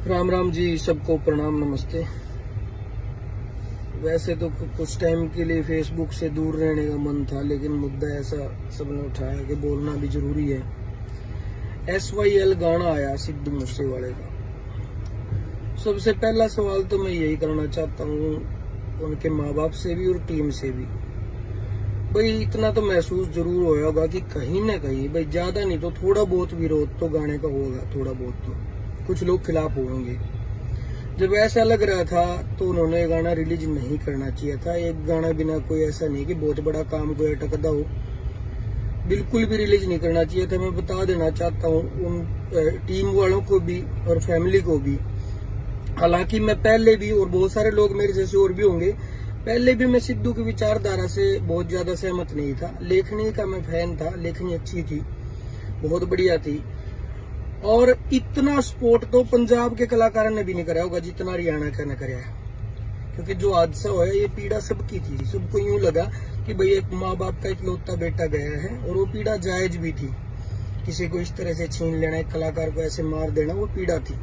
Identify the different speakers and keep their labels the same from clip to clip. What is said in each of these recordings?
Speaker 1: राम राम जी, सबको प्रणाम, नमस्ते। वैसे तो कुछ टाइम के लिए फेसबुक से दूर रहने का मन था, लेकिन मुद्दा ऐसा सबने उठाया कि बोलना भी जरूरी है। SYL गाना आया सिद्धू मूसेवाले का। सबसे पहला सवाल तो मैं यही करना चाहता हूँ उनके माँ बाप से भी और टीम से भी। भाई इतना तो महसूस जरूर होया होगा कि कहीं ना कहीं भाई ज्यादा नहीं तो थोड़ा बहुत विरोध तो गाने का होगा, थोड़ा बहुत तो कुछ लोग खिलाफ होंगे। जब ऐसा लग रहा था तो उन्होंने गाना रिलीज नहीं करना चाहिए था। एक गाना बिना कोई ऐसा नहीं कि बहुत बड़ा काम कोई अटकदा हो, बिल्कुल भी रिलीज नहीं करना चाहिए था। मैं बता देना चाहता हूँ उन टीम वालों को भी और फैमिली को भी। हालांकि मैं पहले भी, और बहुत सारे लोग मेरे जैसे और भी होंगे, पहले भी मैं सिद्धू की विचारधारा से बहुत ज्यादा सहमत नहीं था। लेखनी का मैं फैन था, लेखनी अच्छी थी, बहुत बढ़िया थी। और इतना सपोर्ट तो पंजाब के कलाकारों ने भी नहीं करा होगा जितना हरियाणा का ने कराया है। क्योंकि जो हादसा हुआ ये पीड़ा सबकी थी। सबको यूं लगा कि भाई एक माँ बाप का इकलौता बेटा गया है, और वो पीड़ा जायज भी थी। किसी को इस तरह से छीन लेना, एक कलाकार को ऐसे मार देना, वो पीड़ा थी।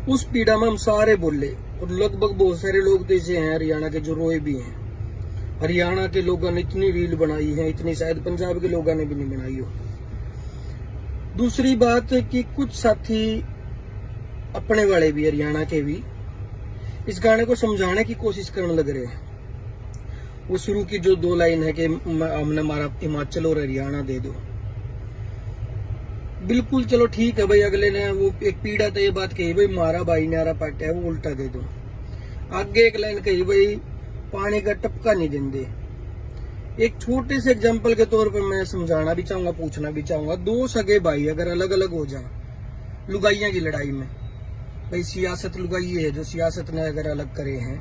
Speaker 1: उस पीड़ा में हम सारे बोले, और लगभग बहुत सारे लोग तो ऐसे हैं हरियाणा के जो रोए भी हैं। हरियाणा के लोगों ने इतनी रील बनाई है, इतनी शायद पंजाब के लोगों ने भी नहीं बनाई हो। दूसरी बात कि कुछ साथी अपने वाले भी, हरियाणा के भी, इस गाने को समझाने की कोशिश करने लग रहे हैं। वो शुरू की जो 2 लाइन है कि हमने हमारा हिमाचल और हरियाणा दे दो, बिल्कुल चलो ठीक है भाई। अगले ने वो एक पीड़ा तो ये बात कही भाई मारा भाई नारा पाटा है, वो उल्टा दे दो। आगे एक लाइन कही भाई पानी का टपका नहीं देंगे। एक छोटे से एग्जाम्पल के तौर पर मैं समझाना भी चाहूंगा, पूछना भी चाहूंगा। 2 सगे भाई अगर अलग अलग हो जाए लुगाइयां की लड़ाई में, भाई सियासत लुगाई है जो सियासत ने अगर अलग करे हैं,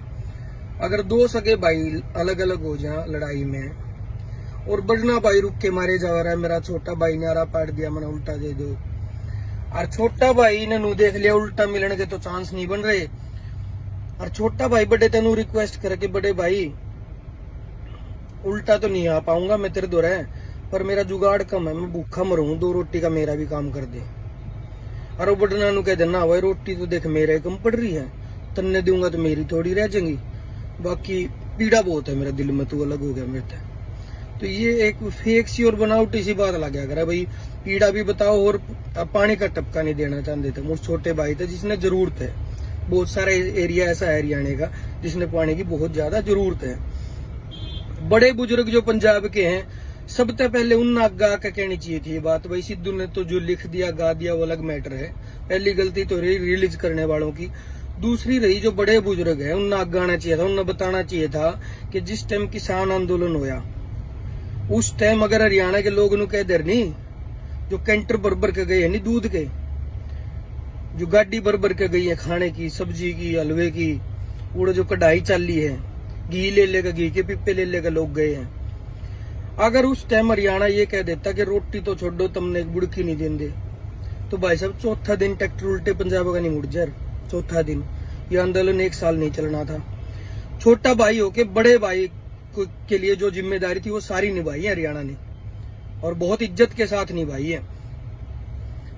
Speaker 1: अगर 2 सगे भाई अलग अलग हो जाए लड़ाई में, और बड़ना भाई रुक के मारे जा रहा है, मेरा छोटा भाई ने आरा पाट दिया, मैंने उल्टा दे दो, और छोटा भाई ने नू देख लिया उल्टा मिलने के तो चांस नहीं बन रहे, और छोटा भाई बड़े तेनू रिक्वेस्ट करे कि बड़े भाई उल्टा तो नहीं आ पाऊंगा मैं तेरे दो है, पर मेरा जुगाड़ कम है, मैं भूखा मरूं, 2 रोटी का मेरा भी काम कर दे। और वो बड़ना नु कह देना भाई रोटी तो देख मेरे कम पड़ रही है, तन्ने दूंगा तो मेरी थोड़ी रह जाएंगी, बाकी पीड़ा बहुत है मेरे दिल में, तू अलग हो गया मेरे से। तो ये एक फेक सी और बनावटी सी बात लग गया भाई, पीड़ा भी बताओ और पानी का टपका नहीं देना चाहते थे। मुझ छोटे भाई थे जिसने जरूरत है, बहुत सारा एरिया ऐसा है हरियाणा का जिसने पानी की बहुत ज्यादा जरूरत है। बड़े बुजुर्ग जो पंजाब के हैं, सबसे पहले उन आगा का कहनी चाहिए थी ये बात। भाई सिद्धू ने तो जो लिख दिया गा दिया वो अलग मैटर है, पहली गलती तो रही रिलीज करने वालों की। दूसरी रही जो बड़े बुजुर्ग हैं, उन्हें आगा आना चाहिए था, उन्हें बताना चाहिए था कि जिस टाइम किसान आंदोलन होया उस टाइम अगर हरियाणा के लोग नु कह देर नहीं, जो कैंटर भर के गए नहीं दूध के, जो गाड़ी भर के गई है खाने की, सब्जी की, हलवे की, वो जो कढ़ाई चली है, घी ले लेगा, घी के पिप्पे ले लेगा लोग गए हैं। अगर उस टाइम हरियाणा ये कह देता कि रोटी तो छोड़ो तुमने एक बुड़की नहीं देंगे, तो भाई साहब चौथा दिन ट्रैक्टर उल्टे पंजाब का नहीं मुड़ जाए। चौथा दिन ये आंदोलन 1 साल नहीं चलना था। छोटा भाई होके बड़े भाई के लिए जो जिम्मेदारी थी वो सारी निभाई है हरियाणा ने, और बहुत इज्जत के साथ निभाई है।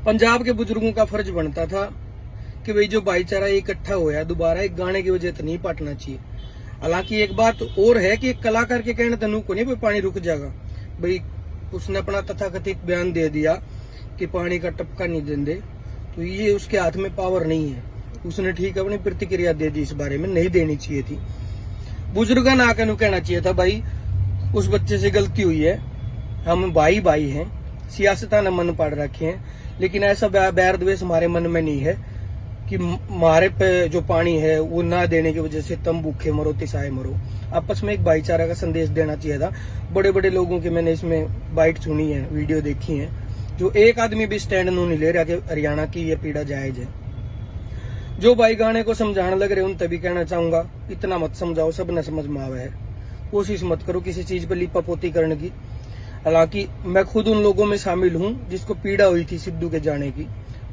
Speaker 1: पंजाब के बुजुर्गों का फर्ज बनता था कि भाई जो भाईचारा इकट्ठा होया दोबारा एक गाने की वजह से नहीं पाटना चाहिए। हालांकि एक बात और है कि एक कलाकार के कहने तनु को नहीं भाई पानी रुक जाएगा, भाई उसने अपना तथाकथित बयान दे दिया कि पानी का टपका नहीं देंगे, तो ये उसके हाथ में पावर नहीं है। उसने ठीक अपनी प्रतिक्रिया दे दी, इस बारे में नहीं देनी चाहिए थी। बुजुर्ग ना आकर कहना चाहिए था भाई उस बच्चे से गलती हुई है, हम भाई भाई हैं, सियासता ने मन पाड़ रखे हैं, लेकिन ऐसा बैर द्वेष हमारे मन में नहीं है कि हमारे पे जो पानी है वो ना देने की वजह से तुम भूखे मरो तिसाए मरो। आपस में एक भाईचारा का संदेश देना चाहिए था। बड़े बड़े लोगों के मैंने इसमें बाइट सुनी है, वीडियो देखी है, जो एक आदमी भी स्टैंड नहीं ले रहा कि हरियाणा की ये पीड़ा जायज है। जो भाई गाने को समझाने लग रहे उन तभी कहना चाहूंगा इतना मत समझाओ, सब न समझ में आवे है, कोशिश मत करो किसी चीज पर लिपापोती करने की। हालांकि मैं खुद उन लोगों में शामिल हूं जिसको पीड़ा हुई थी सिद्धू के जाने की,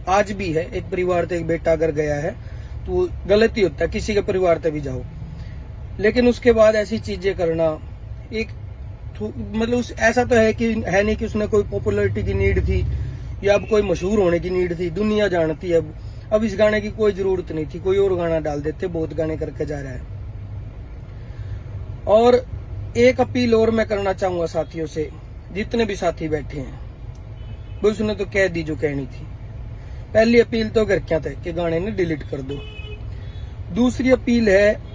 Speaker 1: आज भी है। एक परिवार से एक बेटा अगर गया है तो गलती होता है, किसी के परिवार से भी जाओ, लेकिन उसके बाद ऐसी चीजें करना एक मतलब ऐसा तो है नहीं कि उसने कोई पॉपुलैरिटी की नीड थी या अब कोई मशहूर होने की नीड थी। दुनिया जानती है अब इस गाने की कोई जरूरत नहीं थी, कोई और गाना डाल देते, बहुत गाने करके जा रहा है। और एक अपील और मैं करना चाहूंगा साथियों से, जितने भी साथी बैठे हैं, वो उसने तो कह दी जो कहनी थी। पहली अपील तो घर क्या थे कि गाने ने डिलीट कर दो। दूसरी अपील है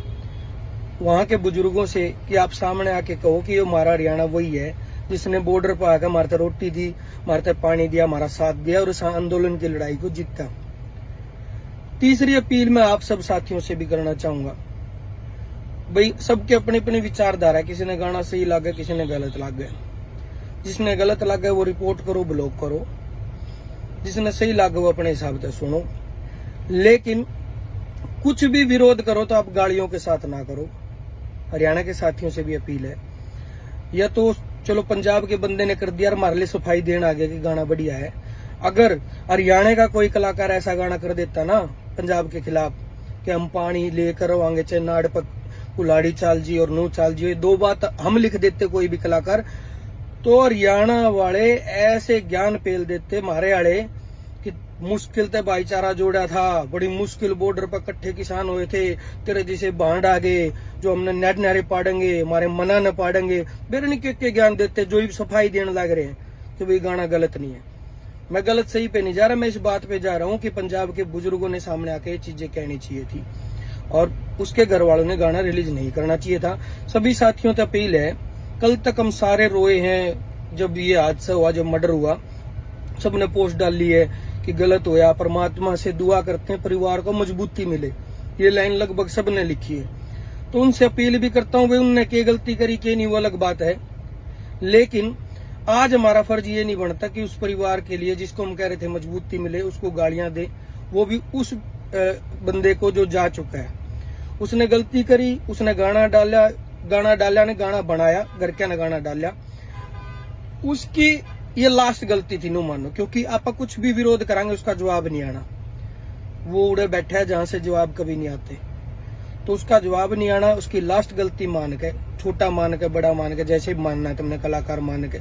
Speaker 1: वहां के बुजुर्गों से कि आप सामने आके कहो कि ये हमारा हरियाणा वही है जिसने बॉर्डर पर आकर हमारे रोटी दी, हमारे पानी दिया, हमारा साथ दिया और इस आंदोलन की लड़ाई को जीता। तीसरी अपील मैं आप सब साथियों से भी करना चाहूंगा, भाई सबके अपनी अपनी विचारधारा, किसी ने गाना सही लगा, किसी ने गलत लगा। जिसने गलत लगा वो रिपोर्ट करो, ब्लॉक करो। जिसने सही लगा वो अपने हिसाब से सुनो, लेकिन कुछ भी विरोध करो तो आप गालियों के साथ ना करो। हरियाणा के साथियों से भी अपील है, या तो चलो पंजाब के बंदे ने कर दिया, हमारे लिए सफाई देना आ गया कि गाना बढ़िया है। अगर हरियाणा का कोई कलाकार ऐसा गाना कर देता ना पंजाब के खिलाफ कि हम पानी लेकर आएंगे, चाहे नाड़ पर कुलाड़ी चाल जी और नू चाल जी, दो बात हम लिख देते कोई भी कलाकार, तो हरियाणा वाले ऐसे ज्ञान पेल देते मारे आड़े कि मुश्किल से भाईचारा जोड़ा था, बड़ी मुश्किल बॉर्डर पर इकट्ठे किसान हुए थे, तेरे जैसे बांड आ गए जो हमने नेट नारे पाड़ेंगे, हमारे मना न पाड़ेंगे, बेरनी के ज्ञान देते जो ही सफाई देने लग रहे हैं। तो वही गाना गलत नहीं है, मैं गलत सही पे नहीं जा रहा, मैं इस बात पे जा रहा हूँ कि पंजाब के बुजुर्गों ने सामने आके ये चीजें कहनी चाहिए थी और उसके घर वालों ने गाना रिलीज नहीं करना चाहिए था। सभी साथियों से अपील है, कल तक हम सारे रोए हैं जब ये हादसा हुआ, जब मर्डर हुआ, सबने पोस्ट डाली है कि गलत हुआ, परमात्मा से दुआ करते हैं परिवार को मजबूती मिले। ये लाइन लगभग सबने लिखी है, तो उनसे अपील भी करता हूँ भाई उनने क्या गलती करी क्या नहीं वो अलग बात है, लेकिन आज हमारा फर्ज ये नहीं बनता कि उस परिवार के लिए जिसको हम कह रहे थे मजबूती मिले उसको गालियां दे, वो भी उस बंदे को जो जा चुका है। उसने गलती करी, उसने गाना डाला ने गाना बनाया, घर क्या ने गाना डाला, उसकी ये लास्ट गलती थी नो मानो, क्योंकि आप कुछ भी विरोध करांगे उसका जवाब नहीं आना। वो उड़े बैठा है जहां से जवाब कभी नहीं आते, तो उसका जवाब नहीं आना, उसकी लास्ट गलती मान के, छोटा मान के, बड़ा मान के, जैसे भी मानना है तुमने, कलाकार मान के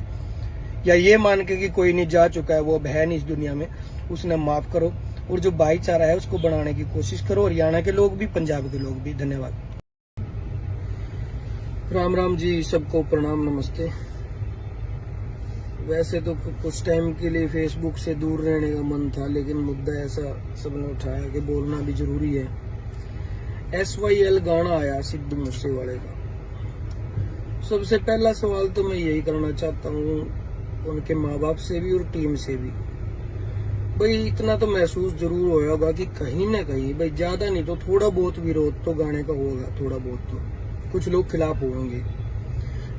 Speaker 1: या ये मान के कि कोई नहीं जा चुका है, वो अब है नहीं इस दुनिया में, उसने माफ करो और जो भाईचारा है उसको बनाने की कोशिश करो, हरियाणा के लोग भी, पंजाब के लोग भी। धन्यवाद। राम राम जी, सबको प्रणाम, नमस्ते। वैसे तो कुछ टाइम के लिए फेसबुक से दूर रहने का मन था, लेकिन मुद्दा ऐसा सबने उठाया कि बोलना भी जरूरी है। SYL गाना आया सिद्धू मूसेवाले का, सबसे पहला सवाल तो मैं यही करना चाहता हूँ उनके माँ बाप से भी और टीम से भी, भाई इतना तो महसूस जरूर होया होगा कि कहीं ना कहीं भाई ज्यादा नहीं तो थोड़ा बहुत विरोध तो गाने का होगा, थोड़ा बहुत तो कुछ लोग खिलाफ होंगे।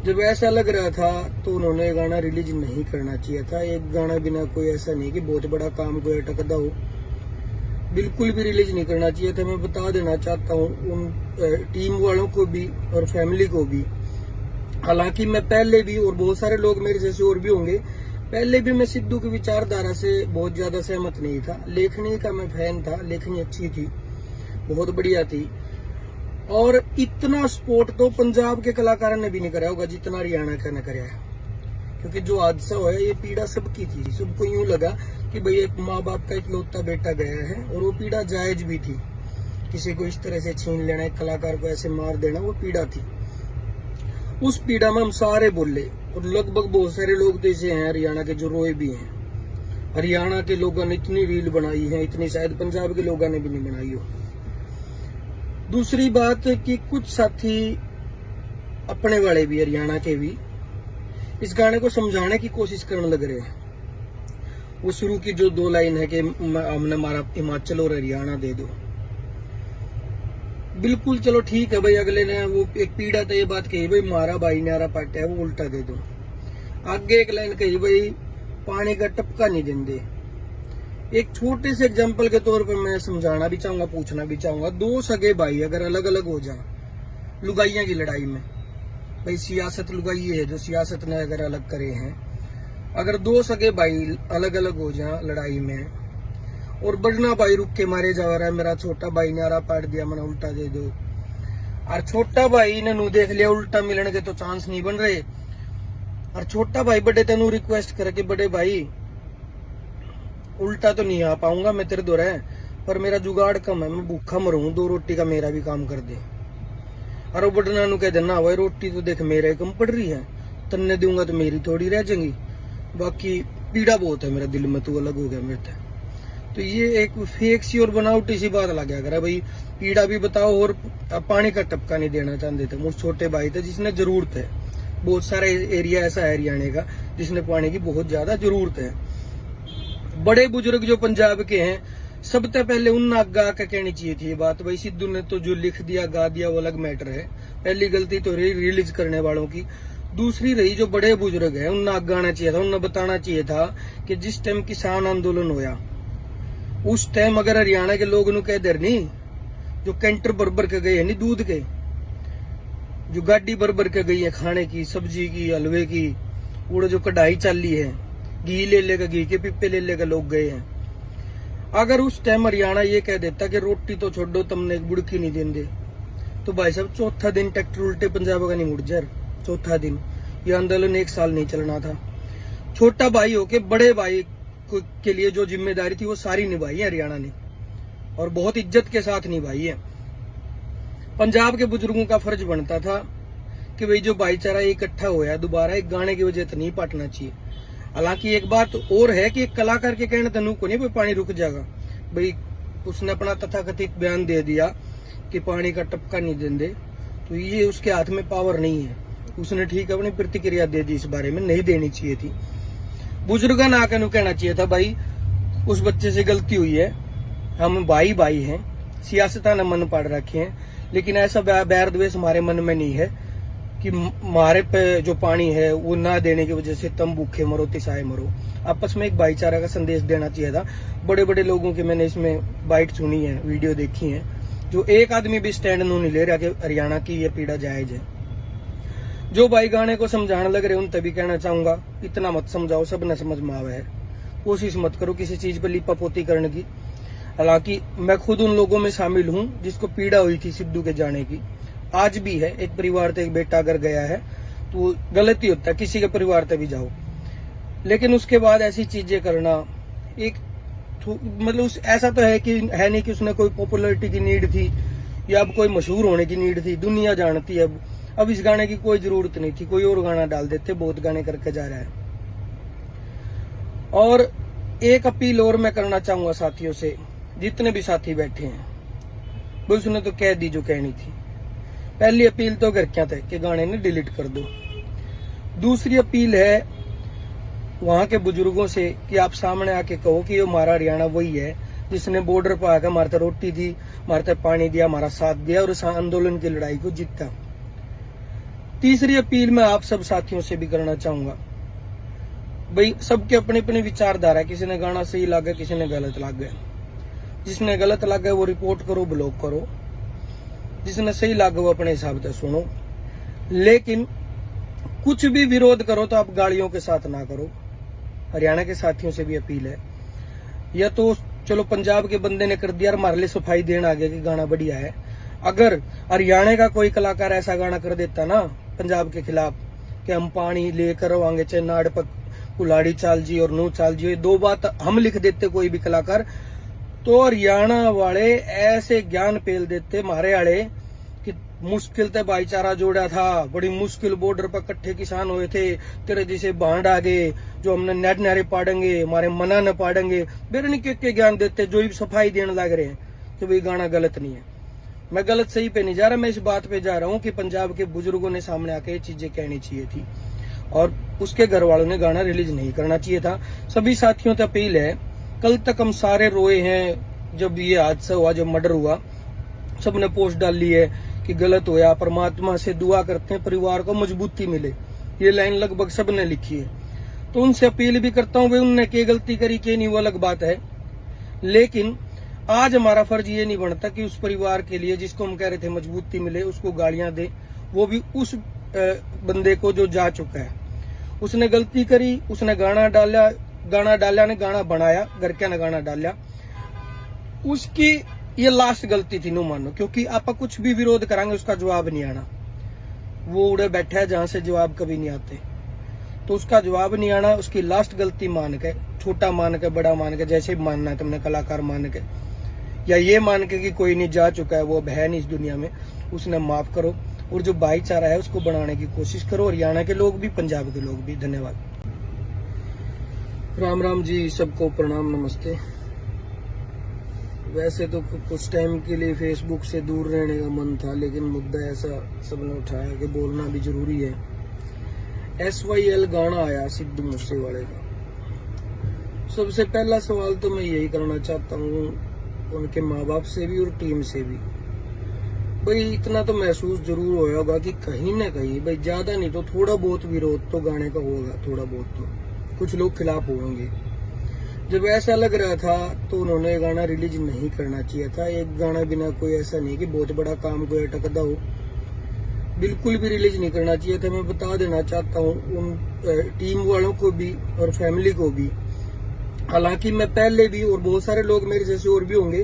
Speaker 1: जब ऐसा लग रहा था तो उन्होंने गाना रिलीज नहीं करना चाहिए था। एक गाना बिना कोई ऐसा नहीं कि बहुत बड़ा काम कोई अटकदा हो, बिल्कुल भी रिलीज नहीं करना चाहिए था। मैं बता देना चाहता हूँ उन टीम वालों को भी और फैमिली को भी, हालांकि मैं पहले भी, और बहुत सारे लोग मेरे जैसे और भी होंगे, पहले भी मैं सिद्धू की विचारधारा से बहुत ज्यादा सहमत नहीं था। लेखनी का मैं फैन था, लेखनी अच्छी थी, बहुत बढ़िया थी, और इतना सपोर्ट तो पंजाब के कलाकारों ने भी नहीं कराया होगा जितना हरियाणा का ने कराया है। क्योंकि जो हादसा हुआ ये पीड़ा सबकी थी, सबको यूं लगा कि भाई एक माँ बाप का इकलौता बेटा गया है, और वो पीड़ा जायज भी थी। किसी को इस तरह से छीन लेना, एक कलाकार को ऐसे मार देना, वो पीड़ा थी। उस पीड़ा में हम सारे बोले, और लगभग बहुत सारे लोग तो ऐसे हैं हरियाणा के जो रोए भी हैं। हरियाणा के लोगों ने इतनी रील बनाई है, इतनी शायद पंजाब के लोगों ने भी नहीं बनाई हो। दूसरी बात कि कुछ साथी अपने वाले भी, हरियाणा के भी, इस गाने को समझाने की कोशिश करने लग रहे हैं। वो शुरू की जो 2 लाइन है कि हमने हमारा हिमाचल और हरियाणा दे दो, बिल्कुल चलो ठीक है भाई। अगले ने वो एक पीड़ा तो ये बात कही भाई मारा भाई नारा पाटा है, वो उल्टा दे दो। आगे एक लाइन कही भाई पानी का टपका नहीं देंगे। एक छोटे से एग्जांपल के तौर पर मैं समझाना भी चाहूंगा, पूछना भी चाहूंगा, 2 सगे भाई अगर अलग अलग हो जाए लुगाइयां की लड़ाई में, भाई सियासत लुगाई है जो सियासत ने अगर अलग करे हैं, अगर 2 सगे भाई अलग अलग हो जाए लड़ाई में, और बड़ना भाई रुक के मारे जा रहा है, मेरा छोटा भाई ने आरा पाट दिया, मैंने उल्टा दे दो, और छोटा भाई ने नू देख लिया उल्टा मिलने के तो चांस नहीं बन रहे, और छोटा भाई बड़े तेनू रिक्वेस्ट करे कि बड़े भाई उल्टा तो नहीं आ पाऊंगा मैं तेरे द्वारा, पर मेरा जुगाड़ कम है, मैं भूखा मरूं, 2 रोटी का मेरा भी काम कर दे। और वो बटना नु कह देना भाई रोटी तो देख मेरे कम पड़ रही है, तन्ने दूंगा तो मेरी थोड़ी रह जाएंगी। बाकी पीड़ा बहुत है मेरा दिल में, तू अलग हो गया मेरे से। तो ये एक फेक सी और बनावटी सी बात लग गया भाई, पीड़ा भी बताओ और पानी का टपका नहीं देना चाहते थे। मुझ छोटे भाई थे जिसने जरूरत है, बहुत सारा एरिया ऐसा है हरियाणा का जिसने पानी की बहुत ज्यादा जरूरत है। बड़े बुजुर्ग जो पंजाब के हैं, सबसे पहले उन आगा का कहनी चाहिए थी ये बात। भाई सिद्धू ने तो जो लिख दिया गा दिया वो अलग मैटर है, पहली गलती तो रही रिलीज करने वालों की। दूसरी रही जो बड़े बुजुर्ग है, उन्हें आगा आना चाहिए था, उन्हें बताना चाहिए था कि जिस टाइम किसान आंदोलन होया उस टाइम अगर हरियाणा के लोग नु कह देर नहीं, जो कैंटर भर के गए है नहीं दूध के, जो गाड़ी भर के गई है खाने की, सब्जी की, हलवे की, वो जो कढ़ाई चाली है, घी ले लेगा, घी के पिप्पे ले लेगा लोग गए हैं। अगर उस टाइम हरियाणा ये कह देता कि रोटी तो छोड़ो तुमने एक बुड़की नहीं देंगे, तो भाई साहब चौथा दिन ट्रैक्टर उल्टे पंजाब का नहीं मुड़ जर, चौथा दिन। ये आंदोलन 1 साल नहीं चलना था। छोटा भाई होके बड़े भाई के लिए जो जिम्मेदारी थी वो सारी निभाई है हरियाणा ने, और बहुत इज्जत के साथ निभाई है। पंजाब के बुजुर्गों का फर्ज बनता था कि भाई जो भाईचारा इकट्ठा हुआ है दोबारा एक गाने की वजह तो नहीं पाटना चाहिए। हालांकि एक बात और है कि एक कलाकार के कहने तनु को नहीं भाई पानी रुक जाएगा, भाई उसने अपना तथाकथित बयान दे दिया कि पानी का टपका नहीं देंगे, तो ये उसके हाथ में पावर नहीं है। उसने ठीक अपनी प्रतिक्रिया दे दी, इस बारे में नहीं देनी चाहिए थी। बुजुर्गों ने आकर कहना चाहिए था भाई उस बच्चे से गलती हुई है, हम भाई भाई हैं, सियासत ने मन पाड़ रखे हैं, लेकिन ऐसा बैर द्वेष हमारे मन में नहीं है कि हमारे पे जो पानी है वो ना देने की वजह से तुम भूखे मरो तिसाए मरो। आपस में एक भाईचारा का संदेश देना चाहिए था। बड़े बड़े लोगों के मैंने इसमें बाइट सुनी है, वीडियो देखी है, जो एक आदमी भी स्टैंड नहीं ले रहा कि हरियाणा की ये पीड़ा जायज है। जो भाई गाने को समझाने लग रहे उन तभी कहना चाहूंगा, इतना मत समझाओ, सब न समझ में आवे है, कोशिश मत करो किसी चीज पर लिपापोती करने की। हालांकि मैं खुद उन लोगों में शामिल हूं जिसको पीड़ा हुई थी सिद्धू के जाने की, आज भी है। एक परिवार से एक बेटा अगर गया है तो गलती होता है, किसी के परिवार से भी जाओ, लेकिन उसके बाद ऐसी चीजें करना एक मतलब ऐसा तो है कि है नहीं कि उसने कोई पॉपुलैरिटी की नीड थी या अब कोई मशहूर होने की नीड थी, दुनिया जानती है। अब इस गाने की कोई जरूरत नहीं थी, कोई और गाना डाल देते, बहुत गाने करके जा रहा है। और एक अपील और मैं करना चाहूंगा साथियों से, जितने भी साथी बैठे हैं, वो उसने तो कह दी जो कहनी थी। पहली अपील तो घर क्या थे कि गाने ने डिलीट कर दो। दूसरी अपील है वहां के बुजुर्गों से कि आप सामने आके कहो कि ये हमारा हरियाणा वही है जिसने बॉर्डर पर आकर हमारे रोटी दी, हमारे पानी दिया, हमारा साथ दिया और इस आंदोलन की लड़ाई को जीता। तीसरी अपील मैं आप सब साथियों से भी करना चाहूंगा, भाई सबके अपने अपने विचारधारा, किसी ने गाना सही लगा, किसी ने गलत लग गया। जिसने गलत लगा वो रिपोर्ट करो, ब्लॉक करो, जिसने सही लगा वो अपने हिसाब से सुनो, लेकिन कुछ भी विरोध करो तो आप गालियों के साथ ना करो। हरियाणा के साथियों से भी अपील है, या तो चलो पंजाब के बंदे ने कर दिया और हमारे लिए सफाई देना आ गया कि गाना बढ़िया है। अगर हरियाणा का कोई कलाकार ऐसा गाना कर देता ना पंजाब के खिलाफ कि हम पानी लेकर आएंगे, चाहे नाड़ पर कुलाड़ी चाल जी और नू चाल जी, 2 बात हम लिख देते कोई भी कलाकार, तो हरियाणा वाले ऐसे ज्ञान पेल देते मारे वाले कि मुश्किल से भाईचारा जोड़ा था, बड़ी मुश्किल बॉर्डर पर इकट्ठे किसान हुए थे, तेरे जैसे बांड आ गए जो हमने नेट नारे पाड़ेंगे, हमारे मना न पाड़ेंगे, बेरनी के ज्ञान देते जो ही सफाई देने लग रहे हैं कि भाई गाना गलत नहीं है। मैं गलत सही पे नहीं जा रहा, मैं इस बात पे जा रहा हूँ कि पंजाब के बुजुर्गों ने सामने आके ये चीजें कहनी चाहिए थी और उसके घर वालों ने गाना रिलीज नहीं करना चाहिए था। सभी साथियों से अपील है, कल तक हम सारे रोए हैं जब ये हादसा हुआ, जब मर्डर हुआ, सबने पोस्ट डाली है कि गलत हुआ, परमात्मा से दुआ करते हैं परिवार को मजबूती मिले, ये लाइन लगभग सबने लिखी है। तो उनसे अपील भी करता हूँ, भाई उनने क्या गलती करी क्या नहीं वो अलग बात है, लेकिन आज हमारा फर्ज ये नहीं बनता कि उस परिवार के लिए जिसको हम कह रहे थे मजबूती मिले उसको गालियां दे, वो भी उस बंदे को जो जा चुका है। उसने गलती करी, उसने गाना डाला ने गाना बनाया, घर क्या ने गाना डाला, उसकी ये लास्ट गलती थी नो मानो, क्योंकि आप कुछ भी विरोध करांगे उसका जवाब नहीं आना। वो उड़े बैठा है जहां से जवाब कभी नहीं आते, तो उसका जवाब नहीं आना, उसकी लास्ट गलती मान के, छोटा मान के, बड़ा मान के, जैसे भी मानना है तुमने, कलाकार मान के, या ये मान के कि कोई नहीं जा चुका है, वो अब है नहीं इस दुनिया में, उसने माफ करो और जो भाईचारा है उसको बनाने की कोशिश करो। हरियाणा के लोग भी, पंजाब के लोग भी। धन्यवाद। राम राम जी, सबको प्रणाम, नमस्ते। वैसे तो कुछ टाइम के लिए फेसबुक से दूर रहने का मन था, लेकिन मुद्दा ऐसा सबने उठाया कि बोलना भी जरूरी है। SYL गाना आया सिद्धू मूसेवाले का। सबसे पहला सवाल तो मैं यही करना चाहता हूँ उनके माँ बाप से भी और टीम से भी। भाई इतना तो महसूस जरूर होया होगा कि कहीं ना कहीं, भाई ज्यादा नहीं तो थोड़ा बहुत विरोध तो गाने का होगा, थोड़ा बहुत तो कुछ लोग खिलाफ होंगे। जब ऐसा लग रहा था तो उन्होंने गाना रिलीज नहीं करना चाहिए था। एक गाना बिना कोई ऐसा नहीं कि बहुत बड़ा काम कोई अटकदा हो, बिल्कुल भी रिलीज नहीं करना चाहिए था। मैं बता देना चाहता हूँ उन टीम वालों को भी और फैमिली को भी। हालांकि मैं पहले भी, और बहुत सारे लोग मेरे जैसे और भी होंगे,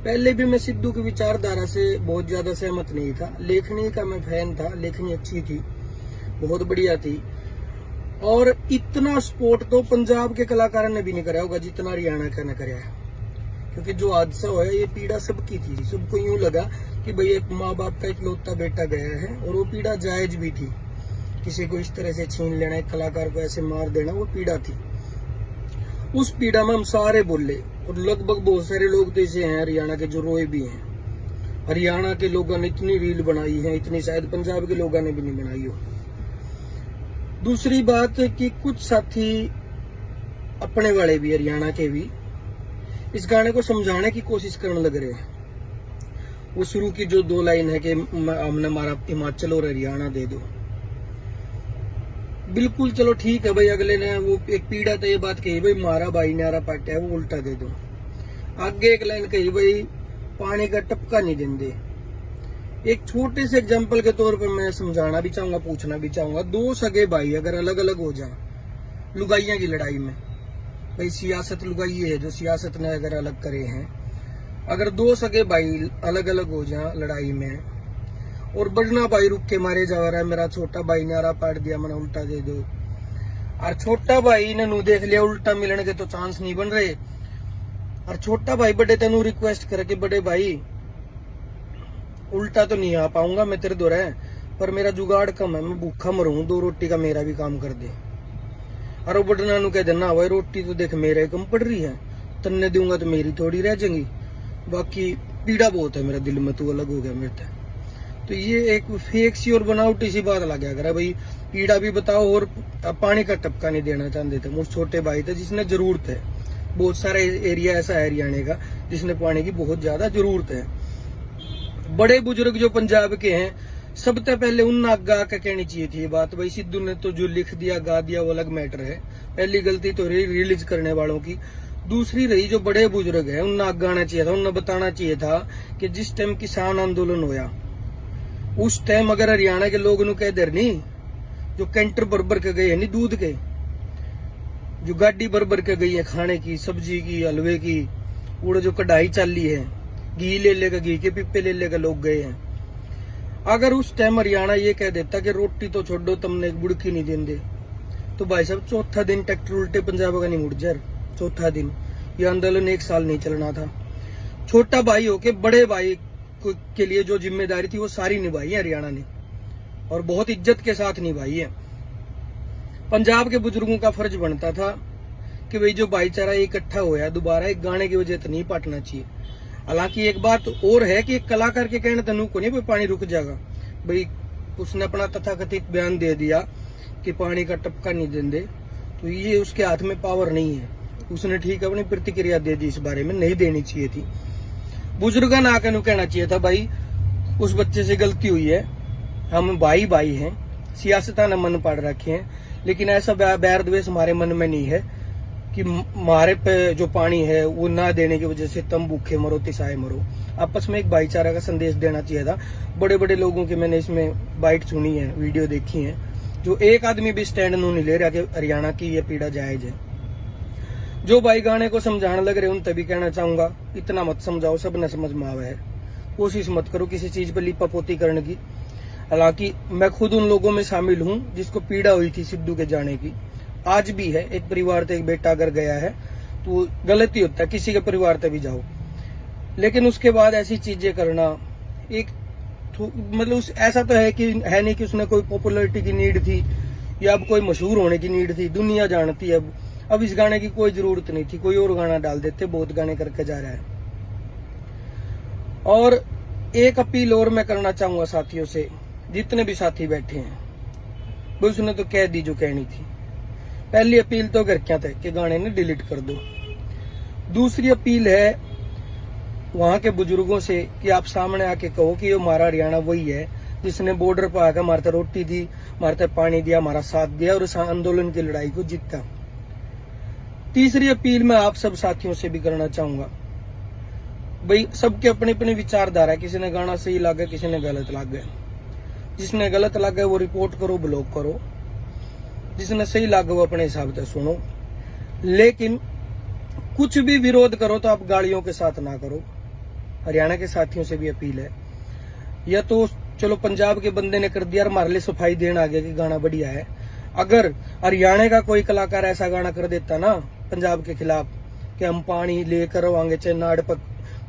Speaker 1: पहले भी मैं सिद्धू की विचारधारा से बहुत ज्यादा सहमत नहीं था। लेखनी का मैं फैन था, लेखनी अच्छी थी, बहुत बढ़िया थी। और इतना सपोर्ट तो पंजाब के कलाकारों ने भी नहीं कराया होगा जितना हरियाणा का ने कराया है। क्योंकि जो हादसा हुआ ये पीड़ा सबकी थी। सबको यूं लगा कि भाई एक माँ बाप का इकलौता बेटा गया है, और वो पीड़ा जायज भी थी। किसी को इस तरह से छीन लेना, एक कलाकार को ऐसे मार देना, वो पीड़ा थी। उस पीड़ा में हम सारे बोले, और लगभग बहुत सारे लोग तो ऐसे हैं हरियाणा के जो रोए भी हैं। हरियाणा के लोगों ने इतनी रील बनाई है, इतनी शायद पंजाब के लोगों ने भी नहीं बनाई हो। दूसरी बात है कि कुछ साथी अपने वाले भी, हरियाणा के भी, इस गाने को समझाने की कोशिश करने लग रहे हैं। वो शुरू की जो 2 लाइन है कि हमने हमारा हिमाचल और हरियाणा दे दो, बिल्कुल चलो ठीक है भाई। अगले ने वो एक पीड़ा तो ये बात कही भाई मारा भाई न्यारा पाटा है, वो उल्टा दे दो। आगे एक लाइन कही भाई पानी का टपका नहीं देंगे। एक छोटे से एग्जांपल के तौर पर मैं समझाना भी चाहूंगा, पूछना भी चाहूंगा। 2 सगे भाई अगर अलग अलग हो जाए लुगाइयां की लड़ाई में, भाई सियासत लुगाई है जो सियासत ने अगर अलग करे हैं, अगर 2 सगे भाई अलग अलग हो जाए लड़ाई में, और बड़ना भाई रुक के मारे जा रहा है, मेरा छोटा भाई ने आरा पाट दिया, मैंने उल्टा दे दो, और छोटा भाई ने नू देख लिया उल्टा मिलने के तो चांस नहीं बन रहे, और छोटा भाई बड़े तेनू रिक्वेस्ट करके बड़े भाई उल्टा तो नहीं आ पाऊंगा मैं तेरे द्वारा, पर मेरा जुगाड़ कम है, मैं भूखा मरूं, 2 रोटी का मेरा भी काम कर दे। और बड़ना नू कह देना भाई रोटी तो देख मेरे कम पड़ रही है, तन्ने दूंगा तो मेरी थोड़ी रह जाएंगी, बाकी पीड़ा बहुत है मेरा दिल में, तू अलग हो गया मेरे से। तो ये एक फेक सी और बनावटी सी बात लग गया भाई, पीड़ा भी बताओ और पानी का टपका नहीं देना चाहते थे। मुझ छोटे भाई थे जिसने जरूरत है, बहुत सारा एरिया ऐसा है हरियाणा का जिसने पानी की बहुत ज्यादा जरूरत है। बड़े बुजुर्ग जो पंजाब के हैं, सबसे पहले उन आगा का कहनी चाहिए थी ये बात। भाई सिद्धू ने तो जो लिख दिया गा दिया वो अलग मैटर है, पहली गलती तो रिलीज करने वालों की। दूसरी रही जो बड़े बुजुर्ग है उन्हें आगा आना चाहिए था, उन्हें बताना चाहिए था कि जिस टाइम किसान आंदोलन होया उस टाइम अगर हरियाणा के लोग कह दे नहीं, जो कैंटर भर के गए है नहीं दूध के, जो गाड़ी भर के गई है खाने की, सब्जी की, हलवे की, वो जो कढ़ाई चाली है, घी ले लेगा, घी के पिप्पे ले लेगा लोग गए हैं। अगर उस टाइम हरियाणा ये कह देता कि रोटी तो छोड़ो तुमने एक बुड़की नहीं देंगे, तो भाई साहब चौथा दिन ट्रैक्टर उल्टे पंजाब का नहीं मुड़ जाए। चौथा दिन ये आंदोलन 1 साल नहीं चलना था। छोटा भाई होके बड़े भाई के लिए जो जिम्मेदारी थी वो सारी निभाई है हरियाणा ने, और बहुत इज्जत के साथ निभाई है। पंजाब के बुजुर्गों का फर्ज बनता था कि भाई जो भाईचारा इकट्ठा होया दोबारा एक गाने की वजह से नहीं पाटना चाहिए। हालांकि एक बात और है कि एक कलाकार के कहने तनु को नहीं भाई पानी रुक जाएगा, भाई उसने अपना तथाकथित बयान दे दिया कि पानी का टपका नहीं देंगे, तो ये उसके हाथ में पावर नहीं है। उसने ठीक अपनी प्रतिक्रिया दे दी, इस बारे में नहीं देनी चाहिए थी। बुजुर्गों ने आकर कहना चाहिए था भाई उस बच्चे से गलती हुई है, हम भाई भाई हैं, सियासता ने मन पाड़ रखे हैं, लेकिन ऐसा बैर द्वेष हमारे मन में नहीं है कि हमारे पे जो पानी है वो ना देने की वजह से तुम भूखे मरो तिसाए मरो। आपस में एक भाईचारा का संदेश देना चाहिए था। बड़े बड़े लोगों की मैंने इसमें बाइट सुनी है, वीडियो देखी है, जो एक आदमी भी स्टैंड नहीं ले रहा कि हरियाणा की ये पीड़ा जायज है। जो भाई गाने को समझाने लग रहे उन तभी कहना चाहूंगा इतना मत समझाओ, सब न समझ में आवे है, कोशिश मत करो किसी चीज पर लिपापोती करने की। हालांकि मैं खुद उन लोगों में शामिल हूं जिसको पीड़ा हुई थी सिद्धू के जाने की, आज भी है। एक परिवार से एक बेटा अगर गया है तो गलती होता है, किसी के परिवार से भी जाओ, लेकिन उसके बाद ऐसी चीजें करना एक मतलब ऐसा तो है कि है नहीं कि उसने कोई पॉपुलैरिटी की नीड थी या अब कोई मशहूर होने की नीड थी, दुनिया जानती है अब इस गाने की कोई जरूरत नहीं थी, कोई और गाना डाल देते, बहुत गाने करके जा रहा है। और एक अपील और मैं करना चाहूंगा साथियों से, जितने भी साथी बैठे हैं, वो उसने तो कह दी जो कहनी थी। पहली अपील तो घर क्या तक के गाने ने डिलीट कर दो। दूसरी अपील है वहां के बुजुर्गों से कि आप सामने आके कहो कि ये हमारा हरियाणा वही है जिसने बॉर्डर पर आकर हमारे रोटी दी, हमारे पानी दिया, हमारा साथ दिया और इस आंदोलन की लड़ाई को जीता। तीसरी अपील मैं आप सब साथियों से भी करना चाहूंगा, भाई सबके अपने अपने विचारधारा है, किसी ने गाना सही लगा, किसी ने गलत लगा। जिसने गलत लगा वो रिपोर्ट करो, ब्लॉक करो, जिसने सही लगा वो अपने हिसाब से सुनो, लेकिन कुछ भी विरोध करो तो आप गालियों के साथ ना करो। हरियाणा के साथियों से भी अपील है, या तो चलो पंजाब के बंदे ने कर दिया, हमारे लिए सफाई देना आ गया कि गाना बढ़िया है। अगर हरियाणा का कोई कलाकार ऐसा गाना कर देता ना पंजाब के खिलाफ कि हम पानी लेकर आएंगे, चाहे नाड़ पर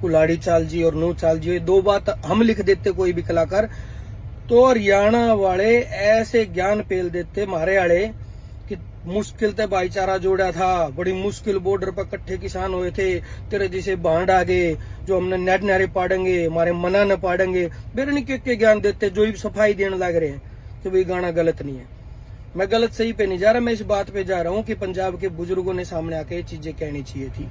Speaker 1: कुलाड़ी चाल जी और नू चाल जी, ये दो बात हम लिख देते कोई भी कलाकार, तो हरियाणा वाले ऐसे ज्ञान पेल देते हमारे वाले कि मुश्किल से भाईचारा जोड़ा था, बड़ी मुश्किल बॉर्डर पर इकट्ठे किसान हुए थे, तेरे जैसे बांड आ गए जो हमने नेट नारे पाड़ेंगे, हमारे मना न पाड़ेंगे, बेरनी के ज्ञान देते जो सफाई देने लग रहे हैं। तो वही गाना गलत नहीं है, मैं गलत सही पे नहीं जा रहा, मैं इस बात पे जा रहा हूँ कि पंजाब के बुजुर्गों ने सामने आके ये चीजें कहनी चाहिए थी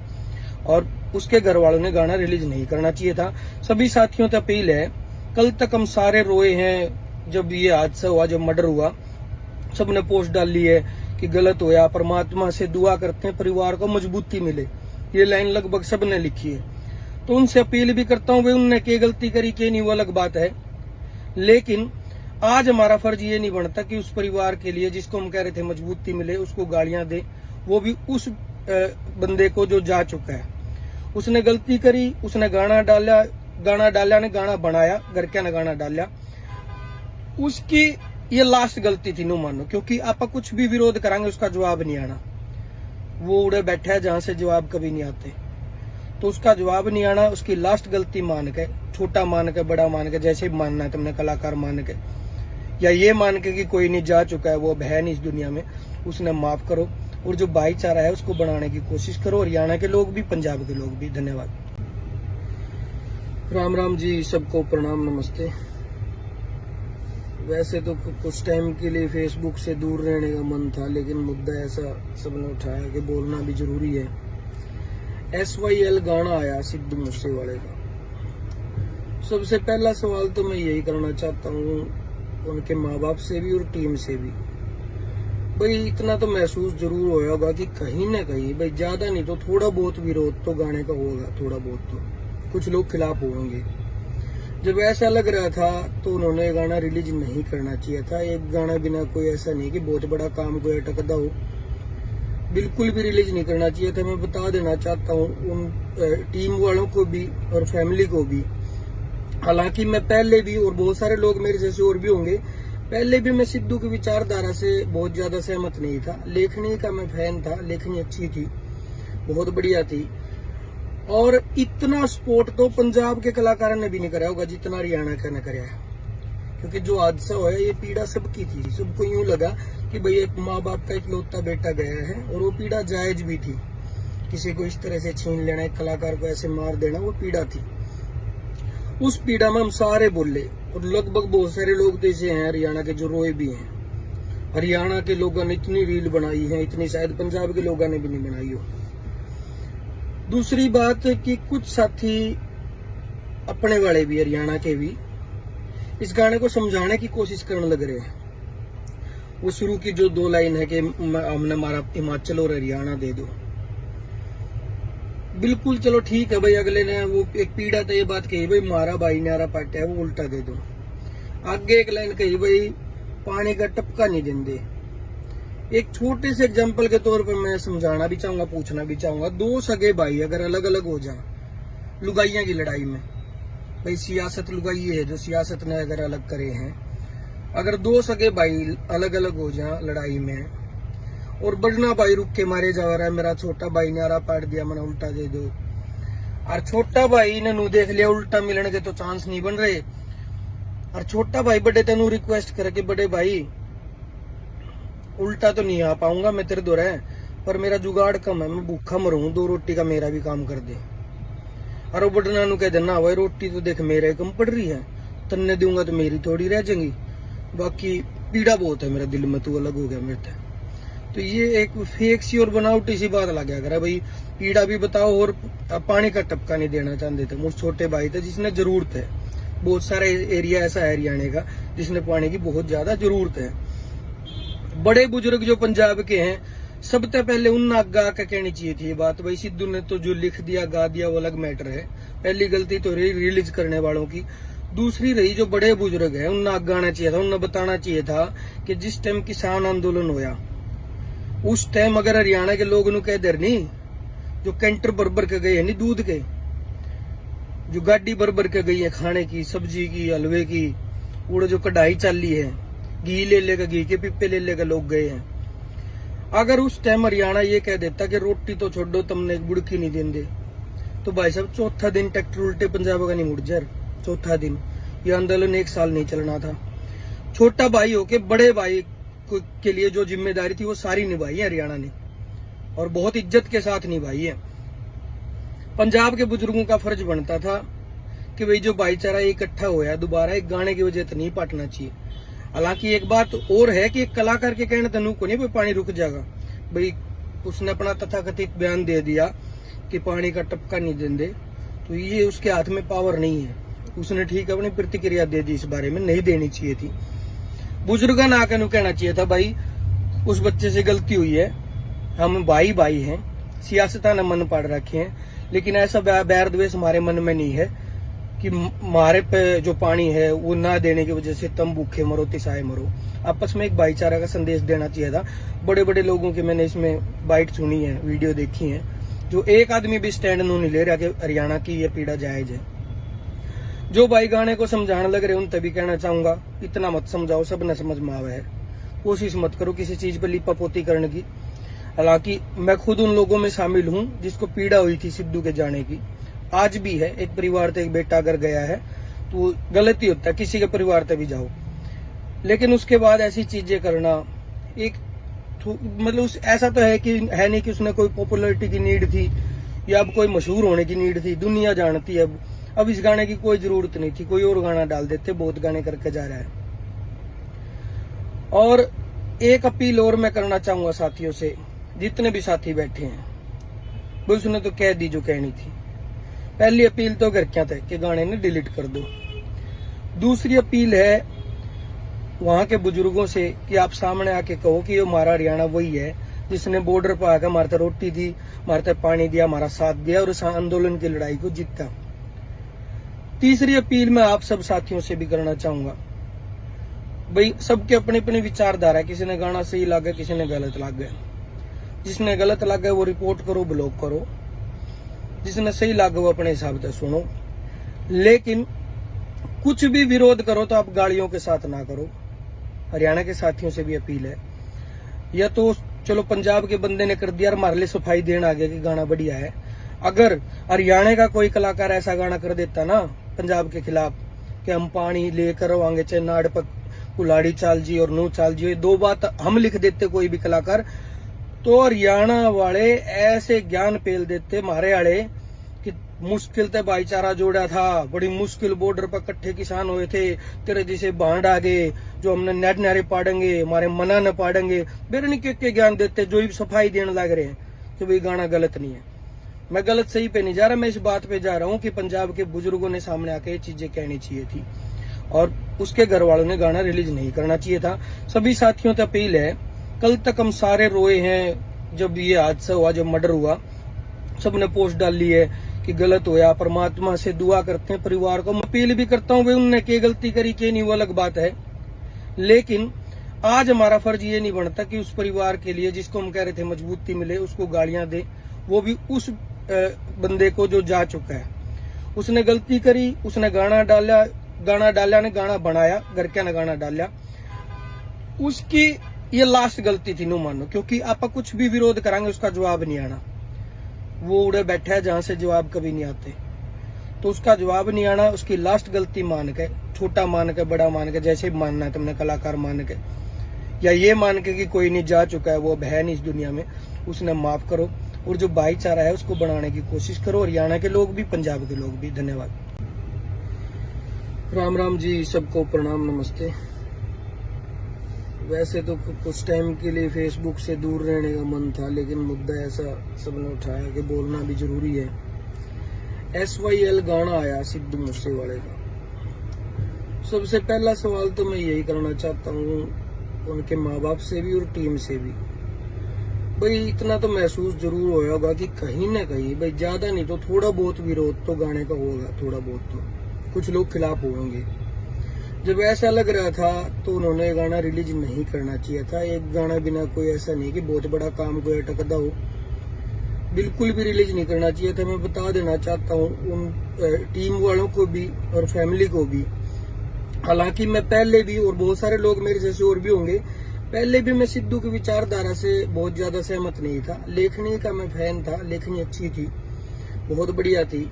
Speaker 1: और उसके घर वालों ने गाना रिलीज नहीं करना चाहिए था। सभी साथियों से अपील है, कल तक हम सारे रोए हैं जब ये हादसा हुआ, जब मर्डर हुआ, सबने पोस्ट डाली है कि गलत होया, परमात्मा से दुआ करते हैं परिवार को मजबूती मिले, ये लाइन लगभग सबने लिखी है। तो उनसे अपील भी करता हूँ, भाई उनने क्या गलती करी क्या नहीं वो अलग बात है, लेकिन आज हमारा फर्ज ये नहीं बनता कि उस परिवार के लिए जिसको हम कह रहे थे मजबूती मिले उसको गालियां दे, वो भी उस बंदे को जो जा चुका है। उसने गलती करी, उसने गाना डाला ने गाना बनाया, घर क्या ने गाना डाला, उसकी ये लास्ट गलती थी नो मानो, क्योंकि आप कुछ भी विरोध करांगे उसका जवाब नहीं आना, वो उड़े बैठा है जहां से जवाब कभी नहीं आते, तो उसका जवाब नहीं आना, उसकी लास्ट गलती मान के, छोटा मान के बड़ा मान के, जैसे भी मानना है तुमने, कलाकार मान के या ये मान के कि कोई नहीं जा चुका है, वो अब है नहीं इस दुनिया में, उसने माफ करो और जो भाईचारा है उसको बनाने की कोशिश करो, हरियाणा के लोग भी पंजाब के लोग भी। धन्यवाद। राम राम जी, सबको प्रणाम, नमस्ते। वैसे तो कुछ टाइम के लिए फेसबुक से दूर रहने का मन था, लेकिन मुद्दा ऐसा सबने उठाया कि बोलना भी जरूरी है। SYL गाना आया सिद्धू मूसेवाले का। सबसे पहला सवाल तो मैं यही करना चाहता हूँ उनके माँ बाप से भी और टीम से भी, भाई इतना तो महसूस जरूर होया होगा कि कहीं ना कहीं, भाई ज्यादा नहीं तो थोड़ा बहुत विरोध तो गाने का होगा, थोड़ा बहुत तो कुछ लोग खिलाफ होंगे। जब ऐसा लग रहा था तो उन्होंने गाना रिलीज नहीं करना चाहिए था। एक गाना बिना कोई ऐसा नहीं कि बहुत बड़ा काम कोई अटकदा हो, बिल्कुल भी रिलीज नहीं करना चाहिए था। मैं बता देना चाहता हूँ उन टीम वालों को भी और फैमिली को भी, हालांकि मैं पहले भी, और बहुत सारे लोग मेरे जैसे और भी होंगे, पहले भी मैं सिद्धू की विचारधारा से बहुत ज्यादा सहमत नहीं था। लेखनी का मैं फैन था, लेखनी अच्छी थी, बहुत बढ़िया थी, और इतना सपोर्ट तो पंजाब के कलाकारों ने भी नहीं करा होगा जितना हरियाणा का ने कराया है। क्योंकि जो हादसा हुआ ये पीड़ा सबकी थी, सबको यूं लगा कि भाई एक माँ बाप का इकलौता बेटा गया है, और वो पीड़ा जायज भी थी। किसी को इस तरह से छीन लेना, एक कलाकार को ऐसे मार देना, वो पीड़ा थी। उस पीड़ा में हम सारे बोले, और लगभग बहुत सारे लोग तो ऐसे हैं हरियाणा के जो रोए भी हैं। हरियाणा के लोगों ने इतनी रील बनाई है, इतनी शायद पंजाब के लोगों ने भी नहीं बनाई हो। दूसरी बात कि कुछ साथी अपने वाले भी, हरियाणा के भी, इस गाने को समझाने की कोशिश करने लग रहे हैं। वो शुरू की जो 2 लाइन है कि हमने हमारा हिमाचल और हरियाणा दे दो, बिल्कुल चलो ठीक है भाई, अगले ने वो एक पीड़ा तो ये बात कही भाई मारा भाई न्यारा पाटा है, वो उल्टा दे दो। आगे एक लाइन कही भाई पानी का टपका नहीं देंगे। एक छोटे से एग्जांपल के तौर पर मैं समझाना भी चाहूंगा, पूछना भी चाहूंगा, 2 सगे भाई अगर अलग अलग हो जाए लुगाइयां की लड़ाई में, भाई सियासत लुगाई है जो सियासत ने अगर अलग करे हैं, अगर 2 सगे भाई अलग अलग हो जाए लड़ाई में, और बढ़ना भाई रुक के मारे जा रहा है, मेरा छोटा भाई न्यारा पाट दिया, मैंने उल्टा दे दो, और छोटा भाई ने नू देख लिया उल्टा मिलने के तो चांस नहीं बन रहे। और छोटा भाई बड़े तेनू रिक्वेस्ट करे कि बड़े भाई उल्टा तो नहीं आ पाऊंगा मैं तेरे दो रहे, पर मेरा जुगाड़ कम है, मैं भूखा मरूं, 2 रोटी का मेरा भी काम कर दे। और वो बटना नु कह देना भाई रोटी तो देख मेरे कम पड़ रही है, तन्ने दूंगा तो मेरी थोड़ी रह जाएंगी, बाकी पीड़ा बहुत है मेरा दिल में, तू अलग हो गया मेरे से। तो ये एक फेक सी और बनावटी सी बात लग गया करा भाई, पीड़ा भी बताओ और पानी का टपका नहीं देना चाहते थे। मुझे छोटे भाई थे जिसने जरूरत है, बहुत सारे एरिया ऐसा है हरियाणा का जिसने पानी की बहुत ज्यादा जरूरत है। बड़े बुजुर्ग जो पंजाब के हैं सबसे पहले उन आगा आके कहनी चाहिए थी ये बात। भाई सिद्धू ने तो जो लिख दिया गा दिया वो अलग मैटर है, पहली गलती तो रही रिलीज करने वालों की। दूसरी रही जो बड़े बुजुर्ग हैं उन्हें आगे आना चाहिए था, उन्हें बताना चाहिए था कि जिस टाइम किसान आंदोलन होया उस टाइम अगर हरियाणा के लोग नु कह देर नहीं, जो कैंटर भर के गए है नहीं दूध के, जो गाड़ी भर के गई है खाने की, सब्जी की, हलवे की, वो जो कढ़ाई चाली है, घी ले लेगा, घी के पिप्पे ले लेगा लोग गए हैं। अगर उस टाइम हरियाणा ये कह देता कि रोटी तो छोड़ो तुमने एक बुड़की नहीं देंगे, तो भाई साहब चौथा दिन ट्रैक्टर उल्टे पंजाब का नहीं मुड़ जर, चौथा दिन ये आंदोलन 1 साल नहीं चलना था। छोटा भाई होके बड़े भाई के लिए जो जिम्मेदारी थी वो सारी निभाई है हरियाणा ने, और बहुत इज्जत के साथ निभाई है। पंजाब के बुजुर्गों का फर्ज बनता था कि भाई जो भाईचारा इकट्ठा होया दोबारा एक गाने की वजह से नहीं पाटना चाहिए। हालांकि एक बात और है कि एक कलाकार के कहने तनु को नहीं भाई पानी रुक जाएगा, भाई उसने अपना तथाकथित बयान दे दिया कि पानी का टपका नहीं देंगे, तो ये उसके हाथ में पावर नहीं है, उसने ठीक अपनी प्रतिक्रिया दे दी इस बारे में, नहीं देनी चाहिए थी। बुजुर्गों ने आकर कहना चाहिए था भाई उस बच्चे से गलती हुई है, हम भाई भाई हैं, सियासत ने मन पाड़ रखे हैं, लेकिन ऐसा बैर द्वेष हमारे मन में नहीं है कि हमारे पे जो पानी है वो ना देने की वजह से तुम भूखे मरो तिसाए मरो। आपस में एक भाईचारा का संदेश देना चाहिए था। बड़े बड़े लोगों की मैंने इसमें बाइट सुनी है, वीडियो देखी है, जो एक आदमी भी स्टैंड नहीं ले रहा कि हरियाणा की ये पीड़ा जायज है। जो भाई गाने को समझाने लग रहे उन तभी कहना चाहूंगा इतना मत समझाओ, सब न समझ में आवे है, कोशिश मत करो किसी चीज पर लिपापोती करने की। हालांकि मैं खुद उन लोगों में शामिल हूं जिसको पीड़ा हुई थी सिद्धू के जाने की, आज भी है। एक परिवार से एक बेटा अगर गया है तो गलती होता है, किसी के परिवार से भी जाओ, लेकिन उसके बाद ऐसी चीजें करना एक मतलब ऐसा तो है कि है नहीं कि उसने कोई पॉपुलैरिटी की नीड थी या अब कोई मशहूर होने की नीड थी, दुनिया जानती है। अब इस गाने की कोई जरूरत नहीं थी, कोई और गाना डाल देते, बहुत गाने करके जा रहा है। और एक अपील और मैं करना चाहूंगा साथियों से, जितने भी साथी बैठे हैं, वो उसने तो कह दी जो कहनी थी। पहली अपील तो घर क्या थे कि गाने ने डिलीट कर दो। दूसरी अपील है वहां के बुजुर्गों से कि आप सामने आके कहो कि ये हमारा हरियाणा वही है जिसने बॉर्डर पर आकर हमारे तक रोटी दी, हमारे तक पानी दिया, हमारा साथ दिया और इस आंदोलन की लड़ाई को जीता। तीसरी अपील मैं आप सब साथियों से भी करना चाहूंगा, भाई सबके अपने अपने विचारधारा है, किसी ने गाना सही लगा, किसी ने गलत लग गया। जिसने गलत लगा वो रिपोर्ट करो, ब्लॉक करो, जिसने सही लगा वो अपने हिसाब से सुनो, लेकिन कुछ भी विरोध करो तो आप गालियों के साथ ना करो। हरियाणा के साथियों से भी अपील है, या तो चलो पंजाब के बंदे ने कर दिया और हमारे लिए सफाई देना आ गया कि गाना बढ़िया है। अगर हरियाणा का कोई कलाकार ऐसा गाना कर देता ना पंजाब के खिलाफ कि हम पानी लेकर आवांगे, चाहे नाड़ पर कुलाड़ी चाल जी और नू चाल जी, ये 2 बात हम लिख देते कोई भी कलाकार, तो हरियाणा वाले ऐसे ज्ञान पेल देते हमारे आड़े कि मुश्किल से भाईचारा जोड़ा था, बड़ी मुश्किल बॉर्डर पर इकट्ठे किसान हुए थे, तेरे जैसे बांड आ गए जो हमने नेट नारे पाड़ेंगे, हमारे मना न पाड़ेंगे, बेरनी के ज्ञान देते जो ही सफाई देने लग रहे हैं कि भाई गाना गलत नहीं है। मैं गलत सही पे नहीं जा रहा, मैं इस बात पे जा रहा हूँ कि पंजाब के बुजुर्गों ने सामने आके ये चीजें कहनी चाहिए थी और उसके घर वालों ने गाना रिलीज नहीं करना चाहिए था। सभी साथियों से अपील है, कल तक हम सारे रोए हैं जब ये हादसा हुआ, जब मर्डर हुआ, सबने पोस्ट डाली है कि गलत होया, परमात्मा से दुआ करते हैं परिवार को। मैं अपील भी करता हूँ भाई उनने क्या गलती करी क्या नहीं वो अलग बात है, लेकिन आज हमारा फर्ज ये नहीं बनता कि उस परिवार के लिए जिसको हम कह रहे थे मजबूती मिले उसको गालियां दे, वो भी उस बंदे को जो जा चुका है। उसने गलती करी, उसने गाना डाला ने गाना बनाया, घर क्या ने गाना डाला, उसकी ये लास्ट गलती थी नो मानो, क्योंकि आप कुछ भी विरोध करांगे उसका जवाब नहीं आना। वो उड़े बैठा है जहां से जवाब कभी नहीं आते। तो उसका जवाब नहीं आना उसकी लास्ट गलती मान के, छोटा मान के, बड़ा मान के, जैसे भी मानना है तुमने, कलाकार मान के या ये मान के कि कोई नहीं, जा चुका है, वो अब है नहीं इस दुनिया में, उसने माफ करो और जो भाईचारा है उसको बढ़ाने की कोशिश करो। हरियाणा के लोग भी, पंजाब के लोग भी। धन्यवाद। राम राम जी, सबको प्रणाम, नमस्ते। वैसे तो कुछ टाइम के लिए फेसबुक से दूर रहने का मन था, लेकिन मुद्दा ऐसा सबने उठाया कि बोलना भी जरूरी है। SYL गाना आया सिद्धू मूसेवाले का। सबसे पहला सवाल तो मैं यही करना चाहता हूँ उनके माँ बाप से भी और टीम से भी। भाई इतना तो महसूस जरूर होया होगा कि कहीं ना कहीं, भाई ज्यादा नहीं तो थोड़ा बहुत विरोध तो गाने का होगा, थोड़ा बहुत तो कुछ लोग खिलाफ होंगे। जब ऐसा लग रहा था तो उन्होंने गाना रिलीज नहीं करना चाहिए था। एक गाना बिना कोई ऐसा नहीं कि बहुत बड़ा काम कोई अटकदा हो, बिल्कुल भी रिलीज नहीं करना चाहिए था। मैं बता देना चाहता हूँ उन टीम वालों को भी और फैमिली को भी। हालांकि मैं पहले भी, और बहुत सारे लोग मेरे जैसे और भी होंगे, पहले भी मैं सिद्धू की विचारधारा से बहुत ज्यादा सहमत नहीं था। लेखनी का मैं फैन था, लेखनी अच्छी थी, बहुत बढ़िया थी।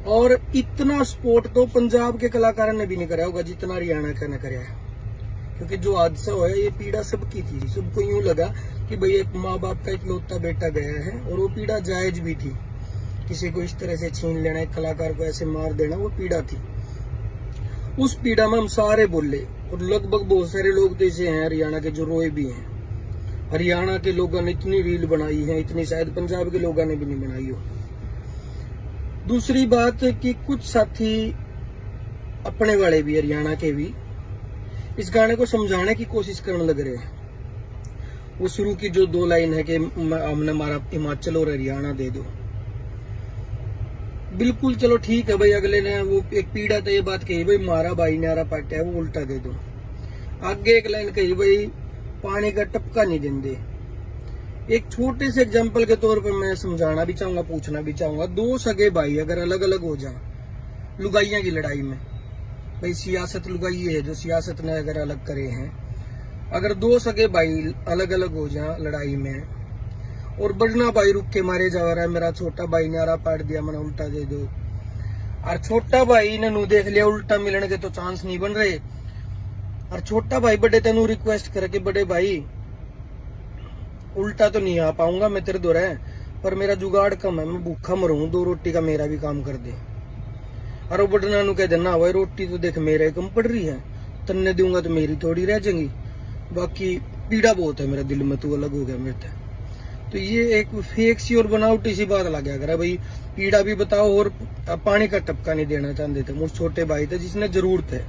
Speaker 1: और इतना सपोर्ट तो पंजाब के कलाकारों ने भी नहीं करा होगा जितना हरियाणा का ने कराया है। क्योंकि जो हादसा हुआ ये पीड़ा सबकी थी। सबको यूं लगा कि भाई एक माँ बाप का इकलौता बेटा गया है, और वो पीड़ा जायज भी थी। किसी को इस तरह से छीन लेना, एक कलाकार को ऐसे मार देना, वो पीड़ा थी। उस पीड़ा में हम सारे बोले, और लगभग बहुत सारे लोग तो ऐसे हैं हरियाणा के जो रोए भी हैं। हरियाणा के लोगों ने इतनी रील बनाई है, इतनी शायद पंजाब के लोगों ने भी नहीं बनाई हो। दूसरी बात कि कुछ साथी अपने वाले भी, हरियाणा के भी, इस गाने को समझाने की कोशिश करने लग रहे हैं। वो शुरू की जो 2 लाइन है कि हमने हमारा हिमाचल और हरियाणा दे दो, बिल्कुल चलो ठीक है भाई। अगले ने वो एक पीड़ा तो ये बात कही भाई मारा भाई न्यारा पाटा है, वो उल्टा दे दो। आगे एक लाइन कही भाई पानी का टपका नहीं देंगे। एक छोटे से एग्जांपल के तौर पर मैं समझाना भी चाहूंगा, पूछना भी चाहूंगा। 2 सगे भाई अगर अलग अलग हो जाए लुगाइयां की लड़ाई में, भाई सियासत लुगाई है जो सियासत ने अगर अलग करे हैं, अगर 2 सगे भाई अलग अलग हो जाए लड़ाई में, और बड़ना भाई रुक के मारे जा रहा है, मेरा छोटा भाई नारा पाट दिया, मैंने उल्टा दे दो, और छोटा भाई ने नू देख लिया उल्टा मिलने के तो चांस नहीं बन रहे, और छोटा भाई बड़े तेनू रिक्वेस्ट करे कि बड़े भाई उल्टा तो नहीं आ पाऊंगा मैं तेरे दो रहे, पर मेरा जुगाड़ कम है, मैं भूखा मरूं, 2 रोटी का मेरा भी काम कर दे। और बड़ना नू कह देना भाई रोटी तो देख मेरे कम पड़ रही है, तन्ने दूंगा तो मेरी थोड़ी रह जाएंगी, बाकी पीड़ा बहुत है मेरा दिल में, तू अलग हो गया मेरे से। तो ये एक फेक सी और बनावटी सी बात लग गया भाई, पीड़ा भी बताओ और पानी का टपका नहीं देना चाहते थे। मुझे छोटे भाई थे जिसने जरूरत है,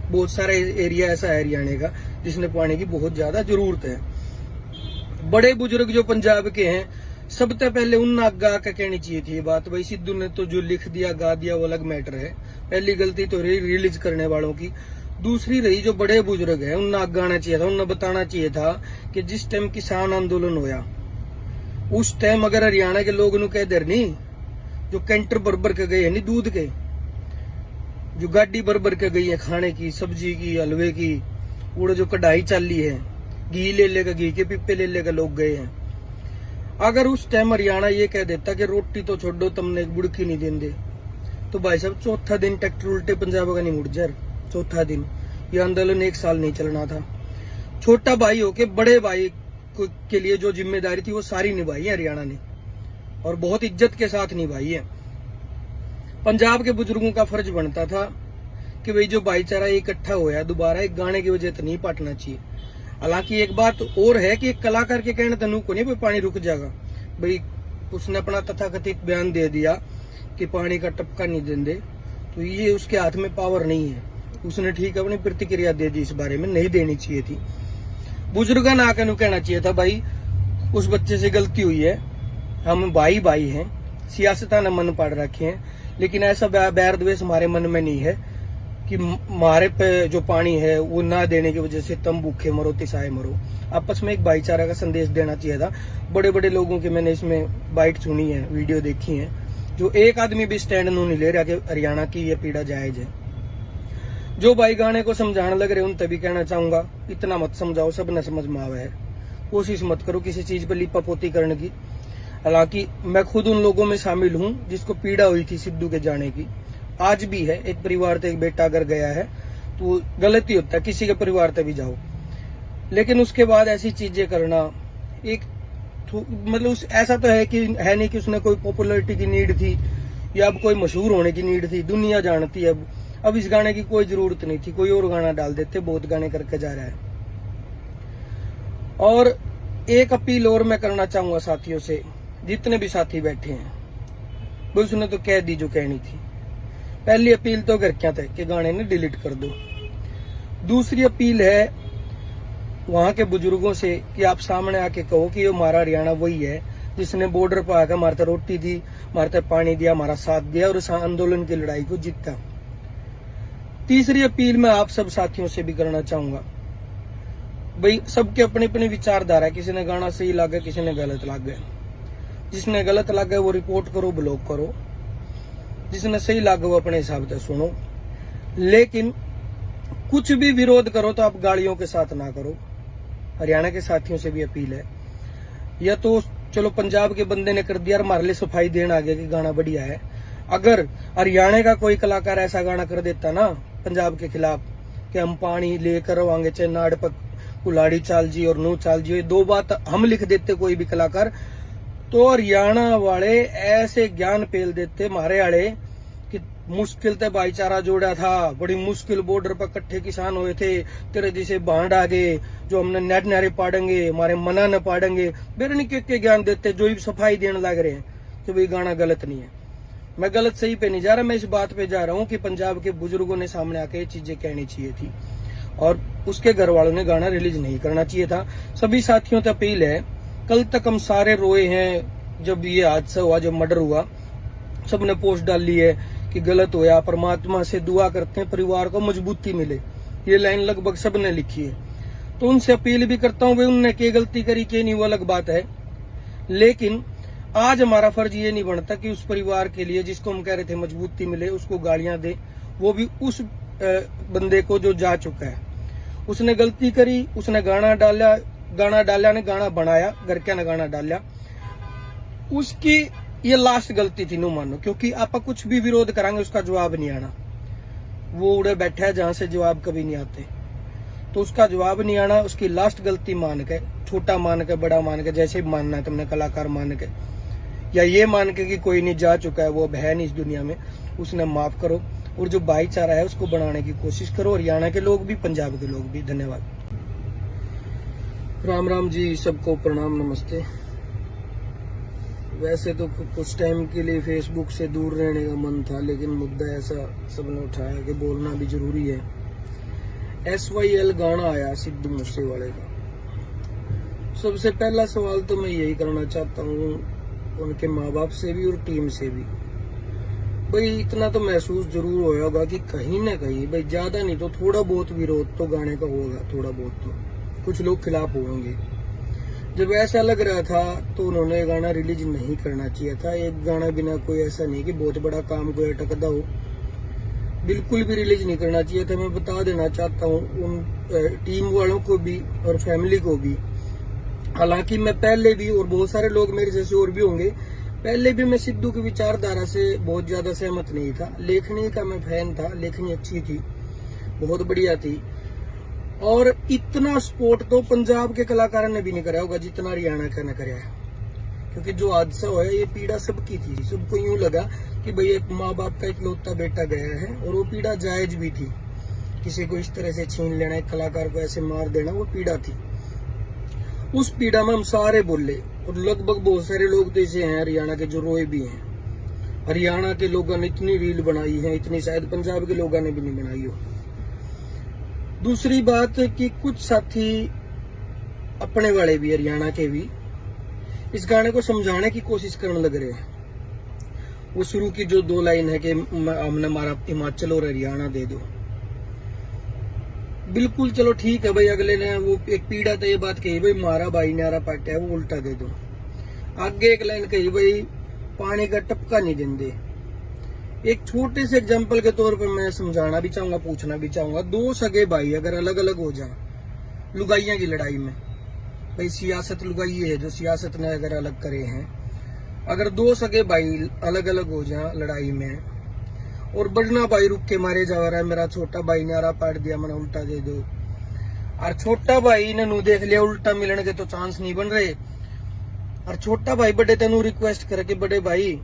Speaker 1: बहुत सारे एरिया ऐसा है हरियाणा का जिसने पानी की बहुत ज्यादा जरूरत है। बड़े बुजुर्ग जो पंजाब के हैं, सबसे पहले उन आगा का कहनी चाहिए थी ये बात। भाई सिद्धू ने तो जो लिख दिया गा दिया वो अलग मैटर है, पहली गलती तो रही रिलीज करने वालों की। दूसरी रही जो बड़े बुजुर्ग हैं उन्हें आगा आना चाहिए था, उन्हें बताना चाहिए था कि जिस टाइम किसान आंदोलन होया उस टाइम अगर हरियाणा के लोग कह दे नहीं, जो कैंटर भर के गए हैं नहीं दूध के, जो गाड़ी भर के गई है खाने की, सब्जी की, हलवे की, वो जो कढ़ाई चाली है, घी ले लेगा, घी के पिप्पे ले लेगा लोग गए हैं। अगर उस टाइम हरियाणा ये कह देता कि रोटी तो छोड़ो तुमने एक बुड़की नहीं देंगे, तो भाई साहब चौथा दिन ट्रैक्टर उल्टे पंजाब का नहीं मुड़ जाए। चौथा दिन ये आंदोलन 1 साल नहीं चलना था। छोटा भाई होके बड़े भाई के लिए जो जिम्मेदारी थी वो सारी निभाई है हरियाणा ने, और बहुत इज्जत के साथ निभाई है। पंजाब के बुजुर्गों का फर्ज बनता था कि भाई जो भाईचारा इकट्ठा होया दोबारा एक गाने की वजह से नहीं पाटना चाहिए। हालांकि एक बात और है कि एक कलाकार के कहने तनु को नहीं भाई पानी रुक जाएगा, भाई उसने अपना तथाकथित बयान दे दिया कि पानी का टपका नहीं देंगे, तो ये उसके हाथ में पावर नहीं है। उसने ठीक अपनी प्रतिक्रिया दे दी, इस बारे में नहीं देनी चाहिए थी। बुजुर्गों ने आकर कहना चाहिए था भाई उस बच्चे से गलती हुई है, हम भाई भाई हैं, सियासत ने मन पाड़ रखे हैं, लेकिन ऐसा बैर द्वेष हमारे मन में नहीं है कि हमारे पे जो पानी है वो ना देने की वजह से तुम भूखे मरो तिसाए मरो। आपस में एक भाईचारा का संदेश देना चाहिए था। बड़े बड़े लोगों की मैंने इसमें बाइट सुनी है, वीडियो देखी है, जो एक आदमी भी स्टैंड नहीं ले रहा कि हरियाणा की ये पीड़ा जायज है। जो भाई गाने को समझाने लग रहे उन तभी कहना चाहूंगा इतना मत समझाओ, सब न समझ में आवे है। कोशिश मत करो किसी चीज पर लिपा पोती करने की। हालांकि मैं खुद उन लोगों में शामिल हूं जिसको पीड़ा हुई थी सिद्धू के जाने की, आज भी है। एक परिवार से एक बेटा अगर गया है तो गलती होता है, किसी के परिवार से भी जाओ, लेकिन उसके बाद ऐसी चीजें करना एक मतलब ऐसा तो है नहीं कि उसने कोई पॉपुलैरिटी की नीड थी या अब कोई मशहूर होने की नीड थी, दुनिया जानती है। अब इस गाने की कोई जरूरत नहीं थी, कोई और गाना डाल देते, बहुत गाने करके जा रहा है। और एक अपील और मैं करना चाहूंगा साथियों से, जितने भी साथी बैठे हैं, वो उसने तो कह दी जो कहनी थी। पहली अपील तो घर क्या थे कि गाने ने डिलीट कर दो। दूसरी अपील है वहां के बुजुर्गों से कि आप सामने आके कहो कि ये हमारा हरियाणा वही है जिसने बॉर्डर पर आकर हमारे रोटी दी, हमारे पानी दिया, हमारा साथ दिया और इस आंदोलन की लड़ाई को जीता। तीसरी अपील मैं आप सब साथियों से भी करना चाहूंगा, भाई सबके अपने अपने विचारधारा है, किसी ने गाना सही लगा, किसी ने गलत लगा। जिसने गलत लगा वो रिपोर्ट करो, ब्लॉक करो, जिसने सही लगा वो अपने हिसाब से सुनो, लेकिन कुछ भी विरोध करो तो आप गालियों के साथ ना करो। हरियाणा के साथियों से भी अपील है, या तो चलो पंजाब के बंदे ने कर दिया और हमारे लिए सफाई देना आ गया कि गाना बढ़िया है। अगर हरियाणा का कोई कलाकार ऐसा गाना कर देता ना पंजाब के खिलाफ कि हम पानी लेकर आएंगे, चाहे नाड़ पर कुलाड़ी चाल जी और नू चाल जी, ये दो बात हम लिख देते कोई भी कलाकार, तो हरियाणा वाले ऐसे ज्ञान पेल देते हमारे आड़े कि मुश्किल से भाईचारा जोड़ा था, बड़ी मुश्किल बॉर्डर पर इकट्ठे किसान हुए थे, तेरे जैसे बांड आ गए जो हमने नेट नारे पाड़ेंगे, हमारे मना न पाड़ेंगे, बेरनी के ज्ञान देते जो भी सफाई देने लग रहे हैं। तो वही गाना गलत नहीं है, मैं गलत सही पे नहीं जा रहा, मैं इस बात पे जा रहा हूँ कि पंजाब के बुजुर्गों ने सामने आके ये चीजें कहनी चाहिए थी और उसके घर वालों ने गाना रिलीज नहीं करना चाहिए था। सभी साथियों से अपील है, कल तक हम सारे रोए हैं जब ये हादसा हुआ, जब मर्डर हुआ, सबने पोस्ट डाली है कि गलत होया, परमात्मा से दुआ करते हैं परिवार को मजबूती मिले, ये लाइन लगभग सबने लिखी है। तो उनसे अपील भी करता हूँ, भाई उनने क्या गलती करी क्या नहीं वो अलग बात है, लेकिन आज हमारा फर्ज ये नहीं बनता कि उस परिवार के लिए जिसको हम कह रहे थे मजबूती मिले उसको गालियां दे, वो भी उस बंदे को जो जा चुका है। उसने गलती करी, उसने गाना डाला ने गाना बनाया, घर क्या ने गाना डाला, उसकी ये लास्ट गलती थी नो मानो, क्योंकि आप कुछ भी विरोध करांगे उसका जवाब नहीं आना। वो उड़े बैठा है जहां से जवाब कभी नहीं आते, तो उसका जवाब नहीं आना, उसकी लास्ट गलती मान के, छोटा मान के बड़ा मान के, जैसे भी मानना है तुमने, कलाकार मान के या ये मान के कि कोई नहीं जा चुका है, वो अब है नहीं इस दुनिया में, उसने माफ करो और जो भाईचारा है उसको बनाने की कोशिश करो, हरियाणा के लोग भी, पंजाब के लोग भी। धन्यवाद। राम राम जी, सबको प्रणाम, नमस्ते। वैसे तो कुछ टाइम के लिए फेसबुक से दूर रहने का मन था, लेकिन मुद्दा ऐसा सबने उठाया कि बोलना भी जरूरी है। SYL गाना आया सिद्धू मूसेवाले का। सबसे पहला सवाल तो मैं यही करना चाहता हूँ उनके माँ बाप से भी और टीम से भी, भाई इतना तो महसूस जरूर होया होगा कि कहीं ना कहीं, भाई ज्यादा नहीं तो थोड़ा बहुत विरोध तो गाने का होगा, थोड़ा बहुत तो कुछ लोग खिलाफ होंगे। जब ऐसा लग रहा था तो उन्होंने गाना रिलीज नहीं करना चाहिए था। एक गाना बिना कोई ऐसा नहीं कि बहुत बड़ा काम कोई अटकदा हो, बिल्कुल भी रिलीज नहीं करना चाहिए था। मैं बता देना चाहता हूँ उन टीम वालों को भी और फैमिली को भी, हालांकि मैं पहले भी, और बहुत सारे लोग मेरे जैसे और भी होंगे, पहले भी मैं सिद्धू की विचारधारा से बहुत ज्यादा सहमत नहीं था। लेखनी का मैं फैन था, लेखनी अच्छी थी, बहुत बढ़िया थी, और इतना सपोर्ट तो पंजाब के कलाकारों ने भी नहीं कराया होगा जितना हरियाणा का ने कराया है। क्योंकि जो हादसा हुआ ये पीड़ा सबकी थी, सबको यूं लगा कि भाई एक माँ बाप का इकलौता बेटा गया है, और वो पीड़ा जायज भी थी। किसी को इस तरह से छीन लेना, एक कलाकार को ऐसे मार देना, वो पीड़ा थी। उस पीड़ा में हम सारे बोले, और लगभग बहुत सारे लोग तो ऐसे हैं हरियाणा के जो रोए भी हैं। हरियाणा के लोगों ने इतनी रील बनाई है, इतनी शायद पंजाब के लोगों ने भी नहीं बनाई हो। दूसरी बात कि कुछ साथी अपने वाले भी, हरियाणा के भी, इस गाने को समझाने की कोशिश करने लग रहे हैं। वो शुरू की जो 2 लाइन है कि हमने हमारा हिमाचल और हरियाणा दे दो, बिल्कुल चलो ठीक है भाई, अगले ने वो एक पीड़ा तो ये बात कही भाई मारा भाई नारा पाटा है, वो उल्टा दे दो। आगे एक लाइन कही भाई पानी का टपका नहीं देंगे। एक छोटे से एग्जांपल के तौर पर मैं समझाना भी चाहूंगा, पूछना भी चाहूंगा, 2 सगे भाई अगर अलग अलग हो जाए लुगाइयां की लड़ाई में, भाई सियासत लुगाई है जो सियासत ने अगर अलग करे हैं, अगर दो सगे भाई अलग अलग हो जाए लड़ाई में और बड़ना भाई रुक के मारे जा रहा है, मेरा छोटा भाई ने आरा पाट दिया, मैंने उल्टा दे दो, और छोटा भाई ने नू देख लिया उल्टा मिलने के तो चांस नहीं बन रहे, और छोटा भाई बड़े तेनू रिक्वेस्ट करके बड़े भाई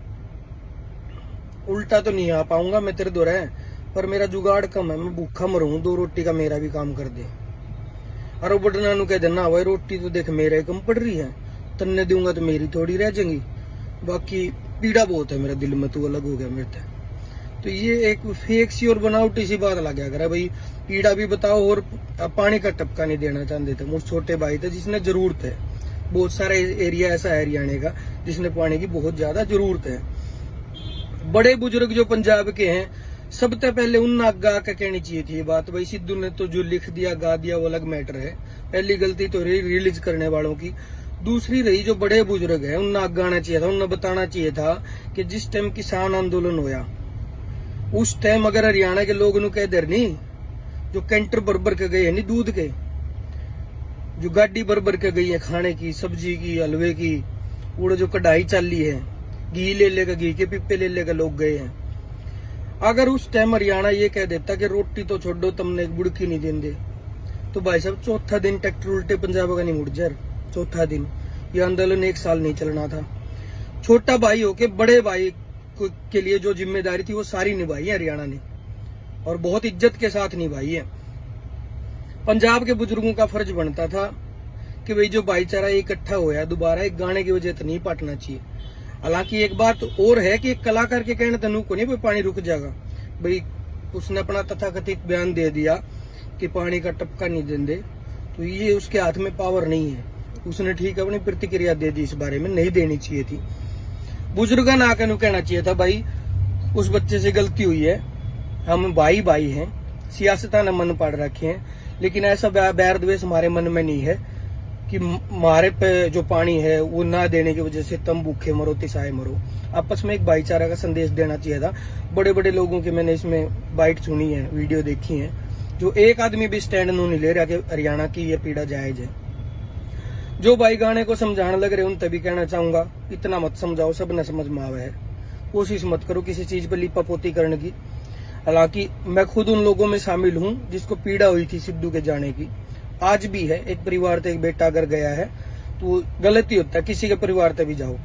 Speaker 1: उल्टा तो नहीं आ पाऊंगा मैं तेरे दो है, पर मेरा जुगाड़ कम है, मैं भूखा मरूं, 2 रोटी का मेरा भी काम कर दे। और वो बड़ना नू कह देना भाई रोटी तो देख मेरे कम पड़ रही है, तन्ने दूंगा तो मेरी थोड़ी रह जाएंगी, बाकी पीड़ा बहुत है मेरे दिल में, तू अलग हो गया मेरे से। तो ये एक फेक सी और बनावटी सी बात लग गया करे भाई, पीड़ा भी बताओ और पानी का टपका नहीं देना चाहते थे। मुझ छोटे भाई थे जिसने जरूरत है, बहुत सारे एरिया ऐसा है हरियाणा का जिसने पानी की बहुत ज्यादा जरूरत है। बड़े बुजुर्ग जो पंजाब के हैं, सबसे पहले उन आगा का कहनी चाहिए थी ये बात, भाई सिद्धू ने तो जो लिख दिया गा दिया वो अलग मैटर है, पहली गलती तो रही रिलीज करने वालों की। दूसरी रही जो बड़े बुजुर्ग है उन्हें आगा आना चाहिए था, उन्हें बताना चाहिए था कि जिस टाइम किसान आंदोलन होया उस टाइम अगर हरियाणा के लोग नु कह दर नहीं, जो कैंटर भर के गए है नहीं दूध के, जो गाड़ी भर के गई है खाने की, सब्जी की, हलवे की, वो जो कढ़ाई चली है, घी ले लेगा, घी के पिप्पे ले लेगा लोग गए हैं। अगर उस टाइम हरियाणा ये कह देता कि रोटी तो छोड़ो तुमने एक बुड़की नहीं देंगे, तो भाई साहब चौथा दिन ट्रैक्टर उल्टे पंजाब का नहीं मुड़ जर, चौथा दिन ये आंदोलन 1 साल नहीं चलना था। छोटा भाई होके बड़े भाई के लिए जो जिम्मेदारी थी वो सारी निभाई है हरियाणा ने, और बहुत इज्जत के साथ निभाई है। पंजाब के बुजुर्गों का फर्ज बनता था कि भाई जो भाईचारा इकट्ठा होया दोबारा एक गाने की वजह से नहीं पाटना चाहिए। हालांकि एक बात और है कि एक कलाकार के कहने तनु को नहीं भाई पानी रुक जाएगा, भाई उसने अपना तथाकथित बयान दे दिया कि पानी का टपका नहीं देंगे, तो ये उसके हाथ में पावर नहीं है, उसने ठीक अपनी प्रतिक्रिया दे दी, इस बारे में नहीं देनी चाहिए थी। बुजुर्ग ना आकर कहना चाहिए था भाई उस बच्चे से गलती हुई है, हम भाई भाई हैं, सियासता ने मन पाड़ रखे हैं, लेकिन ऐसा बैर द्वेष हमारे मन में नहीं है कि हमारे पे जो पानी है वो ना देने की वजह से तुम भूखे मरो तिसाए मरो। आपस में एक भाईचारा का संदेश देना चाहिए था। बड़े बड़े लोगों के मैंने इसमें बाइट सुनी है, वीडियो देखी है, जो एक आदमी भी स्टैंड नहीं ले रहा कि हरियाणा की ये पीड़ा जायज है। जो भाई गाने को समझाने लग रहे उन तभी कहना चाहूंगा, इतना मत समझाओ, सब न समझ में आवे है, कोशिश मत करो किसी चीज पर लिपापोती करने की। हालांकि मैं खुद उन लोगों में शामिल हूं जिसको पीड़ा हुई थी सिद्धू के जाने की, आज भी है। एक परिवार से एक बेटा अगर गया है तो गलती होता है, किसी के परिवार से भी जाओ,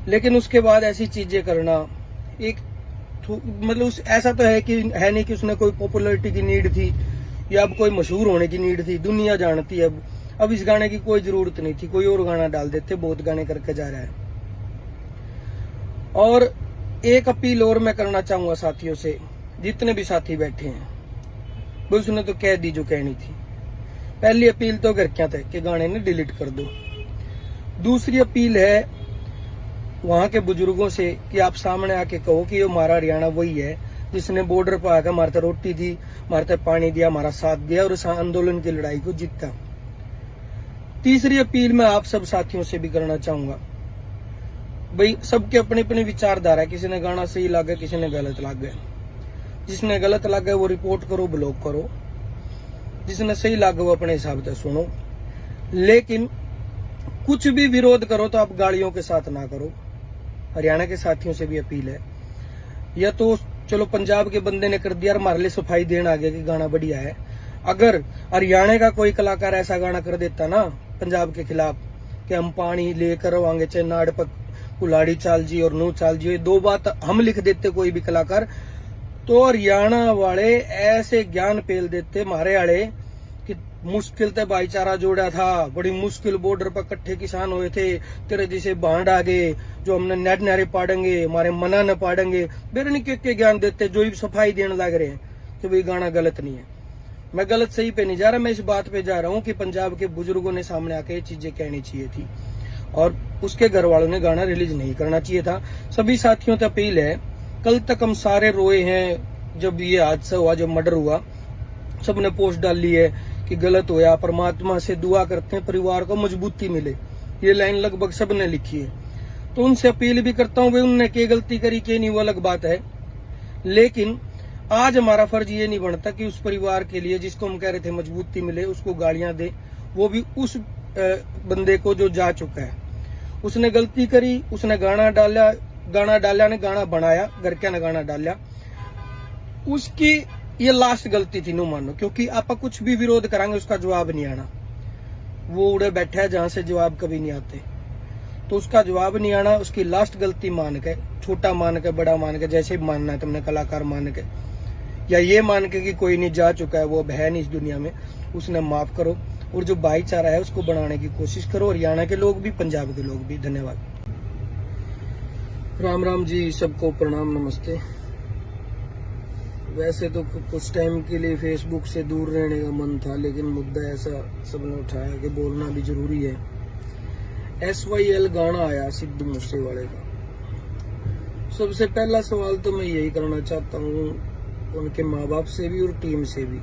Speaker 1: लेकिन उसके बाद ऐसी चीजें करना एक मतलब ऐसा तो है नहीं कि उसने कोई पॉपुलैरिटी की नीड थी या अब कोई मशहूर होने की नीड थी, दुनिया जानती है अब इस गाने की कोई जरूरत नहीं थी, कोई और गाना डाल देते, बहुत गाने करके जा रहा है। और एक अपील और मैं करना चाहूंगा साथियों से, जितने भी साथी बैठे हैं, वो उसने तो कह दी जो कहनी थी। पहली अपील तो घर क्या थे कि गाने ने डिलीट कर दो। दूसरी अपील है वहां के बुजुर्गों से कि आप सामने आके कहो कि ये हमारा हरियाणा वही है जिसने बॉर्डर पर आकर हमारे रोटी दी, हमारे पानी दिया, हमारा साथ दिया और इस आंदोलन की लड़ाई को जीता। तीसरी अपील मैं आप सब साथियों से भी करना चाहूंगा, भाई सबके अपनी अपनी विचारधारा, किसी ने गाना सही लगा, किसी ने गलत लगा, जिसने गलत लगा वो रिपोर्ट करो, ब्लॉक करो, जिसने सही लगा वो अपने हिसाब से सुनो, लेकिन कुछ भी विरोध करो तो आप गालियों के साथ ना करो। हरियाणा के साथियों से भी अपील है, या तो चलो पंजाब के बंदे ने कर दिया और हमारे लिए सफाई देना आ गया कि गाना बढ़िया है, अगर हरियाणा का कोई कलाकार ऐसा गाना कर देता ना पंजाब के खिलाफ कि हम पानी लेकर आएंगे, चाहे नाड़ पर कुलाड़ी चाल जी और नू चाल जी, 2 बात हम लिख देते कोई भी कलाकार, तो हरियाणा वाले ऐसे ज्ञान पेल देते मारे वाले कि मुश्किल से भाईचारा जोड़ा था, बड़ी मुश्किल बॉर्डर पर इकट्ठे किसान हुए थे, तेरे जैसे बांड आ गए जो हमने नेट नारे पाड़ेंगे, हमारे मना न पाड़ेंगे, बेरनी के ज्ञान देते जो भी सफाई देने लग रहे हैं कि भाई गाना गलत नहीं है। मैं गलत सही पे नहीं जा रहा, मैं इस बात पे जा रहा हूँ कि पंजाब के बुजुर्गों ने सामने आके ये चीजें कहनी चाहिए थी और उसके घर वालों ने गाना रिलीज नहीं करना चाहिए था। सभी साथियों से अपील है, कल तक हम सारे रोए हैं जब ये हादसा हुआ, जब मर्डर हुआ, सबने पोस्ट डाली है कि गलत होया, परमात्मा से दुआ करते हैं परिवार को मजबूती मिले, ये लाइन लगभग सबने लिखी है। तो उनसे अपील भी करता हूँ भाई उनने क्या गलती करी क्या नहीं वो अलग बात है, लेकिन आज हमारा फर्ज ये नहीं बनता कि उस परिवार के लिए जिसको हम कह रहे थे मजबूती मिले उसको गालियां दे, वो भी उस बंदे को जो जा चुका है। उसने गलती करी, उसने गाना डाला ने गाना बनाया, घर क्या ने गाना डाला, उसकी ये लास्ट गलती थी नो मानो, क्योंकि आप कुछ भी विरोध करांगे उसका जवाब नहीं आना। वो उड़े बैठा है जहां से जवाब कभी नहीं आते, तो उसका जवाब नहीं आना, उसकी लास्ट गलती मान के, छोटा मान के, बड़ा मान के, जैसे भी मानना है तुमने, कलाकार मान के या ये मान के कि कोई नहीं, जा चुका है वो, अब है नहीं इस दुनिया में, उसने माफ करो और जो भाईचारा है उसको बनाने की कोशिश करो। हरियाणा के लोग भी, पंजाब के लोग भी। धन्यवाद। राम राम जी, सबको प्रणाम, नमस्ते। वैसे तो कुछ टाइम के लिए फेसबुक से दूर रहने का मन था, लेकिन मुद्दा ऐसा सबने उठाया कि बोलना भी जरूरी है। SYL गाना आया सिद्धू मूसेवाले का। सबसे पहला सवाल तो मैं यही करना चाहता हूँ उनके माँ बाप से भी और टीम से भी,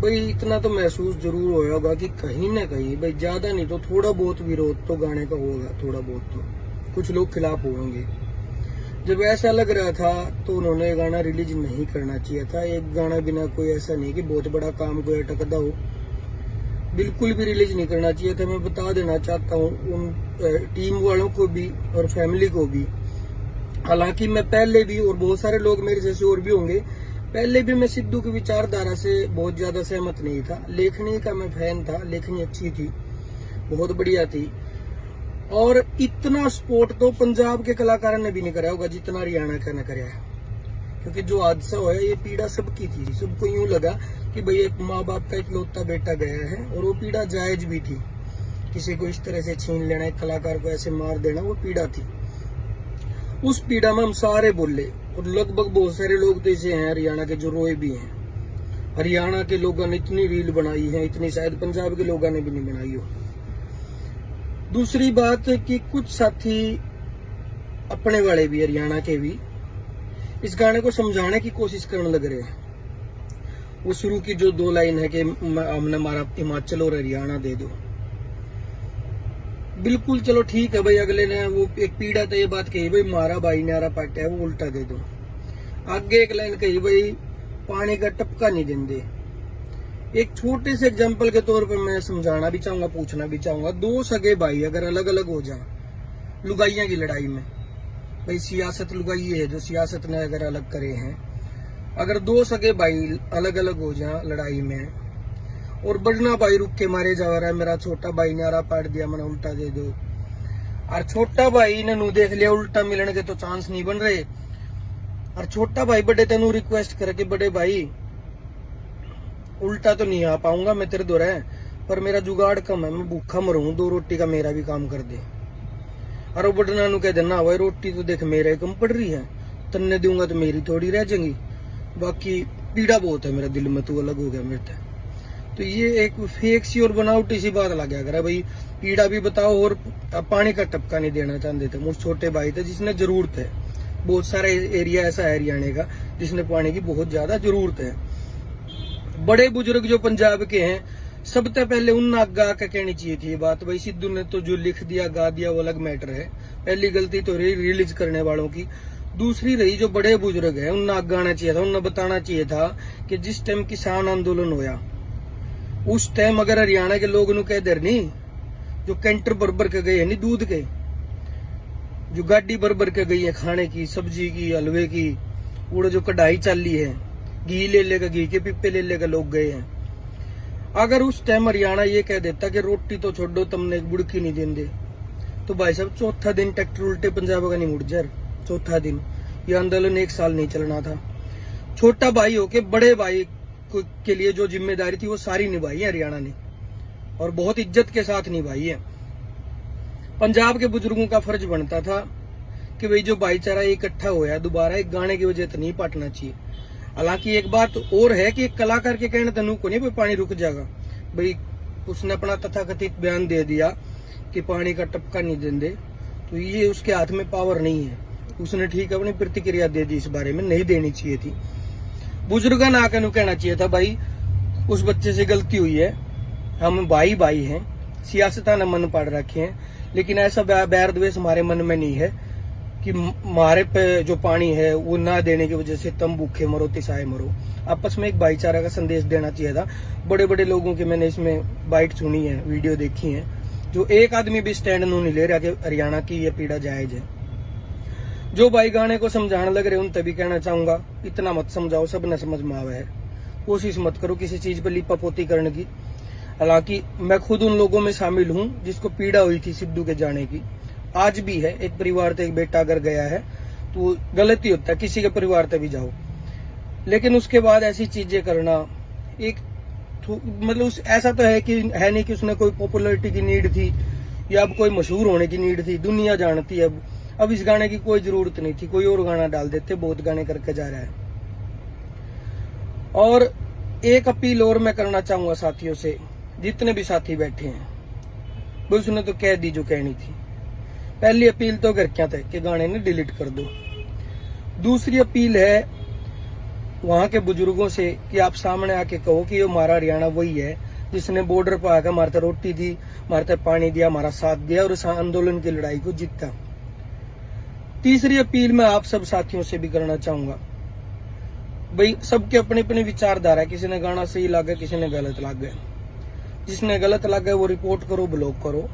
Speaker 1: भाई इतना तो महसूस जरूर होगा कि कहीं ना कहीं, भाई ज्यादा नहीं तो थोड़ा बहुत विरोध तो गाने का होगा, थोड़ा बहुत तो कुछ लोग खिलाफ होंगे। जब ऐसा लग रहा था तो उन्होंने गाना रिलीज नहीं करना चाहिए था। एक गाना बिना कोई ऐसा नहीं कि बहुत बड़ा काम कोई अटकदा हो, बिल्कुल भी रिलीज नहीं करना चाहिए था। मैं बता देना चाहता हूँ उन टीम वालों को भी और फैमिली को भी। हालांकि मैं पहले भी, और बहुत सारे लोग मेरे जैसे और भी होंगे, पहले भी मैं सिद्धू की विचारधारा से बहुत ज्यादा सहमत नहीं था। लेखनी का मैं फैन था, लेखनी अच्छी थी, बहुत बढ़िया थी, और इतना सपोर्ट तो पंजाब के कलाकारों ने भी नहीं कराया होगा जितना हरियाणा का ने कराया है। क्योंकि जो हादसा हुआ ये पीड़ा सबकी थी, सबको यूं लगा कि भाई एक माँ बाप का इकलौता बेटा गया है, और वो पीड़ा जायज भी थी। किसी को इस तरह से छीन लेना, एक कलाकार को ऐसे मार देना, वो पीड़ा थी। उस पीड़ा में हम सारे बोले, और लगभग बहुत सारे लोग तो ऐसे हैं हरियाणा के जो रोए भी हैं। हरियाणा के लोगों ने इतनी रील बनाई है, इतनी शायद पंजाब के लोगों ने भी नहीं बनाई हो। दूसरी बात है कि कुछ साथी अपने वाले भी, हरियाणा के भी, इस गाने को समझाने की कोशिश करने लग रहे हैं। वो शुरू की जो 2 लाइन है कि हमने हमारा हिमाचल और हरियाणा दे दो, बिल्कुल चलो ठीक है भाई। अगले ने वो एक पीड़ा तो ये बात कही भाई मारा भाई नारा पाटा है, वो उल्टा दे दो। आगे एक लाइन कही भाई पानी का टपका नहीं देंगे। एक छोटे से एग्जांपल के तौर पर मैं समझाना भी चाहूंगा, पूछना भी चाहूंगा, 2 सगे भाई अगर अलग अलग हो जाए लुगाइयां की लड़ाई में, भाई सियासत लुगाई है जो सियासत ने अगर अलग करे हैं, अगर 2 सगे भाई अलग अलग हो जाए लड़ाई में, और बड़ना भाई रुक के मारे जा रहा है, मेरा छोटा भाई ने आरा पाट दिया, मैंने उल्टा दे दो, और छोटा भाई ने नू देख लिया उल्टा मिलने के तो चांस नहीं बन रहे, और छोटा भाई बड़े तेनू रिक्वेस्ट करके, बड़े भाई उल्टा तो नहीं आ पाऊंगा मैं तेरे दो रहे, पर मेरा जुगाड़ कम है, मैं भूखा मरूं, 2 रोटी का मेरा भी काम कर दे। और बड़ना नू कह देना भाई रोटी तो देख मेरे ही कम पड़ रही है, तन्ने दूंगा तो मेरी थोड़ी रह जाएंगी, बाकी पीड़ा बहुत है मेरा दिल में, तू अलग हो गया मेरे से। तो ये एक फेक सी और बनावटी सी बात लग गया भाई, पीड़ा भी बताओ और पानी का टपका नहीं देना चाहते थे। मुझे छोटे भाई थे जिसने जरूरत है, बहुत सारे एरिया ऐसा है हरियाणा का जिसने पानी की बहुत ज्यादा जरूरत है। बड़े बुजुर्ग जो पंजाब के हैं, सबसे पहले उन आगा का कहनी चाहिए थी ये बात। भाई सिद्धू ने तो जो लिख दिया गा दिया वो अलग मैटर है, पहली गलती तो रही रिलीज करने वालों की। दूसरी रही जो बड़े बुजुर्ग है उन्हें आगा आना चाहिए था, उन्हें बताना चाहिए था कि जिस टाइम किसान आंदोलन होया उस टाइम अगर हरियाणा के लोग कह दे नहीं, जो कैंटर भर के गए है नहीं दूध के, जो गाड़ी भर के गई है खाने की, सब्जी की, हलवे की, वो जो कढ़ाई चाली है, घी ले लेगा, घी के पिप्पे ले लेगा लोग गए हैं। अगर उस टाइम हरियाणा ये कह देता कि रोटी तो छोड़ो तुमने एक बुड़की नहीं देंगे, तो भाई साहब चौथा दिन ट्रैक्टर उल्टे पंजाब का नहीं मुड़ जाए, चौथा दिन। ये आंदोलन 1 साल नहीं चलना था। छोटा भाई होके बड़े भाई के लिए जो जिम्मेदारी थी वो सारी निभाई है हरियाणा ने, और बहुत इज्जत के साथ निभाई है। पंजाब के बुजुर्गों का फर्ज बनता था कि भाई जो भाईचारा इकट्ठा होया दोबारा एक गाने की वजह से नहीं पाटना चाहिए। हालांकि एक बात और है कि एक कलाकार के कहने तनु को नहीं भाई पानी रुक जाएगा, भाई उसने अपना तथाकथित बयान दे दिया कि पानी का टपका नहीं देंगे, तो ये उसके हाथ में पावर नहीं है। उसने ठीक अपनी प्रतिक्रिया दे दी, इस बारे में नहीं देनी चाहिए थी। बुजुर्गा ना आकर कहना चाहिए था भाई उस बच्चे से गलती हुई है, हम भाई भाई हैं, सियासता ने मन पाड़ रखे हैं, लेकिन ऐसा बैर द्वेष हमारे मन में नहीं है कि हमारे पे जो पानी है वो ना देने की वजह से तुम भूखे मरो तिसाए मरो। आपस में एक भाईचारा का संदेश देना चाहिए था। बड़े बड़े लोगों के मैंने इसमें बाइट सुनी है, वीडियो देखी है, जो एक आदमी भी स्टैंड नहीं ले रहा कि हरियाणा की ये पीड़ा जायज है। जो भाई गाने को समझाने लग रहे उन तभी कहना चाहूंगा, इतना मत समझाओ, सब ने समझ में आवा है। कोशिश मत करो किसी चीज पर लिपापोती करने की। हालांकि मैं खुद उन लोगों में शामिल हूं जिसको पीड़ा हुई थी सिद्धू के जाने की, आज भी है। एक परिवार से एक बेटा अगर गया है तो गलती होता है, किसी के परिवार से भी जाओ, लेकिन उसके बाद ऐसी चीजें करना एक मतलब ऐसा तो है नहीं कि उसने कोई पॉपुलैरिटी की नीड थी या अब कोई मशहूर होने की नीड थी, दुनिया जानती है। अब इस गाने की कोई जरूरत नहीं थी, कोई और गाना डाल देते, बहुत गाने करके जा रहा है। और एक अपील और मैं करना चाहूंगा साथियों से, जितने भी साथी बैठे हैं, वो उसने तो कह दी जो कहनी थी। पहली अपील तो घर क्या थे कि गाने ने डिलीट कर दो। दूसरी अपील है वहां के बुजुर्गों से कि आप सामने आके कहो कि ये हमारा हरियाणा वही है जिसने बॉर्डर पर आकर हमारे रोटी दी, हमारे पानी दिया, हमारा साथ दिया और इस आंदोलन की लड़ाई को जीता। तीसरी अपील मैं आप सब साथियों से भी करना चाहूंगा, भाई सबके अपने अपने विचारधारा है, किसी ने गाना सही लगा, किसी ने गलत लगा। जिसने गलत लगा वो रिपोर्ट करो, ब्लॉक करो,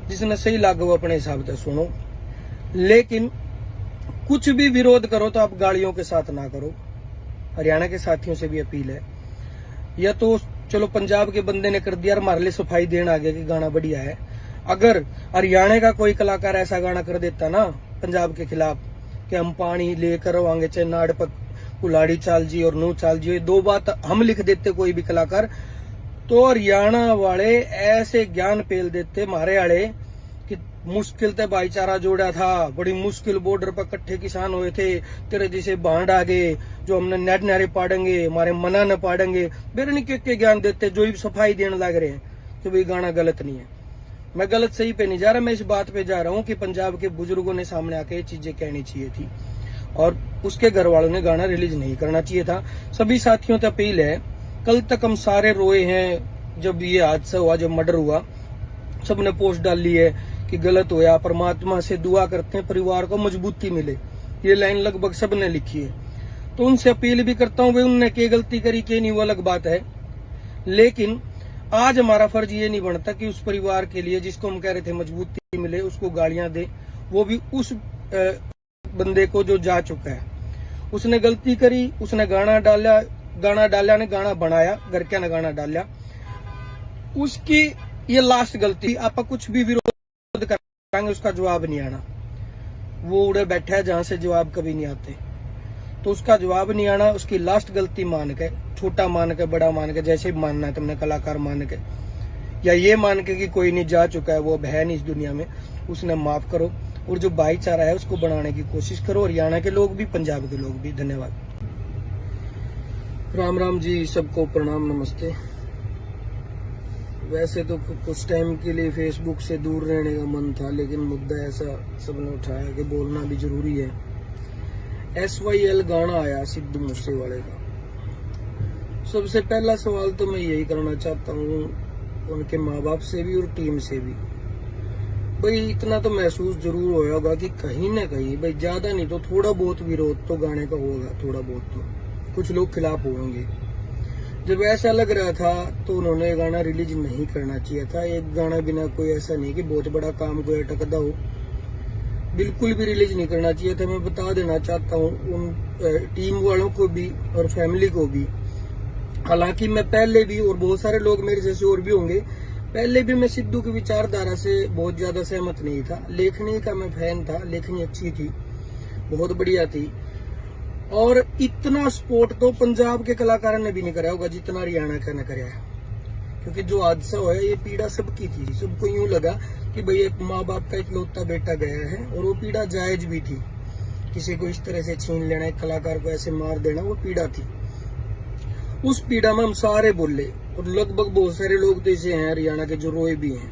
Speaker 1: जिसने सही लगा वो अपने हिसाब से सुनो, लेकिन कुछ भी विरोध करो तो आप गालियों के साथ ना करो। हरियाणा के साथियों से भी अपील है, या तो चलो पंजाब के बंदे ने कर दिया और हमारे लिए सफाई देना आ गया कि गाना बढ़िया है। अगर हरियाणा का कोई कलाकार ऐसा गाना कर देता ना पंजाब के खिलाफ कि हम पानी लेकर आएंगे, चाहे नाड़ पर कुलाड़ी चाल जी और नू चाल जी, ये दो बात हम लिख देते कोई भी कलाकार, तो हरियाणा वाले ऐसे ज्ञान पेल देते मारे वाले कि मुश्किल से भाईचारा जोड़ा था, बड़ी मुश्किल बॉर्डर पर इकट्ठे किसान हुए थे, तेरे जैसे बांड आ गए जो हमने नेट नारे पाड़ेंगे, हमारे मना न पाड़ेंगे, बेरनी के ज्ञान देते जो भी सफाई देने लग रहे हैं। तो वही गाना गलत नहीं है, मैं गलत सही पे नहीं जा रहा, मैं इस बात पे जा रहा हूँ कि पंजाब के बुजुर्गों ने सामने आके ये चीजें कहनी चाहिए थी और उसके घर वालों ने गाना रिलीज नहीं करना चाहिए था। सभी साथियों से अपील है, कल तक हम सारे रोए हैं जब ये हादसा हुआ, जब मर्डर हुआ, सबने पोस्ट डाली है कि गलत होया, परमात्मा से दुआ करते हैं परिवार को मजबूती मिले, ये लाइन लगभग सबने लिखी है। तो उनसे अपील भी करता हूँ, भाई उनने क्या गलती करी क्या नहीं वो अलग बात है, लेकिन आज हमारा फर्ज ये नहीं बनता कि उस परिवार के लिए जिसको हम कह रहे थे मजबूती मिले उसको गालियां दे, वो भी उस बंदे को जो जा चुका है। उसने गलती करी, उसने गाना डाला ने गाना बनाया, घर क्या ने गाना डाला, उसकी ये लास्ट गलती। आप कुछ भी विरोध करेंगे उसका जवाब नहीं आना, वो उड़े बैठा है जहां से जवाब कभी नहीं आते, तो उसका जवाब नहीं आना। उसकी लास्ट गलती मान के, छोटा मान के, बड़ा मान के, जैसे भी मानना है तुमने, कलाकार मान के या ये मान के कि कोई नहीं जा चुका है, वो अब है नहीं इस दुनिया में, उसने माफ करो और जो भाईचारा है उसको बनाने की कोशिश करो, हरियाणा के लोग भी, पंजाब के लोग भी। धन्यवाद। राम राम जी, सबको प्रणाम, नमस्ते। वैसे तो कुछ टाइम के लिए फेसबुक से दूर रहने का मन था, लेकिन मुद्दा ऐसा सबने उठाया कि बोलना भी जरूरी है। SYL गाना आया सिद्धू मूसेवाले का, सबसे पहला सवाल तो मैं यही करना चाहता हूँ उनके माँ बाप से भी और टीम से भी, भाई इतना तो महसूस जरूर होगा कि कहीं ना कहीं, भाई ज्यादा नहीं तो थोड़ा बहुत विरोध तो गाने का होगा, थोड़ा बहुत तो कुछ लोग खिलाफ होंगे। जब ऐसा लग रहा था तो उन्होंने गाना रिलीज नहीं करना चाहिए था। एक गाना बिना कोई ऐसा नहीं कि बहुत बड़ा काम कोई अटकदा हो, बिल्कुल भी रिलीज नहीं करना चाहिए था। मैं बता देना चाहता हूँ उन टीम वालों को भी और फैमिली को भी, हालांकि मैं पहले भी, और बहुत सारे लोग मेरे जैसे और भी होंगे, पहले भी मैं सिद्धू की विचारधारा से बहुत ज्यादा सहमत नहीं था। लेखनी का मैं फैन था, लेखनी अच्छी थी, बहुत बढ़िया थी, और इतना सपोर्ट तो पंजाब के कलाकारों ने भी नहीं कराया होगा जितना हरियाणा का ने कराया, क्योंकि जो हादसा हुआ ये पीड़ा सबकी थी। सबको यूं लगा कि भाई एक माँ बाप का इकलौता बेटा गया है, और वो पीड़ा जायज भी थी। किसी को इस तरह से छीन लेना, एक कलाकार को ऐसे मार देना, वो पीड़ा थी। उस पीड़ा में हम सारे बोले, और लगभग बहुत सारे लोग तो ऐसे हैं हरियाणा के जो रोए भी हैं।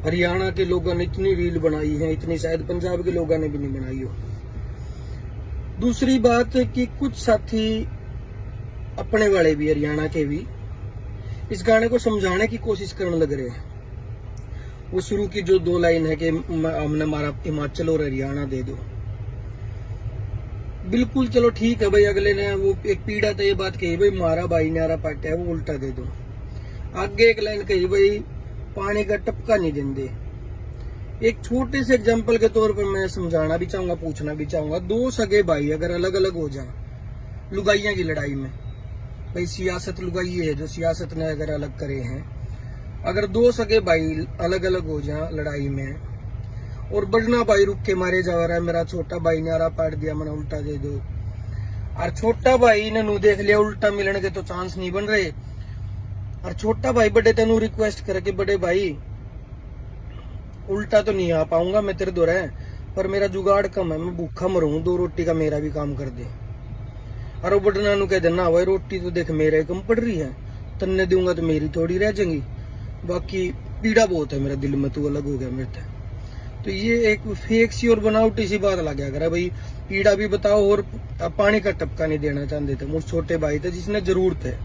Speaker 1: हरियाणा के लोगों ने इतनी रील बनाई है, इतनी शायद पंजाब के लोगों ने भी नहीं बनाई हो। दूसरी बात कि कुछ साथी अपने वाले भी, हरियाणा के भी, इस गाने को समझाने की कोशिश करने लग रहे हैं। वो शुरू की जो 2 लाइन है कि हमने हमारा हिमाचल और हरियाणा दे दो, बिल्कुल चलो ठीक है भाई, अगले ने वो एक पीड़ा तो ये बात कही भाई मारा भाई न्यारा पाटा है, वो उल्टा दे दो। आगे एक लाइन कही भाई पानी का टपका नहीं देंगे। एक छोटे से एग्जाम्पल के तौर पर मैं समझाना भी चाहूंगा, पूछना भी चाहूंगा, दो सगे भाई अगर अलग अलग हो जाए लुगाइयां की लड़ाई में, भाई सियासत लुगाई है जो सियासत ने अगर अलग करे हैं, अगर दो सगे भाई अलग अलग हो जाए लड़ाई में और बड़ना भाई रुक के मारे जा रहा है, मेरा छोटा भाई ने आरा पाट दिया, मैंने उल्टा दे दो, और छोटा भाई ने नू देख लिया उल्टा मिलने के तो चांस नहीं बन रहे, और छोटा भाई बड़े तेनू रिक्वेस्ट करे कि बड़े भाई उल्टा तो नहीं आ पाऊंगा मैं तेरे दो रहे, पर मेरा जुगाड़ कम है, मैं भूखा मरूं, 2 रोटी का मेरा भी काम कर दे। और वो बड़ना नू कह देना भाई रोटी तो देख मेरे कम पड़ रही है, तन्ने दूंगा तो मेरी थोड़ी रह जाएंगी, बाकी पीड़ा बहुत है मेरा दिल में, तू अलग हो गया मेरे से। तो ये एक फेक सी और बनावटी सी बात लग गया भाई, पीड़ा भी बताओ और पानी का टपका नहीं देना चाहते थे। मुझे छोटे भाई थे जिसने जरूरत है,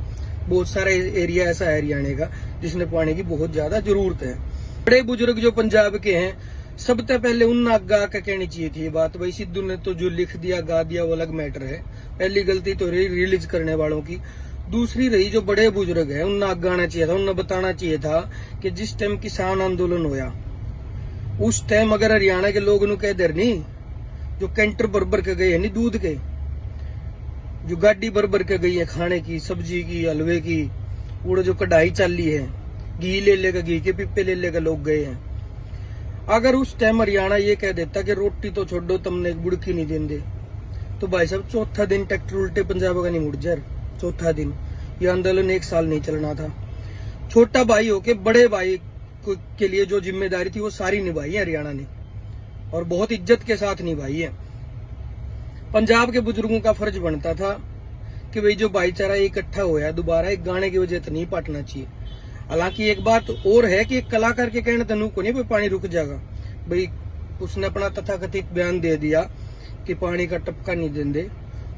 Speaker 1: बहुत सारे एरिया ऐसा है हरियाणा का जिसने पानी की बहुत ज्यादा जरूरत है। बड़े बुजुर्ग जो पंजाब के हैं, सबसे पहले उन आगा का कहनी चाहिए थी ये बात, भाई सिद्धू ने तो जो लिख दिया गा दिया वो अलग मैटर है, पहली गलती तो रही रिलीज करने वालों की। दूसरी रही जो बड़े बुजुर्ग हैं उन आगा आना चाहिए था, उन्हें बताना चाहिए था कि जिस टाइम किसान आंदोलन होया उस टाइम अगर हरियाणा के लोग कह दे नहीं, जो कैंटर भर के गए है नहीं दूध के, जो गाड़ी भर के गई है खाने की, सब्जी की, हलवे की, वो जो कढ़ाई चाली है, घी ले लेगा, घी के पिप्पे ले लेगा लोग गए हैं। अगर उस टाइम हरियाणा ये कह देता कि रोटी तो छोड़ो तुमने एक बुड़की नहीं देंगे, तो भाई साहब चौथा दिन ट्रैक्टर उल्टे पंजाब का नहीं मुड़ जाए, चौथा दिन ये आंदोलन 1 साल नहीं चलना था। छोटा भाई होके बड़े भाई के लिए जो जिम्मेदारी थी वो सारी निभाई है हरियाणा ने, और बहुत इज्जत के साथ निभाई है। पंजाब के बुजुर्गों का फर्ज बनता था कि भाई जो भाईचारा इकट्ठा होया दोबारा एक गाने की वजह से नहीं पाटना चाहिए। हालांकि एक बात और है कि एक कलाकार के कहने तनु को नहीं भाई पानी रुक जाएगा, भाई उसने अपना तथाकथित बयान दे दिया कि पानी का टपका नहीं देंगे,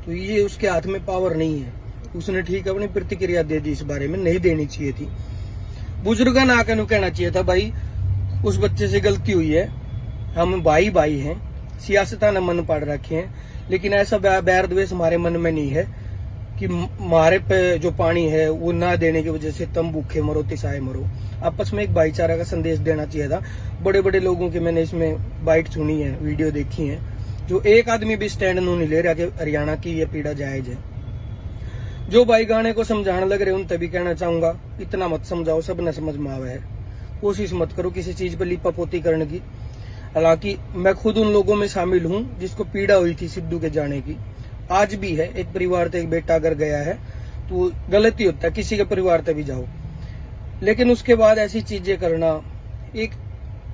Speaker 1: तो ये उसके हाथ में पावर नहीं है, उसने ठीक अपनी प्रतिक्रिया दे दी, इस बारे में नहीं देनी चाहिए थी। बुजुर्गों ने आकर कहना चाहिए था भाई उस बच्चे से गलती हुई है, हम भाई भाई हैं, सियासता ने मन पाड़ रखे हैं, लेकिन ऐसा बैर द्वेष हमारे मन में नहीं है कि हमारे पे जो पानी है वो ना देने की वजह से तुम भूखे मरो तिसाए मरो। आपस में एक भाईचारा का संदेश देना चाहिए था। बड़े बड़े लोगों की मैंने इसमें बाइट सुनी है, वीडियो देखी है, जो एक आदमी भी स्टैंड नहीं ले रहा कि हरियाणा की ये पीड़ा जायज है। जो भाई गाने को समझाने लग रहे उन तभी कहना चाहूंगा इतना मत समझाओ, सब न समझ में आवे है, कोशिश मत करो किसी चीज पर लिपापोती करने की। हालांकि मैं खुद उन लोगों में शामिल हूं जिसको पीड़ा हुई थी सिद्धू के जाने की, आज भी है। एक परिवार से एक बेटा अगर गया है तो गलती होता है, किसी के परिवार से भी जाओ, लेकिन उसके बाद ऐसी चीजें करना एक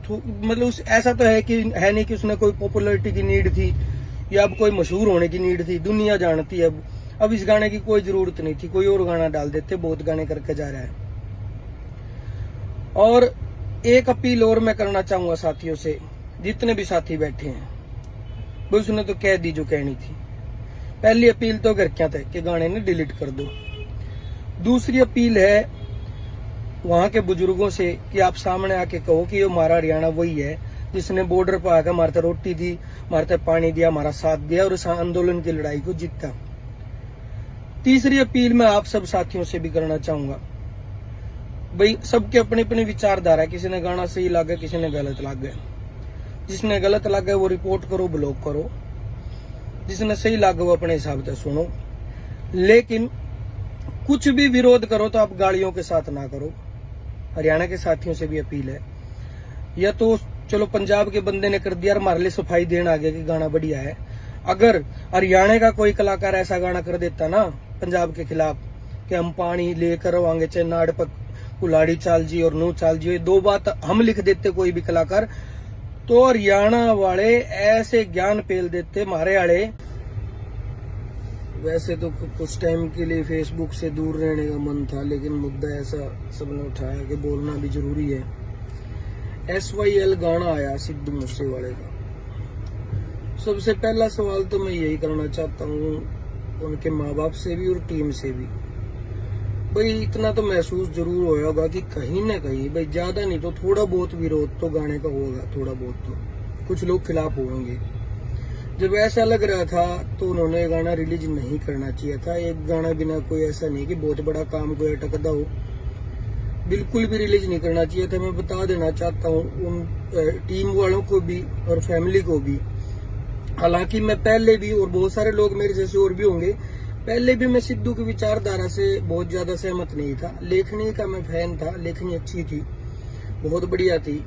Speaker 1: मतलब ऐसा तो है कि है नहीं कि उसने कोई पॉपुलैरिटी की नीड थी या अब कोई मशहूर होने की नीड थी, दुनिया जानती है। अब इस गाने की कोई जरूरत नहीं थी, कोई और गाना डाल देते, बहुत गाने करके जा रहा है। और एक अपील और मैं करना चाहूंगा साथियों से, जितने भी साथी बैठे हैं, वो उसने तो कह दी जो कहनी थी। पहली अपील तो घर क्या थे कि गाने ने डिलीट कर दो। दूसरी अपील है वहां के बुजुर्गों से कि आप सामने आके कहो कि ये हमारा हरियाणा वही है जिसने बॉर्डर पर आकर हमारे रोटी दी, हमारे पानी दिया, हमारा साथ दिया और इस आंदोलन की लड़ाई को जीता। तीसरी अपील मैं आप सब साथियों से भी करना चाहूंगा, भाई सबके अपने अपने विचारधारा, किसी ने गाना सही लगा, किसी ने गलत लग गया। जिसने गलत लगा वो रिपोर्ट करो, ब्लॉक करो, जिसने सही लगा वो अपने हिसाब से सुनो, लेकिन कुछ भी विरोध करो तो आप गालियों के साथ ना करो। हरियाणा के साथियों से भी अपील है, या तो चलो पंजाब के बंदे ने कर दिया और हमारे लिए सफाई देना आ गया कि गाना बढ़िया है। अगर हरियाणा का कोई कलाकार ऐसा गाना कर देता ना पंजाब के खिलाफ कि हम पानी लेकर आवांगे, चाहे नाड़ पर कुलाड़ी चाल जी और नू चाल जी, ये 2 बात हम लिख देते कोई भी कलाकार, तो हरियाणा वाले ऐसे ज्ञान पेल देते मारे वाले। वैसे तो कुछ टाइम के लिए फेसबुक से दूर रहने का मन था, लेकिन मुद्दा ऐसा सबने उठाया कि बोलना भी जरूरी है। SYL गाना आया सिद्धू मूसेवाले का। सबसे पहला सवाल तो मैं यही करना चाहता हूँ उनके माँ बाप से भी और टीम से भी, भाई इतना तो महसूस जरूर होगा कि कहीं ना कहीं भाई ज्यादा नहीं तो थोड़ा बहुत विरोध तो गाने का होगा, थोड़ा बहुत तो कुछ लोग खिलाफ होंगे। जब ऐसा लग रहा था तो उन्होंने गाना रिलीज नहीं करना चाहिए था। एक गाना बिना कोई ऐसा नहीं कि बहुत बड़ा काम कोई अटकदा हो, बिल्कुल भी रिलीज नहीं करना चाहिए था। मैं बता देना चाहता हूँ उन टीम वालों को भी और फैमिली को भी। हालांकि मैं पहले भी, और बहुत सारे लोग मेरे जैसे और भी होंगे, पहले भी मैं सिद्धू की विचारधारा से बहुत ज्यादा सहमत नहीं था। लेखनी का मैं फैन था, लेखनी अच्छी थी, बहुत बढ़िया थी।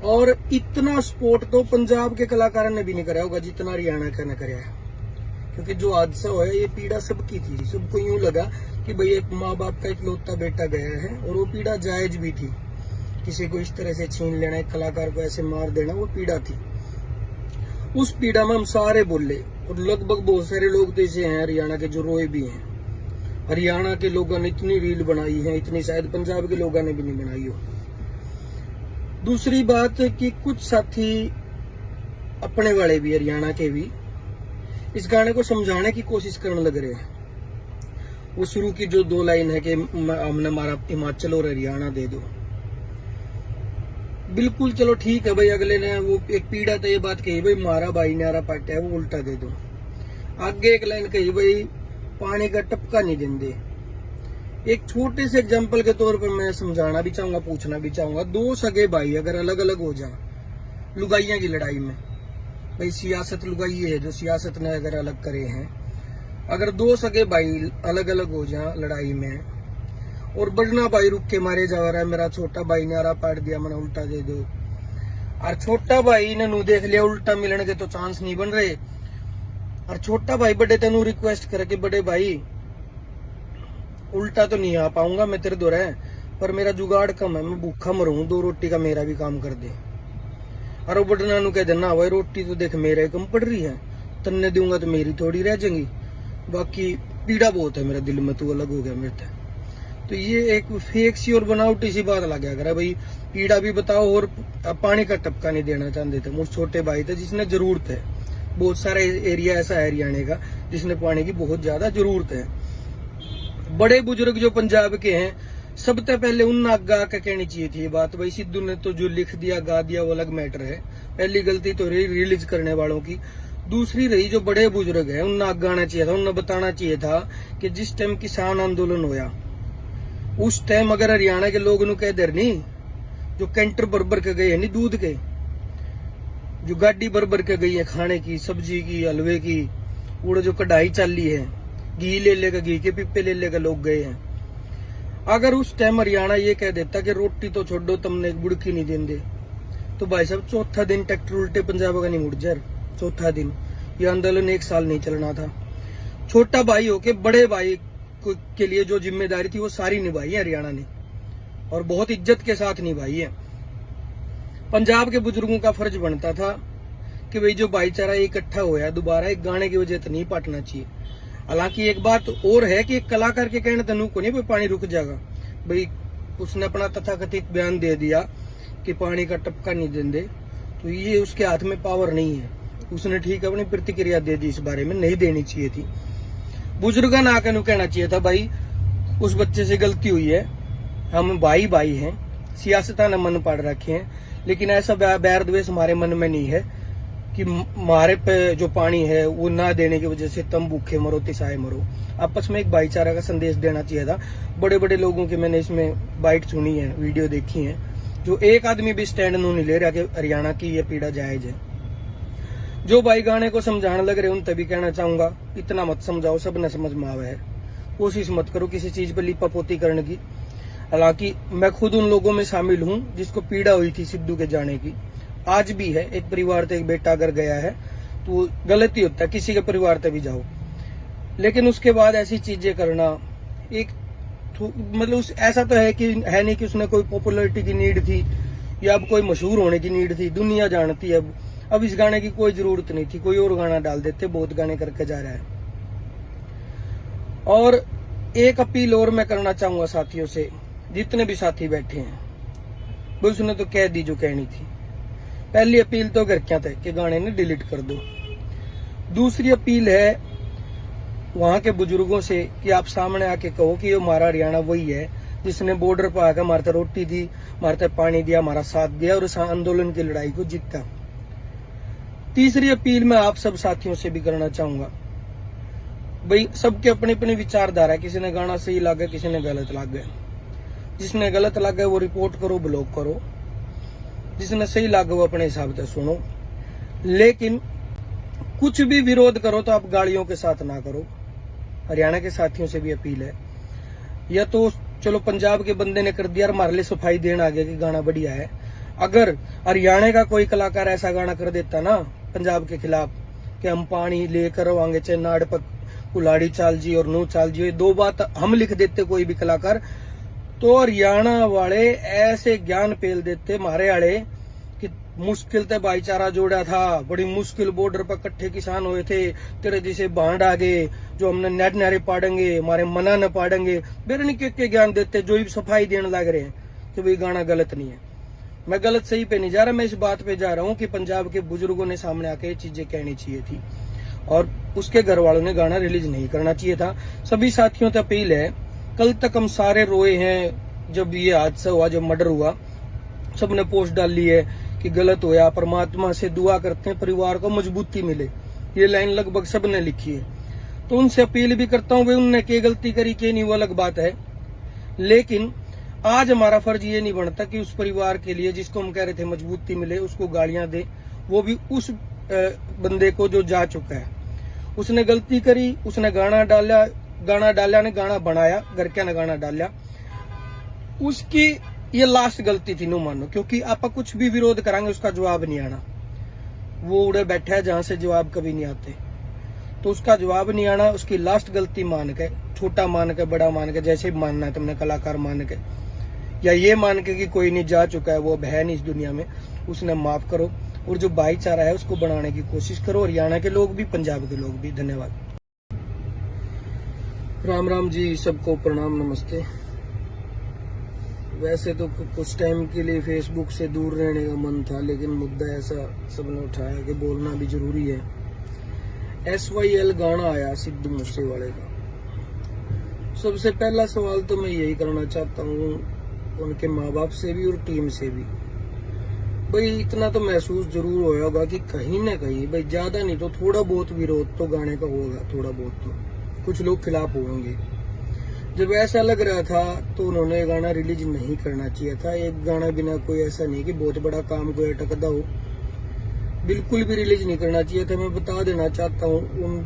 Speaker 1: और इतना सपोर्ट तो पंजाब के कलाकारों ने भी नहीं कराया होगा जितना हरियाणा का ने कराया है। क्योंकि जो हादसा हुआ ये पीड़ा सबकी थी। सबको यूं लगा कि भाई एक माँ बाप का इकलौता बेटा गया है, और वो पीड़ा जायज भी थी। किसी को इस तरह से छीन लेना, एक कलाकार को ऐसे मार देना, वो पीड़ा थी। उस पीड़ा में हम सारे बोले, और लगभग बहुत सारे लोग तो ऐसे हैं हरियाणा के जो रोए भी हैं। हरियाणा के लोगों ने इतनी रील बनाई है, इतनी शायद पंजाब के लोगों ने भी नहीं बनाई हो। दूसरी बात कि कुछ साथी अपने वाले भी, हरियाणा के भी, इस गाने को समझाने की कोशिश करने लग रहे हैं। वो शुरू की जो 2 लाइन है कि हमने हमारा हिमाचल और हरियाणा दे दो। बिल्कुल चलो ठीक है भाई, अगले ने वो एक पीड़ा तो ये बात कही भाई मारा भाई नारा पाटा है, वो उल्टा दे दो। आगे एक लाइन कही भाई पानी का टपका नहीं देंगे। एक छोटे से एग्जांपल के तौर पर मैं समझाना भी चाहूंगा, पूछना भी चाहूंगा। 2 सगे भाई अगर अलग अलग हो जाए लुगाइयां की लड़ाई में, भाई सियासत लुगाई है जो सियासत ने अगर अलग करे हैं, अगर 2 सगे भाई अलग अलग हो जाए लड़ाई में, और बड़ना भाई रुक के मारे जा रहा है, मेरा छोटा भाई ने आरा पाट दिया, मैंने उल्टा दे दो। और छोटा भाई ने नू देख लिया उल्टा मिलने के तो चांस नहीं बन रहे, और छोटा भाई बड़े तेनू रिक्वेस्ट करे कि बड़े भाई उल्टा तो नहीं आ पाऊंगा मैं तेरे दो रहे, पर मेरा जुगाड़ कम है, मैं भूखा मरूं, 2 रोटी का मेरा भी काम कर दे। और बड़ना नू कह देना भाई रोटी तो देख मेरे कम पड़ रही है, तन्ने दूंगा तो मेरी थोड़ी रह जाएंगी, बाकी पीड़ा बहुत है मेरा दिल में, तू अलग हो गया मेरे से। तो ये एक फेक सी और बनावटी सी बात लग गया करा भाई, पीड़ा भी बताओ और पानी का टपका नहीं देना चाहते थे। मुझे छोटे भाई थे जिसने जरूरत है, बहुत सारा एरिया ऐसा है हरियाणा का जिसने पानी की बहुत ज्यादा जरूरत है। बड़े बुजुर्ग जो पंजाब के हैं, सबसे पहले उन आगा का कहनी चाहिए थी ये बात। भाई सिद्धू ने तो जो लिख दिया गा दिया वो अलग मैटर है, पहली गलती तो रही रिलीज करने वालों की। दूसरी रही जो बड़े बुजुर्ग हैं उन्हें आगा आना चाहिए था, उन्हें बताना चाहिए था कि जिस टाइम किसान आंदोलन होया उस टाइम अगर हरियाणा के लोग कह दे नहीं, जो कैंटर भर के गए है नहीं दूध के, जो गाड़ी भर के गई है खाने की, सब्जी की, हलवे की, वो जो कढ़ाई चाली है, घी ले लेगा, घी के पिप्पे ले लेगा लोग गए हैं। अगर उस टाइम हरियाणा ये कह देता कि रोटी तो छोड़ो तुमने एक बुड़की नहीं देंगे, तो भाई साहब चौथा दिन ट्रैक्टर उल्टे पंजाब का नहीं मुड़ जाए। चौथा दिन ये आंदोलन 1 साल नहीं चलना था। छोटा भाई होके बड़े भाई के लिए जो जिम्मेदारी थी वो सारी निभाई है हरियाणा ने, और बहुत इज्जत के साथ निभाई है। पंजाब के बुजुर्गों का फर्ज बनता था कि भाई जो भाईचारा इकट्ठा होया दोबारा एक गाने की वजह से नहीं पाटना चाहिए। हालांकि एक बात और है कि एक कलाकार के कहने तनु को नहीं भाई पानी रुक जाएगा, भाई उसने अपना तथाकथित बयान दे दिया कि पानी का टपका नहीं देंगे, तो ये उसके हाथ में पावर नहीं है। उसने ठीक अपनी प्रतिक्रिया दे दी, इस बारे में नहीं देनी चाहिए थी। बुजुर्गों ने आकर कहना चाहिए था भाई उस बच्चे से गलती हुई है, हम भाई भाई हैं, सियासता ने मन पाड़ रखे हैं, लेकिन ऐसा बैर द्वेष हमारे मन में नहीं है कि हमारे पे जो पानी है वो ना देने की वजह से तुम भूखे मरो तिसाए मरो। आपस में एक भाईचारा का संदेश देना चाहिए था। बड़े बड़े लोगों के मैंने इसमें बाइट सुनी है, वीडियो देखी है, जो एक आदमी भी स्टैंड नहीं ले रहा कि हरियाणा की ये पीड़ा जायज है। जो भाई गाने को समझाने लग रहे उन तभी कहना चाहूंगा इतना मत समझाओ, सब न समझ में आवे है, कोशिश मत करो किसी चीज पर लिपापोती करने की। हालांकि मैं खुद उन लोगों में शामिल हूं जिसको पीड़ा हुई थी सिद्धू के जाने की, आज भी है। एक परिवार से एक बेटा अगर गया है तो गलती होता है, किसी के परिवार से भी जाओ, लेकिन उसके बाद ऐसी चीजें करना एक मतलब ऐसा तो है कि है नहीं कि उसने कोई पॉपुलैरिटी की नीड थी या अब कोई मशहूर होने की नीड थी, दुनिया जानती है। अब इस गाने की कोई जरूरत नहीं थी, कोई और गाना डाल देते, बहुत गाने करके जा रहा है। और एक अपील और मैं करना चाहूंगा साथियों से, जितने भी साथी बैठे हैं, वो उसने तो कह दी जो कहनी थी। पहली अपील तो घर क्या था कि गाने ने डिलीट कर दो। दूसरी अपील है वहां के बुजुर्गों से कि आप सामने आके कहो कि ये हमारा हरियाणा वही है जिसने बॉर्डर पर आकर हमारे रोटी दी, हमारे पानी दिया, हमारा साथ दिया और इस आंदोलन की लड़ाई को जीता। तीसरी अपील मैं आप सब साथियों से भी करना चाहूंगा, भाई सबके अपनी अपनी विचारधारा, किसी ने गाना सही लगा, किसी ने गलत लग गया। जिसने गलत लगा वो रिपोर्ट करो, ब्लॉक करो, जिसने सही लगा वो अपने हिसाब से सुनो, लेकिन कुछ भी विरोध करो तो आप गालियों के साथ ना करो। हरियाणा के साथियों से भी अपील है, या तो चलो पंजाब के बंदे ने कर दिया, हमारे लिए सफाई देना आ गया कि गाना बढ़िया है। अगर हरियाणा का कोई कलाकार ऐसा गाना कर देता ना पंजाब के खिलाफ कि हम पानी लेकर आएंगे, चाहे नाड़ पर कुलाड़ी चाल जी और नू चाल जी, ये दो बात हम लिख देते कोई भी कलाकार, तो हरियाणा वाले ऐसे ज्ञान पेल देते मारे वाले कि मुश्किल से भाईचारा जोड़ा था, बड़ी मुश्किल बॉर्डर पर इकट्ठे किसान हुए थे, तेरे जैसे बांड आ गए जो हमने नेट नारे पाड़ेंगे, हमारे मना न पाड़ेंगे, बेरनी के ज्ञान देते जो भी सफाई देने लग रहे हैं कि भाई गाना गलत नहीं है। मैं गलत सही पे नहीं जा रहा, मैं इस बात पे जा रहा हूँ कि पंजाब के बुजुर्गों ने सामने आके ये चीजें कहनी चाहिए थी और उसके घर वालों ने गाना रिलीज नहीं करना चाहिए था। सभी साथियों से अपील है, कल तक हम सारे रोए हैं जब ये हादसा हुआ, जब मर्डर हुआ, सबने पोस्ट डाली है कि गलत होया, परमात्मा से दुआ करते हैं परिवार को मजबूती मिले, ये लाइन लगभग सबने लिखी है। तो उनसे अपील भी करता हूँ, भाई उनने क्या गलती करी क्या नहीं वो अलग बात है, लेकिन आज हमारा फर्ज ये नहीं बनता कि उस परिवार के लिए जिसको हम कह रहे थे मजबूती मिले उसको गालियां दे, वो भी उस बंदे को जो जा चुका है। उसने गलती करी, उसने गाना डाला ने गाना बनाया, घर के ने गाना डाला, उसकी ये लास्ट गलती थी नो मानो, क्योंकि आप कुछ भी विरोध करांगे उसका जवाब नहीं आना, वो उड़े बैठा है जहां से जवाब कभी नहीं आते, तो उसका जवाब नहीं आना, उसकी लास्ट गलती मान के, छोटा मान के बड़ा मान के, जैसे मानना है तुमने कलाकार मान के या ये मान के कि कोई नहीं जा चुका है, वो अब है नहीं इस दुनिया में, उसने माफ करो और जो भाईचारा है उसको बनाने की कोशिश करो, हरियाणा के लोग भी पंजाब के लोग भी। धन्यवाद। राम राम जी, सबको प्रणाम, नमस्ते। वैसे तो कुछ टाइम के लिए फेसबुक से दूर रहने का मन था, लेकिन मुद्दा ऐसा सबने उठाया कि बोलना भी जरूरी है। SYL गाना आया सिद्धू मूसेवाले का। सबसे पहला सवाल तो मैं यही करना चाहता हूँ उनके माँ बाप से भी और टीम से भी, भाई इतना तो महसूस जरूर होया होगा कि कहीं ना कहीं, भाई ज्यादा नहीं तो थोड़ा बहुत विरोध तो गाने का होगा, थोड़ा बहुत तो कुछ लोग खिलाफ होंगे। जब ऐसा लग रहा था तो उन्होंने गाना रिलीज नहीं करना चाहिए था। एक गाना बिना कोई ऐसा नहीं कि बहुत बड़ा काम कोई अटकदा हो, बिल्कुल भी रिलीज नहीं करना चाहिए था। मैं बता देना चाहता हूँ उन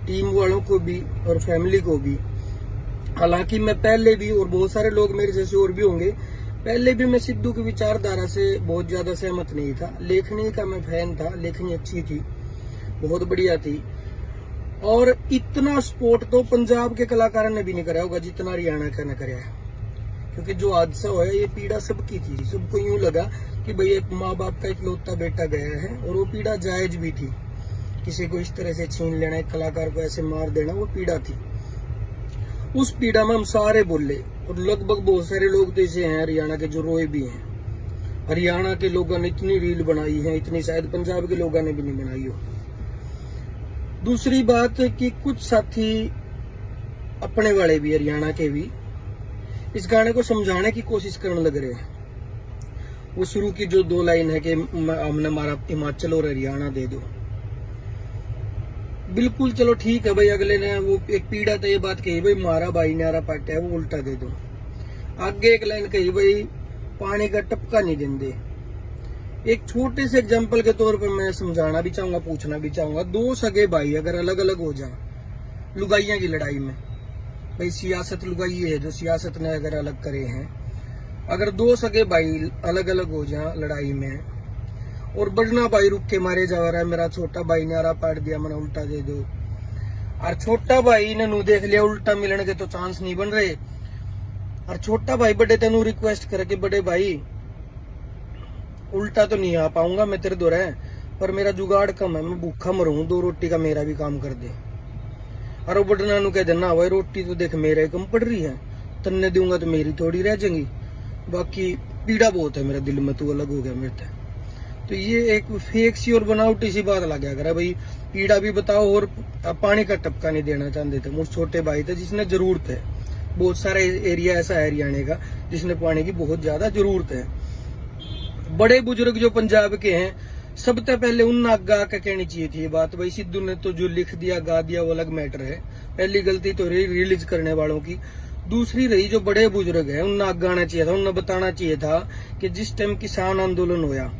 Speaker 1: टीम वालों को भी और फैमिली को भी, हालांकि मैं पहले भी, और बहुत सारे लोग मेरे जैसे और भी होंगे, पहले भी मैं सिद्धू की विचारधारा से बहुत ज्यादा सहमत नहीं था। लेखनी का मैं फैन था, लेखनी अच्छी थी, बहुत बढ़िया थी, और इतना सपोर्ट तो पंजाब के कलाकारों ने भी नहीं कराया होगा जितना हरियाणा का ने कराया है। क्योंकि जो हादसा हुआ ये पीड़ा सबकी थी, सबको यूं लगा कि भाई एक माँ बाप का इकलौता बेटा गया है, और वो पीड़ा जायज भी थी। किसी को इस तरह से छीन लेना, एक कलाकार को ऐसे मार देना, वो पीड़ा थी। उस पीड़ा में हम सारे बोले, और लगभग बहुत सारे लोग तो ऐसे हैं हरियाणा के जो रोए भी हैं। हरियाणा के लोगों ने इतनी रील बनाई है, इतनी शायद पंजाब के लोगों ने भी नहीं बनाई हो। दूसरी बात कि कुछ साथी अपने वाले भी, हरियाणा के भी, इस गाने को समझाने की कोशिश करने लग रहे हैं। वो शुरू की जो 2 लाइन है कि हमने हमारा हिमाचल और हरियाणा दे दो, बिल्कुल चलो ठीक है भाई। अगले ने वो एक पीड़ा तो ये बात कही भाई मारा भाई नारा पाटा है, वो उल्टा दे दो। आगे एक लाइन कही भाई पानी का टपका नहीं देंगे। एक छोटे से एग्जांपल के तौर पर मैं समझाना भी चाहूंगा, पूछना भी चाहूंगा, 2 सगे भाई अगर अलग अलग हो जाए लुगाइयां की लड़ाई में, भाई सियासत लुगाई है जो सियासत ने अगर अलग करे हैं, अगर 2 सगे भाई अलग अलग हो जाए लड़ाई में, और बड़ना भाई रुक के मारे जा रहा है, मेरा छोटा भाई ने आरा पाट दिया, मैंने उल्टा दे दो, और छोटा भाई ने नू देख लिया उल्टा मिलने के तो चांस नहीं बन रहे, और छोटा भाई बड़े तेनू रिक्वेस्ट करे कि बड़े भाई उल्टा तो नहीं आ पाऊंगा मैं तेरे दो रहे, पर मेरा जुगाड़ कम है, मैं भूखा मरूं, 2 रोटी का मेरा भी काम कर दे। और वो बड़ना नू कह देना भाई रोटी तो देख मेरे ही कम पड़ रही है, तन्ने दूंगा तो मेरी थोड़ी रह जाएंगी, बाकी पीड़ा बहुत है मेरा दिल में, तू अलग हो गया मेरे से। तो ये एक फेक सी और बनावटी सी बात लग गया भाई, पीड़ा भी बताओ और पानी का टपका नहीं देना चाहते थे। मुझे छोटे भाई थे जिसने जरूरत है, बहुत सारे एरिया ऐसा है हरियाणा का जिसने पानी की बहुत ज्यादा जरूरत है। बड़े बुजुर्ग जो पंजाब के हैं, सबसे पहले उन आगा का कहनी चाहिए थी ये बात, भाई सिद्धू ने तो जो लिख दिया गा दिया वो अलग मैटर है, पहली गलती तो रिलीज करने वालों की। दूसरी रही जो बड़े बुजुर्ग हैं, उन्हें आगे आना चाहिए था, उन्हें बताना चाहिए था कि जिस टाइम किसान आंदोलन होया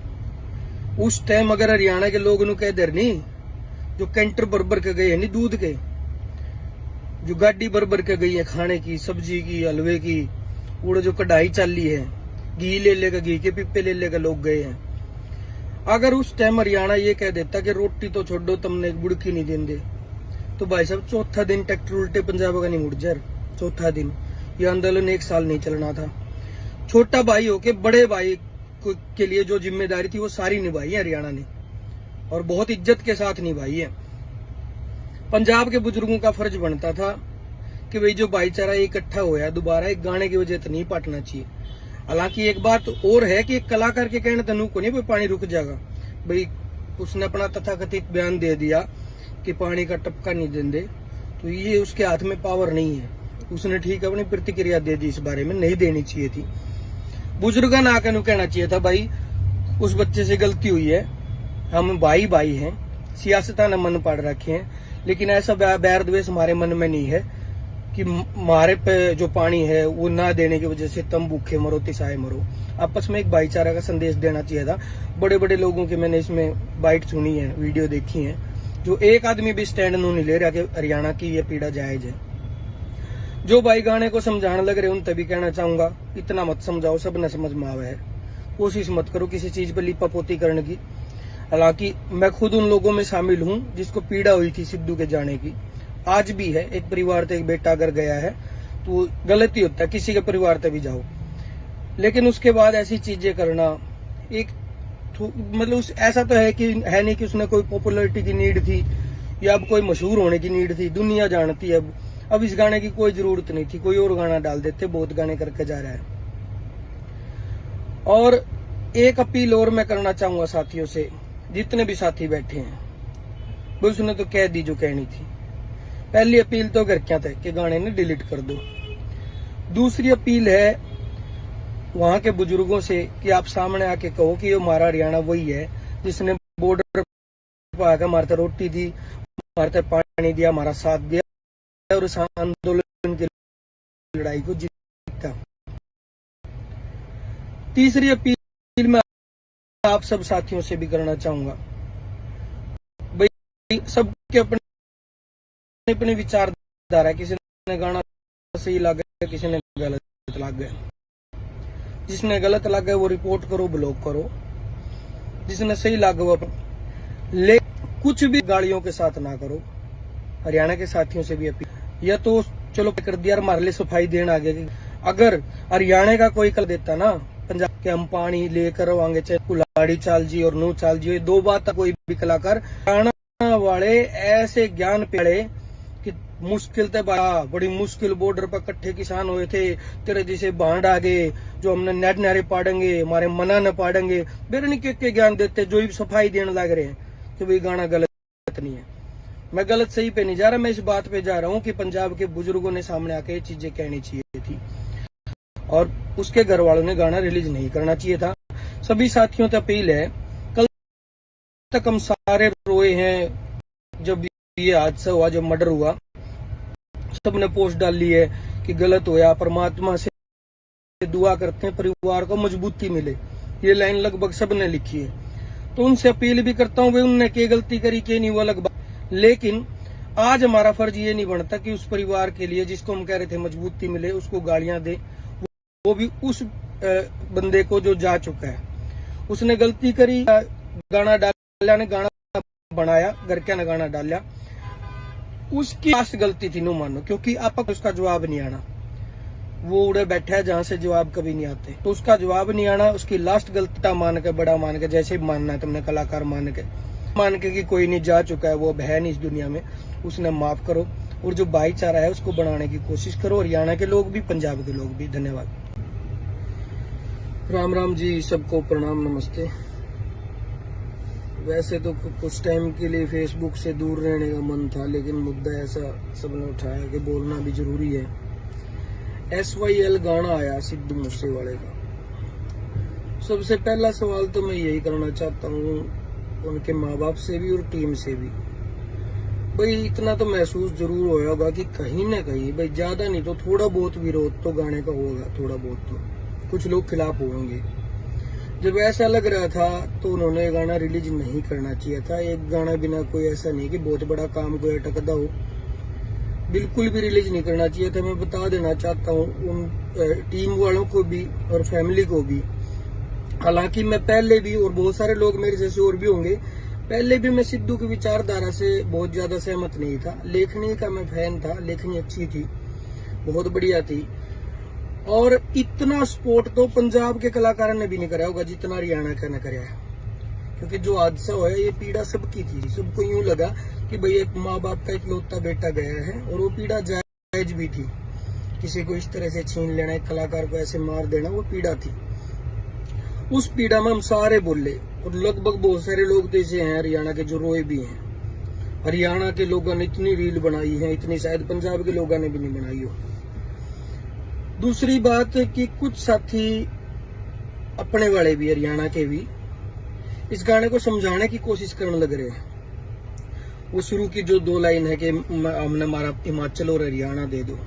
Speaker 1: उस टाइम अगर हरियाणा के लोग कह दे नहीं, जो कैंटर भर के गए हैं नहीं दूध के, जो गाड़ी भर के गई है खाने की, सब्जी की, हलवे की, वो जो कढ़ाई चाली है, घी ले लेकर, घी के पिप्पे ले लेकर लोग गए हैं। अगर उस टाइम हरियाणा ये कह देता कि रोटी तो छोड़ो, तुमने एक बुड़की नहीं देंगे, तो भाई साहब चौथा दिन ट्रैक्टर उल्टे पंजाब का नहीं मुड़ जाए। चौथा दिन ये आंदोलन 1 साल नहीं चलना था। छोटा भाई होके बड़े भाई के लिए जो जिम्मेदारी थी वो सारी निभाई है हरियाणा ने, और बहुत इज्जत के साथ निभाई है। पंजाब के बुजुर्गों का फर्ज बनता था कि भाई जो भाईचारा इकट्ठा होया दोबारा एक गाने की वजह तो नहीं पाटना चाहिए। हालांकि एक बात और है कि एक कलाकार के कहने तनु को नहीं भाई पानी रुक जाएगा, भाई उसने अपना तथाकथित बयान दे दिया कि पानी का टपका नहीं देंगे, तो ये उसके हाथ में पावर नहीं है। उसने ठीक अपनी प्रतिक्रिया दे दी, इस बारे में नहीं देनी चाहिए थी। बुजुर्गों ने आकर कहना चाहिए था भाई उस बच्चे से गलती हुई है, हम भाई भाई हैं, सियासता ने मन पाड़ रखे हैं, लेकिन ऐसा बैर द्वेष हमारे मन में नहीं है कि हमारे पे जो पानी है वो ना देने की वजह से तुम भूखे मरो, तिसाए मरो। आपस में एक भाईचारा का संदेश देना चाहिए था। बड़े बड़े लोगों की मैंने इसमें बाइट सुनी है, वीडियो देखी है, जो एक आदमी भी स्टैंड नहीं ले रहा कि हरियाणा की ये पीड़ा जायज है। जो भाई गाने को समझाने लग रहे उन तभी कहना चाहूंगा, इतना मत समझाओ, सब न समझ में आवे है। कोशिश मत करो किसी चीज पर लिपापोती करने की। हालांकि मैं खुद उन लोगों में शामिल हूं जिसको पीड़ा हुई थी सिद्धू के जाने की, आज भी है। एक परिवार से एक बेटा अगर गया है तो गलती होता है, किसी के परिवार से भी जाओ, लेकिन उसके बाद ऐसी चीजें करना एक मतलब ऐसा तो है कि है नहीं कि उसने कोई पॉपुलैरिटी की नीड थी या अब कोई मशहूर होने की नीड थी, दुनिया जानती है। अब इस गाने की कोई जरूरत नहीं थी, कोई और गाना डाल देते, बहुत गाने करके जा रहा है। और एक अपील और मैं करना चाहूंगा साथियों से, जितने भी साथी बैठे हैं, वो उसने तो कह दी जो कहनी थी। पहली अपील तो घर क्या था कि गाने ने डिलीट कर दो। दूसरी अपील है वहां के बुजुर्गों से कि आप सामने आके कहो कि ये हमारा हरियाणा वही है जिसने बॉर्डर पर आकर हमारे रोटी दी, हमारे पानी दिया, हमारा साथ दिया और उस आंदोलन की लड़ाई को जीता। तीसरी अपील मैं आप सब साथियों से भी करना चाहूंगा, भाई सबके अपने अपने विचारधारा, किसी ने गाना सही लगा, किसी ने गलत लग गया। जिसने गलत लगा वो रिपोर्ट करो, ब्लॉक करो, जिसने सही लगा वो ले कुछ भी गाड़ियों के साथ ना करो। हरियाणा के साथियों से भी अपील, या तो चलो कर दिया हमारे लिए सफाई देना आ गया। अगर हरियाणा का कोई कर देता ना पंजाब के, हम पानी लेकर आएंगे, चाहे कुल्हाड़ी चाल जी और नू चाल जी, दो बात कोई भी कलाकार हरियाणा वाले ऐसे ज्ञान पेड़े कि मुश्किल थे, बड़ी मुश्किल बॉर्डर पर इकट्ठे किसान हुए थे, तेरे जैसे बांड आ गए जो हमने नेट नारे पाड़ेंगे, हमारे मना न पाड़ेंगे, बेरनी के ज्ञान देते जो ही सफाई देने लग रहे हैं कि भाई गाना गलत नहीं है। मैं गलत सही पे नहीं जा रहा, मैं इस बात पे जा रहा हूँ कि पंजाब के बुजुर्गों ने सामने आके ये चीजें कहनी चाहिए थी और उसके घर वालों ने गाना रिलीज नहीं करना चाहिए था। सभी साथियों से अपील है, कल तक हम सारे रोए हैं जब ये हादसा हुआ, जब मर्डर हुआ, सबने पोस्ट डाली है कि गलत होया, परमात्मा से दुआ करते हैं परिवार को मजबूती मिले, ये लाइन लगभग सबने लिखी है। तो उनसे अपील भी करता हूँ भाई उनने क्या गलती करी क्या नहीं वो अलग बात, लेकिन आज हमारा फर्ज ये नहीं बनता कि उस परिवार के लिए जिसको हम कह रहे थे मजबूती मिले उसको गालियां दे, वो भी उस बंदे को जो जा चुका है। उसने गलती करी, गाना डाला ने गाना बनाया, घर क्या ने गाना डाला, उसकी लास्ट गलती थी नो मानो, क्योंकि आप उसका जवाब नहीं आना, वो उड़े बैठा है जहां से जवाब कभी नहीं आते, तो उसका जवाब नहीं आना, उसकी लास्ट गलती मान के, बड़ा मान के, जैसे मानना है तुमने कलाकार मान के कि कोई नहीं, जा चुका है, वो अब है नहीं इस दुनिया में, उसने माफ करो और जो भाईचारा है उसको बनाने की कोशिश करो, हरियाणा के लोग भी, पंजाब के लोग भी। धन्यवाद। राम राम जी, सबको प्रणाम, नमस्ते। वैसे तो कुछ टाइम के लिए फेसबुक से दूर रहने का मन था, लेकिन मुद्दा ऐसा सबने उठाया कि बोलना भी जरूरी है। SYL गाना आया सिद्धू मूसेवाले का। सबसे पहला सवाल तो मैं यही करना चाहता हूँ उनके माँ बाप से भी और टीम से भी, भाई इतना तो महसूस जरूर होया होगा कि कहीं ना कहीं भाई ज्यादा नहीं तो थोड़ा बहुत विरोध तो गाने का होगा, थोड़ा बहुत तो कुछ लोग खिलाफ होंगे। जब ऐसा लग रहा था तो उन्होंने ये गाना रिलीज नहीं करना चाहिए था। एक गाना बिना कोई ऐसा नहीं कि बहुत बड़ा काम कोई अटकदा हो, बिल्कुल भी रिलीज नहीं करना चाहिए था। मैं बता देना चाहता हूँ उन टीम वालों को भी और फैमिली को भी। हालांकि मैं पहले भी, और बहुत सारे लोग मेरे जैसे और भी होंगे, पहले भी मैं सिद्धू की विचारधारा से बहुत ज्यादा सहमत नहीं था। लेखनी का मैं फैन था, लेखनी अच्छी थी, बहुत बढ़िया थी। और इतना सपोर्ट तो पंजाब के कलाकारों ने भी नहीं कराया होगा जितना हरियाणा का ने कराया है। क्योंकि जो हादसा हुआ ये पीड़ा सबकी थी। सबको यूं लगा कि भाई एक माँ बाप का इकलौता बेटा गया है, और वो पीड़ा जायज भी थी। किसी को इस तरह से छीन लेना, एक कलाकार को ऐसे मार देना, वो पीड़ा थी। उस पीड़ा में हम सारे बोले, और लगभग बहुत सारे लोग तो ऐसे हैं हरियाणा के जो रोए भी हैं। हरियाणा के लोगों ने इतनी रील बनाई है, इतनी शायद पंजाब के लोगों ने भी नहीं बनाई हो। दूसरी बात कि कुछ साथी अपने वाले भी, हरियाणा के भी, इस गाने को समझाने की कोशिश करने लग रहे हैं। वो शुरू की जो 2 लाइन है कि हमने हमारा हिमाचल और हरियाणा दे दो,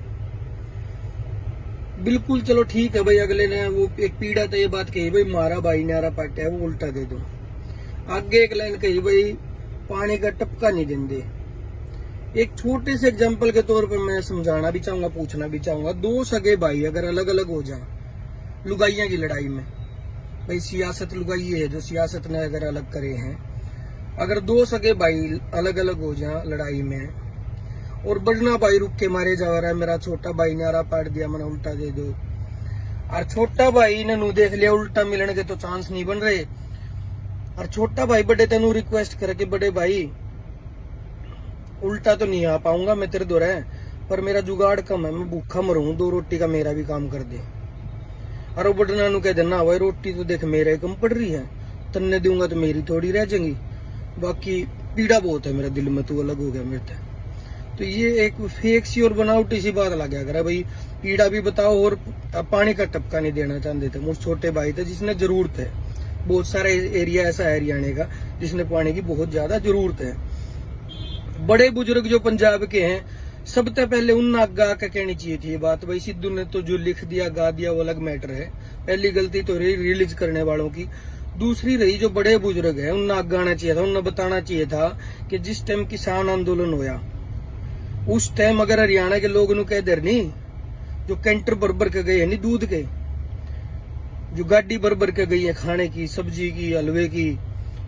Speaker 1: बिल्कुल चलो ठीक है भाई। अगले ने वो एक पीड़ा तो ये बात कही भाई मारा भाई नारा पाटा है, वो उल्टा दे दो। आगे एक लाइन कही भाई पानी का टपका नहीं देंगे। एक छोटे से एग्जांपल के तौर पर मैं समझाना भी चाहूंगा, पूछना भी चाहूंगा। 2 सगे भाई अगर अलग अलग हो जाए लुगाइयां की लड़ाई में, भाई सियासत लुगाई है जो सियासत ने अगर अलग करे हैं, अगर 2 सगे भाई अलग अलग हो जाए लड़ाई में, और बड़ना भाई रुक के मारे जा रहा है, मेरा छोटा भाई ने आरा पाट दिया, मैंने उल्टा दे दो। और छोटा भाई ने नू देख लिया उल्टा मिलने के तो चांस नहीं बन रहे, और छोटा भाई बड़े तेनू रिक्वेस्ट करे कि बड़े भाई उल्टा तो नहीं आ पाऊंगा मैं तेरे दो है, पर मेरा जुगाड़ कम है, मैं भूखा मरूं, 2 रोटी का मेरा भी काम कर दे। और वो बड़ना नू कह देना भाई रोटी तो देख मेरे कम पड़ रही है, तन्ने दूंगा तो मेरी थोड़ी रह जाएंगी, बाकी पीड़ा बहुत है मेरे दिल में, तू अलग हो गया मेरे से। तो ये एक फेक सी और बनावटी सी बात लग गया भाई, पीड़ा भी बताओ और पानी का टपका नहीं देना चाहते थे। मुझ छोटे भाई थे जिसने जरूरत है, बहुत सारे एरिया ऐसा है हरियाणा का जिसने पानी की बहुत ज्यादा जरूरत है। बड़े बुजुर्ग जो पंजाब के हैं, सबसे पहले उन आगा का कहनी चाहिए थी ये बात। भाई सिद्धू ने तो जो लिख दिया गा दिया वो अलग मैटर है, पहली गलती तो रही रिलीज करने वालों की। दूसरी रही जो बड़े बुजुर्ग है उन्हें आगा आना चाहिए था, उन्हें बताना चाहिए था कि जिस टाइम किसान आंदोलन होया उस टाइम अगर हरियाणा के लोग नु कह देर नहीं, जो कैंटर बरबर के गए नहीं दूध के, जो गाड़ी बरबर के गई है खाने की, सब्जी की, हलवे की,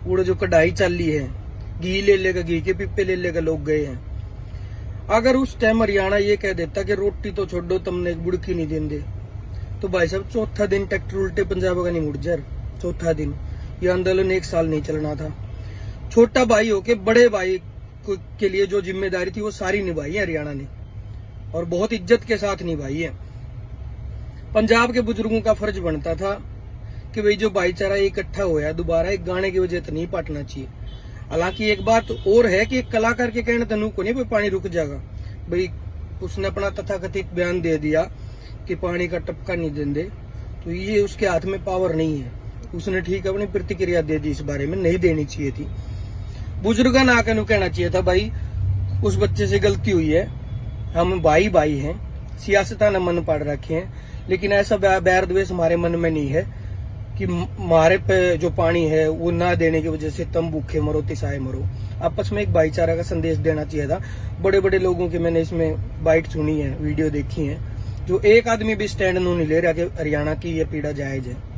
Speaker 1: वो जो कढ़ाई चाली है, घी ले लेगा, घी के पिप्पे ले लेगा लोग गए हैं। अगर उस टाइम हरियाणा ये कह देता कि रोटी तो छोड़ो तुमने एक बुड़की नहीं देंगे, तो भाई साहब चौथा दिन ट्रैक्टर उल्टे पंजाब का नहीं मुड़ जा, चौथा दिन। ये आंदोलन 1 साल नहीं चलना था। छोटा भाई होके बड़े भाई के लिए जो जिम्मेदारी थी वो सारी निभाई है हरियाणा ने, और बहुत इज्जत के साथ निभाई है। पंजाब के बुजुर्गों का फर्ज बनता था कि भाई जो भाईचारा इकट्ठा होया दोबारा एक गाने की वजह तो नहीं पाटना चाहिए। हालांकि एक बात और है कि एक कलाकार के कहने तनु को नहीं भाई पानी रुक जाएगा, भाई उसने अपना तथाकथित बयान दे दिया कि पानी का टपका नहीं देंगे, तो ये उसके हाथ में पावर नहीं है। उसने ठीक अपनी प्रतिक्रिया दे दी, इस बारे में नहीं देनी चाहिए थी। बुजुर्ग ना आकर कहना चाहिए था भाई उस बच्चे से गलती हुई है, हम भाई भाई हैं, सियासत ने मन पाड़ रखे हैं, लेकिन ऐसा बैर द्वेष हमारे मन में नहीं है कि हमारे पे जो पानी है वो ना देने की वजह से तुम भूखे मरो तिसाए मरो। आपस में एक भाईचारा का संदेश देना चाहिए था। बड़े बड़े लोगों के मैंने इसमें बाइट सुनी है, वीडियो देखी है, जो एक आदमी भी स्टैंड नहीं ले रहा कि हरियाणा की ये पीड़ा जायज है।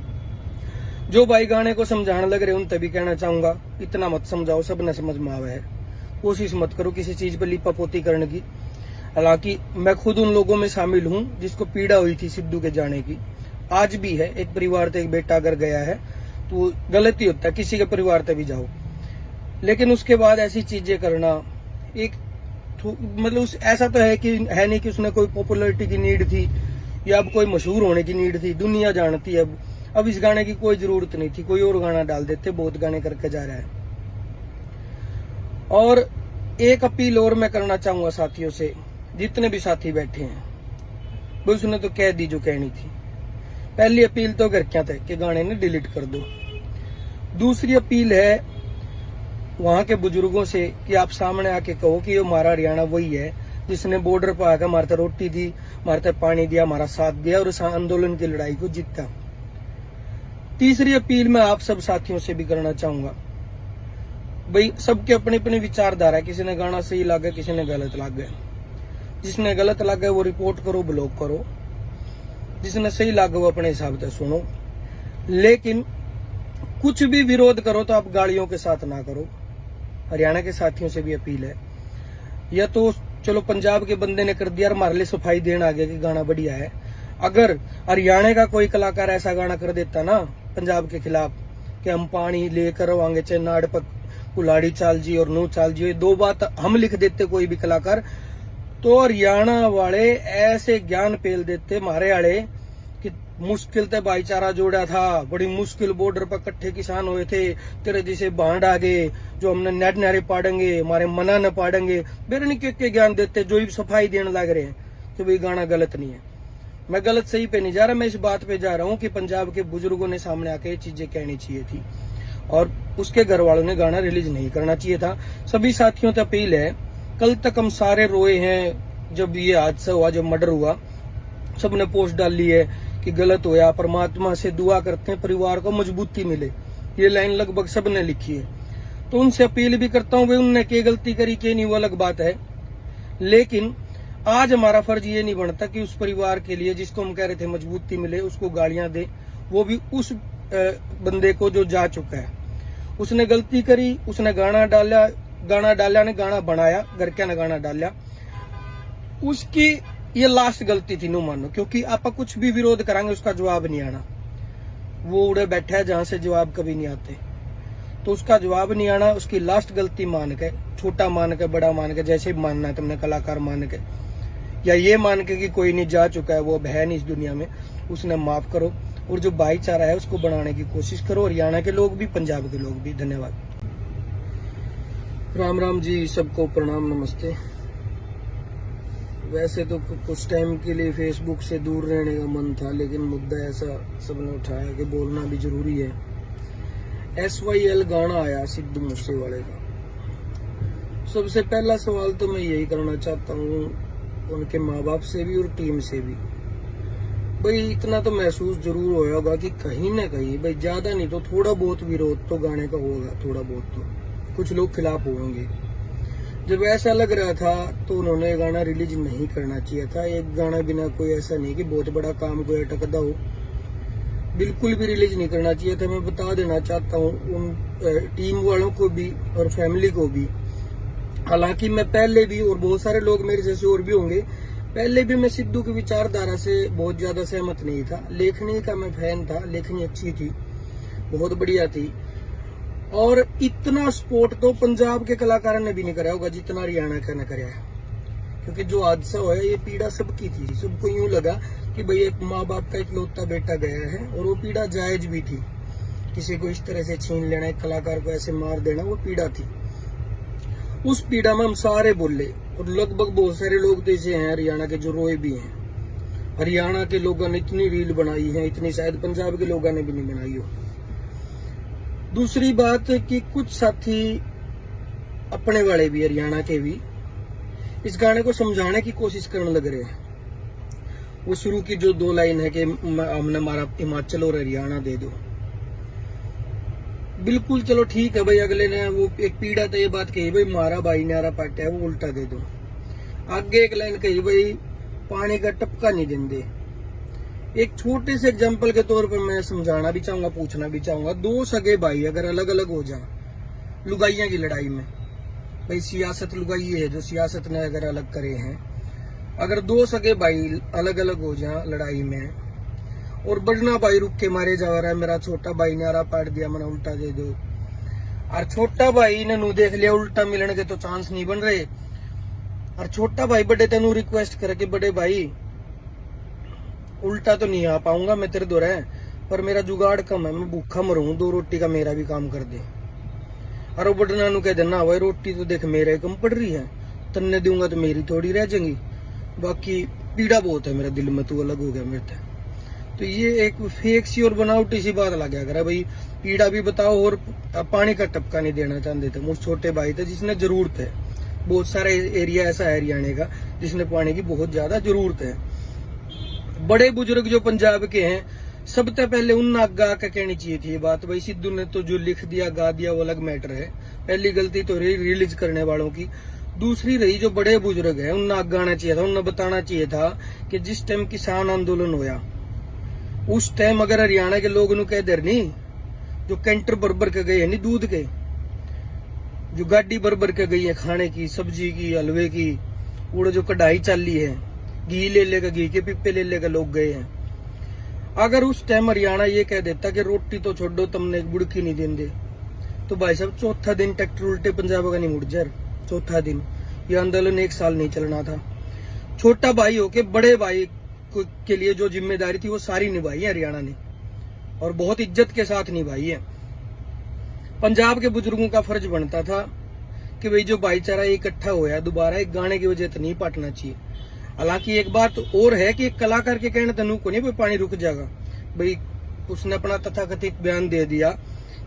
Speaker 1: जो भाई गाने को समझाने लग रहे उन तभी कहना चाहूंगा इतना मत समझाओ, सब न समझ में आवे है, कोशिश मत करो किसी चीज पर लिपापोती करने की। हालांकि मैं खुद उन लोगों में शामिल हूं जिसको पीड़ा हुई थी सिद्धू के जाने की, आज भी है। एक परिवार से एक बेटा अगर गया है तो गलती होता है, किसी के परिवार से भी जाओ, लेकिन उसके बाद ऐसी चीजें करना एक मतलब ऐसा तो है कि है नहीं कि उसने कोई पॉपुलैरिटी की नीड थी या अब कोई मशहूर होने की नीड थी, दुनिया जानती है। अब इस गाने की कोई जरूरत नहीं थी, कोई और गाना डाल देते, बहुत गाने करके जा रहा है। और एक अपील और मैं करना चाहूंगा साथियों से, जितने भी साथी बैठे हैं, वो उसने तो कह दी जो कहनी थी। पहली अपील तो घर क्या थे कि गाने ने डिलीट कर दो। दूसरी अपील है वहां के बुजुर्गों से कि आप सामने आके कहो कि ये हमारा हरियाणा वही है जिसने बॉर्डर पर आकर हमारे तक रोटी दी, हमारे तक पानी दिया, हमारा साथ दिया और इस आंदोलन की लड़ाई को जीता। तीसरी अपील मैं आप सब साथियों से भी करना चाहूंगा, भाई सबके अपनी अपनी विचारधारा है, किसी ने गाना सही लगा, किसी ने गलत लगा। जिसने गलत लगा वो रिपोर्ट करो, ब्लॉक करो, जिसने सही लगा वो अपने हिसाब से सुनो, लेकिन कुछ भी विरोध करो तो आप गालियों के साथ ना करो। हरियाणा के साथियों से भी अपील है, या तो चलो पंजाब के बंदे ने कर दिया और हमारे लिए सफाई देना आ गया कि गाना बढ़िया है। अगर हरियाणा का कोई कलाकार ऐसा गाना कर देता ना पंजाब के खिलाफ कि हम पानी लेकर आवांगे, चाहे नाड़ पर कुलाड़ी चाल जी और नू चाल जी, दो बात हम लिख देते कोई भी कलाकार, तो हरियाणा वाले ऐसे ज्ञान पेल देते मारे वाले कि मुश्किल से भाईचारा जोड़ा था, बड़ी मुश्किल बॉर्डर पर इकट्ठे किसान हुए थे, तेरे जैसे बांड आ गए जो हमने नेट नारे पाड़ेंगे, हमारे मना न पाड़ेंगे, बेरनी के ज्ञान देते जो ही सफाई देने लग रहे हैं। तो भाई गाना गलत नहीं है, मैं गलत सही पे नहीं जा रहा, मैं इस बात पे जा रहा हूँ कि पंजाब के बुजुर्गों ने सामने आके ये चीजें कहनी चाहिए थी और उसके घर वालों ने गाना रिलीज नहीं करना चाहिए था। सभी साथियों से अपील है, कल तक हम सारे रोए हैं जब ये हादसा हुआ, जब मर्डर हुआ, सबने पोस्ट डाली है कि गलत हुआ, परमात्मा से दुआ करते हैं परिवार को मजबूती मिले, ये लाइन लगभग सबने लिखी है। तो उनसे अपील भी करता हूँ, भाई उनने क्या गलती करी क्या नहीं वो अलग बात है, लेकिन आज हमारा फर्ज ये नहीं बनता कि उस परिवार के लिए जिसको हम कह रहे थे मजबूती मिले उसको गालियां दे, वो भी उस बंदे को जो जा चुका है। उसने गलती करी, उसने गाना डाला ने गाना बनाया, घर क्या ने गाना डाला, उसकी ये लास्ट गलती थी नो मानो, क्योंकि आप कुछ भी विरोध करांगे उसका जवाब नहीं आना, वो उड़े बैठा है जहां से जवाब कभी नहीं आते, तो उसका जवाब नहीं आना, उसकी लास्ट गलती मान के, छोटा मान के बड़ा मान के, जैसे भी मानना है तुमने, कलाकार मान के या ये मान के कि कोई नहीं जा चुका है, वो अब है नहीं इस दुनिया में, उसने माफ करो और जो भाईचारा है उसको बनाने की कोशिश करो, हरियाणा के लोग भी पंजाब के लोग भी। धन्यवाद। राम राम जी, सबको प्रणाम, नमस्ते। वैसे तो कुछ टाइम के लिए फेसबुक से दूर रहने का मन था, लेकिन मुद्दा ऐसा सबने उठाया कि बोलना भी जरूरी है। SYL गाना आया सिद्धू मूसेवाले का, सबसे पहला सवाल तो मैं यही करना चाहता हूँ उनके माँ बाप से भी और टीम से भी, भाई इतना तो महसूस जरूर होगा होगा कि कहीं ना कहीं, भाई ज्यादा नहीं तो थोड़ा बहुत विरोध तो गाने का होगा, थोड़ा बहुत तो कुछ लोग खिलाफ होंगे। जब ऐसा लग रहा था तो उन्होंने गाना रिलीज नहीं करना चाहिए था। एक गाना बिना कोई ऐसा नहीं कि बहुत बड़ा काम कोई अटकदा हो, बिल्कुल भी रिलीज नहीं करना चाहिए था। मैं बता देना चाहता हूँ उन टीम वालों को भी और फैमिली को भी, हालांकि मैं पहले भी, और बहुत सारे लोग मेरे जैसे और भी होंगे, पहले भी मैं सिद्धू की विचारधारा से बहुत ज्यादा सहमत नहीं था। लेखनी का मैं फैन था, लेखनी अच्छी थी, बहुत बढ़िया थी, और इतना सपोर्ट तो पंजाब के कलाकारों ने भी नहीं कराया होगा जितना हरियाणा का ने कराया, क्योंकि जो हादसा हुआ ये पीड़ा सबकी थी। सबको यूं लगा कि भाई एक माँ बाप का इकलौता बेटा गया है, और वो पीड़ा जायज भी थी। किसी को इस तरह से छीन लेना, एक कलाकार को ऐसे मार देना, वो पीड़ा थी। उस पीड़ा में हम सारे बोले, और लगभग बहुत सारे लोग तो ऐसे हैं हरियाणा के जो रोए भी हैं। हरियाणा के लोगों ने इतनी रील बनाई है, इतनी शायद पंजाब के लोगों ने भी नहीं बनाई हो। दूसरी बात कि कुछ साथी अपने वाले भी, हरियाणा के भी, इस गाने को समझाने की कोशिश करने लग रहे हैं। वो शुरू की जो 2 लाइन है कि हमने हमारा हिमाचल और हरियाणा दे दो, बिल्कुल चलो ठीक है भाई। अगले ने वो एक पीड़ा तो ये बात कही भाई मारा भाई नारा पाटा है वो उल्टा दे दो। आगे एक लाइन कही भाई पानी का टपका नहीं देंगे। एक छोटे से एग्जांपल के तौर पर मैं समझाना भी चाहूंगा, पूछना भी चाहूंगा, 2 सगे भाई अगर अलग अलग हो जाए लुगाइयां की लड़ाई में, भाई सियासत लुगाई है जो सियासत ने अगर अलग करे हैं, अगर 2 सगे भाई अलग अलग हो जाए लड़ाई में, और बड़ना भाई रुक के मारे जा रहा है, मेरा छोटा भाई ने आरा पाट दिया, मैंने उल्टा दे दो, और छोटा भाई ने नू देख लिया उल्टा मिलने के तो चांस नहीं बन रहे, और छोटा भाई बड़े तेनू रिक्वेस्ट करके बड़े भाई उल्टा तो नहीं आ पाऊंगा मैं तेरे द्वारा, पर मेरा जुगाड़ कम है, मैं भूखा मरूं, 2 रोटी का मेरा भी काम कर दे। और बड़ना नू कह देना भाई रोटी तो देख मेरे कम पड़ रही है, तन्ने दूंगा तो मेरी थोड़ी रह जाएंगी, बाकी पीड़ा बहुत है मेरे दिल में, तू अलग हो गया मेरे से। तो ये एक फेक सी और बनावटी सी बात लग गया करा भाई। पीड़ा भी बताओ और पानी का टपका नहीं देना चाहते थे। मुझ छोटे भाई थे जिसने जरूरत है। बहुत सारा एरिया ऐसा है हरियाणा का जिसने पानी की बहुत ज्यादा जरूरत है। बड़े बुजुर्ग जो पंजाब के हैं, सबसे पहले उन आगा का कहनी चाहिए थी ये बात। भाई सिद्धू ने तो जो लिख दिया गा दिया वो अलग मैटर है। पहली गलती तो रही रिलीज करने वालों की। दूसरी रही जो बड़े बुजुर्ग हैं उन्हें आगा आना चाहिए था। उन्हें बताना चाहिए था कि जिस टाइम किसान आंदोलन होया उस टाइम अगर हरियाणा के लोग कह दे नहीं, जो कैंटर भर के गए है नहीं दूध के, जो गाड़ी भर के गई है खाने की, सब्जी की, हलवे की, वो जो कढ़ाई चाली है, घी ले लेगा, घी के पिप्पे ले लेगा लोग गए हैं। अगर उस टाइम हरियाणा ये कह देता कि रोटी तो छोड़ो तुमने एक बुड़की नहीं देंगे, तो भाई साहब चौथा दिन ट्रैक्टर उल्टे पंजाब का नहीं मुड़ जाए। चौथा दिन ये आंदोलन 1 साल नहीं चलना था। छोटा भाई होके बड़े भाई के लिए जो जिम्मेदारी थी वो सारी निभाई है हरियाणा ने, और बहुत इज्जत के साथ निभाई है। पंजाब के बुजुर्गों का फर्ज बनता था कि भाई जो भाईचारा इकट्ठा होया दोबारा एक गाने की वजह से नहीं पाटना चाहिए। हालांकि एक बात और है कि एक कलाकार के कहने तनु को नहीं भाई पानी रुक जाएगा। भाई उसने अपना तथाकथित बयान दे दिया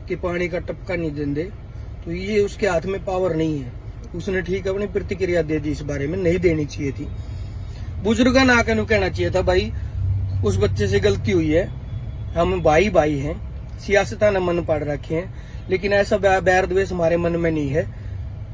Speaker 1: कि पानी का टपका नहीं देंगे, तो ये उसके हाथ में पावर नहीं है। उसने ठीक अपनी प्रतिक्रिया दे दी, इस बारे में नहीं देनी चाहिए थी। बुजुर्गा ना आकर कहना चाहिए था भाई उस बच्चे से गलती हुई है, हम भाई भाई हैं, सियासता ने मन पाड़ रखे हैं, लेकिन ऐसा बैर द्वेष हमारे मन में नहीं है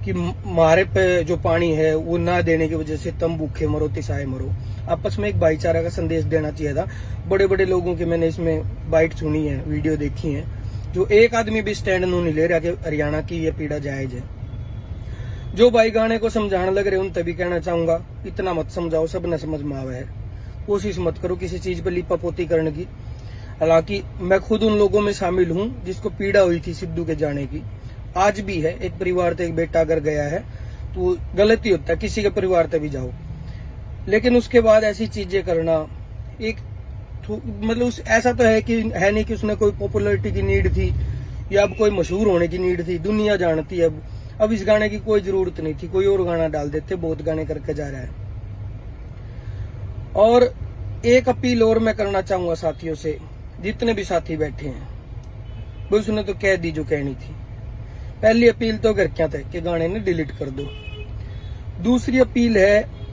Speaker 1: कि हमारे पे जो पानी है वो ना देने की वजह से तुम भूखे मरो तिसाए मरो। आपस में एक भाईचारा का संदेश देना चाहिए था। बड़े बड़े लोगों के मैंने इसमें बाइट सुनी है, वीडियो देखी है, जो एक आदमी भी स्टैंड नहीं ले रहा कि हरियाणा की ये पीड़ा जायज है। जो भाई गाने को समझाने लग रहे उन तभी कहना चाहूंगा इतना मत समझाओ, सब न समझ में आवे है। कोशिश मत करो किसी चीज पर लिपापोती करने की। हालांकि मैं खुद उन लोगों में शामिल हूं जिसको पीड़ा हुई थी सिद्धू के जाने की, आज भी है। एक परिवार से एक बेटा अगर गया है तो गलती होता है, किसी के परिवार से भी जाओ, लेकिन उसके बाद ऐसी चीजें करना एक मतलब ऐसा तो है कि है नहीं कि उसने कोई पॉपुलैरिटी की नीड थी या अब कोई मशहूर होने की नीड थी। दुनिया जानती है अब इस गाने की कोई जरूरत नहीं थी। कोई और गाना डाल देते, बहुत गाने करके जा रहा है। और एक अपील और मैं करना चाहूंगा साथियों से, जितने भी साथी बैठे हैं, वो उसने तो कह दी जो कहनी थी। पहली अपील तो घर क्या था कि गाने ने डिलीट कर दो। दूसरी अपील है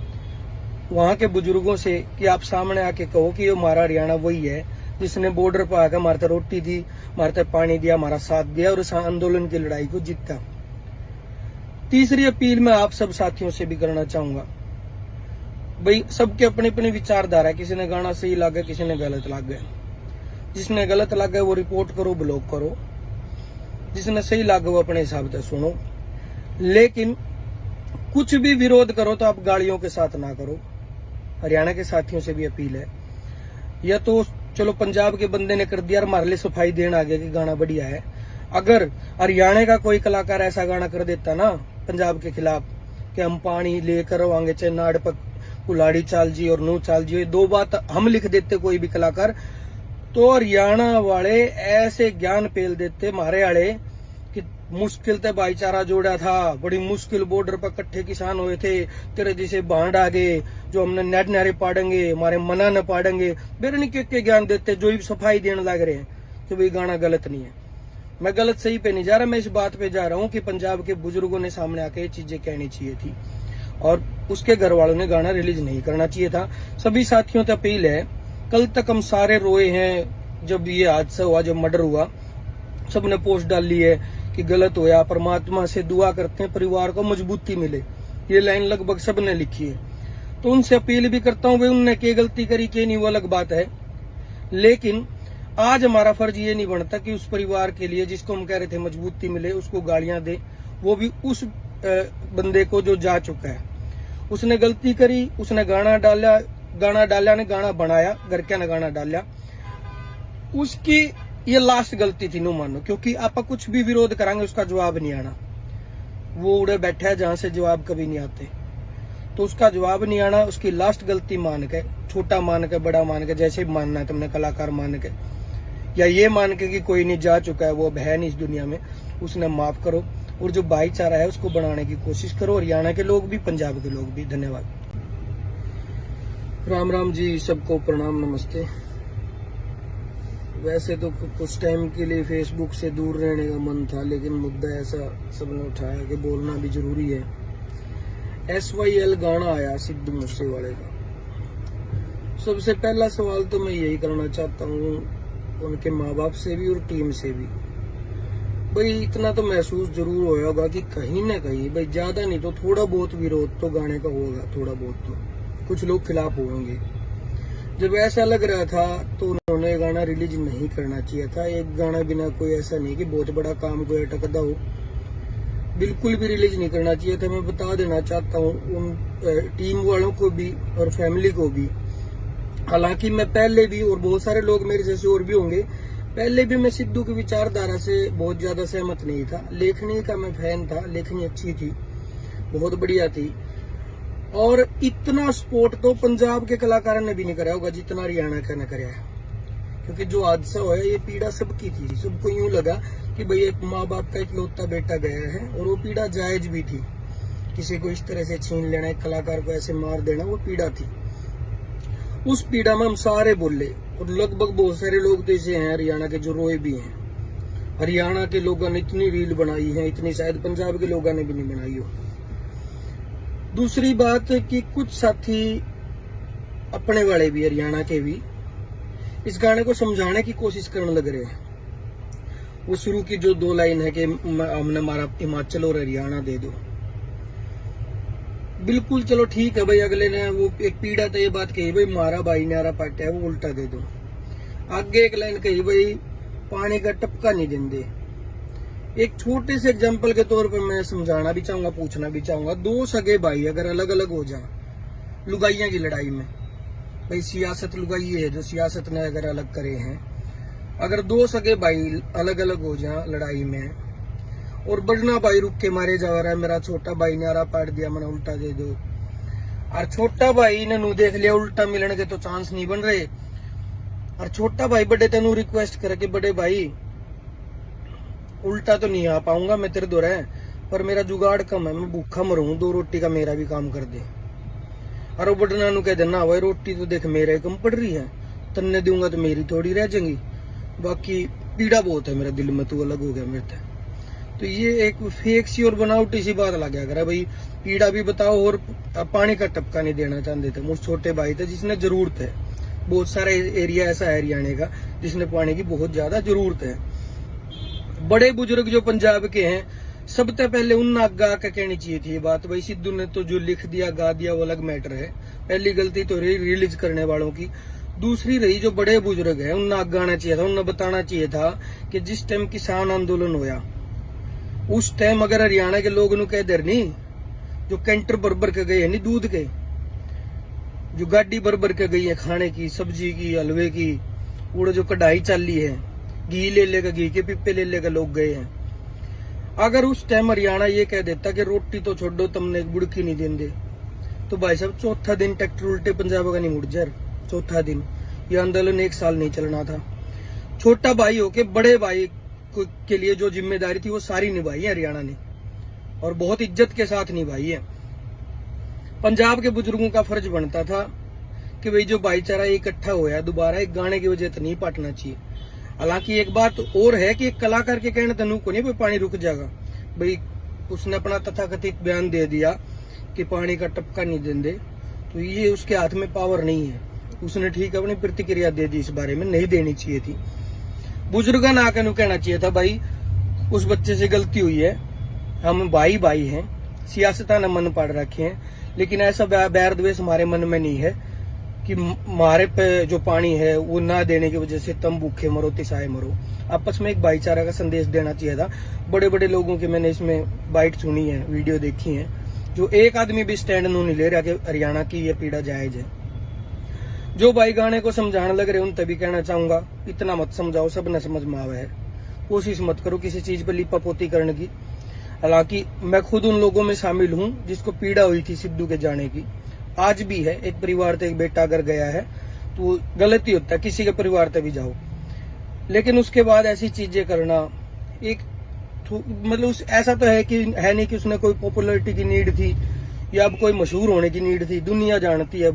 Speaker 1: वहां के बुजुर्गों से कि आप सामने आके कहो कि ये हमारा हरियाणा वही है जिसने बॉर्डर पर आकर हमारे रोटी दी, हमारे पानी दिया, हमारा साथ दिया और इस आंदोलन की लड़ाई को जीता। तीसरी अपील मैं आप सब साथियों से भी करना चाहूंगा, भाई सबके अपने अपने विचारधारा है। किसी ने गाना सही लगा, किसी ने गलत लगा। जिसने गलत लगा वो रिपोर्ट करो, ब्लॉक करो। जिसने सही लगा वो अपने हिसाब से सुनो, लेकिन कुछ भी विरोध करो तो आप गालियों के साथ ना करो। हरियाणा के साथियों से भी अपील है, या तो चलो पंजाब के बंदे ने कर दिया, हमारे लिए सफाई देना आ गया कि गाना बढ़िया है। अगर हरियाणा का कोई कलाकार ऐसा गाना कर देता ना पंजाब के खिलाफ कि हम पानी लेकर आएंगे, चाहे नाड़ पर कुलाड़ी चाल जी और नू चाल जी, ये दो बात हम लिख देते कोई भी कलाकार, तो हरियाणा वाले ऐसे ज्ञान पेल देते मारे वाले कि मुश्किल से भाईचारा जोड़ा था, बड़ी मुश्किल बॉर्डर पर इकट्ठे किसान हुए थे, तेरे जैसे बांड आ गए जो हमने नेट नारे पाड़ेंगे, हमारे मना न पाड़ेंगे, बेरनी के ज्ञान देते जो सफाई देने लग रहे हैं। तो वही गाना गलत नहीं है। मैं गलत सही पे नहीं जा रहा, मैं इस बात पे जा रहा हूँ कि पंजाब के बुजुर्गों ने सामने आके ये चीजें कहनी चाहिए थी और उसके घर वालों ने गाना रिलीज नहीं करना चाहिए था। सभी साथियों से अपील है, कल तक हम सारे रोए हैं जब ये हादसा हुआ, जब मर्डर हुआ, सबने पोस्ट डाली है कि गलत होया, परमात्मा से दुआ करते हैं परिवार को मजबूती मिले। ये लाइन लगभग सबने लिखी है। तो उनसे अपील भी करता हूँ, भाई उनने क्या गलती करी क्या नहीं वो अलग बात है, लेकिन आज हमारा फर्ज ये नहीं बनता कि उस परिवार के लिए जिसको हम कह रहे थे मजबूती मिले उसको गालियां दे। वो भी उस बंदे को जो जा चुका है, उसने गलती करी, उसने गाना डाला ने गाना बनाया, घर क्या ने गाना डाला, उसकी ये लास्ट गलती थी नो मानो, क्योंकि आप कुछ भी विरोध करांगे उसका जवाब नहीं आना। वो उड़े बैठा है जहां से जवाब कभी नहीं आते, तो उसका जवाब नहीं आना, उसकी लास्ट गलती मान के, छोटा मान के, बड़ा मान के, जैसे भी मानना है तुमने, कलाकार मान के या ये मान के कि कोई नहीं जा चुका है, वो अब है नहीं इस दुनिया में, उसने माफ करो और जो भाईचारा है उसको बनाने की कोशिश करो। हरियाणा के लोग भी, पंजाब के लोग भी। धन्यवाद। राम राम जी, सबको प्रणाम, नमस्ते। वैसे तो कुछ टाइम के लिए फेसबुक से दूर रहने का मन था, लेकिन मुद्दा ऐसा सबने उठाया कि बोलना भी जरूरी है। SYL गाना आया सिद्धू मूसेवाले का। सबसे पहला सवाल तो मैं यही करना चाहता हूँ उनके माँ बाप से भी और टीम से भी। भाई इतना तो महसूस जरूर होया होगा कि कहीं ना कहीं भाई ज्यादा नहीं तो थोड़ा बहुत विरोध तो गाने का होगा, थोड़ा बहुत तो कुछ लोग खिलाफ होंगे। जब ऐसा लग रहा था तो उन्होंने गाना रिलीज नहीं करना चाहिए था। एक गाना बिना कोई ऐसा नहीं कि बहुत बड़ा काम कोई अटकदा हो, बिल्कुल भी रिलीज नहीं करना चाहिए था। मैं बता देना चाहता हूँ उन टीम वालों को भी और फैमिली को भी। हालांकि मैं पहले भी, और बहुत सारे लोग मेरे जैसे और भी होंगे, पहले भी मैं सिद्धू की विचारधारा से बहुत ज्यादा सहमत नहीं था। लेखनी का मैं फैन था, लेखनी अच्छी थी, बहुत बढ़िया थी। और इतना सपोर्ट तो पंजाब के कलाकारों ने भी नहीं करा होगा जितना हरियाणा का ने कराया है। क्योंकि जो हादसा हुआ ये पीड़ा सबकी थी। सबको यूं लगा कि भाई एक माँ बाप का इकलौता बेटा गया है, और वो पीड़ा जायज भी थी। किसी को इस तरह से छीन लेना, एक कलाकार को ऐसे मार देना, वो पीड़ा थी। उस पीड़ा में हम सारे बोले, और लगभग बहुत सारे लोग तो ऐसे हैं हरियाणा के जो रोए भी हैं। हरियाणा के लोगों ने इतनी रील बनाई है, इतनी शायद पंजाब के लोगों ने भी नहीं बनाई हो। दूसरी बात कि कुछ साथी अपने वाले भी, हरियाणा के भी, इस गाने को समझाने की कोशिश करने लग रहे हैं। वो शुरू की जो 2 लाइन है कि हमने हमारा हिमाचल और हरियाणा दे दो, बिल्कुल चलो ठीक है भाई। अगले ने वो एक पीड़ा तो ये बात कही भाई मारा भाई न्यारा पाटा है, वो उल्टा दे दो। आगे एक लाइन कही भाई पानी का टपका नहीं देंगे। एक छोटे से एग्जांपल के तौर पर मैं समझाना भी चाहूंगा, पूछना भी चाहूंगा। 2 सगे भाई अगर अलग अलग हो जाए लुगाइयां की लड़ाई में, भाई सियासत लुगाई है जो सियासत ने अगर अलग करे हैं, अगर 2 सगे भाई अलग अलग हो जाए लड़ाई में, और बड़ना भाई रुक के मारे जा रहा है, मेरा छोटा भाई ने आरा पाट दिया, मैंने उल्टा दे दो, और छोटा भाई ने नू देख लिया उल्टा मिलने के तो चांस नहीं बन रहे, और छोटा भाई बड़े तेनू रिक्वेस्ट करे कि बड़े भाई उल्टा तो नहीं आ पाऊंगा मैं तेरे दो है, पर मेरा जुगाड़ कम है, मैं भूखा मरूं, 2 रोटी का मेरा भी काम कर दे। और वो बड़ना नू कह देना भाई रोटी तो देख मेरे कम पड़ रही है, तन्ने दूंगा तो मेरी थोड़ी रह जाएंगी, बाकी पीड़ा बहुत है मेरे दिल में, तू अलग हो गया मेरे से। तो ये एक फेक सी और बनावटी सी बात लग गया भाई, पीड़ा भी बताओ और पानी का टपका नहीं देना चाहते थे। मुझ छोटे भाई थे जिसने जरूरत है, बहुत सारे एरिया ऐसा है हरियाणा का जिसने पानी की बहुत ज्यादा जरूरत है। बड़े बुजुर्ग जो पंजाब के हैं, सबसे पहले उन आगा आकर कहनी चाहिए थी ये बात। भाई सिद्धू ने तो जो लिख दिया गा दिया वो अलग मैटर है, पहली गलती तो रही रिलीज करने वालों की। दूसरी रही जो बड़े बुजुर्ग हैं उन्हें आगे आना चाहिए था, उन्हें बताना चाहिए था कि जिस टाइम किसान आंदोलन होया उस टाइम अगर हरियाणा के लोग नु कह देर नहीं, जो कैंटर बरबर के गए है नहीं दूध के, जो गाड़ी बरबर के गई है खाने की, सब्जी की, हलवे की, वो जो कढ़ाई चाली है, घी ले लेगा, घी के पिप्पे ले लेगा लोग गए हैं। अगर उस टाइम हरियाणा ये कह देता कि रोटी तो छोड़ो तुमने बुड़की नहीं देंगे, तो भाई साहब चौथा दिन ट्रैक्टर उल्टे पंजाब का नहीं मुड़ जा, चौथा दिन। ये आंदोलन 1 साल नहीं चलना था। छोटा भाई होके बड़े भाई के लिए जो जिम्मेदारी थी वो सारी निभाई है हरियाणा ने, और बहुत इज्जत के साथ निभाई है। पंजाब के बुजुर्गों का फर्ज बनता था कि भाई जो भाईचारा इकट्ठा हुआ है दोबारा एक गाने की वजह से नहीं पाटना चाहिए। हालांकि एक बात और है कि एक कलाकार के कहने तनु को नहीं भाई पानी रुक जाएगा, भाई उसने अपना तथाकथित बयान दे दिया कि पानी का टपका नहीं देंगे, तो ये उसके हाथ में पावर नहीं है। उसने ठीक अपनी प्रतिक्रिया दे दी, इस बारे में नहीं देनी चाहिए थी। बुजुर्गों ने आकर कहना चाहिए था भाई उस बच्चे से गलती हुई है, हम भाई भाई हैं, सियासत ने मन पाड़ रखे हैं, लेकिन ऐसा बैर द्वेष हमारे मन में नहीं है कि हमारे पे जो पानी है वो ना देने की वजह से तुम भूखे मरो तिसाए मरो। आपस में एक भाईचारा का संदेश देना चाहिए था। बड़े बड़े लोगों की मैंने इसमें बाइट सुनी है, वीडियो देखी है, जो एक आदमी भी स्टैंड नहीं ले रहा कि हरियाणा की ये पीड़ा जायज है। जो भाई गाने को समझाने लग रहे उन तभी कहना चाहूंगा इतना मत समझाओ, सब न समझ में आवे है, कोशिश मत करो किसी चीज पर लिपापोती करने की। हालांकि मैं खुद उन लोगों में शामिल हूं जिसको पीड़ा हुई थी सिद्धू के जाने की, आज भी है। एक परिवार से एक बेटा अगर गया है तो गलती होता है, किसी के परिवार से भी जाओ, लेकिन उसके बाद ऐसी चीजें करना एक मतलब ऐसा तो है कि है नहीं कि उसने कोई पॉपुलैरिटी की नीड थी या अब कोई मशहूर होने की नीड थी, दुनिया जानती है।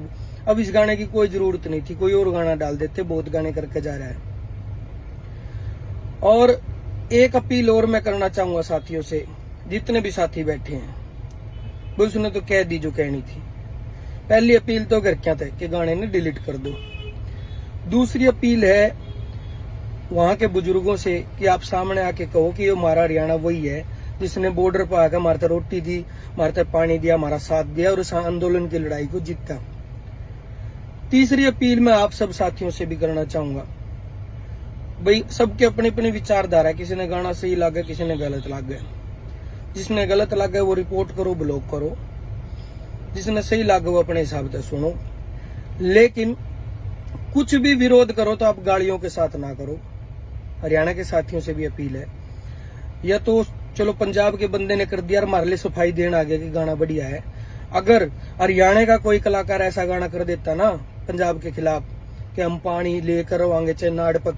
Speaker 1: अब इस गाने की कोई जरूरत नहीं थी, कोई और गाना डाल देते, बहुत गाने करके जा रहा है। और एक अपील और मैं करना चाहूंगा साथियों से, जितने भी साथी बैठे हैं, वो उसने तो कह दी जो कहनी थी। पहली अपील तो घर क्या था कि गाने ने डिलीट कर दो। दूसरी अपील है वहां के बुजुर्गों से कि आप सामने आके कहो कि ये हमारा हरियाणा वही है जिसने बॉर्डर पर आकर हमारे रोटी दी, हमारे पानी दिया, हमारा साथ दिया और उस आंदोलन की लड़ाई को जीता। तीसरी अपील मैं आप सब साथियों से भी करना चाहूंगा, भाई सबके अपनी अपनी विचारधारा है, किसी ने गाना सही लगा, किसी ने गलत लग गया। जिसने गलत लगा वो रिपोर्ट करो, ब्लॉक करो, जिसने सही लगा वो अपने हिसाब से सुनो, लेकिन कुछ भी विरोध करो तो आप गालियों के साथ ना करो। हरियाणा के साथियों से भी अपील है, या तो चलो पंजाब के बंदे ने कर दिया और हमारे लिए सफाई देना आ गया कि गाना बढ़िया है। अगर हरियाणा का कोई कलाकार ऐसा गाना कर देता ना पंजाब के खिलाफ कि हम पानी लेकर आएंगे, चाहे नाड़ पर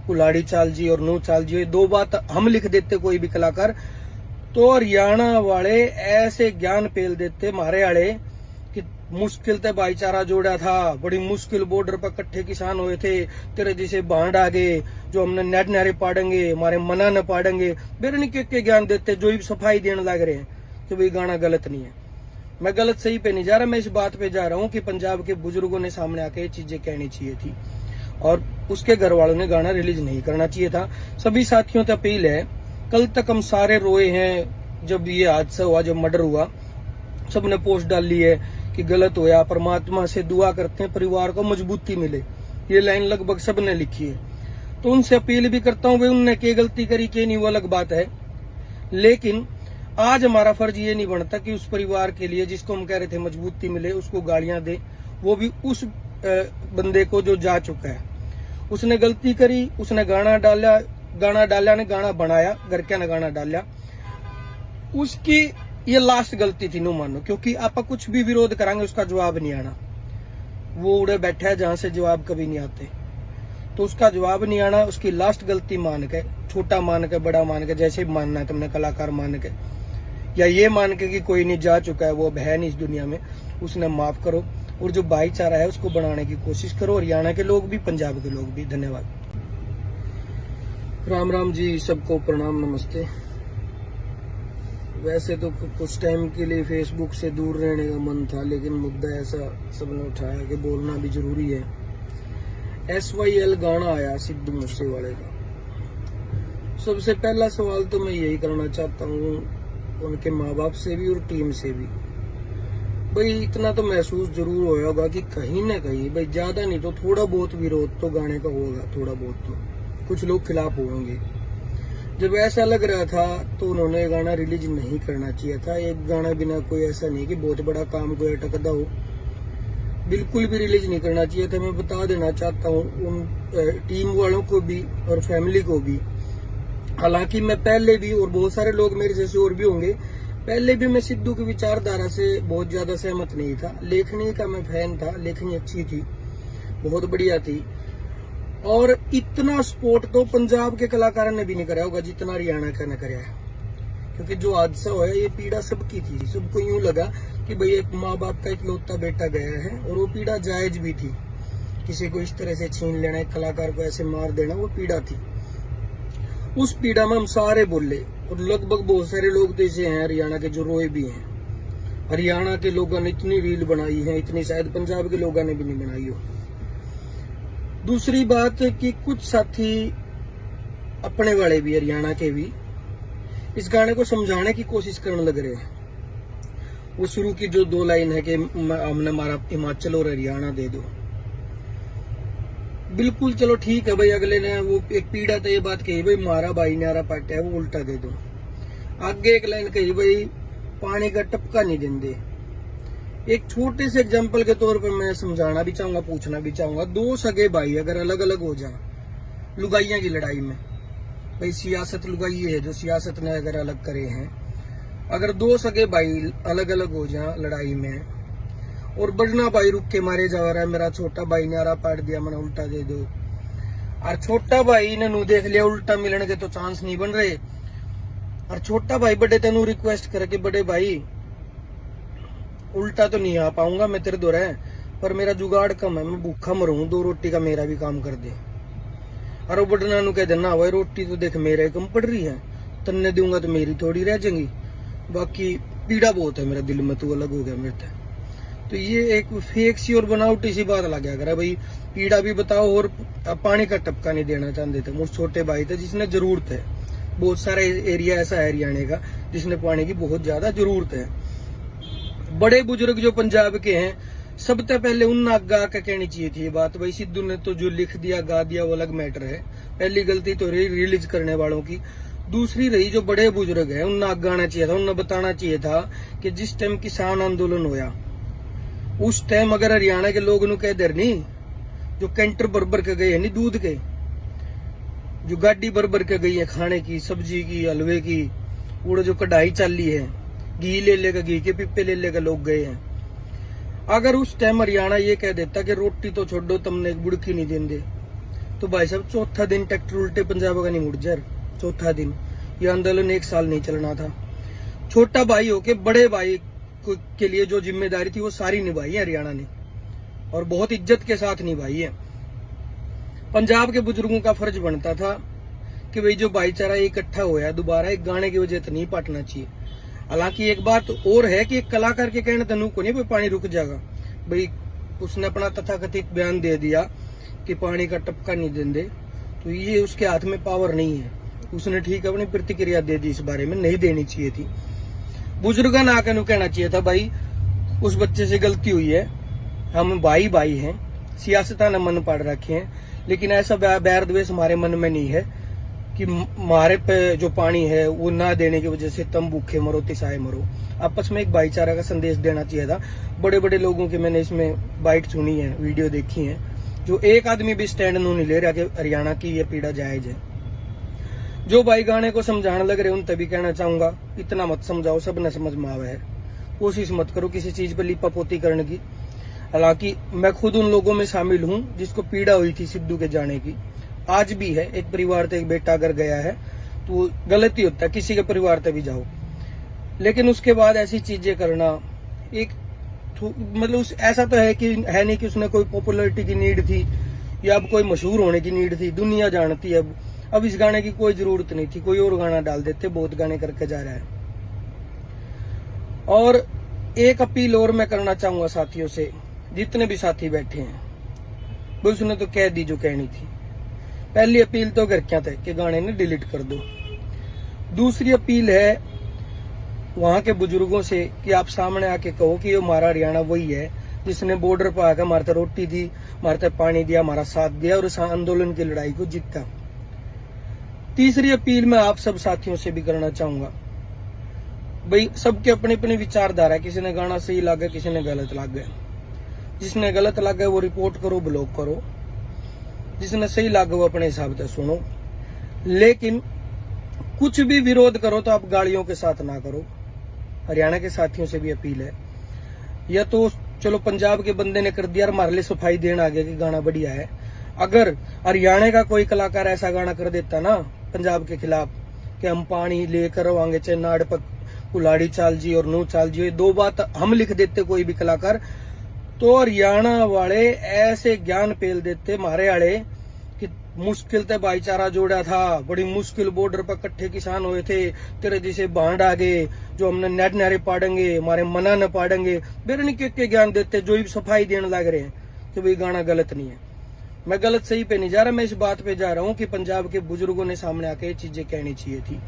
Speaker 1: कुलाड़ी चाल जी और नू चाल जी, दो बात हम लिख देते कोई भी कलाकार, तो हरियाणा वाले ऐसे ज्ञान पेल देते हमारे वाले कि मुश्किल से भाईचारा जोड़ा था, बड़ी मुश्किल बॉर्डर पर इकट्ठे किसान हुए थे, तेरे जैसे बांड आ गए जो हमने नेट नारे पाड़ेंगे, हमारे मना न पाड़ेंगे, बेरनी के ज्ञान देते जो ही सफाई देने लग रहे हैं। तो वही गाना गलत नहीं है, मैं गलत सही पे नहीं जा रहा, मैं इस बात पे जा रहा हूँ कि पंजाब के बुजुर्गों ने सामने आके ये चीजें कहनी चाहिए थी और उसके घर वालों ने गाना रिलीज नहीं करना चाहिए था। सभी साथियों से अपील है, कल तक हम सारे रोए हैं जब ये हादसा हुआ, जब मर्डर हुआ, सबने पोस्ट डाली है कि गलत हुआ, परमात्मा से दुआ करते हैं परिवार को मजबूती मिले, ये लाइन लगभग सबने लिखी है। तो उनसे अपील भी करता हूँ, भाई उनने क्या गलती करी क्या नहीं वो अलग बात है, लेकिन आज हमारा फर्ज ये नहीं बनता कि उस परिवार के लिए जिसको हम कह रहे थे मजबूती मिले उसको गालियां दे, वो भी उस बंदे को जो जा चुका है। उसने गलती करी, उसने गाना डाला ने गाना बनाया, घर क्या ने गाना डाला, उसकी ये लास्ट गलती थी नो मानो, क्योंकि आप कुछ भी विरोध करांगे उसका जवाब नहीं आना, वो उड़े बैठा है जहां से जवाब कभी नहीं आते, तो उसका जवाब नहीं आना, उसकी लास्ट गलती मान के, छोटा मान के, बड़ा मान के, जैसे भी मानना है तुमने, कलाकार मान के या ये मान के कि कोई नहीं जा चुका है, वो अब है नहीं इस दुनिया में, उसने माफ करो और जो भाईचारा है उसको बनाने की कोशिश करो, हरियाणा के लोग भी, पंजाब के लोग भी। धन्यवाद। राम राम जी, सबको प्रणाम, नमस्ते। वैसे तो कुछ टाइम के लिए फेसबुक से दूर रहने का मन था, लेकिन मुद्दा ऐसा सबने उठाया कि बोलना भी जरूरी है। SYL गाना आया सिद्धू मूसेवाले का। सबसे पहला सवाल तो मैं यही करना चाहता हूँ उनके माँ बाप से भी और टीम से भी, भाई इतना तो महसूस जरूर होगा होगा कि कहीं ना कहीं, भाई ज्यादा नहीं तो थोड़ा बहुत विरोध तो गाने का होगा, थोड़ा बहुत तो कुछ लोग खिलाफ होंगे। जब ऐसा लग रहा था तो उन्होंने गाना रिलीज नहीं करना चाहिए था। एक गाना बिना कोई ऐसा नहीं कि बहुत बड़ा काम कोई अटकदा हो, बिल्कुल भी रिलीज नहीं करना चाहिए था। मैं बता देना चाहता हूँ उन टीम वालों को भी और फैमिली को भी, हालांकि मैं पहले भी, और बहुत सारे लोग मेरे जैसे और भी होंगे, पहले भी मैं सिद्धू की विचारधारा से बहुत ज्यादा सहमत नहीं था। लेखनी का मैं फैन था, लेखनी अच्छी थी, बहुत बढ़िया थी, और इतना सपोर्ट तो पंजाब के कलाकारों ने भी नहीं कराया होगा जितना हरियाणा का ने कराया, क्योंकि जो हादसा हुआ ये पीड़ा सबकी थी। सबको यूं लगा कि भाई एक माँ बाप का इकलौता बेटा गया है, और वो पीड़ा जायज भी थी। किसी को इस तरह से छीन लेना, एक कलाकार को ऐसे मार देना, वो पीड़ा थी। उस पीड़ा में हम सारे बोले, और लगभग बहुत सारे लोग तो ऐसे हैं हरियाणा के जो रोए भी हैं। हरियाणा के लोगों ने इतनी रील बनाई है, इतनी शायद पंजाब के लोगों ने भी नहीं बनाई हो। दूसरी बात कि कुछ साथी अपने वाले भी, हरियाणा के भी, इस गाने को समझाने की कोशिश करने लग रहे हैं। वो शुरू की जो 2 लाइन है कि हमने हमारा हिमाचल और हरियाणा दे दो, बिल्कुल चलो ठीक है भाई। अगले ने वो एक पीड़ा तो ये बात कही भाई मारा भाई न्यारा पाटा है, वो उल्टा दे दो। आगे एक लाइन कही भाई पानी का टपका नहीं देंगे। एक छोटे से एग्जांपल के तौर पर मैं समझाना भी चाहूंगा, पूछना भी चाहूंगा, 2 सगे भाई अगर अलग अलग हो जाए लुगाइयां की लड़ाई में, भाई सियासत लुगाई है जो सियासत ने अगर अलग करे हैं, अगर 2 सगे भाई अलग अलग हो जाए लड़ाई में, और बड़ना भाई रुक के मारे जा रहा है, मेरा छोटा भाई ने आरा पाट दिया, मैंने उल्टा दे दो, और छोटा भाई ने नू देख लिया उल्टा मिलने के तो चांस नहीं बन रहे, और छोटा भाई बड़े तेनू रिक्वेस्ट करके, बड़े भाई उल्टा तो नहीं आ पाऊंगा मैं तेरे दौरा, पर मेरा जुगाड़ कम है, मैं भूखा मरूं, 2 रोटी का मेरा भी काम कर दे। और वो बटना नु कह देना भाई रोटी तो देख मेरे कम पड़ रही है, तन्ने दूंगा तो मेरी थोड़ी रह जाएंगी। बाकी पीड़ा बहुत है मेरा दिल में, तू अलग हो गया मेरे से। तो ये एक फेक सी और बनावटी सी बात लग गया भाई, पीड़ा भी बताओ और पानी का टपका नहीं देना चाहते थे। मुझ छोटे भाई थे जिसने जरूरत है, बहुत सारा एरिया ऐसा है हरियाणा का जिसने पानी की बहुत ज्यादा जरूरत है। बड़े बुजुर्ग जो पंजाब के हैं, सबसे पहले उन आगा का कहनी चाहिए थी ये बात। भाई सिद्धू ने तो जो लिख दिया गा दिया वो अलग मैटर है, पहली गलती तो रिलीज करने वालों की। दूसरी रही जो बड़े बुजुर्ग है, उन्हें आगा आना चाहिए था, उन्हें बताना चाहिए था कि जिस टाइम किसान आंदोलन होया उस टाइम अगर हरियाणा के लोग कह दे नहीं, जो कैंटर भर के गए है नहीं दूध के, जो गाड़ी भर के गई है खाने की, सब्जी की, हलवे की, वो जो कढ़ाई चाली है, घी ले लेगा, घी के पिप्पे ले लेगा लोग गए हैं। अगर उस टाइम हरियाणा ये कह देता कि रोटी तो छोड़ो तुमने एक बुड़की नहीं देंगे, तो भाई साहब चौथा दिन ट्रैक्टर उल्टे पंजाब का नहीं मुड़ जाए। चौथा दिन ये आंदोलन 1 साल नहीं चलना था। छोटा भाई होके बड़े भाई के लिए जो जिम्मेदारी थी वो सारी निभाई है हरियाणा ने, और बहुत इज्जत के साथ निभाई है। पंजाब के बुजुर्गों का फर्ज बनता था कि भाई जो भाईचारा इकट्ठा होया दोबारा एक गाने की वजह से नहीं पाटना चाहिए। हालांकि एक बात और है कि एक कलाकार के कहने तनु को नहीं भाई पानी रुक जाएगा। भाई उसने अपना तथाकथित बयान दे दिया कि पानी का टपका नहीं देंगे, तो ये उसके हाथ में पावर नहीं है। उसने ठीक अपनी प्रतिक्रिया दे दी, इस बारे में नहीं देनी चाहिए थी। बुजुर्गों ने आकर कहना चाहिए था भाई उस बच्चे से गलती हुई है, हम भाई भाई हैं, सियासता ने मन पाड़ रखे हैं, लेकिन ऐसा बैर द्वेष हमारे मन में नहीं है कि हमारे पे जो पानी है वो ना देने की वजह से तुम भूखे मरो तिसाए मरो। आपस में एक भाईचारा का संदेश देना चाहिए था। बड़े बड़े लोगों की मैंने इसमें बाइट सुनी है, वीडियो देखी है, जो एक आदमी भी स्टैंड नहीं ले रहा कि हरियाणा की ये पीड़ा जायज है। जो भाई गाने को समझाने लग रहे उन तभी कहना चाहूंगा इतना मत समझाओ, सब न समझ में आवे है। कोशिश मत करो किसी चीज पर लिपापोती करने की। हालांकि मैं खुद उन लोगों में शामिल हूं जिसको पीड़ा हुई थी सिद्धू के जाने की, आज भी है। एक परिवार से एक बेटा अगर गया है तो गलती होता है, किसी के परिवार से भी जाओ, लेकिन उसके बाद ऐसी चीजें करना एक मतलब ऐसा तो है कि है नहीं कि उसने कोई पॉपुलैरिटी की नीड थी या अब कोई मशहूर होने की नीड थी, दुनिया जानती है। अब इस गाने की कोई जरूरत नहीं थी, कोई और गाना डाल देते, बहुत गाने करके जा रहा है। और एक अपील और मैं करना चाहूंगा साथियों से, जितने भी साथी बैठे हैं, वो उसने तो कह दी जो कहनी थी। पहली अपील तो घर क्या थे कि गाने ने डिलीट कर दो। दूसरी अपील है वहां के बुजुर्गों से कि आप सामने आके कहो कि ये हमारा हरियाणा वही है जिसने बॉर्डर पर आकर हमारे रोटी दी, हमारे पानी दिया, हमारा साथ दिया और इस आंदोलन की लड़ाई को जीता। तीसरी अपील मैं आप सब साथियों से भी करना चाहूंगा, भाई सबके अपने अपने विचारधारा है, किसी ने गाना सही लगा, किसी ने गलत लगा। जिसने गलत लगा वो रिपोर्ट करो, ब्लॉक करो, जिसने सही लगा वो अपने हिसाब से सुनो, लेकिन कुछ भी विरोध करो तो आप गालियों के साथ ना करो। हरियाणा के साथियों से भी अपील है, या तो चलो पंजाब के बंदे ने कर दिया, हमारे लिए सफाई देना आ गया कि गाना बढ़िया है। अगर हरियाणा का कोई कलाकार ऐसा गाना कर देता ना पंजाब के खिलाफ कि हम पानी लेकर आएंगे, चाहे नाड़ पर कुलाड़ी चाल जी और नू चाल जी, ये दो बात हम लिख देते कोई भी कलाकार, तो हरियाणा वाले ऐसे ज्ञान पेल देते मारे वाले कि मुश्किल से भाईचारा जोड़ा था, बड़ी मुश्किल बॉर्डर पर इकट्ठे किसान हुए थे, तेरे जैसे बांड आ गए जो हमने नेट नारे पाड़ेंगे, हमारे मना न पाड़ेंगे, बेरनी के ज्ञान देते जो सफाई देने लग रहे हैं कि वही गाना गलत नहीं है। मैं गलत सही पे नहीं जा रहा, मैं इस बात पे जा रहा हूँ कि पंजाब के बुजुर्गों ने सामने आके ये चीजें कहनी चाहिए थी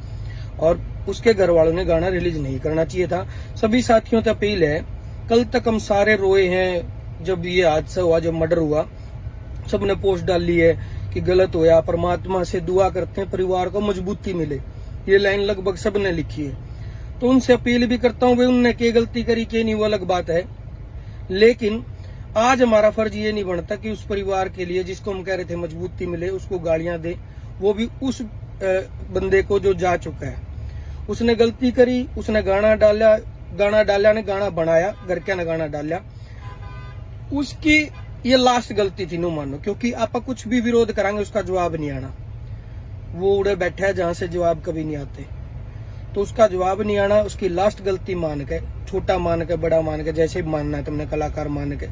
Speaker 1: और उसके घर वालों ने गाना रिलीज नहीं करना चाहिए था। सभी साथियों से अपील है, कल तक हम सारे रोए हैं जब ये हादसा हुआ, जब मर्डर हुआ, सबने पोस्ट डाली है कि गलत होया, परमात्मा से दुआ करते हैं परिवार को मजबूती मिले, ये लाइन लगभग सबने लिखी है। तो उनसे अपील भी करता हूँ, भाई उनने क्या गलती करी क्या नहीं वो अलग बात है, लेकिन आज हमारा फर्ज ये नहीं बनता कि उस परिवार के लिए जिसको हम कह रहे थे मजबूती मिले उसको गालियां दे, वो भी उस बंदे को जो जा चुका है। उसने गलती करी, उसने गाना डाला ने गाना बनाया, घर क्या ने गाना डाला, उसकी ये लास्ट गलती थी नो मानो, क्योंकि आप कुछ भी विरोध करांगे उसका जवाब नहीं आना। वो उड़े बैठा है जहां से जवाब कभी नहीं आते, तो उसका जवाब नहीं आना, उसकी लास्ट गलती मान के, छोटा मान के, बड़ा मान के, जैसे भी मानना है तुमने, कलाकार मान के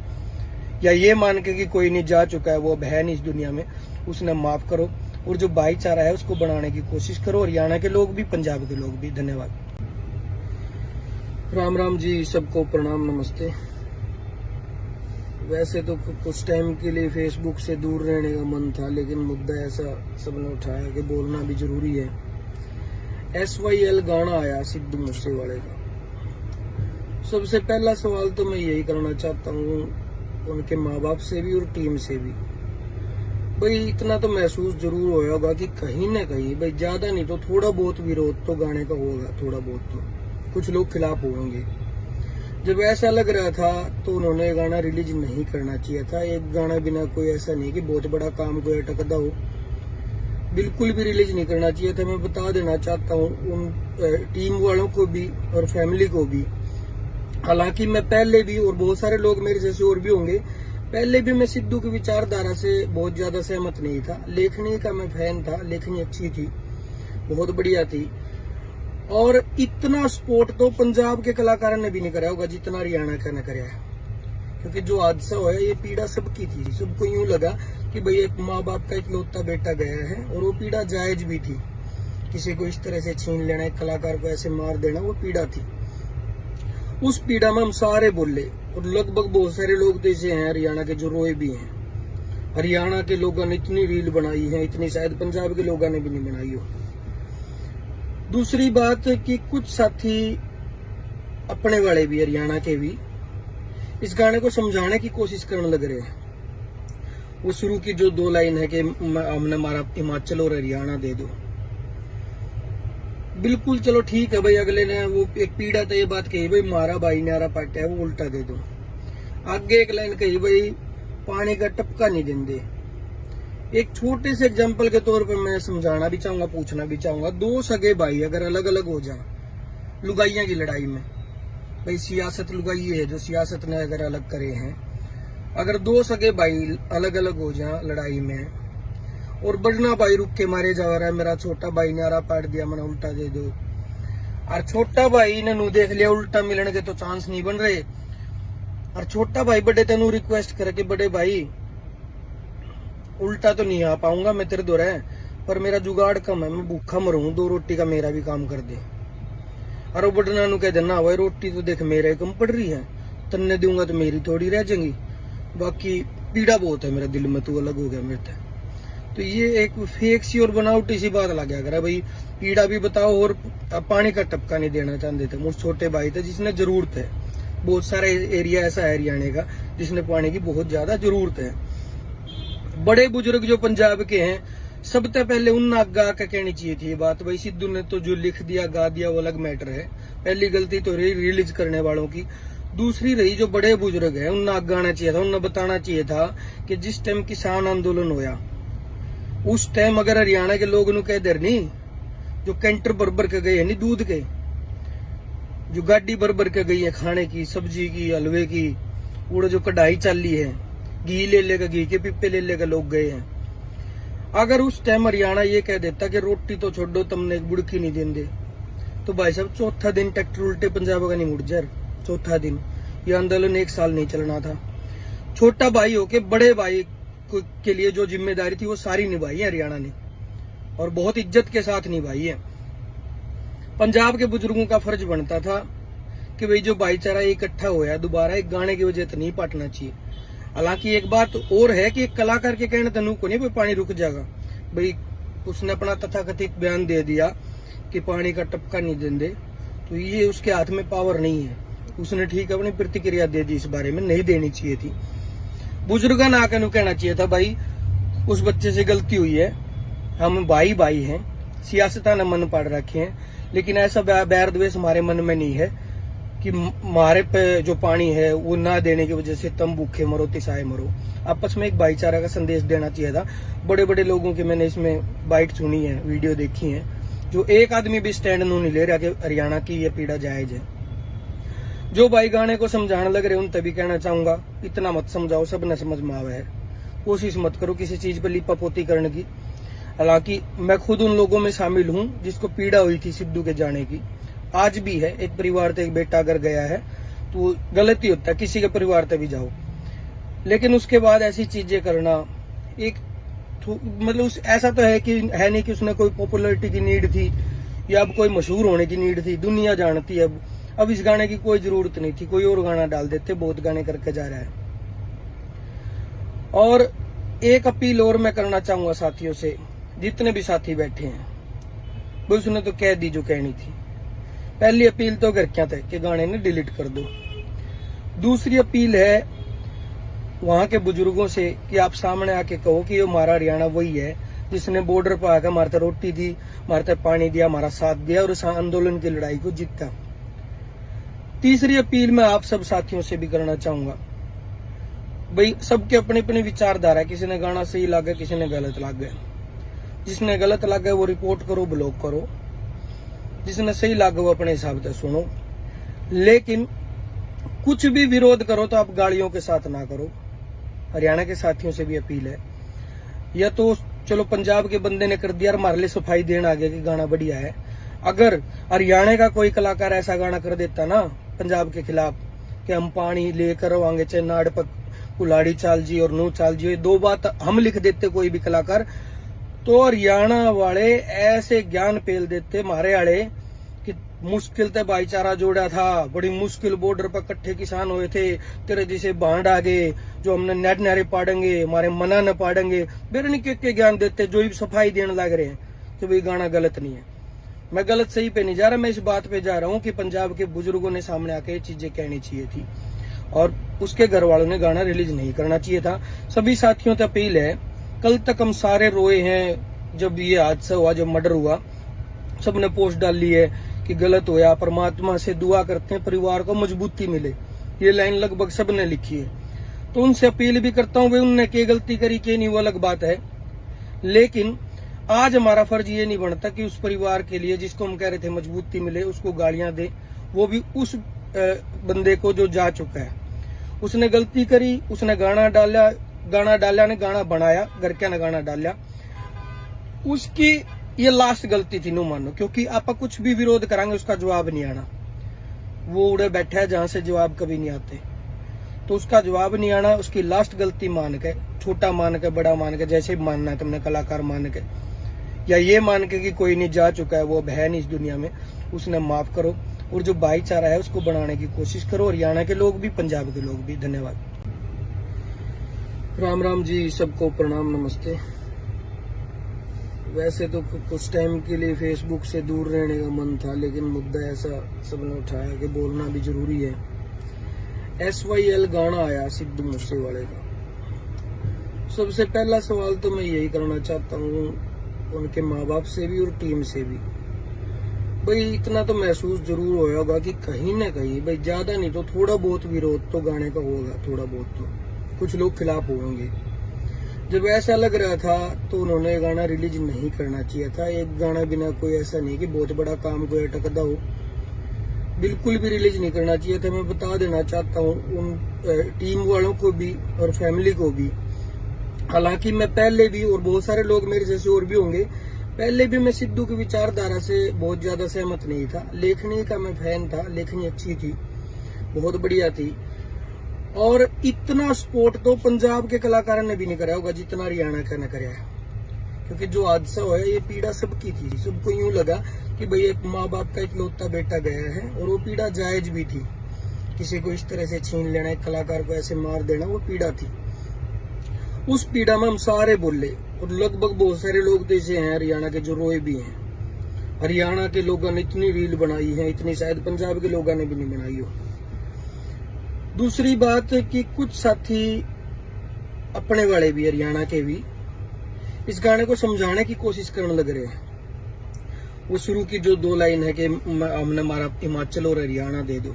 Speaker 1: या ये मान के कि कोई नहीं जा चुका है, वो अब है नहीं इस दुनिया में, उसने माफ करो। और जो भाईचारा है उसको बनाने की कोशिश करो, हरियाणा के लोग भी, पंजाब के लोग भी। धन्यवाद। राम राम जी, सबको प्रणाम, नमस्ते। वैसे तो कुछ टाइम के लिए फेसबुक से दूर रहने का मन था, लेकिन मुद्दा ऐसा सबने उठाया कि बोलना भी जरूरी है। SYL गाना आया सिद्धू मूसेवाले का। सबसे पहला सवाल तो मैं यही करना चाहता हूँ उनके माँ बाप से भी और टीम से भी। भाई इतना तो महसूस जरूर होगा कि कहीं ना कहीं, भाई ज्यादा नहीं तो थोड़ा बहुत विरोध तो गाने का होगा, थोड़ा बहुत तो कुछ लोग खिलाफ होंगे। जब ऐसा लग रहा था तो उन्होंने गाना रिलीज नहीं करना चाहिए था। एक गाना बिना कोई ऐसा नहीं कि बहुत बड़ा काम कोई अटकता हो, बिल्कुल भी रिलीज नहीं करना चाहिए था। मैं बता देना चाहता हूँ उन टीम वालों को भी और फैमिली को भी। हालांकि मैं पहले भी, और बहुत सारे लोग मेरे जैसे और भी होंगे, पहले भी मैं सिद्धू की विचारधारा से बहुत ज्यादा सहमत नहीं था। लेखनी का मैं फैन था, लेखनी अच्छी थी, बहुत बढ़िया थी। और इतना सपोर्ट तो पंजाब के कलाकारों ने भी नहीं करा होगा जितना हरियाणा का ने कराया है। क्योंकि जो हादसा हुआ ये पीड़ा सबकी थी। सबको यूं लगा कि भाई एक माँ बाप का इकलौता बेटा गया है, और वो पीड़ा जायज भी थी। किसी को इस तरह से छीन लेना, एक कलाकार को ऐसे मार देना, वो पीड़ा थी। उस पीड़ा में हम सारे बोले, और लगभग बहुत सारे लोग तो ऐसे हैं हरियाणा के जो रोए भी हैं। हरियाणा के लोगों ने इतनी रील बनाई है, इतनी शायद पंजाब के लोगों ने भी नहीं बनाई हो। दूसरी बात कि कुछ साथी अपने वाले भी, हरियाणा के भी, इस गाने को समझाने की कोशिश करने लग रहे हैं। वो शुरू की जो 2 लाइन है कि हमने हमारा हिमाचल और हरियाणा दे दो, बिल्कुल चलो ठीक है भाई। अगले ने वो एक पीड़ा तो ये बात कही भाई मारा भाई न्यारा पाटा है, वो उल्टा दे दो। आगे एक लाइन कही भाई पानी का टपका नहीं देंगे। एक छोटे से एग्जांपल के तौर पर मैं समझाना भी चाहूंगा, पूछना भी चाहूंगा। 2 सगे भाई अगर अलग अलग हो जाए लुगाइयां की लड़ाई में, भाई सियासत लुगाई है जो सियासत ने अगर अलग करे हैं, अगर 2 सगे भाई अलग अलग हो जाए लड़ाई में, और बड़ना भाई रुक के मारे जा रहा है, मेरा छोटा भाई नारा पाट दिया, मैंने उल्टा दे दो। और छोटा भाई ने नू देख लिया उल्टा मिलने के तो चांस नहीं बन रहे, और छोटा भाई बड़े तेनू रिक्वेस्ट करे कि बड़े भाई उल्टा तो नहीं आ पाऊंगा मैं तेरे दो रहे, पर मेरा जुगाड़ कम है, मैं भूखा मरूं, 2 रोटी का मेरा भी काम कर दे। और वो बड़ना नू कह देना भाई रोटी तो देख मेरे कम पड़ रही है, तन्ने दूंगा तो मेरी थोड़ी रह जाएंगी, बाकी पीड़ा बहुत है मेरा दिल में, तू अलग हो गया मेरे से। तो ये एक फेक सी और बनावटी सी बात लग गया भाई, पीड़ा भी बताओ और पानी का टपका नहीं देना चाहते थे। मुझे छोटे भाई थे जिसने जरूरत है, बहुत सारे एरिया ऐसा है हरियाणा का जिसने पानी की बहुत ज्यादा जरूरत है। बड़े बुजुर्ग जो पंजाब के हैं, सबसे पहले उन आगा आके कहनी चाहिए थी ये बात। भाई सिद्धू ने तो जो लिख दिया गा दिया वो अलग मैटर है, पहली गलती तो रही रिलीज करने वालों की। दूसरी रही जो बड़े बुजुर्ग है उन्हें आगे आना चाहिए था, उन्हें बताना चाहिए था कि जिस टाइम किसान आंदोलन होया उस टाइम अगर हरियाणा के लोग कह दे नहीं, जो कैंटर भर के गए है नहीं दूध के, जो गाड़ी भर के गई है खाने की, सब्जी की, हलवे की, वो जो कढ़ाई चाली है, घी ले लेगा, घी के पिप्पे ले लेगा लोग गए हैं। अगर उस टाइम हरियाणा ये कह देता कि रोटी तो छोड़ो तुमने एक बुड़की नहीं देंगे, तो भाई साहब चौथा दिन ट्रैक्टर उल्टे पंजाब का नहीं मुड़ जाए। चौथा दिन ये आंदोलन 1 साल नहीं चलना था। छोटा भाई होके बड़े भाई के लिए जो जिम्मेदारी थी वो सारी निभाई है हरियाणा ने, और बहुत इज्जत के साथ निभाई है। पंजाब के बुजुर्गों का फर्ज बनता था कि भाई जो भाईचारा इकट्ठा हुआ दोबारा एक गाने की वजह से नहीं पाटना चाहिए। हालांकि एक बात और है कि एक कलाकार के कहने तनु को नहीं भाई पानी रुक जाएगा, भाई उसने अपना तथाकथित बयान दे दिया कि पानी का टपका नहीं देंगे, तो ये उसके हाथ में पावर नहीं है। उसने ठीक अपनी प्रतिक्रिया दे दी, इस बारे में नहीं देनी चाहिए थी। बुजुर्गों ने आकर कहना चाहिए था भाई उस बच्चे से गलती हुई है, हम भाई भाई हैं, सियासत ने मन पाड़ रखे हैं, लेकिन ऐसा बैर द्वेष हमारे मन में नहीं है कि हमारे पे जो पानी है वो ना देने की वजह से तुम भूखे मरो तिसाए मरो। आपस में एक भाईचारा का संदेश देना चाहिए था। बड़े बड़े लोगों की मैंने इसमें बाइट सुनी है, वीडियो देखी है, जो एक आदमी भी स्टैंड नहीं ले रहा कि हरियाणा की ये पीड़ा जायज है। जो भाई गाने को समझाने लग रहे उन तभी कहना चाहूंगा इतना मत समझाओ, सब न समझ में आवे है, कोशिश मत करो किसी चीज पर लिपापोती करने की। हालांकि मैं खुद उन लोगों में शामिल हूं जिसको पीड़ा हुई थी सिद्धू के जाने की, आज भी है। एक परिवार से एक बेटा अगर गया है तो गलती होता है, किसी के परिवार से भी जाओ, लेकिन उसके बाद ऐसी चीजें करना एक मतलब ऐसा तो है कि है नहीं कि उसने कोई पॉपुलैरिटी की नीड थी या अब कोई मशहूर होने की नीड थी, दुनिया जानती है अब इस गाने की कोई जरूरत नहीं थी, कोई और गाना डाल देते, बहुत गाने करके जा रहा है। और एक अपील और मैं करना चाहूंगा साथियों से, जितने भी साथी बैठे हैं, वो उसने तो कह दी जो कहनी थी। पहली अपील तो घर क्या तक के गाने ने डिलीट कर दो। दूसरी अपील है वहां के बुजुर्गों से कि आप सामने आके कहो कि ये हमारा हरियाणा वही है जिसने बॉर्डर पर आकर हमारे रोटी दी, हमारे पानी दिया, हमारा साथ दिया और इस आंदोलन की लड़ाई को जीता। तीसरी अपील मैं आप सब साथियों से भी करना चाहूंगा, भाई सबके अपने अपने विचारधारा है, किसी ने गाना सही लगा, किसी ने गलत लगा। जिसने गलत लगा वो रिपोर्ट करो, ब्लॉक करो, जिसने सही लगा वो अपने हिसाब से सुनो, लेकिन कुछ भी विरोध करो तो आप गालियों के साथ ना करो। हरियाणा के साथियों से भी अपील है, या तो चलो पंजाब के बंदे ने कर दिया और हमारे लिए सफाई देना आ गया कि गाना बढ़िया है, अगर हरियाणा का कोई कलाकार ऐसा गाना कर देता ना पंजाब के खिलाफ कि हम पानी लेकर आएंगे, चाहे नाड़ पर कुलाड़ी चाल जी और नू चाल जी, ये दो बात हम लिख देते कोई भी कलाकार, तो हरियाणा वाले ऐसे ज्ञान पेल देते हमारे वाले कि मुश्किल से भाईचारा जोड़ा था, बड़ी मुश्किल बॉर्डर पर इकट्ठे किसान हुए थे, तेरे जैसे बांड आ गए जो हमने नेट नारे पाड़ेंगे, हमारे मना न पाड़ेंगे, बेरनी के ज्ञान देते जो ही सफाई देने लग रहे हैं। तो वही गाना गलत नहीं है, मैं गलत सही पे नहीं जा रहा, मैं इस बात पे जा रहा हूँ कि पंजाब के बुजुर्गों ने सामने आके ये चीजें कहनी चाहिए थी और उसके घर वालों ने गाना रिलीज नहीं करना चाहिए था। सभी साथियों से अपील है, कल तक हम सारे रोए हैं जब ये हादसा हुआ, जब मर्डर हुआ, सबने पोस्ट डाली है कि गलत होया, परमात्मा से दुआ करते हैं परिवार को मजबूती मिले, ये लाइन लगभग सबने लिखी है। तो उनसे अपील भी करता हूँ, भाई उनने क्या गलती करी क्या नहीं वो अलग बात है, लेकिन आज हमारा फर्ज ये नहीं बनता कि उस परिवार के लिए जिसको हम कह रहे थे मजबूती मिले उसको गालियां दे, वो भी उस बंदे को जो जा चुका है। उसने गलती करी, उसने गाना डाला ने गाना बनाया, घर क्या ने गाना डाला, उसकी ये लास्ट गलती थी नो मानो, क्योंकि आप कुछ भी विरोध करांगे उसका जवाब नहीं आना, वो उड़े बैठा है जहां से जवाब कभी नहीं आते, तो उसका जवाब नहीं आना, उसकी लास्ट गलती मान के, छोटा मान के बड़ा मान के, जैसे भी मानना है तुमने, कलाकार मान के या ये मान के कि कोई नहीं जा चुका है वो अब है नहीं इस दुनिया में, उसने माफ करो और जो भाईचारा है उसको बनाने की कोशिश करो, हरियाणा के लोग भी पंजाब के लोग भी। धन्यवाद। राम राम जी, सबको प्रणाम, नमस्ते। वैसे तो कुछ टाइम के लिए फेसबुक से दूर रहने का मन था, लेकिन मुद्दा ऐसा सबने उठाया कि बोलना भी जरूरी है। SYL गाना आया सिद्धू मूसेवाले का। सबसे पहला सवाल तो मैं यही करना चाहता हूँ उनके माँ बाप से भी और टीम से भी, भाई इतना तो महसूस जरूर होया होगा कि कहीं ना कहीं, भाई ज्यादा नहीं तो थोड़ा बहुत विरोध तो गाने का होगा, थोड़ा बहुत तो कुछ लोग खिलाफ होंगे। जब ऐसा लग रहा था तो उन्होंने गाना रिलीज नहीं करना चाहिए था। एक गाना बिना कोई ऐसा नहीं कि बहुत बड़ा काम कोई अटकदा हो, बिल्कुल भी रिलीज नहीं करना चाहिए था। मैं बता देना चाहता हूँ उन टीम वालों को भी और फैमिली को भी, हालांकि मैं पहले भी, और बहुत सारे लोग मेरे जैसे और भी होंगे, पहले भी मैं सिद्धू की विचारधारा से बहुत ज्यादा सहमत नहीं था। लेखनी का मैं फैन था, लेखनी अच्छी थी, बहुत बढ़िया थी, और इतना सपोर्ट तो पंजाब के कलाकारों ने भी नहीं कराया होगा जितना हरियाणा का ने कराया, क्योंकि जो हादसा हुआ ये पीड़ा सबकी थी। सबको यूं लगा कि भाई एक माँ बाप का इकलौता बेटा गया है, और वो पीड़ा जायज भी थी। किसी को इस तरह से छीन लेना, एक कलाकार को ऐसे मार देना, वो पीड़ा थी। उस पीड़ा में हम सारे बोले, और लगभग बहुत सारे लोग तो ऐसे हैं हरियाणा के जो रोए भी हैं। हरियाणा के लोगों ने इतनी रील बनाई है, इतनी शायद पंजाब के लोगों ने भी नहीं बनाई हो। दूसरी बात कि कुछ साथी अपने वाले भी, हरियाणा के भी, इस गाने को समझाने की कोशिश करने लग रहे हैं। वो शुरू की जो 2 लाइन है कि हमने हमारा हिमाचल और हरियाणा दे दो,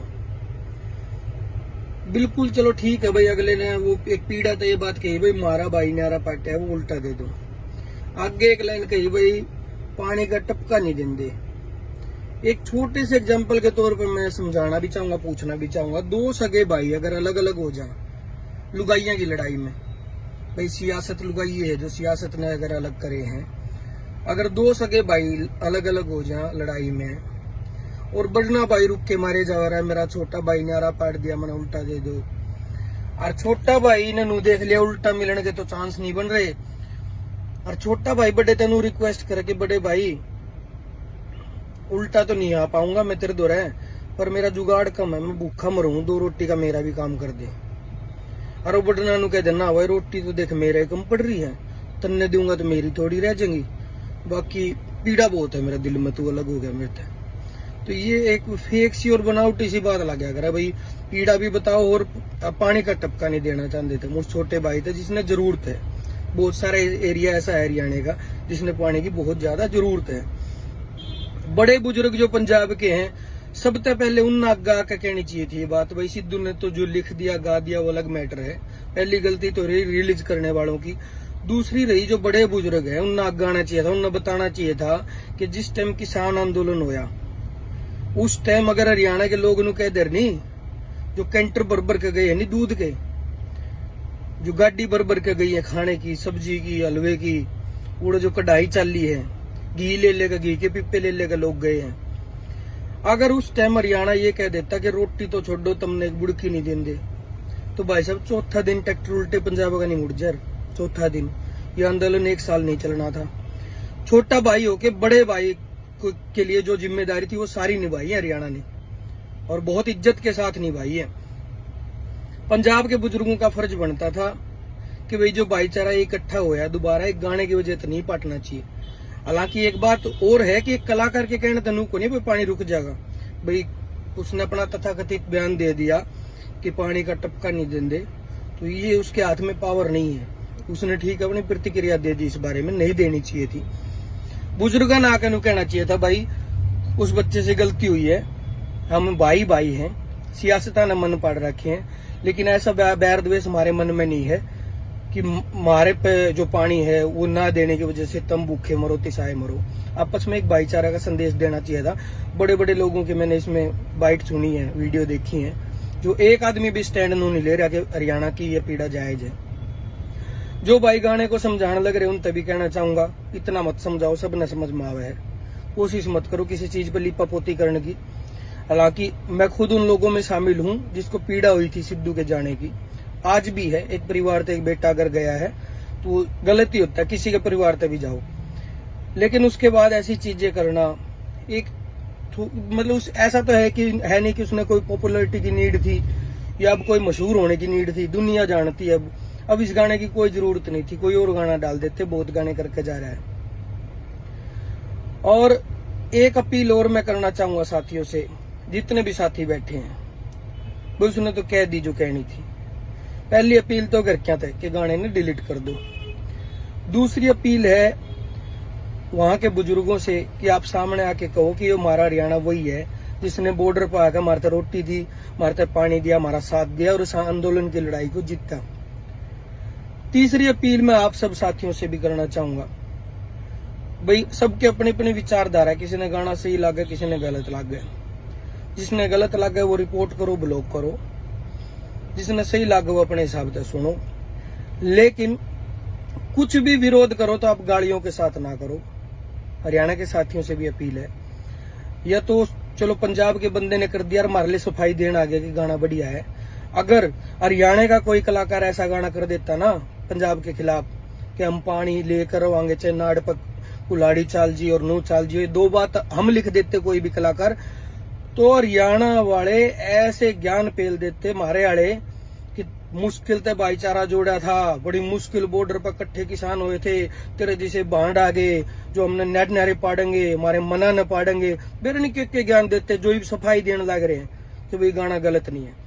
Speaker 1: बिल्कुल चलो ठीक है भाई। अगले ने वो एक पीड़ा तो ये बात कही भाई मारा भाई नारा पाटा है, वो उल्टा दे दो। आगे एक लाइन कही भाई पानी का टपका नहीं देंगे। एक छोटे से एग्जांपल के तौर पर मैं समझाना भी चाहूंगा, पूछना भी चाहूंगा, 2 सगे भाई अगर अलग अलग हो जाए लुगाइयां की लड़ाई में, भाई सियासत लुगाई है जो सियासत ने अगर अलग करे हैं, अगर 2 सगे भाई अलग अलग हो जाए लड़ाई में, और बड़ना भाई रुक के मारे जा रहा है, मेरा छोटा भाई ने आरा पाट दिया, मैंने उल्टा दे दो, और छोटा भाई ने नू देख लिया उल्टा मिलने के तो चांस नहीं बन रहे, और छोटा भाई बड़े तेनू रिक्वेस्ट करे कि बड़े भाई उल्टा तो नहीं आ पाऊंगा मैं तेरे दो पर मेरा जुगाड़ कम है, मैं भूखा मरूं, 2 रोटी का मेरा भी काम कर दे। और वो बड़ना नु कह देना भाई रोटी तो देख मेरे कम पड़ रही है, तन्ने दूंगा तो मेरी थोड़ी रह जाएंगी, बाकी पीड़ा बहुत है मेरे दिल में, तू अलग हो गया मेरे से। तो ये एक फेक सी और बनावटी सी बात लग गया करे भाई, पीड़ा भी बताओ और पानी का टपका नहीं देना चाहते थे। मुझ छोटे भाई थे जिसने जरूरत है, बहुत सारा एरिया ऐसा है हरियाणा का जिसने पानी की बहुत ज्यादा जरूरत है। बड़े बुजुर्ग जो पंजाब के हैं, सबसे पहले उन आगा आके कहनी चाहिए थी ये बात। भाई सिद्धू ने तो जो लिख दिया गा दिया वो अलग मैटर है, पहली गलती तो रही रिलीज करने वालों की। दूसरी रही जो बड़े बुजुर्ग है उन्हें आगे आना चाहिए था, उन्हें बताना चाहिए था कि जिस टाइम किसान आंदोलन होया उस टाइम अगर हरियाणा के लोग नु कह दे नहीं, जो कैंटर भर के गए है नहीं दूध के, जो गाड़ी भर के गई है खाने की, सब्जी की, हलवे की, वो जो कढ़ाई चाली है, घी ले लेगा, घी के पिप्पे ले लेगा लोग गए हैं। अगर उस टाइम हरियाणा ये कह देता कि रोटी तो छोड़ो तुमने एक बुड़की नहीं देंगे, तो भाई साहब चौथा दिन ट्रैक्टर उल्टे पंजाब का नहीं मुड़ जाए, चौथा दिन। ये आंदोलन 1 साल नहीं चलना था। छोटा भाई होके बड़े भाई के लिए जो जिम्मेदारी थी वो सारी निभाई है हरियाणा ने, और बहुत इज्जत के साथ निभाई है। पंजाब के बुजुर्गों का फर्ज बनता था कि भाई जो भाईचारा इकट्ठा होया दोबारा एक गाने की वजह से नहीं पाटना चाहिए। हालांकि एक बात और है कि एक कलाकार के कहने तनु को नहीं भाई पानी रुक जाएगा, भाई उसने अपना तथाकथित बयान दे दिया कि पानी का टपका नहीं देंगे, तो ये उसके हाथ में पावर नहीं है। उसने ठीक अपनी प्रतिक्रिया दे दी, इस बारे में नहीं देनी चाहिए थी। बुजुर्ग ना आकर कहना चाहिए था भाई उस बच्चे से गलती हुई है, हम भाई भाई हैं, सियासता ने मन पाड़ रखे हैं, लेकिन ऐसा बैर द्वेष हमारे मन में नहीं है कि हमारे पे जो पानी है वो ना देने की वजह से तुम भूखे मरो तिसाए मरो। आपस में एक भाईचारा का संदेश देना चाहिए था। बड़े बड़े लोगों की मैंने इसमें बाइट सुनी है, वीडियो देखी है, जो एक आदमी भी स्टैंड नहीं ले रहा कि हरियाणा की ये पीड़ा जायज है। जो भाई गाने को समझाने लग रहे उन तभी कहना चाहूंगा इतना मत समझाओ, सब न समझ में आवे है, कोशिश मत करो किसी चीज पर लिपापोती करने की। हालांकि मैं खुद उन लोगों में शामिल हूं जिसको पीड़ा हुई थी सिद्धू के जाने की, आज भी है। एक परिवार से एक बेटा अगर गया है तो गलती होता है, किसी के परिवार से भी जाओ, लेकिन उसके बाद ऐसी चीजें करना एक मतलब ऐसा तो है नहीं कि उसने कोई पॉपुलैरिटी की नीड थी या अब कोई मशहूर होने की नीड थी, दुनिया जानती है अब इस गाने की कोई जरूरत नहीं थी, कोई और गाना डाल देते, बहुत गाने करके जा रहा है। और एक अपील और मैं करना चाहूंगा साथियों से, जितने भी साथी बैठे हैं, वो उसने तो कह दी जो कहनी थी। पहली अपील तो घर क्या थे कि गाने ने डिलीट कर दो। दूसरी अपील है वहां के बुजुर्गों से कि आप सामने आके कहो कि ये हमारा हरियाणा वही है जिसने बॉर्डर पर आकर हमारे रोटी दी, हमारे पानी दिया, हमारा साथ दिया और इस आंदोलन की लड़ाई को जीता। तीसरी अपील मैं आप सब साथियों से भी करना चाहूंगा, भाई सबके अपनी अपनी विचारधारा, किसी ने गाना सही लगा, किसी ने गलत लगा। जिसने गलत लगा वो रिपोर्ट करो, ब्लॉक करो, जिसने सही लगा वो अपने हिसाब से सुनो, लेकिन कुछ भी विरोध करो तो आप गालियों के साथ ना करो। हरियाणा के साथियों से भी अपील है, या तो चलो पंजाब के बंदे ने कर दिया, हमारे लिए सफाई देना आ गया कि गाना बढ़िया है। अगर हरियाणा का कोई कलाकार ऐसा गाना कर देता ना पंजाब के खिलाफ कि हम पानी लेकर आएंगे, चाहे नाड़ पर कुलाड़ी चाल जी और नू चाल जी, 2 बात हम लिख देते कोई भी कलाकार, तो हरियाणा वाले ऐसे ज्ञान पेल देते मारे वाले कि मुश्किल से भाईचारा जोड़ा था, बड़ी मुश्किल बॉर्डर पर इकट्ठे किसान हुए थे, तेरे जैसे बांड आ गए जो हमने नेट नारे पाड़ेंगे, हमारे मना न पाड़ेंगे, बेरनी के ज्ञान देते जो भी सफाई देने लग रहे हैं कि भाई गाना गलत नहीं है।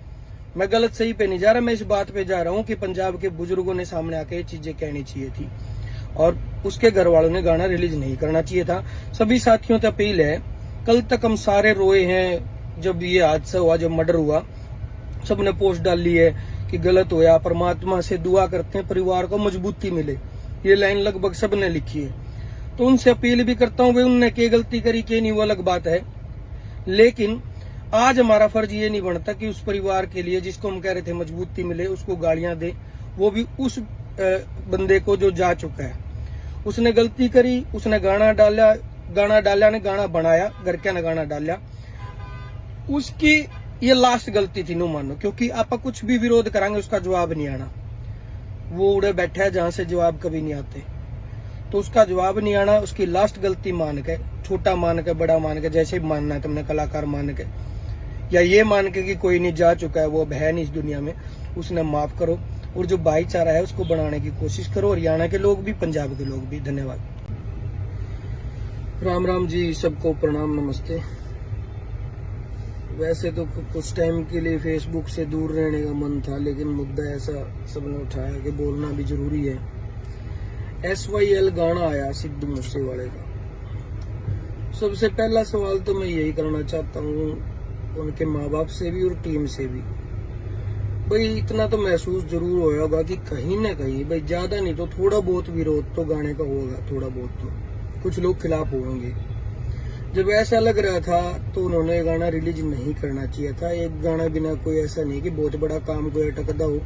Speaker 1: मैं गलत सही पे नहीं जा रहा, मैं इस बात पे जा रहा हूँ कि पंजाब के बुजुर्गों ने सामने आके ये चीजें कहनी चाहिए थी और उसके घर वालों ने गाना रिलीज नहीं करना चाहिए था। सभी साथियों से अपील है, कल तक हम सारे रोए हैं जब ये हादसा हुआ, जब मर्डर हुआ, सबने पोस्ट डाली है कि गलत होया, परमात्मा से दुआ करते हैं परिवार को मजबूती मिले, ये लाइन लगभग सबने लिखी है। तो उनसे अपील भी करता हूँ, भाई उनने क्या गलती करी क्या नहीं वो अलग बात है, लेकिन आज हमारा फर्ज ये नहीं बनता कि उस परिवार के लिए जिसको हम कह रहे थे मजबूती मिले उसको गालियां दे, वो भी उस बंदे को जो जा चुका है। उसने गलती करी, उसने गाना डाला ने गाना बनाया, घर क्या ने गाना डाला, उसकी ये लास्ट गलती थी नो मानो, क्योंकि आप कुछ भी विरोध करांगे उसका जवाब नहीं आना, वो उड़े बैठा है जहां से जवाब कभी नहीं आते। तो उसका जवाब नहीं आना, उसकी लास्ट गलती मान के, छोटा मान के, बड़ा मान के, जैसे भी मानना है तुमने, कलाकार मान के या ये मान के कि कोई नहीं, जा चुका है, वो अब है नहीं इस दुनिया में, उसने माफ करो और जो भाईचारा है उसको बनाने की कोशिश करो। हरियाणा के लोग भी, पंजाब के लोग भी। धन्यवाद। राम राम जी, सबको प्रणाम, नमस्ते। वैसे तो कुछ टाइम के लिए फेसबुक से दूर रहने का मन था, लेकिन मुद्दा ऐसा सबने उठाया कि बोलना भी जरूरी है। SYL गाना आया सिद्धू मूसेवाले का। सबसे पहला सवाल तो मैं यही करना चाहता हूँ उनके माँ बाप से भी और टीम से भी। भाई इतना तो महसूस जरूर होगा कि कहीं ना कहीं, भाई ज्यादा नहीं तो थोड़ा बहुत विरोध तो गाने का होगा, थोड़ा बहुत तो कुछ लोग खिलाफ होंगे। जब ऐसा लग रहा था तो उन्होंने गाना रिलीज नहीं करना चाहिए था। एक गाना बिना कोई ऐसा नहीं कि बहुत बड़ा काम कोई अटकदा हो,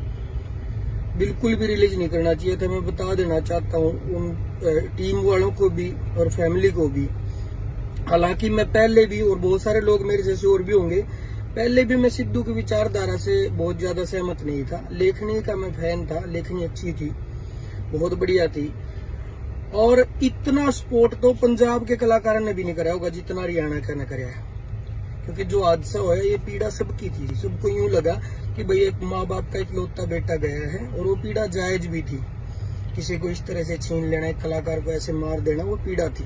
Speaker 1: बिल्कुल भी रिलीज नहीं करना चाहिए था। मैं बता देना चाहता हूँ उन टीम वालों को भी और फैमिली को भी। हालांकि मैं पहले भी, और बहुत सारे लोग मेरे जैसे और भी होंगे, पहले भी मैं सिद्धू की विचारधारा से बहुत ज्यादा सहमत नहीं था। लेखनी का मैं फैन था, लेखनी अच्छी थी, बहुत बढ़िया थी। और इतना सपोर्ट तो पंजाब के कलाकारों ने भी नहीं करा होगा जितना हरियाणा का ने कराया है। क्योंकि जो हादसा हुआ ये पीड़ा सबकी थी। सबको यूं लगा कि भाई एक माँ बाप का इकलौता बेटा गया है, और वो पीड़ा जायज भी थी। किसी को इस तरह से छीन लेना, एक कलाकार को ऐसे मार देना, वो पीड़ा थी।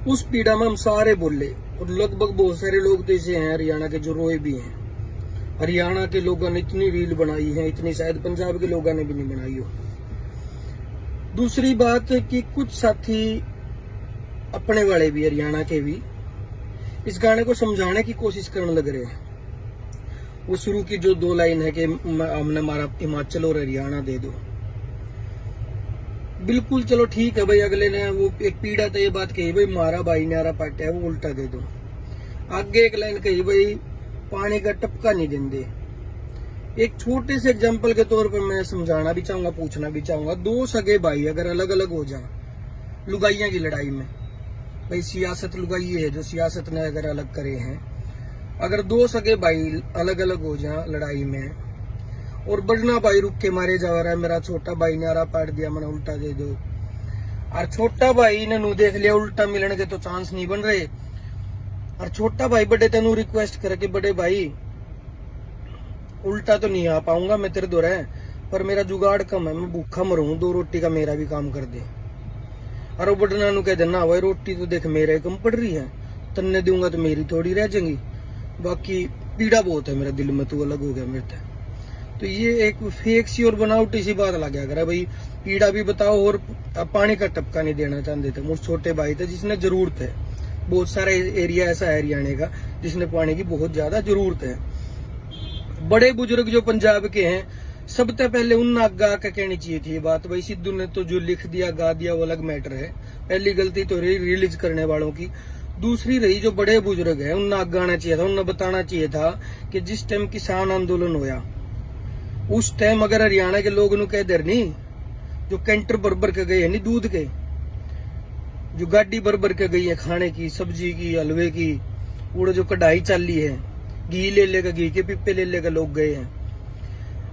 Speaker 1: उस पीड़ा में हम सारे बोले, और लगभग बहुत सारे लोग तो ऐसे हैं हरियाणा के जो रोए भी हैं। हरियाणा के लोगों ने इतनी रील बनाई है, इतनी शायद पंजाब के लोगों ने भी नहीं बनाई हो। दूसरी बात कि कुछ साथी अपने वाले भी, हरियाणा के भी, इस गाने को समझाने की कोशिश करने लग रहे हैं। वो शुरू की जो 2 लाइन है कि हमने हमारा हिमाचल और हरियाणा दे दो, बिल्कुल चलो ठीक है भाई। अगले ने वो एक पीड़ा तो ये बात कही भाई मारा भाई न्यारा पाटा है, वो उल्टा दे दो। आगे एक लाइन कही भाई पानी का टपका नहीं देंगे। एक छोटे से एग्जांपल के तौर पर मैं समझाना भी चाहूंगा, पूछना भी चाहूंगा। 2 सगे भाई अगर अलग अलग हो जाए लुगाइयां की लड़ाई में, भाई सियासत लुगाई है जो सियासत ने अगर अलग करे हैं, अगर 2 सगे भाई अलग अलग हो जाए लड़ाई में, और बड़ना भाई रुक के मारे जा रहा है, मेरा छोटा भाई नारा पाट दिया, मैंने उल्टा दे दो। और छोटा भाई ने नू देख लिया उल्टा मिलने के तो चांस नहीं बन रहे, और छोटा भाई बड़े तेनू रिक्वेस्ट करे कि बड़े भाई उल्टा तो नहीं आ पाऊंगा मैं तेरे दो रहे, पर मेरा जुगाड़ कम है, मैं भूखा मरूं, 2 रोटी का मेरा भी काम कर दे। और बड़ना नू कह देना भाई रोटी तो देख मेरे ही कम पड़ रही है, तन्ने दूंगा तो मेरी थोड़ी रह जाएंगी, बाकी पीड़ा बहुत है मेरे दिल में, तू अलग हो गया मेरे से। तो ये एक फेक सी और बनावटी सी बात लग गया भाई, पीड़ा भी बताओ और पानी का टपका नहीं देना चाहते थे। मुझे छोटे भाई थे जिसने जरूरत है, बहुत सारे एरिया ऐसा है हरियाणा का जिसने पानी की बहुत ज्यादा जरूरत है। बड़े बुजुर्ग जो पंजाब के हैं, सबसे पहले उन आगा का कहनी चाहिए थी ये बात। भाई सिद्धू ने तो जो लिख दिया गा दिया वो अलग मैटर है, पहली गलती तो रही रिलीज करने वालों की। दूसरी रही जो बड़े बुजुर्ग है उन आगा आना चाहिए था, उन्हें बताना चाहिए था कि जिस टाइम किसान आंदोलन होया उस टाइम अगर हरियाणा के लोग कह दे नहीं, जो कैंटर भर के गए है नहीं दूध के, जो गाड़ी भर के गई है खाने की, सब्जी की, हलवे की, वो जो कढ़ाई चाली है, घी ले लेगा, घी के पिप्पे ले लेगा लोग गए हैं।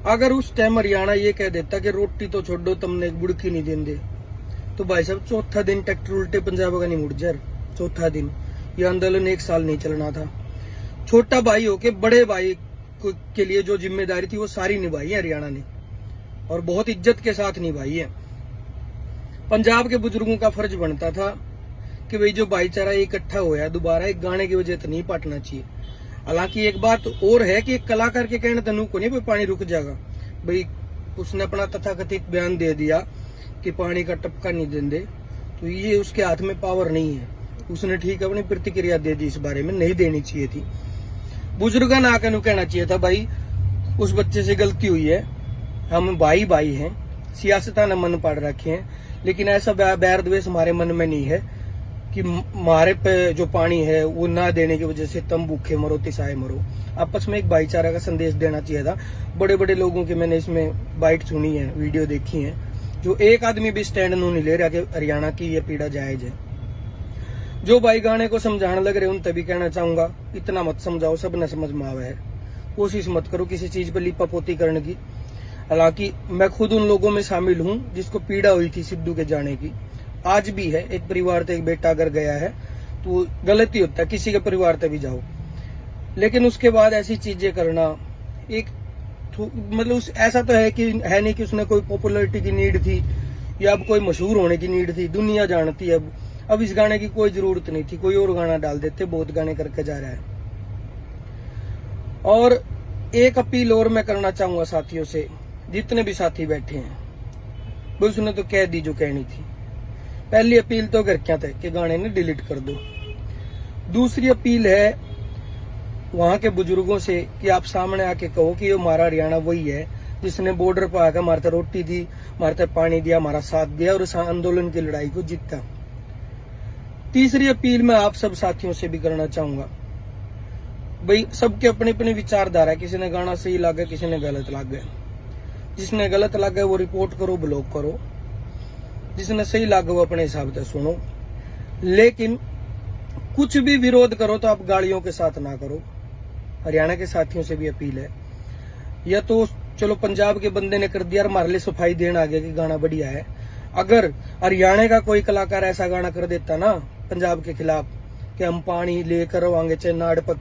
Speaker 1: अगर उस टाइम हरियाणा ये कह देता कि रोटी तो छोड़ो तुमने बुड़की नहीं देंगे, तो भाई साहब चौथा दिन ट्रैक्टर उल्टे पंजाब का नहीं मुड़ जाए। चौथा दिन ये आंदोलन 1 साल नहीं चलना था। छोटा भाई होके बड़े भाई के लिए जो जिम्मेदारी थी वो सारी निभाई है हरियाणा ने, और बहुत इज्जत के साथ निभाई है। पंजाब के बुजुर्गों का फर्ज बनता था कि भाई जो भाईचारा इकट्ठा होया दोबारा एक गाने की वजह से नहीं पाटना चाहिए। हालांकि एक बात और है कि एक कलाकार के कहने तनु को नहीं भाई पानी रुक जाएगा, भाई उसने अपना तथाकथित बयान दे दिया कि पानी का टपका नहीं देंगे, तो ये उसके हाथ में पावर नहीं है। उसने ठीक अपनी प्रतिक्रिया दे दी, इस बारे में नहीं देनी चाहिए थी। बुजुर्गों ने आकर कहना चाहिए था भाई उस बच्चे से गलती हुई है, हम भाई भाई हैं, सियासता ने मन पाड़ रखे हैं, लेकिन ऐसा बैर द्वेष हमारे मन में नहीं है कि हमारे पे जो पानी है वो ना देने की वजह से तुम भूखे मरो तिसाए मरो। आपस में एक भाईचारा का संदेश देना चाहिए था। बड़े बड़े लोगों की मैंने इसमें बाइट सुनी है, वीडियो देखी है, जो एक आदमी भी स्टैंड नहीं ले रहा कि हरियाणा की ये पीड़ा जायज है। जो भाई गाने को समझाने लग रहे उन तभी कहना चाहूंगा इतना मत समझाओ, सब न समझ में आवे है, कोशिश मत करो किसी चीज पर लिपापोती करने की। हालांकि मैं खुद उन लोगों में शामिल हूं जिसको पीड़ा हुई थी सिद्धू के जाने की, आज भी है। एक परिवार से एक बेटा अगर गया है तो गलती होता है, किसी के परिवार से भी जाओ, लेकिन उसके बाद ऐसी चीजें करना एक मतलब ऐसा तो है नहीं कि उसने कोई पॉपुलैरिटी की नीड थी या अब कोई मशहूर होने की नीड थी, दुनिया जानती है। अब इस गाने की कोई जरूरत नहीं थी, कोई और गाना डाल देते, बहुत गाने करके जा रहा है। और एक अपील और मैं करना चाहूंगा साथियों से, जितने भी साथी बैठे हैं, वो उसने तो कह दी जो कहनी थी। पहली अपील तो घर क्या थे कि गाने ने डिलीट कर दो। दूसरी अपील है वहां के बुजुर्गों से कि आप सामने आके कहो कि ये हमारा हरियाणा वही है जिसने बॉर्डर पर आकर हमारे रोटी दी, हमारे पानी दिया, हमारा साथ दिया और इस आंदोलन की लड़ाई को जीता। तीसरी अपील मैं आप सब साथियों से भी करना चाहूंगा, भाई सबके अपने अपने विचारधारा है, किसी ने गाना सही लगा, किसी ने गलत लगा। जिसने गलत लगा वो रिपोर्ट करो, ब्लॉक करो, जिसने सही लगा वो अपने हिसाब से सुनो, लेकिन कुछ भी विरोध करो तो आप गालियों के साथ ना करो। हरियाणा के साथियों से भी अपील है, या तो चलो पंजाब के बंदे ने कर दिया और हमारे लिए सफाई देना आ गया कि गाना बढ़िया है। अगर हरियाणा का कोई कलाकार ऐसा गाना कर देता ना पंजाब के खिलाफ कि हम पानी लेकर आएंगे, चाहे नाड़ पर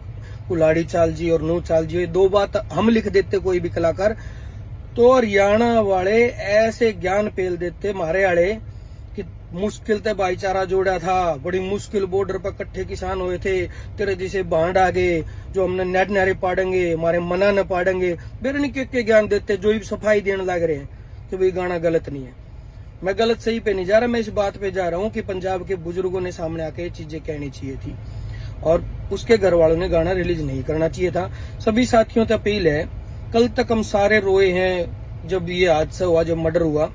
Speaker 1: कुलाड़ी चाल जी और नू चाल जी, ये दो बात हम लिख देते कोई भी कलाकार, तो हरियाणा वाले ऐसे ज्ञान पेल देते हमारे वाले कि मुश्किल से भाईचारा जोड़ा था, बड़ी मुश्किल बॉर्डर पर इकट्ठे किसान हुए थे, तेरे जैसे बांड आ गए जो हमने नेट नारे पाड़ेंगे, हमारे मना न पाड़ेंगे, बेरनी के ज्ञान देते जो भी सफाई देने लग रहे हैं। तो वही गाना गलत नहीं है, मैं गलत सही पे नहीं जा रहा, मैं इस बात पे जा रहा हूँ कि पंजाब के बुजुर्गों ने सामने आके ये चीजें कहनी चाहिए थी और उसके घर वालों ने गाना रिलीज नहीं करना चाहिए था। सभी साथियों से अपील है, कल तक हम सारे रोए हैं जब ये हादसा हुआ, जब मर्डर हुआ,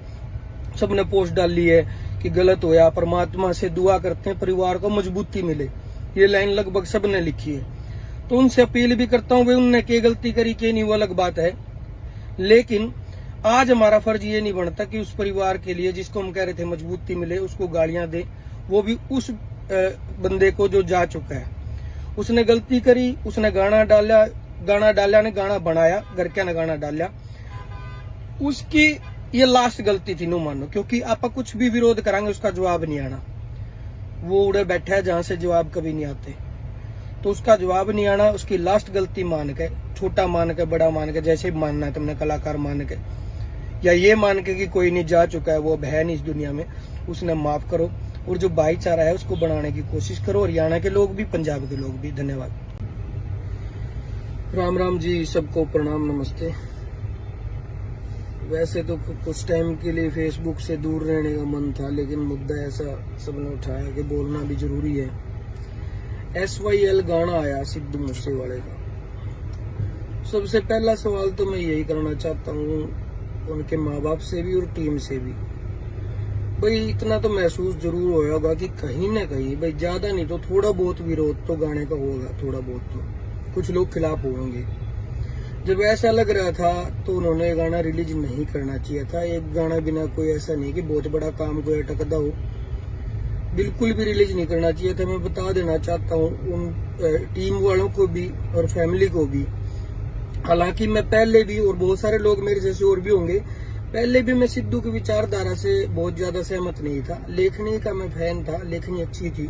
Speaker 1: सबने पोस्ट डाली है कि गलत होया, परमात्मा से दुआ करते हैं परिवार को मजबूती मिले, ये लाइन लगभग सबने लिखी है। तो उनसे अपील भी करता हूँ, भाई उनने क्या गलती करी क्या नहीं वो अलग बात है, लेकिन आज हमारा फर्ज ये नहीं बनता कि उस परिवार के लिए जिसको हम कह रहे थे मजबूती मिले उसको गालियां दे, वो भी उस बंदे को जो जा चुका है। उसने गलती करी, उसने गाना डाला ने गाना बनाया, घर क्या ने गाना डाला, उसकी ये लास्ट गलती थी नो मानो, क्योंकि आप कुछ भी विरोध करांगे उसका जवाब नहीं आना, वो उड़े बैठा है जहां से जवाब कभी नहीं आते, तो उसका जवाब नहीं आना, उसकी लास्ट गलती मान के, छोटा मान के बड़ा मान के, जैसे मानना है तुमने कलाकार मान के या ये मान के कि कोई नहीं जा चुका है वो अब है नहीं इस दुनिया में, उसने माफ करो और जो भाईचारा है उसको बनाने की कोशिश करो, हरियाणा के लोग भी पंजाब के लोग भी। धन्यवाद। राम राम जी, सबको प्रणाम, नमस्ते। वैसे तो कुछ टाइम के लिए फेसबुक से दूर रहने का मन था, लेकिन मुद्दा ऐसा सबने उठाया कि बोलना भी जरूरी है। SYL गाना आया सिद्धू मूसेवाले का। सबसे पहला सवाल तो मैं यही करना चाहता हूँ उनके माँ बाप से भी और टीम से भी, भाई इतना तो महसूस जरूर होया होगा कि कहीं ना कहीं भाई ज्यादा नहीं तो थोड़ा बहुत विरोध तो गाने का होगा, थोड़ा बहुत तो कुछ लोग खिलाफ होंगे। जब ऐसा लग रहा था तो उन्होंने गाना रिलीज नहीं करना चाहिए था। एक गाना बिना कोई ऐसा नहीं कि बहुत बड़ा काम कोई अटकदा हो, बिल्कुल भी रिलीज नहीं करना चाहिए था। मैं बता देना चाहता हूँ उन टीम वालों को भी और फैमिली को भी, हालांकि मैं पहले भी और बहुत सारे लोग मेरे जैसे और भी होंगे, पहले भी मैं सिद्धू की विचारधारा से बहुत ज्यादा सहमत नहीं था। लेखनी का मैं फैन था, लेखनी अच्छी थी,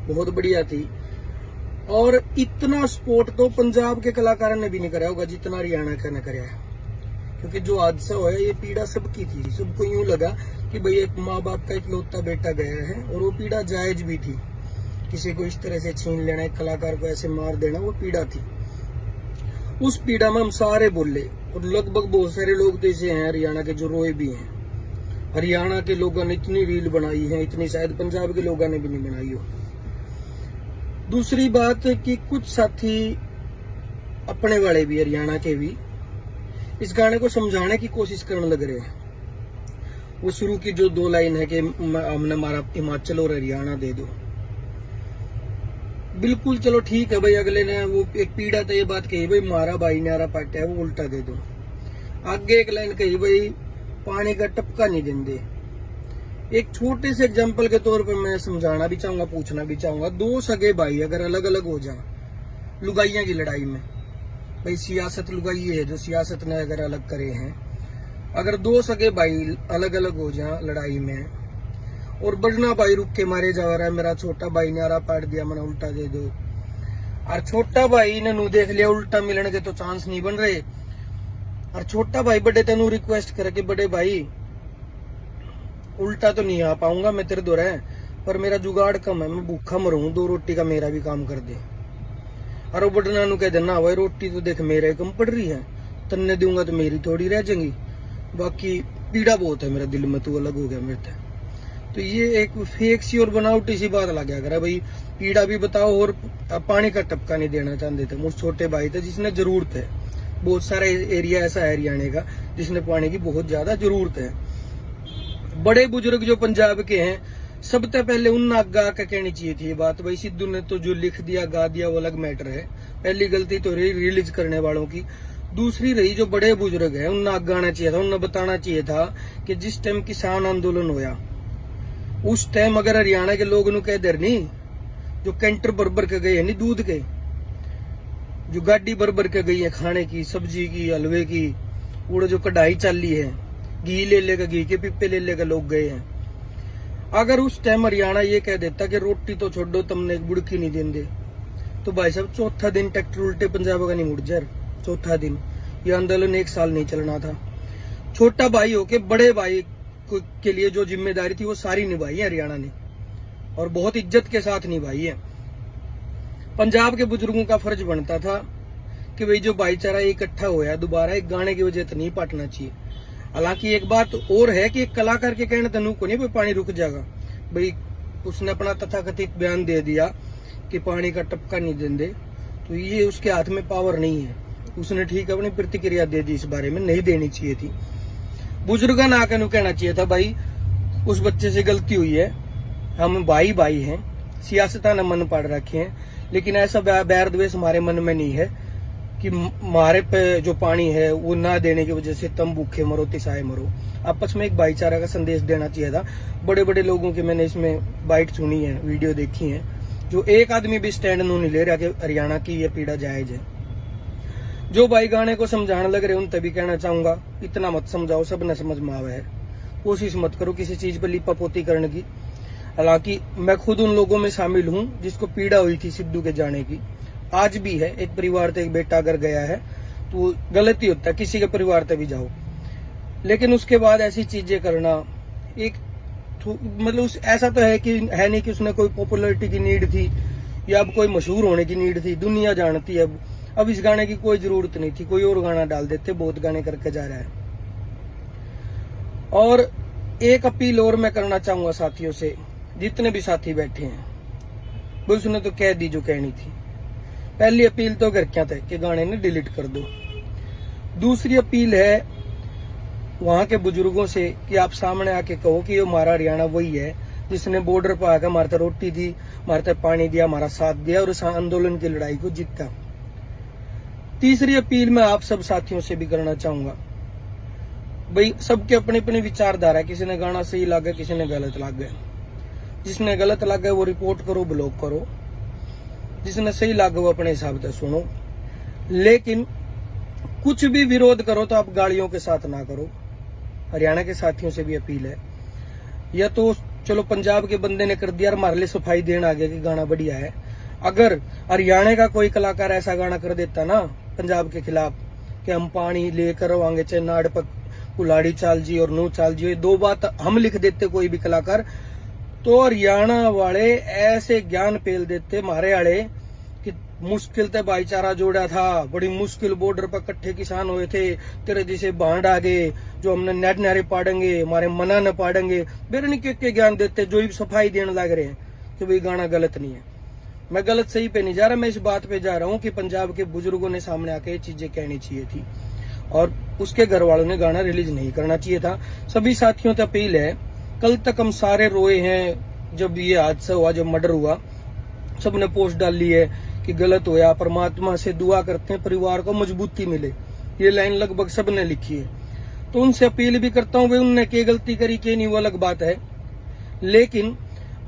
Speaker 1: बहुत बढ़िया थी, और इतना सपोर्ट तो पंजाब के कलाकारों ने भी नहीं कराया होगा जितना हरियाणा का ने कराया है। क्योंकि जो हादसा हुआ ये पीड़ा सबकी थी, सबको यूं लगा कि भाई एक माँ बाप का इकलौता बेटा गया है, और वो पीड़ा जायज भी थी। किसी को इस तरह से छीन लेना, एक कलाकार को ऐसे मार देना, वो पीड़ा थी। उस पीड़ा में हम सारे बोले, और लगभग बहुत सारे लोग तो ऐसे हैं हरियाणा के जो रोए भी हैं। हरियाणा के लोगों ने इतनी रील बनाई है, इतनी शायद पंजाब के लोगों ने भी नहीं बनाई हो। दूसरी बात कि कुछ साथी अपने वाले भी हरियाणा के भी इस गाने को समझाने की कोशिश करने लग रहे हैं। वो शुरू की जो 2 लाइन है कि हमने हमारा हिमाचल और हरियाणा दे दो, बिल्कुल चलो ठीक है भाई, अगले ने वो एक पीड़ा तो ये बात कही भाई मारा भाई नारा पाटा है वो उल्टा दे दो। आगे एक लाइन कही भाई पानी का टपका नहीं देंगे। एक छोटे से एग्जांपल के तौर पर मैं समझाना भी चाहूंगा, पूछना भी चाहूंगा, 2 सगे भाई अगर अलग अलग हो जाए लुगाइयां की लड़ाई में, भाई सियासत लुगाई है जो सियासत ने अगर अलग करे हैं, अगर 2 सगे भाई अलग अलग हो जाए लड़ाई में और बड़ना भाई रुक के मारे जा रहा है, मेरा छोटा भाई ने आरा पाट दिया, मैंने उल्टा दे दो। और छोटा भाई ने नू देख लिया उल्टा मिलने के तो चांस नहीं बन रहे। और छोटा भाई बड़े तेनू रिक्वेस्ट करे कि बड़े भाई उल्टा तो नहीं आ पाऊंगा मैं तेरे दो है, पर मेरा जुगाड़ कम है, मैं भूखा मरूं, 2 रोटी का मेरा भी काम कर दे। और वो बड़ना नू कह देना भाई रोटी तो देख मेरे कम पड़ रही है, तन्ने दूंगा तो मेरी थोड़ी रह जाएंगी, बाकी पीड़ा बहुत है मेरे दिल में, तू अलग हो गया मेरे से। तो ये एक फेक सी और बनावटी सी बात लग गया करा भाई, पीड़ा भी बताओ और पानी का टपका नहीं देना चाहते थे। मुझ छोटे भाई थे जिसने जरूरत है, बहुत सारा एरिया ऐसा है हरियाणा का जिसने पानी की बहुत ज्यादा जरूरत है। बड़े बुजुर्ग जो पंजाब के हैं, सबसे पहले उन आगा का कहनी चाहिए थी ये बात। भाई सिद्धू ने तो जो लिख दिया गा दिया वो अलग मैटर है, पहली गलती तो रही रिलीज करने वालों की। दूसरी रही जो बड़े बुजुर्ग है उन्हें आगा आना चाहिए था, उन्हें बताना चाहिए था कि जिस टाइम किसान आंदोलन होया उस टाइम अगर हरियाणा के लोग नु कह दर नहीं, जो कैंटर भर के गए नहीं दूध के, जो गाड़ी भर के गई है खाने की, सब्जी की, हलवे की, वो जो कढ़ाई चली है, घी ले लेगा, घी के पिप्पे ले लेगा लोग गए हैं। अगर उस टाइम हरियाणा ये कह देता कि रोटी तो छोड़ो तुमने एक बुड़की नहीं देंगे, तो भाई साहब चौथा दिन ट्रैक्टर उल्टे पंजाब का नहीं मुड़ जाए, चौथा दिन। ये आंदोलन 1 साल नहीं चलना था। छोटा भाई होके बड़े भाई के लिए जो जिम्मेदारी थी वो सारी निभाई है हरियाणा ने, और बहुत इज्जत के साथ निभाई है। पंजाब के बुजुर्गों का फर्ज बनता था कि भाई जो भाईचारा इकट्ठा होया दोबारा एक गाने की वजह तो नहीं पाटना चाहिए। हालांकि एक बात और है कि एक कलाकार के कहने तनु को नहीं भाई पानी रुक जाएगा, भाई उसने अपना तथाकथित बयान दे दिया कि पानी का टपका नहीं देंगे, तो ये उसके हाथ में पावर नहीं है। उसने ठीक अपनी प्रतिक्रिया दे दी, इस बारे में नहीं देनी चाहिए थी। बुजुर्ग ना आकर कहना चाहिए था भाई उस बच्चे से गलती हुई है, हम भाई भाई हैं, सियासता ने मन पाड़ रखे हैं, लेकिन ऐसा बैर द्वेष हमारे मन में नहीं है कि हमारे पे जो पानी है वो ना देने की वजह से तुम भूखे मरो तिसाए मरो। आपस में एक भाईचारा का संदेश देना चाहिए था। बड़े बड़े लोगों के मैंने इसमें बाइट सुनी है, वीडियो देखी है, जो एक आदमी भी स्टैंड नहीं ले रहा कि हरियाणा की ये पीड़ा जायज है। जो भाई गाने को समझाने लग रहे उन तभी कहना चाहूंगा इतना मत समझाओ, सब न समझ में आवे है, कोशिश मत करो किसी चीज पर लिपापोती करने की। हालांकि मैं खुद उन लोगों में शामिल हूं जिसको पीड़ा हुई थी सिद्धू के जाने की, आज भी है। एक परिवार से एक बेटा अगर गया है तो गलती होता है, किसी के परिवार से भी जाओ, लेकिन उसके बाद ऐसी चीजें करना एक मतलब ऐसा तो है कि है नहीं कि उसने कोई पॉपुलैरिटी की नीड थी या अब कोई मशहूर होने की नीड थी, दुनिया जानती है। अब इस गाने की कोई जरूरत नहीं थी, कोई और गाना डाल देते, बहुत गाने करके जा रहा है। और एक अपील और मैं करना चाहूंगा साथियों से, जितने भी साथी बैठे हैं, वो उसने तो कह दी जो कहनी थी। पहली अपील तो घर क्या थे कि गाने ने डिलीट कर दो। दूसरी अपील है वहां के बुजुर्गों से कि आप सामने आके कहो कि ये हमारा हरियाणा वही है जिसने बॉर्डर पर आकर हमारे रोटी दी, हमारे पानी दिया, हमारा साथ दिया और इस आंदोलन की लड़ाई को जीता। तीसरी अपील मैं आप सब साथियों से भी करना चाहूंगा, भाई सबके अपनी अपनी विचारधारा, किसी ने गाना सही लगा, किसी ने गलत लगा। जिसने गलत लगा वो रिपोर्ट करो, ब्लॉक करो, जिसने सही लगा वो अपने हिसाब से सुनो, लेकिन कुछ भी विरोध करो तो आप गालियों के साथ ना करो। हरियाणा के साथियों से भी अपील है, या तो चलो पंजाब के बंदे ने कर दिया और हमारे लिए सफाई देना आ गया कि गाना बढ़िया है। अगर हरियाणा का कोई कलाकार ऐसा गाना कर देता ना पंजाब के खिलाफ कि हम पानी लेकर आएंगे, चाहे नाड़ पर कुलाड़ी चाल जी और नू चाल जी, 2 बात हम लिख देते कोई भी कलाकार, तो हरियाणा वाले ऐसे ज्ञान पेल देते मारे आड़े कि मुश्किल से भाईचारा जोड़ा था, बड़ी मुश्किल बॉर्डर पर इकट्ठे किसान हुए थे, तेरे जैसे बांड आ गए जो हमने नेट नारे पाड़ेंगे, हमारे मना न पाड़ेंगे, बेरनी के ज्ञान देते जो ही सफाई देने लग रहे हैं कि भाई गाना गलत नहीं है। मैं गलत सही पे नहीं जा रहा, मैं इस बात पे जा रहा हूँ कि पंजाब के बुजुर्गों ने सामने आके ये चीजें कहनी चाहिए थी और उसके घर वालों ने गाना रिलीज नहीं करना चाहिए था। सभी साथियों से अपील है, कल तक हम सारे रोए हैं जब ये हादसा हुआ, जब मर्डर हुआ, सबने पोस्ट डाली है कि गलत हुआ, परमात्मा से दुआ करते हैं परिवार को मजबूती मिले, ये लाइन लगभग सबने लिखी है। तो उनसे अपील भी करता हूँ भाई उनने क्या गलती करी क्या नहीं वो अलग बात है, लेकिन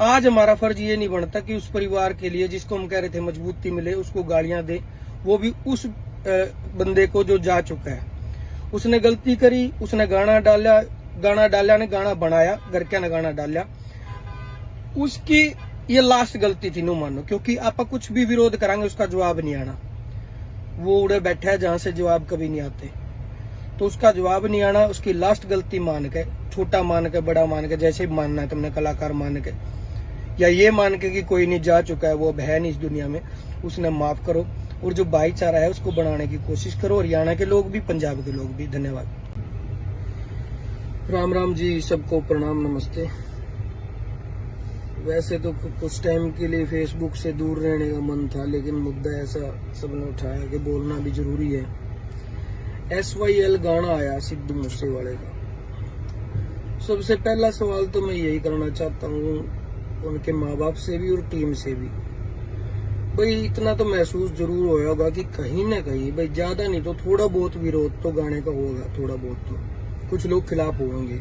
Speaker 1: आज हमारा फर्ज ये नहीं बनता कि उस परिवार के लिए जिसको हम कह रहे थे मजबूती मिले उसको गालियां दे, वो भी उस बंदे को जो जा चुका है। उसने गलती करी, उसने गाना डाला ने गाना बनाया, घर क्या ने गाना डाला, उसकी ये लास्ट गलती थी, नो मानो, क्योंकि आप कुछ भी विरोध करांगे उसका जवाब नहीं आना। वो उड़े बैठा है जहां से जवाब कभी नहीं आते, तो उसका जवाब नहीं आना उसकी लास्ट गलती मान के, छोटा मान के, बड़ा मान के, जैसे भी मानना है तुमने, कलाकार मान के या ये मान के कि कोई नहीं, जा चुका है वो, अब है नहीं इस दुनिया में, उसने माफ करो और जो भाईचारा है उसको बनाने की कोशिश करो। हरियाणा के लोग भी, पंजाब के लोग भी। धन्यवाद। राम राम जी, सबको प्रणाम, नमस्ते। वैसे तो कुछ टाइम के लिए फेसबुक से दूर रहने का मन था, लेकिन मुद्दा ऐसा सबने उठाया कि बोलना भी जरूरी है। SYL गाना आया सिद्धू मूसेवाले का। सबसे पहला सवाल तो मैं यही करना चाहता हूँ उनके माँ बाप से भी और टीम से भी, भाई इतना तो महसूस जरूर होगा कि कहीं ना कहीं, भाई ज्यादा नहीं तो थोड़ा बहुत विरोध तो गाने का होगा, थोड़ा बहुत तो कुछ लोग खिलाफ होंगे।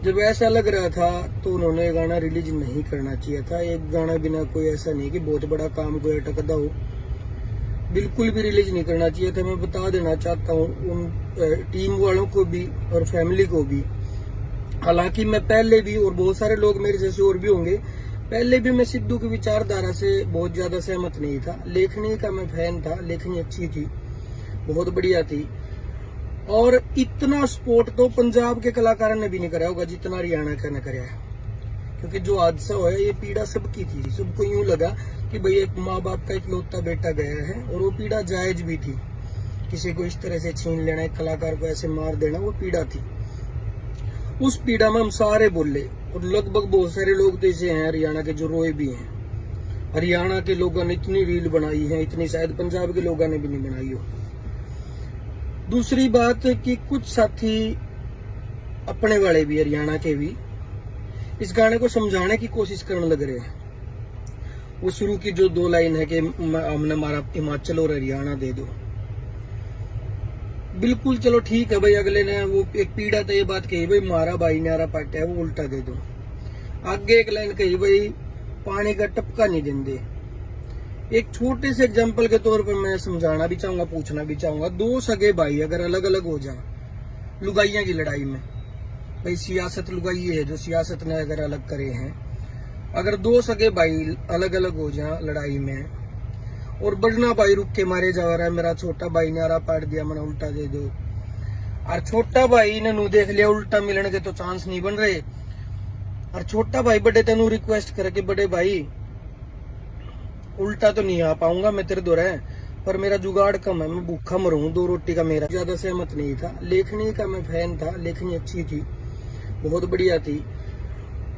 Speaker 1: जब ऐसा लग रहा था तो उन्होंने गाना रिलीज नहीं करना चाहिए था। एक गाना बिना कोई ऐसा नहीं कि बहुत बड़ा काम कोई अटकदा हो, बिल्कुल भी रिलीज नहीं करना चाहिए था। मैं बता देना चाहता हूँ उन टीम वालों को भी और फैमिली को भी। हालांकि मैं पहले भी, और बहुत सारे लोग मेरे जैसे और भी होंगे, पहले भी मैं सिद्धू की विचारधारा से बहुत ज्यादा सहमत नहीं था। लेखनी का मैं फैन था, लेखनी अच्छी थी, बहुत बढ़िया थी, और इतना सपोर्ट तो पंजाब के कलाकारों ने भी नहीं कराया होगा जितना हरियाणा का ने कराया है। क्योंकि जो हादसा हुआ ये पीड़ा सबकी थी, सबको यूं लगा कि भाई एक माँ बाप का इकलौता बेटा गया है, और वो पीड़ा जायज भी थी। किसी को इस तरह से छीन लेना, एक कलाकार को ऐसे मार देना, वो पीड़ा थी। उस पीड़ा में हम सारे बोले, और लगभग बहुत सारे लोग तो ऐसे हैं हरियाणा के जो रोए भी हैं। हरियाणा के लोगों ने इतनी रील बनाई है, इतनी शायद पंजाब के लोगों ने भी नहीं बनाई हो। दूसरी बात कि कुछ साथी अपने वाले भी, हरियाणा के भी, इस गाने को समझाने की कोशिश करने लग रहे हैं। वो शुरू की जो 2 लाइन है कि हमने हमारा हिमाचल और हरियाणा दे दो, बिल्कुल चलो ठीक है भाई। अगले ने वो एक पीड़ा तो ये बात कही भाई मारा भाई न्यारा पाटा है, वो उल्टा दे दो। आगे एक लाइन कही भाई पानी का टपका नहीं देंगे। एक छोटे से एग्जांपल के तौर पर मैं समझाना भी चाहूंगा, पूछना भी चाहूंगा, 2 सगे भाई अगर अलग अलग हो जाए लुगाइयां की लड़ाई में, भाई सियासत लुगाई है जो सियासत ने अगर अलग करे हैं, अगर 2 सगे भाई अलग अलग हो जाए लड़ाई में, और बड़ना भाई रुक के मारे जा रहा है, मेरा छोटा भाई ने आरा पाट दिया, मैंने उल्टा दे दो, और छोटा भाई ने नू देख लिया उल्टा मिलने के तो चांस नहीं बन रहे, और छोटा भाई बड़े तेनू रिक्वेस्ट करके, बड़े भाई उल्टा तो नहीं आ पाऊंगा मैं तेरे दो रहे, पर मेरा जुगाड़ कम है, मैं भूखा मरूं, 2 रोटी का मेरा। ज्यादा सहमत नहीं था। लेखनी का मैं फैन था, लेखनी अच्छी थी, बहुत बढ़िया थी,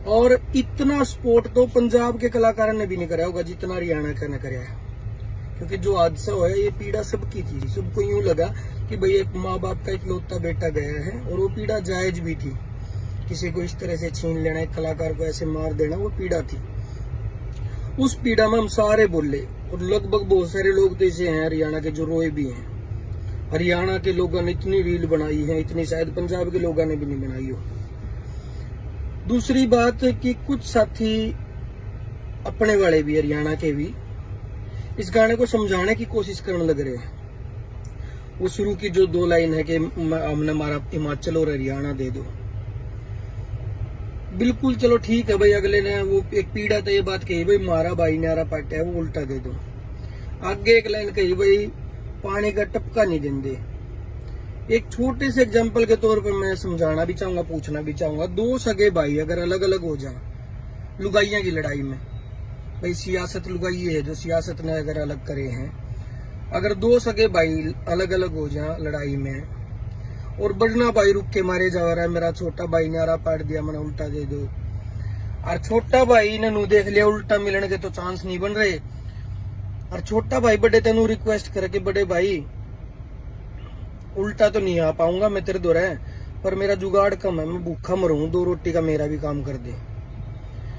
Speaker 1: और इतना सपोर्ट तो पंजाब के कलाकारों ने भी नहीं कराया होगा जितना हरियाणा का ने कराया है। क्योंकि जो हादसा हुआ ये पीड़ा सबकी थी, सबको यूं लगा कि भाई एक माँ बाप का इकलौता बेटा गया है, और वो पीड़ा जायज भी थी। किसी को इस तरह से छीन लेना, एक कलाकार को ऐसे मार देना, वो पीड़ा थी। उस पीड़ा में हम सारे बोले, और लगभग बहुत सारे लोग तो ऐसे हैं हरियाणा के जो रोए भी हैं। हरियाणा के लोगों ने इतनी रील बनाई है, इतनी शायद पंजाब के लोगों ने भी नहीं बनाई हो। दूसरी बात कि कुछ साथी अपने वाले भी, हरियाणा के भी, इस गाने को समझाने की कोशिश करने लग रहे हैं। वो शुरू की जो 2 लाइन है कि हमने हमारा हिमाचल और हरियाणा दे दो, बिल्कुल चलो ठीक है भाई। अगले ने वो एक पीड़ा तो ये बात कही भाई मारा भाई न्यारा पाटा है, वो उल्टा दे दो। आगे एक लाइन कही भाई पानी का टपका नहीं देंगे। एक छोटे से एग्जांपल के तौर पर मैं समझाना भी चाहूंगा, पूछना भी चाहूंगा, 2 सगे भाई अगर अलग अलग हो जाए लुगाइयां की लड़ाई में, भाई सियासत लुगाई है जो सियासत ने अगर अलग करे हैं, अगर 2 सगे भाई अलग अलग हो जाए लड़ाई में, और बड़ना भाई रुक के मारे जा रहा है, मेरा छोटा भाई ने आरा पाट दिया, मैंने उल्टा दे दो, और छोटा भाई ने नू देख लिया उल्टा मिलने के तो चांस नहीं बन रहे, और छोटा भाई बड़े तेनू रिक्वेस्ट करके, बड़े भाई उल्टा तो नहीं आ पाऊंगा मैं तेरे दो रहे, पर मेरा जुगाड़ कम है, मैं भूखा मरूं, 2 रोटी का मेरा भी काम कर दे।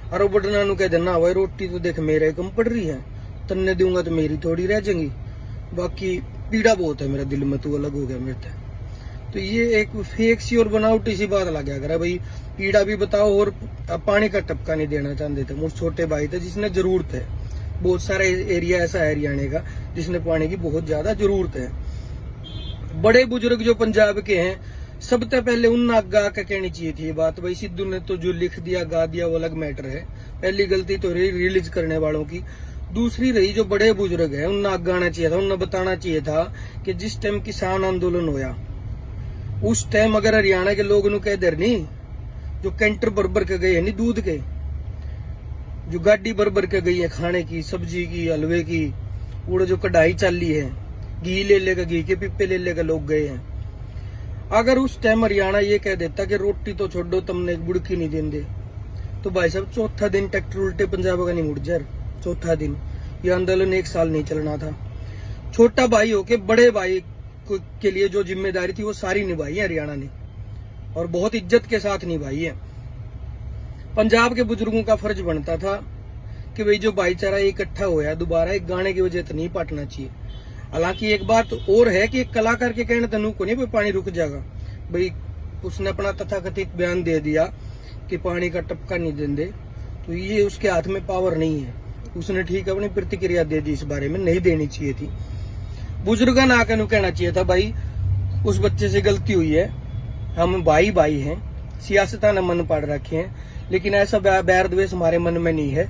Speaker 1: और वो बड़ना नू कह देना भाई रोटी तो देख मेरे कम पड़ रही है, तन्ने दूंगा तो मेरी थोड़ी रह जाएंगी, बाकी पीड़ा बहुत है मेरा दिल में, तू अलग हो गया मेरे से। तो ये एक फेक सी और बनावटी सी बात लग गया भाई, पीड़ा भी बताओ और पानी का टपका नहीं देना चाहते थे। मुझे छोटे भाई थे जिसने जरूरत है, बहुत सारा एरिया ऐसा है हरियाणा का जिसने पानी की बहुत ज्यादा जरूरत है। बड़े बुजुर्ग जो पंजाब के हैं सबसे पहले उन आगा आके कहनी चाहिए थी ये बात। भाई सिद्धू ने तो जो लिख दिया गा दिया वो अलग मैटर है, पहली गलती तो रही रिलीज करने वालों की। दूसरी रही जो बड़े बुजुर्ग हैं उन्हें आगे आना चाहिए था, उन्हें बताना चाहिए था कि जिस टाइम किसान आंदोलन होया उस टाइम अगर हरियाणा के लोग नु कह देर नहीं, जो कैंटर भर के गए है नहीं दूध के, जो गाड़ी भर के गई है खाने की, सब्जी की, हलवे की, वो जो कढ़ाई चली है, घी ले लेगा, घी के पिप्पे ले लेकर लोग गए हैं। अगर उस टाइम हरियाणा ये कह देता कि रोटी तो छोड़ो तुमने एक बुड़की नहीं देंगे, तो भाई साहब चौथा दिन ट्रैक्टर उल्टे पंजाब का नहीं मुड़ जर, चौथा दिन। ये आंदोलन 1 साल नहीं चलना था। छोटा भाई होके बड़े भाई के लिए जो जिम्मेदारी थी वो सारी निभाई है हरियाणा ने, और बहुत इज्जत के साथ निभाई है। पंजाब के बुजुर्गों का फर्ज बनता था कि भाई जो भाईचारा इकट्ठा होया दोबारा एक गाने की वजह तो नहीं पाटना चाहिए। हालांकि एक बात और है कि एक कलाकार के कहने तनु को नहीं भाई पानी रुक जाएगा, भाई उसने अपना तथाकथित बयान दे दिया कि पानी का टपका नहीं देंगे, तो ये उसके हाथ में पावर नहीं है। उसने ठीक अपनी प्रतिक्रिया दे दी, इस बारे में नहीं देनी चाहिए थी। बुजुर्गों ने आकर कहना चाहिए था भाई उस बच्चे से गलती हुई है, हम भाई भाई हैं, सियासत ने मन पाड़ रखे हैं, लेकिन ऐसा बैर द्वेष हमारे मन में नहीं है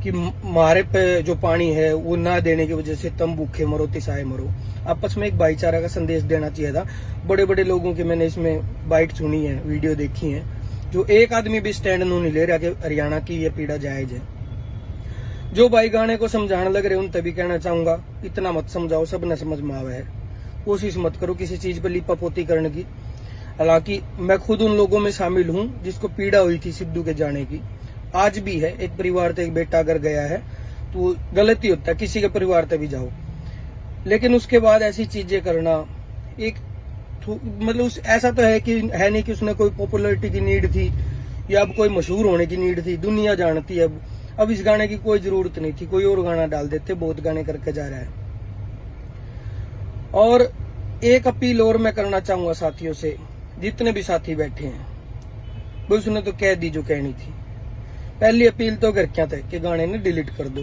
Speaker 1: कि हमारे पे जो पानी है वो ना देने की वजह से तुम भूखे मरो तिसाए मरो। आपस में एक भाईचारा का संदेश देना चाहिए था। बड़े बड़े लोगों के मैंने इसमें बाइट सुनी है, वीडियो देखी है, जो एक आदमी भी स्टैंड नहीं ले रहा कि हरियाणा की ये पीड़ा जायज है। जो भाई गाने को समझाने लग रहे उन तभी कहना चाहूंगा इतना मत समझाओ, सब न समझ में आवे है, कोशिश मत करो किसी चीज पर लिपापोती करने की। हालांकि मैं खुद उन लोगों में शामिल हूं जिसको पीड़ा हुई थी सिद्धू के जाने की, आज भी है। एक परिवार से एक बेटा अगर गया है तो गलती होता है, किसी के परिवार से भी जाओ, लेकिन उसके बाद ऐसी चीजें करना एक मतलब ऐसा तो है कि है नहीं कि उसने कोई पॉपुलैरिटी की नीड थी या अब कोई मशहूर होने की नीड थी, दुनिया जानती है। अब इस गाने की कोई जरूरत नहीं थी, कोई और गाना डाल देते, बहुत गाने करके जा रहा है। और एक अपील और मैं करना चाहूंगा साथियों से, जितने भी साथी बैठे हैं, वो उसने तो कह दी जो कहनी थी। पहली अपील तो घर क्या थे कि गाने ने डिलीट कर दो।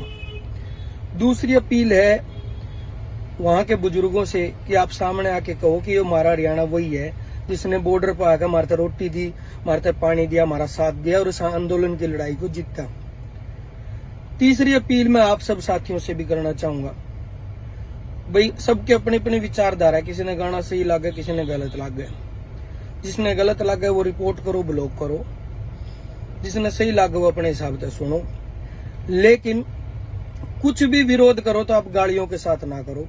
Speaker 1: दूसरी अपील है वहां के बुजुर्गों से कि आप सामने आके कहो कि ये हमारा हरियाणा वही है जिसने बॉर्डर पर आकर हमारे रोटी दी, हमारे पानी दिया, हमारा साथ दिया और इस आंदोलन की लड़ाई को जीता। तीसरी अपील मैं आप सब साथियों से भी करना चाहूंगा, भाई सबके अपनी अपनी विचारधारा, किसी ने गाना सही लगा, किसी ने गलत लगा। जिसने गलत लगा वो रिपोर्ट करो, ब्लॉक करो, जिसने सही लगा वो अपने हिसाब से सुनो, लेकिन कुछ भी विरोध करो तो आप गालियों के साथ ना करो।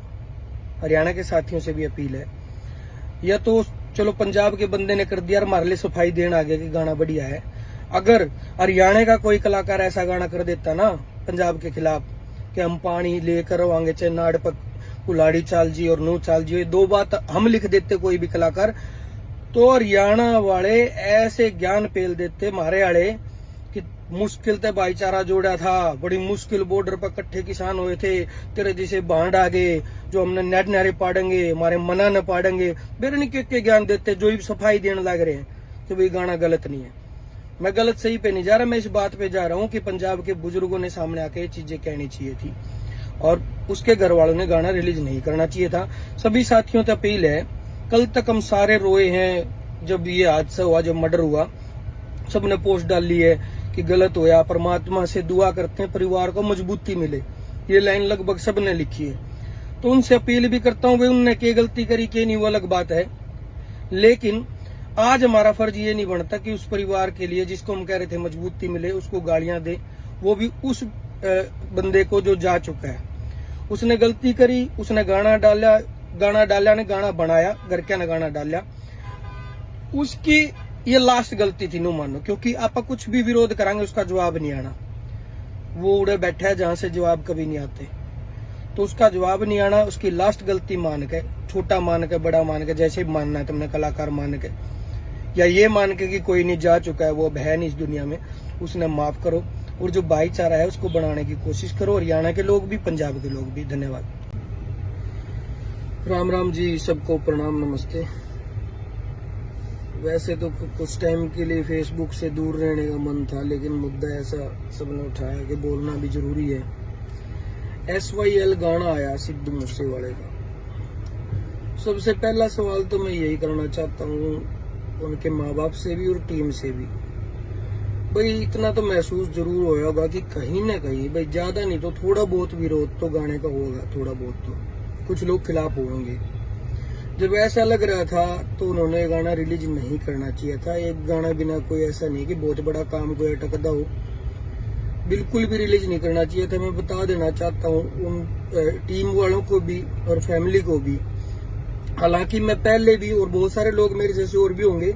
Speaker 1: हरियाणा के साथियों से भी अपील है, या तो चलो पंजाब के बंदे ने कर दिया और हमारे लिए सफाई देना आ गया कि गाना बढ़िया है। अगर हरियाणा का कोई कलाकार ऐसा गाना कर देता ना पंजाब के खिलाफ कि हम पानी लेकर आएंगे, चाहे नाड़ पर कुलाड़ी चाल जी और नू चाल जी, दो बात हम लिख देते कोई भी कलाकार, तो हरियाणा वाले ऐसे ज्ञान पेल देते मारे आड़े कि मुश्किल से भाईचारा जोड़ा था, बड़ी मुश्किल बॉर्डर पर इकट्ठे किसान हुए थे, तेरे जैसे बांड आ गए जो हमने नेट नारे पाड़ेंगे, हमारे मना न पाड़ेंगे, बेरनी के ज्ञान देते जो ही सफाई देने लग रहे हैं। तो वही गाना गलत नहीं है, मैं गलत सही पे नहीं जा रहा, मैं इस बात पे जा रहा हूँ कि पंजाब के बुजुर्गों ने सामने आके ये चीजें कहनी चाहिए थी और उसके घर वालों ने गाना रिलीज नहीं करना चाहिए था। सभी साथियों से अपील है, कल तक हम सारे रोए हैं जब ये हादसा हुआ, जब मर्डर हुआ, सबने पोस्ट डाली है कि गलत हुआ, परमात्मा से दुआ करते हैं परिवार को मजबूती मिले, ये लाइन लगभग सबने लिखी है। तो उनसे अपील भी करता हूँ, भाई उनने क्या गलती करी क्या नहीं वो अलग बात है, लेकिन आज हमारा फर्ज ये नहीं बनता कि उस परिवार के लिए जिसको हम कह रहे थे मजबूती मिले उसको गालियां दे, वो भी उस बंदे को जो जा चुका है। उसने गलती करी, उसने गाना डाला ने गाना बनाया, घर क्या ने गाना डाला, उसकी ये लास्ट गलती थी नो मानो, क्योंकि आप कुछ भी विरोध करांगे उसका जवाब नहीं आना, वो उड़े बैठा है जहां से जवाब कभी नहीं आते, तो उसका जवाब नहीं आना, उसकी लास्ट गलती मान के, छोटा मान के, बड़ा मान के, जैसे भी मानना है तुमने, कलाकार मान के या ये मान के कि कोई नहीं जा चुका है, वो अब है नहीं इस दुनिया में, उसने माफ करो और जो भाईचारा है उसको बनाने की कोशिश करो, हरियाणा के लोग भी, पंजाब के लोग भी। धन्यवाद। राम राम जी, सबको प्रणाम, नमस्ते। वैसे तो कुछ टाइम के लिए फेसबुक से दूर रहने का मन था, लेकिन मुद्दा ऐसा सबने उठाया कि बोलना भी जरूरी है। SYL गाना आया सिद्धू मूसेवाले का, सबसे पहला सवाल तो मैं यही करना चाहता हूँ उनके माँ बाप से भी और टीम से भी। भाई इतना तो महसूस जरूर होया होगा कि कहीं ना कहीं भाई ज्यादा नहीं तो थोड़ा बहुत विरोध तो गाने का होगा, थोड़ा बहुत तो कुछ लोग खिलाफ होंगे। जब ऐसा लग रहा था तो उन्होंने गाना रिलीज नहीं करना चाहिए था। एक गाना बिना कोई ऐसा नहीं कि बहुत बड़ा काम कोई अटकदा हो, बिल्कुल भी रिलीज नहीं करना चाहिए था। मैं बता देना चाहता हूँ उन टीम वालों को भी और फैमिली को भी। हालांकि मैं पहले भी, और बहुत सारे लोग मेरे जैसे और भी होंगे,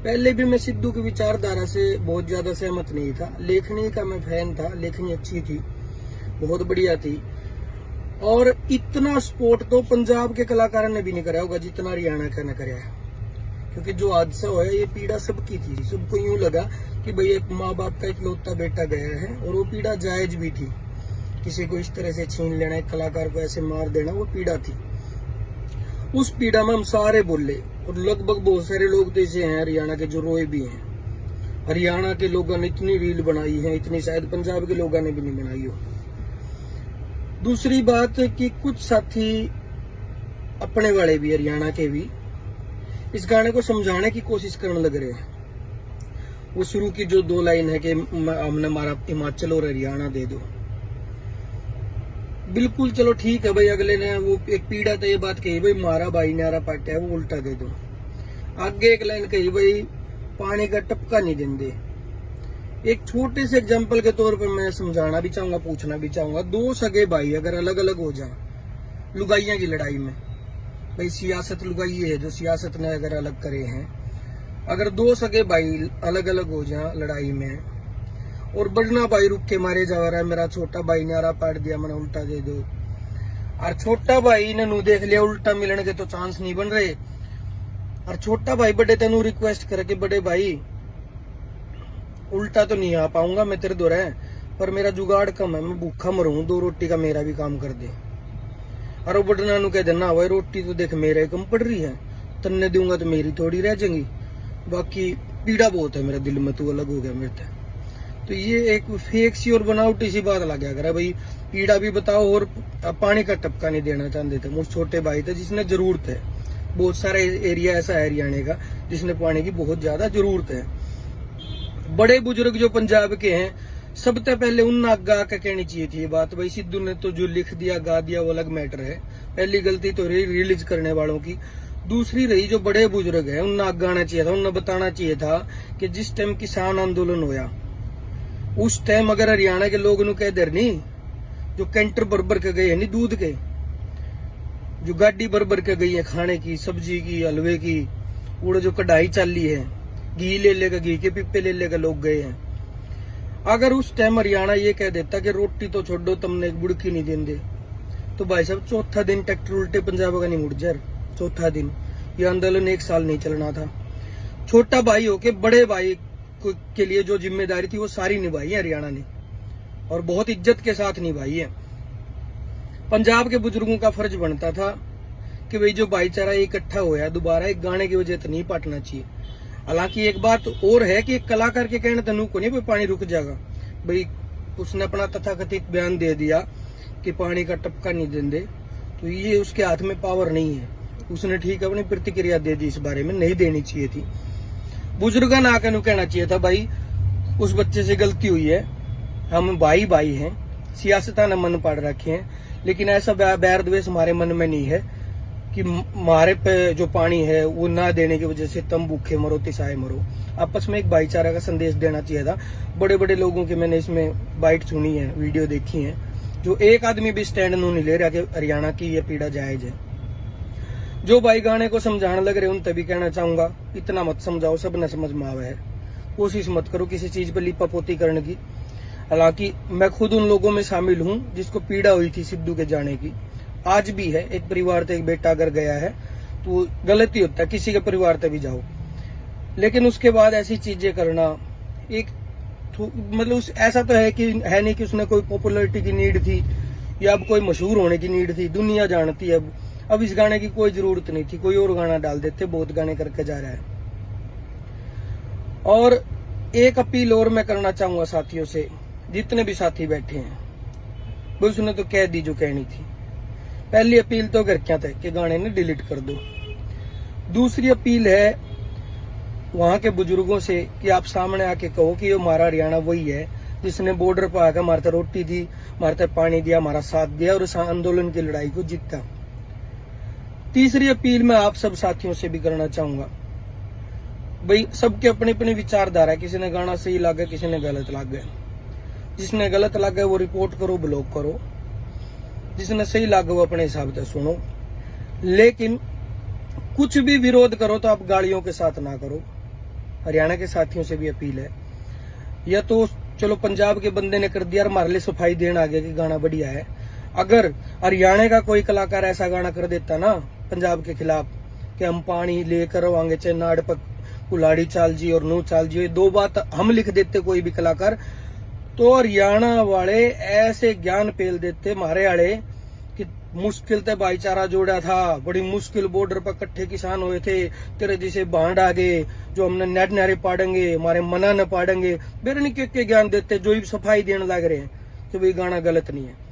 Speaker 1: पहले भी मैं सिद्धू की विचारधारा से बहुत ज्यादा सहमत नहीं था। लेखनी का मैं फैन था, लेखनी अच्छी थी, बहुत बढ़िया थी। और इतना सपोर्ट तो पंजाब के कलाकारों ने भी नहीं कराया होगा जितना हरियाणा का ने कराया। क्योंकि जो हादसा हुआ ये पीड़ा सबकी थी। सबको यूं लगा कि भाई एक माँ बाप का इकलौता बेटा गया है, और वो पीड़ा जायज भी थी। किसी को इस तरह से छीन लेना, एक कलाकार को ऐसे मार देना, वो पीड़ा थी। उस पीड़ा में हम सारे बोले, और लगभग बहुत सारे लोग तो ऐसे हैं हरियाणा के जो रोए भी हैं। हरियाणा के लोगों ने इतनी रील बनाई है, इतनी शायद पंजाब के लोगों ने भी नहीं बनाई हो। दूसरी बात कि कुछ साथी अपने वाले भी, हरियाणा के भी, इस गाने को समझाने की कोशिश करने लग रहे हैं। वो शुरू की जो 2 लाइन है कि हमने हमारा हिमाचल और हरियाणा दे दो, बिल्कुल चलो ठीक है भाई। अगले ने वो एक पीड़ा तो ये बात कही भाई मारा भाई नारा पाटा है वो उल्टा दे दो। आगे एक लाइन कही भाई पानी का टपका नहीं देंगे। एक छोटे से एग्जांपल के तौर पर मैं समझाना भी चाहूंगा, पूछना भी चाहूंगा। 2 सगे भाई अगर अलग अलग हो जाए लुगाइयां की लड़ाई में, भाई सियासत लुगाई है जो सियासत ने अगर अलग करे हैं, अगर 2 सगे भाई अलग अलग हो जाए लड़ाई में, और बड़ना भाई रुक के मारे जा रहा है, मेरा छोटा भाई ने आरा पाट दिया, मैंने उल्टा दे दो, और छोटा भाई ने नू देख लिया उल्टा मिलने के तो चांस नहीं बन रहे, और छोटा भाई बड़े तेनू रिक्वेस्ट करके बड़े भाई उल्टा तो नहीं आ पाऊंगा मैं तेरे द्वारा, पर मेरा जुगाड़ कम है, मैं भूखा मरूं, 2 रोटी का मेरा भी काम कर दे। और बड़ना नू कह देना भाई रोटी तो देख मेरे कम पड़ रही है, तन्ने दूंगा तो मेरी थोड़ी रह जाएंगी, बाकी पीड़ा बहुत है मेरे दिल में, तू अलग हो गया मेरे से। तो ये एक फेक सी और बनावटी सी बात लग गया भाई, पीड़ा भी बताओ और पानी का टपका नहीं देना चाहते थे। मुझ छोटे भाई थे जिसने जरूरत है, बहुत सारा एरिया ऐसा है हरियाणा का जिसने पानी की बहुत ज्यादा जरूरत है। बड़े बुजुर्ग जो पंजाब के हैं, सबसे पहले उन आगा का कहनी चाहिए थी ये बात। भाई सिद्धू ने तो जो लिख दिया गा दिया वो अलग मैटर है, पहली गलती तो रिलीज करने वालों की। दूसरी रही जो बड़े बुजुर्ग है उन्हें आगा आना चाहिए था, उन्हें बताना चाहिए था कि जिस टाइम किसान आंदोलन होया उस टाइम अगर हरियाणा के लोग कह दे नहीं, जो कैंटर भर के गए है नहीं दूध के, जो गाड़ी भर के गई है खाने की, सब्जी की, हलवे की, वो जो कढ़ाई चाली है, घी ले लेगा, घी के पिप्पे ले लेगा लोग गए हैं। अगर उस टाइम हरियाणा ये कह देता कि रोटी तो छोड़ो तुमने एक बुड़की नहीं देंगे, तो भाई साहब चौथा दिन ट्रैक्टर उल्टे पंजाब का नहीं मुड़ जाए। चौथा दिन ये आंदोलन 1 साल नहीं चलना था। छोटा भाई होके बड़े भाई के लिए जो जिम्मेदारी थी वो सारी निभाई है हरियाणा ने, और बहुत इज्जत के साथ निभाई है। पंजाब के बुजुर्गों का फर्ज बनता था कि भाई जो भाईचारा इकट्ठा होया दोबारा एक गाने की वजह से नहीं पाटना चाहिए। हालांकि एक बात और है कि एक कलाकार के कहने तनु को नहीं भाई पानी रुक जाएगा, भाई उसने अपना तथाकथित बयान दे दिया कि पानी का टपका नहीं देंगे, तो ये उसके हाथ में पावर नहीं है। उसने ठीक अपनी प्रतिक्रिया दे दी, इस बारे में नहीं देनी चाहिए थी। बुजुर्गा ना आकर कहना चाहिए था भाई उस बच्चे से गलती हुई है, हम भाई भाई हैं, सियासता ने मन पाड़ रखे हैं, लेकिन ऐसा बैर द्वेष हमारे मन में नहीं है कि हमारे पे जो पानी है वो ना देने की वजह से तुम भूखे मरो तिसाए मरो। आपस में एक भाईचारा का संदेश देना चाहिए था। बड़े बड़े लोगों के मैंने इसमें बाइट सुनी है, वीडियो देखी है, जो एक आदमी भी स्टैंड नहीं ले रहा कि हरियाणा की ये पीड़ा जायज है। जो भाई गाने को समझाने लग रहे उन तभी कहना चाहूंगा इतना मत समझाओ, सब न समझ में आवे है, कोशिश मत करो किसी चीज पर लिपापोती करने की। हालांकि मैं खुद उन लोगों में शामिल हूं जिसको पीड़ा हुई थी सिद्धू के जाने की, आज भी है। एक परिवार से एक बेटा अगर गया है तो गलती होता है, किसी के परिवार से भी जाओ, लेकिन उसके बाद ऐसी चीजें करना एक मतलब ऐसा तो है कि है नहीं कि उसने कोई पॉपुलैरिटी की नीड थी या अब कोई मशहूर होने की नीड थी, दुनिया जानती है। अब इस गाने की कोई जरूरत नहीं थी, कोई और गाना डाल देते, बहुत गाने करके जा रहा है। और एक अपील और मैं करना चाहूंगा साथियों से, जितने भी साथी बैठे हैं, वो उसने तो कह दी जो कहनी थी। पहली अपील तो घर क्या था कि गाने ने डिलीट कर दो। दूसरी अपील है वहां के बुजुर्गों से कि आप सामने आके कहो कि ये हमारा हरियाणा वही है जिसने बॉर्डर पर आकर हमारे रोटी दी, हमारे पानी दिया, हमारा साथ दिया और इस आंदोलन की लड़ाई को जीता। तीसरी अपील मैं आप सब साथियों से भी करना चाहूंगा, भाई सबके अपने अपने विचारधारा है, किसी ने गाना सही लगा, किसी ने गलत लगा। जिसने गलत लगा वो रिपोर्ट करो, ब्लॉक करो, जिसने सही लगा वो अपने हिसाब से सुनो, लेकिन कुछ भी विरोध करो तो आप गालियों के साथ ना करो। हरियाणा के साथियों से भी अपील है, या तो चलो पंजाब के बंदे ने कर दिया, हमारे लिए सफाई देना आ गया कि गाना बढ़िया है। अगर हरियाणा का कोई कलाकार ऐसा गाना कर देता ना पंजाब के खिलाफ कि हम पानी लेकर आएंगे, चाहे नाड़ पर कुलाड़ी चाल जी और नू चाल जी, ये दो बात हम लिख देते कोई भी कलाकार, तो हरियाणा वाले ऐसे ज्ञान पेल देते हमारे आड़े कि मुश्किल से भाईचारा जोड़ा था, बड़ी मुश्किल बॉर्डर पर इकट्ठे किसान हुए थे, तेरे जैसे बांड आ गए जो हमने नेट नारे पाड़ेंगे, हमारे मना न पाड़ेंगे, बेरनी के ज्ञान देते जो सफाई देने लग रहे हैं कि भाई गाना गलत नहीं है।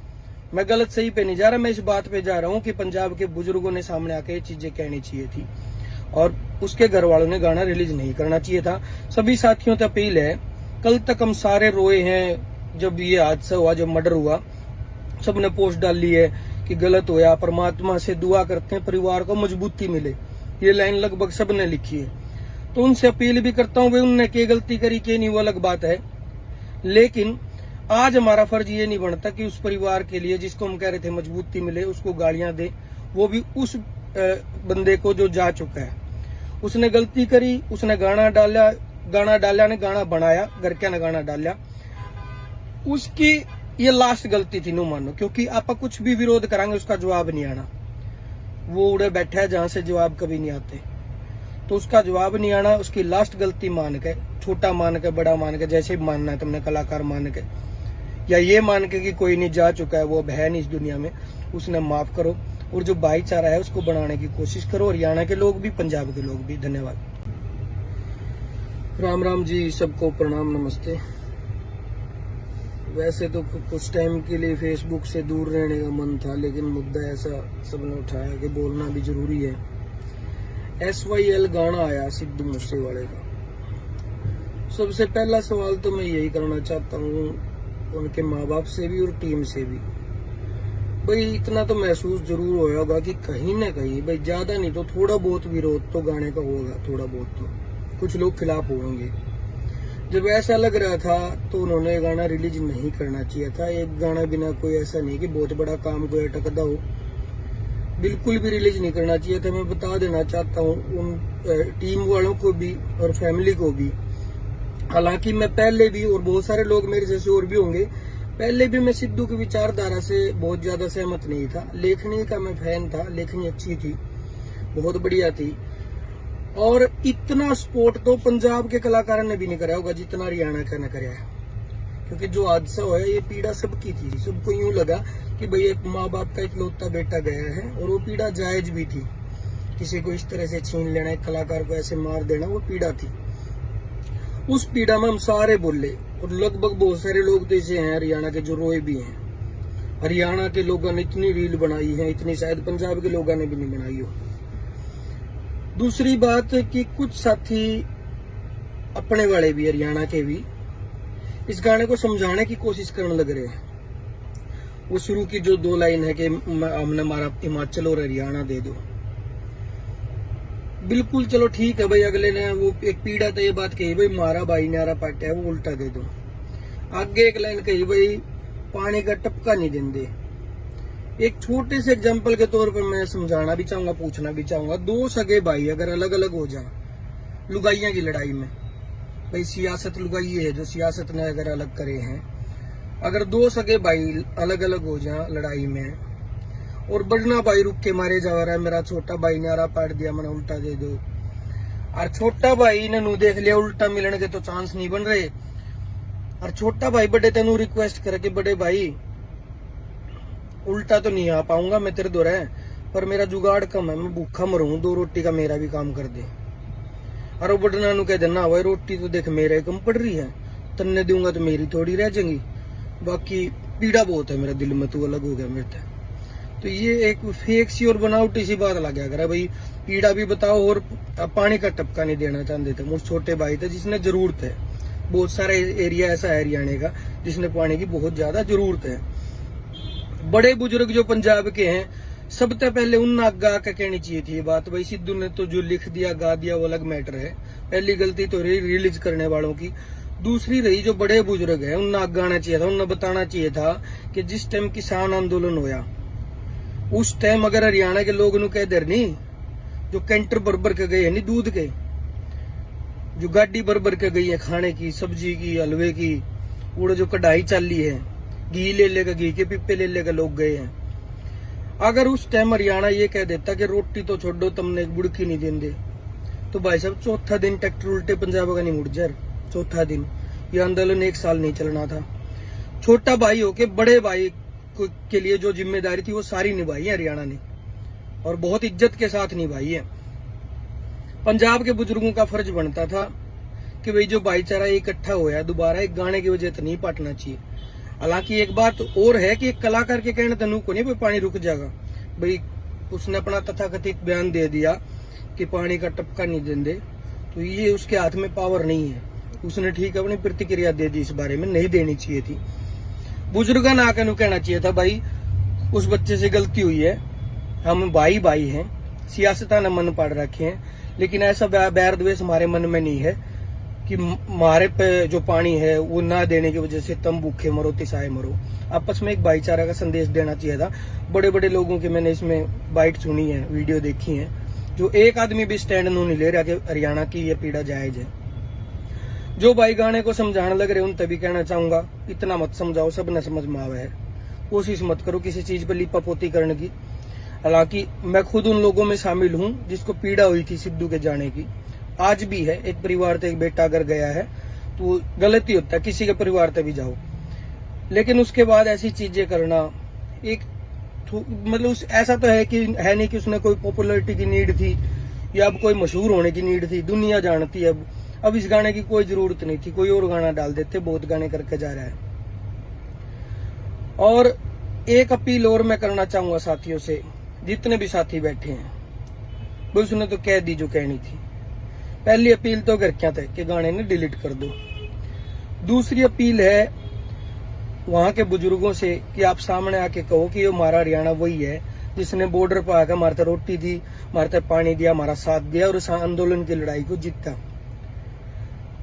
Speaker 1: मैं गलत सही पे नहीं जा रहा, मैं इस बात पे जा रहा हूँ कि पंजाब के बुजुर्गों ने सामने आके ये चीजें कहनी चाहिए थी और उसके घर वालों ने गाना रिलीज नहीं करना चाहिए था। सभी साथियों से अपील है, कल तक हम सारे रोए हैं जब ये हादसा हुआ, जब मर्डर हुआ, सबने पोस्ट डाली है कि गलत होया, परमात्मा से दुआ करते हैं परिवार को मजबूती मिले, ये लाइन लगभग सबने लिखी है। तो उनसे अपील भी करता हूँ, भाई उनने क्या गलती करी क्या नहीं वो अलग बात है, लेकिन आज हमारा फर्ज ये नहीं बनता कि उस परिवार के लिए जिसको हम कह रहे थे मजबूती मिले उसको गालियां दे, वो भी उस बंदे को जो जा चुका है। उसने गलती करी, उसने गाना डाला ने गाना बनाया, घर के ने गाना डाला, उसकी ये लास्ट गलती थी नो मानो, क्योंकि आप कुछ भी विरोध करांगे उसका जवाब नहीं आना, वो उड़े बैठा है जहां से जवाब कभी नहीं आते, तो उसका जवाब नहीं आना, उसकी लास्ट गलती मान के, छोटा मान के बड़ा मान के, जैसे भी मानना है तुमने, कलाकार मान के या ये मान के कि कोई नहीं जा चुका है, वो अब है नहीं इस दुनिया में, उसने माफ करो और जो भाईचारा है उसको बनाने की कोशिश करो, हरियाणा के लोग भी पंजाब के लोग भी। धन्यवाद। राम राम जी, सबको प्रणाम, नमस्ते। वैसे तो कुछ टाइम के लिए फेसबुक से दूर रहने का मन था, लेकिन मुद्दा ऐसा सबने उठाया कि बोलना भी जरूरी है। SYL गाना आया सिद्धू मूसेवाले का। सबसे पहला सवाल तो मैं यही करना चाहता हूँ उनके माँ बाप से भी और टीम से भी, भाई इतना तो महसूस जरूर होया होगा कि कहीं ना कहीं भाई ज्यादा नहीं तो थोड़ा बहुत विरोध तो गाने का होगा, थोड़ा बहुत तो कुछ लोग खिलाफ होंगे। जब ऐसा लग रहा था तो उन्होंने गाना रिलीज नहीं करना चाहिए था। एक गाना बिना कोई ऐसा नहीं कि बहुत बड़ा काम कोई अटकदा हो, बिल्कुल भी रिलीज नहीं करना चाहिए था। मैं बता देना चाहता हूँ उन टीम वालों को भी और फैमिली को भी, हालांकि मैं पहले भी और बहुत सारे लोग मेरे जैसे और भी होंगे, पहले भी मैं सिद्धू की विचारधारा से बहुत ज्यादा सहमत नहीं था। लेखनी का मैं फैन था, लेखनी अच्छी थी, बहुत बढ़िया थी, और इतना सपोर्ट तो पंजाब के कलाकारों ने भी नहीं कराया होगा जितना हरियाणा का ने कराया है। क्योंकि जो हादसा हुआ ये पीड़ा सबकी थी, सबको यूं लगा कि भाई एक माँ बाप का इकलौता बेटा गया है, और वो पीड़ा जायज भी थी। किसी को इस तरह से छीन लेना, एक कलाकार को ऐसे मार देना, वो पीड़ा थी। उस पीड़ा में हम सारे बोले, और लगभग बहुत सारे लोग तो ऐसे हैं हरियाणा के जो रोए भी हैं। हरियाणा के लोगों ने इतनी रील बनाई है, इतनी शायद पंजाब के लोगों ने भी नहीं बनाई हो। दूसरी बात कि कुछ साथी अपने वाले भी हरियाणा के भी इस गाने को समझाने की कोशिश करने लग रहे हैं। वो शुरू की जो 2 लाइन है कि हमने हमारा हिमाचल और हरियाणा दे दो, बिल्कुल चलो ठीक है भाई, अगले ने वो एक पीड़ा तो ये बात कही भाई मारा भाई न्यारा पाटा है वो उल्टा दे दो। आगे एक लाइन कही भाई पानी का टपका नहीं देंगे। एक छोटे से एग्जांपल के तौर पर मैं समझाना भी चाहूंगा, पूछना भी चाहूंगा, 2 सगे भाई अगर अलग अलग हो जाए लुगाइयां की लड़ाई में, भाई सियासत लुगाई है जो सियासत ने अगर अलग करे हैं, अगर 2 सगे भाई अलग अलग हो जाए लड़ाई में और बड़ना भाई रुक के मारे जा रहा है, मेरा छोटा भाई ने आरा पाट दिया मैंने उल्टा दे दो, और छोटा भाई ने नू देख लिया उल्टा मिलने के तो चांस नहीं बन रहे, और छोटा भाई बड़े तेनू रिक्वेस्ट करे कि बड़े भाई उल्टा तो नहीं आ पाऊंगा मैं तेरे दो रहे, पर मेरा जुगाड़ कम है, मैं भूखा मरूं, 2 रोटी का मेरा भी काम कर दे। और वो बड़ना नू कह देना भाई रोटी तो देख मेरे कम पड़ रही है, तन्ने दूंगा तो मेरी थोड़ी रह जाएंगी, बाकी पीड़ा बहुत है मेरे दिल में, तू अलग हो गया मेरे से। तो ये एक फेक सी और बनावटी सी बात लग गया भाई, पीड़ा भी बताओ और पानी का टपका नहीं देना चाहते थे। मुझे छोटे भाई थे जिसने जरूरत है, बहुत सारा एरिया ऐसा है हरियाणा का जिसने पानी की बहुत ज्यादा जरूरत है। बड़े बुजुर्ग जो पंजाब के हैं, सबसे पहले उन आगा आके कहनी चाहिए थी ये बात। भाई सिद्धू ने तो जो लिख दिया गा दिया वो अलग मैटर है, पहली गलती तो रही रिलीज करने वालों की। दूसरी रही जो बड़े बुजुर्ग हैं, उन्हें आगे आना चाहिए था, उन्हें बताना चाहिए था कि जिस टाइम किसान आंदोलन होया उस टाइम अगर हरियाणा के लोग नु कह देर नहीं, जो कैंटर बरबर के गए है नहीं दूध के, जो गाड़ी बरबर के गई है खाने की, सब्जी की, हलवे की, वो जो कढ़ाई चाली है, घी ले लेगा, घी के पिप्पे ले लेकर लोग गए हैं। अगर उस टाइम हरियाणा ये कह देता कि रोटी तो छोड़ो तुमने बुड़की नहीं देंगे, तो भाई साहब चौथा दिन ट्रैक्टर उल्टे पंजाब का नहीं मुड़ जाए। चौथा दिन ये आंदोलन 1 साल नहीं चलना था। छोटा भाई होके बड़े भाई के लिए जो जिम्मेदारी थी वो सारी निभाई है हरियाणा ने, और बहुत इज्जत के साथ निभाई है। पंजाब के बुजुर्गों का फर्ज बनता था कि भाई जो भाईचारा इकट्ठा हुआ है दोबारा एक गाने की वजह तो नहीं पाटना चाहिए। हालांकि एक बात और है कि एक कलाकार के कहने तनु को नहीं भाई पानी रुक जाएगा, भाई उसने अपना तथाकथित बयान दे दिया कि पानी का टपका नहीं देंगे, तो ये उसके हाथ में पावर नहीं है। उसने ठीक अपनी प्रतिक्रिया दे दी, इस बारे में नहीं देनी चाहिए थी। बुजुर्गों ने आकर कहना चाहिए था भाई उस बच्चे से गलती हुई है, हम भाई भाई हैं, सियासत ने मन पाड़ रखे हैं, लेकिन ऐसा बैर द्वेष हमारे मन में नहीं है कि हमारे पे जो पानी है वो ना देने की वजह से तुम भूखे मरो तिसाए मरो। आपस में एक भाईचारा का संदेश देना चाहिए था। बड़े बड़े लोगों के मैंने इसमें बाइट सुनी है, वीडियो देखी है, जो एक आदमी भी स्टैंड नहीं ले रहा कि हरियाणा की ये पीड़ा जायज है। जो भाई गाने को समझाने लग रहे उन तभी कहना चाहूंगा, इतना मत समझाओ, सब न समझ में आवे है, कोशिश मत करो किसी चीज पर लिपापोती करने की। हालांकि मैं खुद उन लोगों में शामिल हूं जिसको पीड़ा हुई थी सिद्धू के जाने की, आज भी है। एक परिवार से एक बेटा अगर गया है तो गलती होता है, किसी के परिवार से भी जाओ, लेकिन उसके बाद ऐसी चीजें करना एक मतलब ऐसा तो है कि है नहीं कि उसने कोई पॉपुलैरिटी की नीड थी या अब कोई मशहूर होने की नीड थी, दुनिया जानती है। अब इस गाने की कोई जरूरत नहीं थी, कोई और गाना डाल देते, बहुत गाने करके जा रहा है। और एक अपील और मैं करना चाहूंगा साथियों से, जितने भी साथी बैठे हैं, वो उसने तो कह दी जो कहनी थी। पहली अपील तो घर क्या थे कि गाने ने डिलीट कर दो। दूसरी अपील है वहां के बुजुर्गों से कि आप सामने आके कहो कि ये हमारा हरियाणा वही है जिसने बॉर्डर पर आकर हमारे रोटी दी, हमारे पानी दिया, हमारा साथ दिया और इस आंदोलन की लड़ाई को जीता।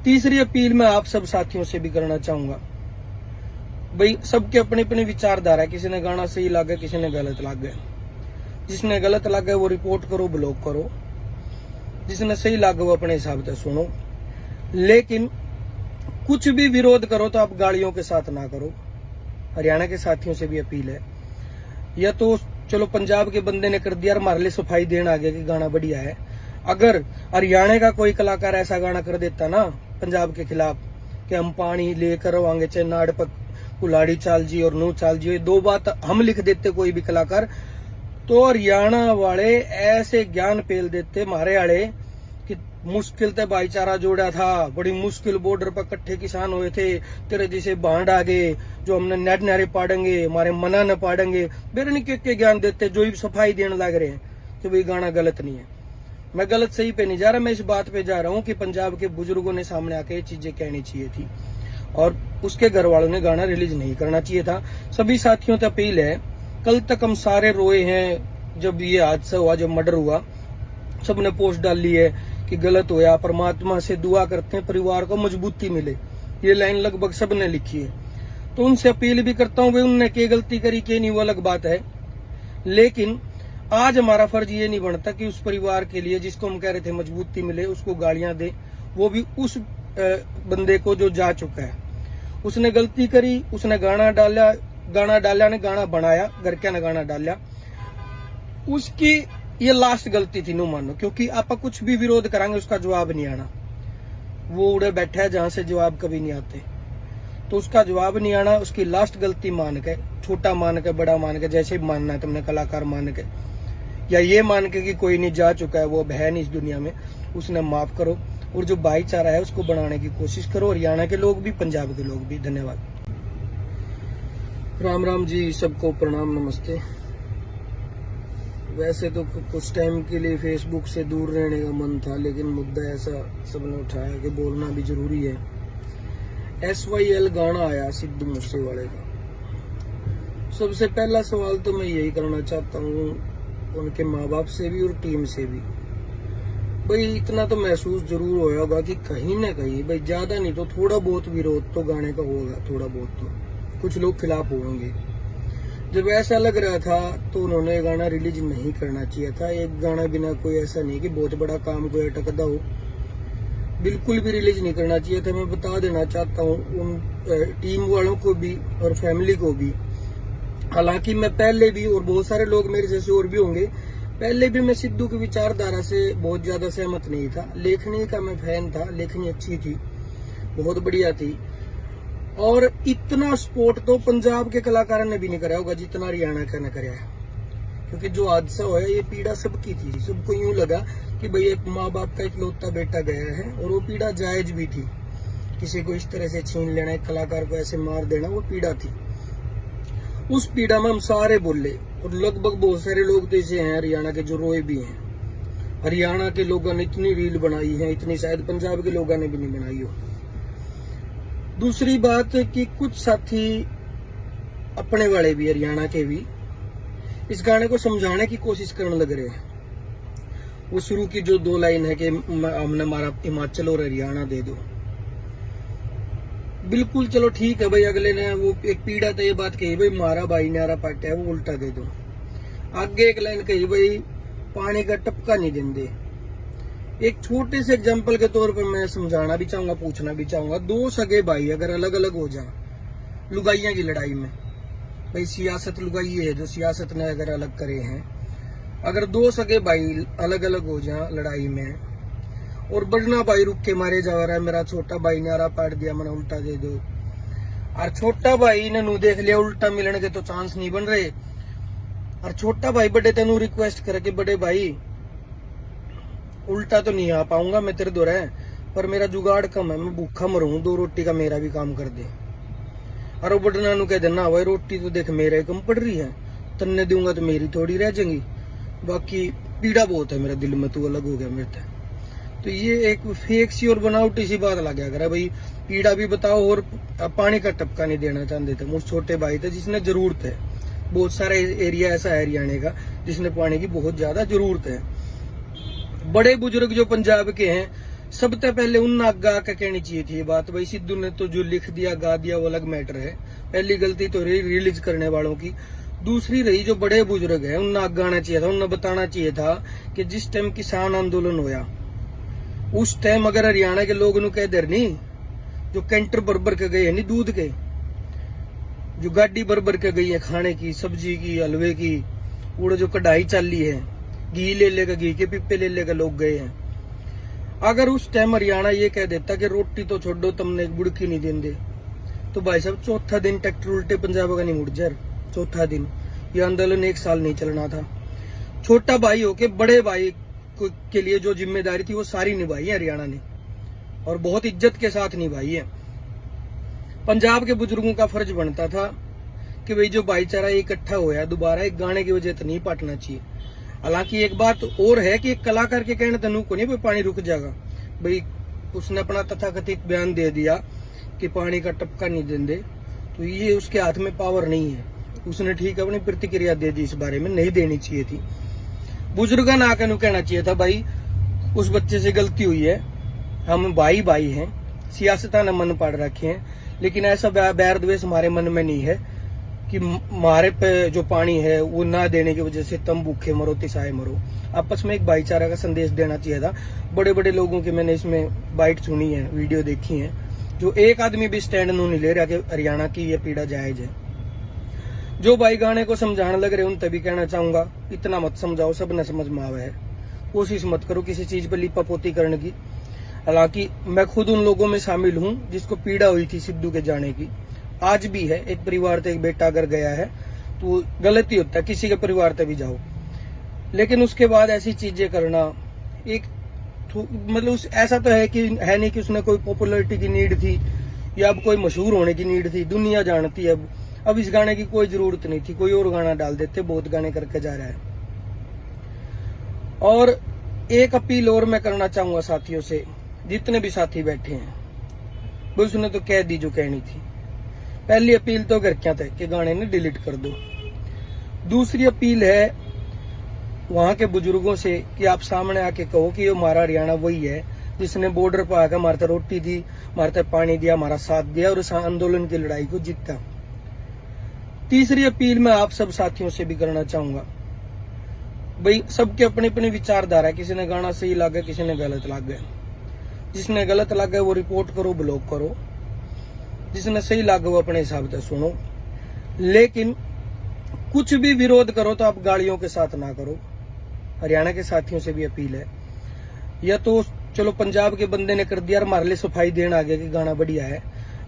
Speaker 1: तीसरी अपील मैं आप सब साथियों से भी करना चाहूंगा, भाई सबके अपनी अपनी विचारधारा, किसी ने गाना सही लगा, किसी ने गलत लगा। जिसने गलत लगा वो रिपोर्ट करो, ब्लॉक करो, जिसने सही लगा वो अपने हिसाब से सुनो, लेकिन कुछ भी विरोध करो तो आप गालियों के साथ ना करो। हरियाणा के साथियों से भी अपील है, या तो चलो पंजाब के बंदे ने कर दिया और हमारे लिए सफाई देना आ गया कि गाना बढ़िया है। अगर हरियाणा का कोई कलाकार ऐसा गाना कर देता ना पंजाब के खिलाफ कि हम पानी लेकर आएंगे, चाहे नाड़ पर कुलाड़ी चाल जी और नू चाल जी, दो बात हम लिख देते कोई भी कलाकार, तो हरियाणा वाले ऐसे ज्ञान पेल देते मारे आड़े कि मुश्किल से भाईचारा जोड़ा था, बड़ी मुश्किल बॉर्डर पर इकट्ठे किसान हुए थे, तेरे जैसे बांड आ गए जो हमने नेट नारे पाड़ेंगे, हमारे मना न पाड़ेंगे, बेरनी के ज्ञान देते जो ही सफाई देने लग रहे हैं। तो वही गाना गलत नहीं है, मैं गलत सही पे नहीं जा रहा, मैं इस बात पे जा रहा हूँ कि पंजाब के बुजुर्गों ने सामने आके ये चीजें कहनी चाहिए थी और उसके घर वालों ने गाना रिलीज नहीं करना चाहिए था। सभी साथियों से अपील है, कल तक हम सारे रोए हैं जब ये हादसा हुआ, जब मर्डर हुआ, सबने पोस्ट डाली है कि गलत हुआ, परमात्मा से दुआ करते हैं परिवार को मजबूती मिले, ये लाइन लगभग सबने लिखी है। तो उनसे अपील भी करता हूँ, भाई उनने क्या गलती करी क्या नहीं वो अलग बात है, लेकिन आज हमारा फर्ज ये नहीं बनता कि उस परिवार के लिए जिसको हम कह रहे थे मजबूती मिले उसको गालियां दे, वो भी उस बंदे को जो जा चुका है। उसने गलती करी, उसने गाना डाला ने गाना बनाया, घर क्या ने गाना डाला, उसकी ये लास्ट गलती थी नो मानो, क्योंकि आप कुछ भी विरोध करांगे उसका जवाब नहीं आना, वो उड़े बैठा है जहां से जवाब कभी नहीं आते, तो उसका जवाब नहीं आना, उसकी लास्ट गलती मान के, छोटा मान के, बड़ा मान के, जैसे भी मानना है तुमने, कलाकार मान के या ये मान के कि कोई नहीं जा चुका है, वो अब है नहीं इस दुनिया में, उसने माफ करो और जो भाईचारा है उसको बनाने की कोशिश करो, हरियाणा के लोग भी, पंजाब के लोग भी। धन्यवाद। राम राम जी, सबको प्रणाम, नमस्ते। वैसे तो कुछ टाइम के लिए फेसबुक से दूर रहने का मन था, लेकिन मुद्दा ऐसा सबने उठाया कि बोलना भी जरूरी है। SYL गाना आया सिद्धू मूसेवाले का। सबसे पहला सवाल तो मैं यही करना चाहता हूँ उनके माँ बाप से भी और टीम से भी। भाई इतना तो महसूस जरूर होया होगा कि कहीं ना कहीं भाई ज्यादा नहीं तो थोड़ा बहुत विरोध तो गाने का होगा, थोड़ा बहुत तो कुछ लोग खिलाफ होंगे। जब ऐसा लग रहा था तो उन्होंने गाना रिलीज नहीं करना चाहिए था। एक गाना बिना कोई ऐसा नहीं कि बहुत बड़ा काम कोई अटकदा हो, बिल्कुल भी रिलीज नहीं करना चाहिए था। मैं बता देना चाहता हूँ उन टीम वालों को भी और फैमिली को भी। हालांकि मैं पहले भी, और बहुत सारे लोग मेरे जैसे और भी होंगे, पहले भी मैं सिद्धू की विचारधारा से बहुत ज्यादा सहमत नहीं था। लेखनी का मैं फैन था, लेखनी अच्छी थी, बहुत बढ़िया थी। और इतना सपोर्ट तो पंजाब के कलाकारों ने भी नहीं कराया होगा जितना हरियाणा का ने कराया है। क्योंकि जो हादसा हुआ ये पीड़ा सबकी थी। सबको यूं लगा कि भाई एक माँ बाप का इकलौता बेटा गया है, और वो पीड़ा जायज भी थी। किसी को इस तरह से छीन लेना, एक कलाकार को ऐसे मार देना, वो पीड़ा थी। उस पीड़ा में हम सारे बोले, और लगभग बहुत सारे लोग तो ऐसे हैं हरियाणा के जो रोए भी हैं। हरियाणा के लोगों ने इतनी रील बनाई है, इतनी शायद पंजाब के लोगों ने भी नहीं बनाई हो। दूसरी बात कि कुछ साथी अपने वाले भी, हरियाणा के भी, इस गाने को समझाने की कोशिश करने लग रहे हैं। वो शुरू की जो 2 लाइन है कि हमने हमारा हिमाचल और हरियाणा दे दो, बिल्कुल चलो ठीक है भाई। अगले ने वो एक पीड़ा तो ये बात कही भाई मारा भाई नारा पाटा है वो उल्टा दे दो। आगे एक लाइन कही भाई पानी का टपका नहीं देंगे। एक छोटे से एग्जांपल के तौर पर मैं समझाना भी चाहूंगा, पूछना भी चाहूंगा। 2 सगे भाई अगर अलग अलग हो जाए लुगाइयां की लड़ाई में, भाई सियासत लुगाई है जो सियासत ने अगर अलग करे हैं, अगर 2 सगे भाई अलग अलग हो जाए लड़ाई में, और बड़ना भाई रुक के मारे जा रहा है, मेरा छोटा भाई ने आरा पाट दिया मैंने उल्टा दे दो, और छोटा भाई ने नू देख लिया उल्टा मिलने के तो चांस नहीं बन रहे, और छोटा भाई बड़े तेनू रिक्वेस्ट करके बड़े भाई उल्टा तो नहीं आ पाऊंगा मैं तेरे द्वारा, पर मेरा जुगाड़ कम है, मैं भूखा मरूं, 2 रोटी का मेरा भी काम कर दे। और बड़ना नू कह देना भाई रोटी तो देख मेरे कम पड़ रही है, तन्ने दूंगा तो मेरी थोड़ी रह जाएंगी, बाकी पीड़ा बहुत है मेरा दिल में, तू अलग हो गया मेरे से। तो ये एक फेक सी और बनावटी सी बात लग गया भाई, पीड़ा भी बताओ और पानी का टपका नहीं देना चाहते थे। मुझ छोटे भाई थे जिसने जरूरत है, बहुत सारा एरिया ऐसा है हरियाणा का जिसने पानी की बहुत ज्यादा जरूरत है। बड़े बुजुर्ग जो पंजाब के हैं, सबसे पहले उन आगा आके कहनी चाहिए थी ये बात। भाई सिद्धू ने तो जो लिख दिया गा दिया वो अलग मैटर है, पहली गलती तो रिलीज करने वालों की। दूसरी रही जो बड़े बुजुर्ग है उन्हें आगा आना चाहिए था, उन्हें बताना चाहिए था कि जिस टाइम किसान आंदोलन होया उस टाइम अगर हरियाणा के लोग कह दे नहीं, जो कैंटर भर के गए है नहीं दूध के, जो गाड़ी भर के गई है खाने की, सब्जी की, हलवे की, वो जो कढ़ाई चाली है, घी ले लेगा, घी के पिप्पे ले लेगा लोग गए हैं। अगर उस टाइम हरियाणा ये कह देता कि रोटी तो छोड़ो तुमने एक बुड़की नहीं देंगे, तो भाई साहब चौथा दिन ट्रैक्टर उल्टे पंजाब का नहीं मुड़ जाए। चौथा दिन ये आंदोलन 1 साल नहीं चलना था। छोटा भाई होके बड़े भाई के लिए जो जिम्मेदारी थी वो सारी निभाई है हरियाणा ने, और बहुत इज्जत के साथ निभाई है। पंजाब के बुजुर्गों का फर्ज बनता था कि भाई जो भाईचारा इकट्ठा होया दोबारा एक गाने की वजह तो नहीं पाटना चाहिए। हालांकि एक बात और है कि एक कलाकार के कहने तनु को नहीं भाई पानी रुक जाएगा, भाई उसने अपना तथाकथित बयान दे दिया कि पानी का टपका नहीं देंगे, तो ये उसके हाथ में पावर नहीं है। उसने ठीक अपनी प्रतिक्रिया दे दी, इस बारे में नहीं देनी चाहिए थी। बुजुर्गों ने आकर कहना चाहिए था भाई उस बच्चे से गलती हुई है, हम भाई भाई हैं, सियासता ने मन पाड़ रखे हैं, लेकिन ऐसा बैर द्वेष हमारे मन में नहीं है कि हमारे पे जो पानी है वो ना देने की वजह से तुम भूखे मरो तिसाए मरो। आपस में एक भाईचारा का संदेश देना चाहिए था। बड़े बड़े लोगों की मैंने इसमें बाइट सुनी है, वीडियो देखी है, जो एक आदमी भी स्टैंड नहीं ले रहा कि हरियाणा की ये पीड़ा जायज है। जो भाई गाने को समझाने लग रहे उन तभी कहना चाहूंगा इतना मत समझाओ, सब न समझ में आवे है, कोशिश मत करो किसी चीज पर लिपापोती करने की। हालांकि मैं खुद उन लोगों में शामिल हूं जिसको पीड़ा हुई थी सिद्धू के जाने की, आज भी है। एक परिवार से एक बेटा अगर गया है तो गलती होता है, किसी के परिवार से भी जाओ, लेकिन उसके बाद ऐसी चीजें करना एक मतलब ऐसा तो है कि है नहीं कि उसने कोई पॉपुलैरिटी की नीड थी या अब कोई मशहूर होने की नीड थी, दुनिया जानती है अब इस गाने की कोई जरूरत नहीं थी, कोई और गाना डाल देते, बहुत गाने करके जा रहा है। और एक अपील और मैं करना चाहूंगा साथियों से, जितने भी साथी बैठे हैं, वो उसने तो कह दी जो कहनी थी। पहली अपील तो घर क्या तक के गाने ने डिलीट कर दो। दूसरी अपील है वहां के बुजुर्गों से कि आप सामने आके कहो कि ये हमारा हरियाणा वही है जिसने बॉर्डर पर आकर हमारे रोटी दी, हमारे पानी दिया, हमारा साथ दिया और इस आंदोलन की लड़ाई को जीता। तीसरी अपील मैं आप सब साथियों से भी करना चाहूंगा, भाई सबके अपने अपने विचारधारा है, किसी ने गाना सही लगा, किसी ने गलत लगा। जिसने गलत लगा वो रिपोर्ट करो, ब्लॉक करो, जिसने सही लगा वो अपने हिसाब से सुनो, लेकिन कुछ भी विरोध करो तो आप गालियों के साथ ना करो। हरियाणा के साथियों से भी अपील है, या तो चलो पंजाब के बंदे ने कर दिया, हमारे लिए सफाई देना आ गया कि गाना बढ़िया है।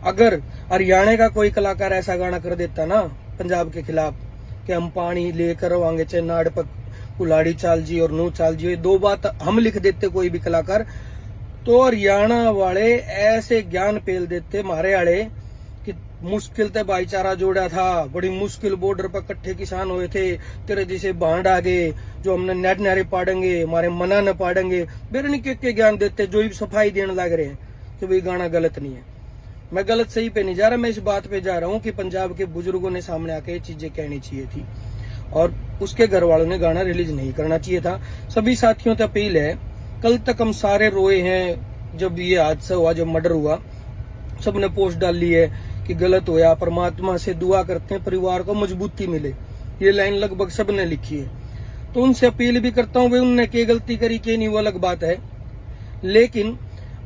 Speaker 1: अगर हरियाणा का कोई कलाकार ऐसा गाना कर देता ना पंजाब के खिलाफ कि हम पानी लेकर आएंगे, चाहे नाड़ पर कुलाड़ी चाल जी और नू चाल जी, ये दो बात हम लिख देते कोई भी कलाकार, तो हरियाणा वाले ऐसे ज्ञान पेल देते हमारे वाले कि मुश्किल से भाईचारा जोड़ा था, बड़ी मुश्किल बॉर्डर पर इकट्ठे किसान हुए थे, तेरे जैसे बांड आ गए जो हमने नेट नारे पाड़ेंगे, हमारे मना न पाड़ेंगे, बेरनी के ज्ञान देते जो सफाई देने लग रहे हैं कि वही गाना गलत नहीं है। मैं गलत सही पे नहीं जा रहा, मैं इस बात पे जा रहा हूँ कि पंजाब के बुजुर्गों ने सामने आके ये चीजें कहनी चाहिए थी और उसके घर वालों ने गाना रिलीज नहीं करना चाहिए था। सभी साथियों से अपील है, कल तक हम सारे रोए हैं जब ये हादसा हुआ, जब मर्डर हुआ, सबने पोस्ट डाली है कि गलत होया, परमात्मा से दुआ करते हैं परिवार को मजबूती मिले, ये लाइन लगभग सबने लिखी है। तो उनसे अपील भी करता हूँ, भाई उनने क्या गलती करी क्या नहीं वो अलग बात है, लेकिन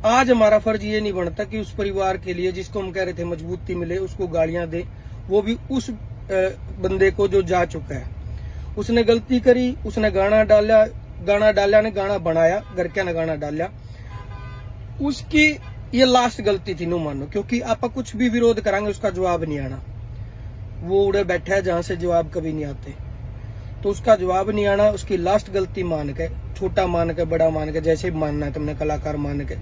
Speaker 1: आज हमारा फर्ज ये नहीं बनता कि उस परिवार के लिए जिसको हम कह रहे थे मजबूती मिले उसको गालियां दे, वो भी उस बंदे को जो जा चुका है। उसने गलती करी, उसने गाना डाला ने गाना बनाया, घर क्या ने गाना डाला, उसकी ये लास्ट गलती थी नो मानो, क्योंकि आप कुछ भी विरोध करांगे उसका जवाब नहीं आना, वो उड़े बैठा है जहां से जवाब कभी नहीं आते, तो उसका जवाब नहीं आना, उसकी लास्ट गलती मान के, छोटा मान के, बड़ा मान के, जैसे भी मानना है तुमने, कलाकार मान के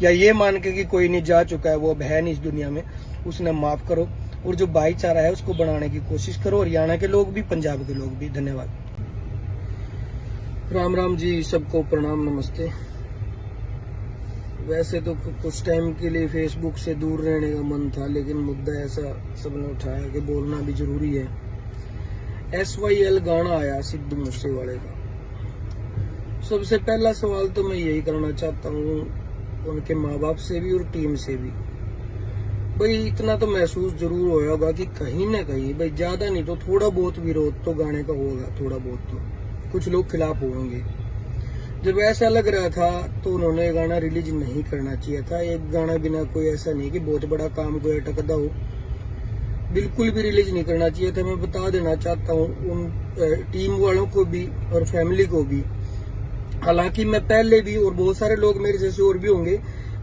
Speaker 1: या ये मान के कि कोई नहीं जा चुका है, वो अब है नहीं इस दुनिया में, उसने माफ करो और जो भाईचारा है उसको बनाने की कोशिश करो, हरियाणा के लोग भी, पंजाब के लोग भी। धन्यवाद। राम राम जी, सबको प्रणाम, नमस्ते। वैसे तो कुछ टाइम के लिए फेसबुक से दूर रहने का मन था, लेकिन मुद्दा ऐसा सबने उठाया कि बोलना भी जरूरी है। SYL गाना आया सिद्धू मूसेवाले का, सबसे पहला सवाल तो मैं यही करना चाहता हूँ उनके माँ बाप से भी और टीम से भी, भाई इतना तो महसूस जरूर होया होगा कि कहीं ना कहीं, भाई ज्यादा नहीं तो थोड़ा बहुत विरोध तो गाने का होगा, थोड़ा बहुत तो कुछ लोग खिलाफ होंगे। जब ऐसा लग रहा था तो उन्होंने गाना रिलीज नहीं करना चाहिए था। एक गाना बिना कोई ऐसा नहीं कि बहुत बड़ा काम कोई अटकदा हो, बिल्कुल भी रिलीज नहीं करना चाहिए था। मैं बता देना चाहता हूँ उन टीम वालों को भी और फैमिली को भी, हालांकि मैं पहले भी, और बहुत सारे लोग मेरे जैसे और भी होंगे,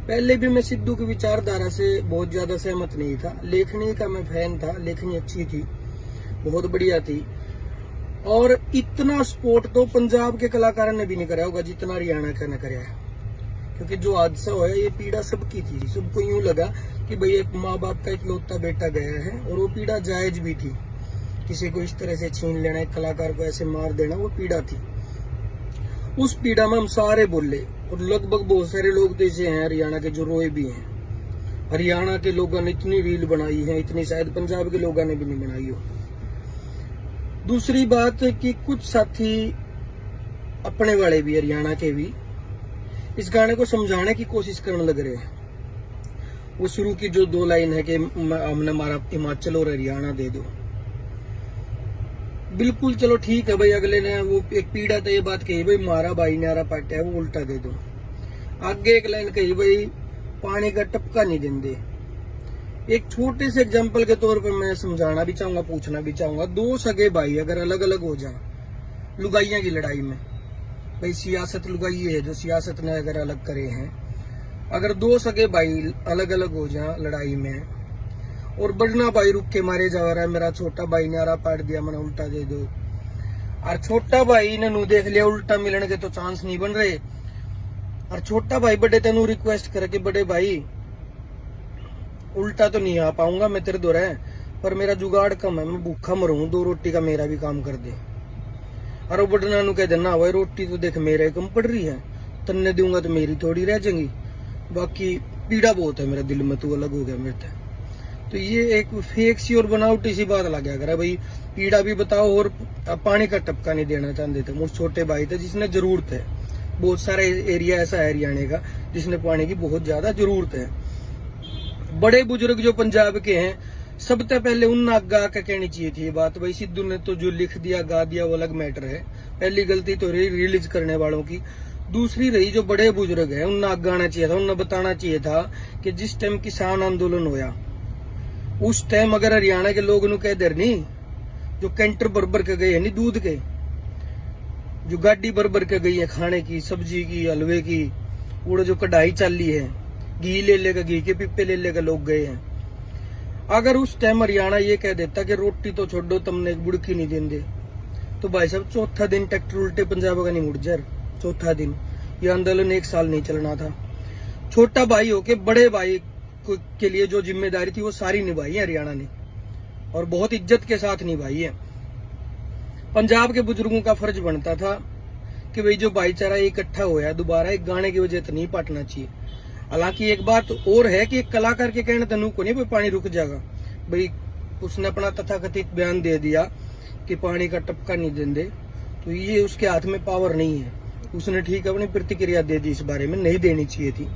Speaker 1: पहले भी मैं सिद्धू की विचारधारा से बहुत ज्यादा सहमत नहीं था। लेखनी का मैं फैन था, लेखनी अच्छी थी, बहुत बढ़िया थी, और इतना सपोर्ट तो पंजाब के कलाकारों ने भी नहीं कराया होगा जितना हरियाणा का ने कराया है। क्योंकि जो हादसा हुआ ये पीड़ा सबकी थी, सबको यूं लगा कि भाई एक माँ बाप का इकलौता बेटा गया है, और वो पीड़ा जायज भी थी। किसी को इस तरह से छीन लेना, एक कलाकार को ऐसे मार देना, वो पीड़ा थी। उस पीड़ा में हम सारे बोले, और लगभग बहुत सारे लोग तो ऐसे हैं हरियाणा के जो रोए भी हैं। हरियाणा के लोगों ने इतनी रील बनाई है, इतनी शायद पंजाब के लोगों ने भी नहीं बनाई हो। दूसरी बात है कि कुछ साथी अपने वाले भी, हरियाणा के भी, इस गाने को समझाने की कोशिश करने लग रहे हैं। वो शुरू की जो 2 लाइन है कि हमने हमारा हिमाचल और हरियाणा दे दो, बिल्कुल चलो ठीक है भाई, अगले ने वो एक पीड़ा तो ये बात कही भाई मारा भाई न्यारा पाटा है, वो उल्टा दे दो। आगे एक लाइन कही भाई पानी का टपका नहीं देंगे। एक छोटे से एग्जांपल के तौर पर मैं समझाना भी चाहूंगा, पूछना भी चाहूंगा, 2 सगे भाई अगर अलग अलग हो जाए लुगाइयां की लड़ाई में, भाई सियासत लुगाई है जो सियासत ने अगर अलग करे हैं, अगर 2 सगे भाई अलग अलग हो जाए लड़ाई में, और बड़ना भाई रुक के मारे जा रहा है, मेरा छोटा भाई ने आरा पाट दिया, मैंने उल्टा दे दो, और छोटा भाई ने नू देख लिया उल्टा मिलने के तो चांस नहीं बन रहे, और छोटा भाई बड़े तेनू रिक्वेस्ट करे कि बड़े भाई उल्टा तो नहीं आ पाऊंगा मैं तेरे दो रहे, पर मेरा जुगाड़ कम है, मैं भूखा मरूं, 2 रोटी का मेरा भी काम कर दे। और वो बटना नु कह देना भाई रोटी तो देख मेरे कम पड़ रही है, तन्ने दूंगा तो मेरी थोड़ी रह जाएंगी। बाकी पीड़ा बहुत है मेरे दिल में, तू अलग हो गया मेरे से। तो ये एक फेक सी और बनावटी सी बात लग गया करे भाई, पीड़ा भी बताओ और पानी का टपका नहीं देना चाहते थे। मुझे छोटे भाई थे जिसने जरूरत है, बहुत सारे एरिया ऐसा है हरियाणा का जिसने पानी की बहुत ज्यादा जरूरत है। बड़े बुजुर्ग जो पंजाब के हैं, सबसे पहले उन आगा आके कहनी चाहिए थी ये बात। भाई सिद्धू ने तो जो लिख दिया गा दिया वो अलग मैटर है, पहली गलती तो रही रिलीज करने वालों की। दूसरी रही जो बड़े बुजुर्ग हैं, उन्हें आगे आना चाहिए था, उन्हें बताना चाहिए था कि जिस टाइम किसान आंदोलन होया उस टाइम अगर हरियाणा के लोग नु कह देर नहीं, जो कैंटर बरबर के गए है नहीं दूध के, जो गाड़ी बरबर के गई है खाने की, सब्जी की, हलवे की, वो जो कढ़ाई चाली है, घी ले लेगा, घी के पिप्पे ले लेकर लोग गए हैं। अगर उस टाइम हरियाणा ये कह देता कि रोटी तो छोड़ो तुमने बुड़की नहीं देंगे, तो भाई साहब चौथा दिन ट्रैक्टर उल्टे पंजाब का नहीं मुड़ जर, चौथा दिन। ये आंदोलन 1 साल नहीं चलना था। छोटा भाई होके बड़े भाई के लिए जो जिम्मेदारी थी वो सारी निभाई है हरियाणा ने, और बहुत इज्जत के साथ निभाई है। पंजाब के बुजुर्गों का फर्ज बनता था कि भाई जो भाईचारा इकट्ठा हुआ है दोबारा एक गाने की वजह से नहीं पाटना चाहिए। हालांकि एक बात और है कि एक कलाकार के कहने तनु को नहीं भाई पानी रुक जाएगा, भाई उसने अपना तथाकथित बयान दे दिया कि पानी का टपका नहीं देंगे, तो ये उसके हाथ में पावर नहीं है। उसने ठीक अपनी प्रतिक्रिया दे दी, इस बारे में नहीं देनी चाहिए थी।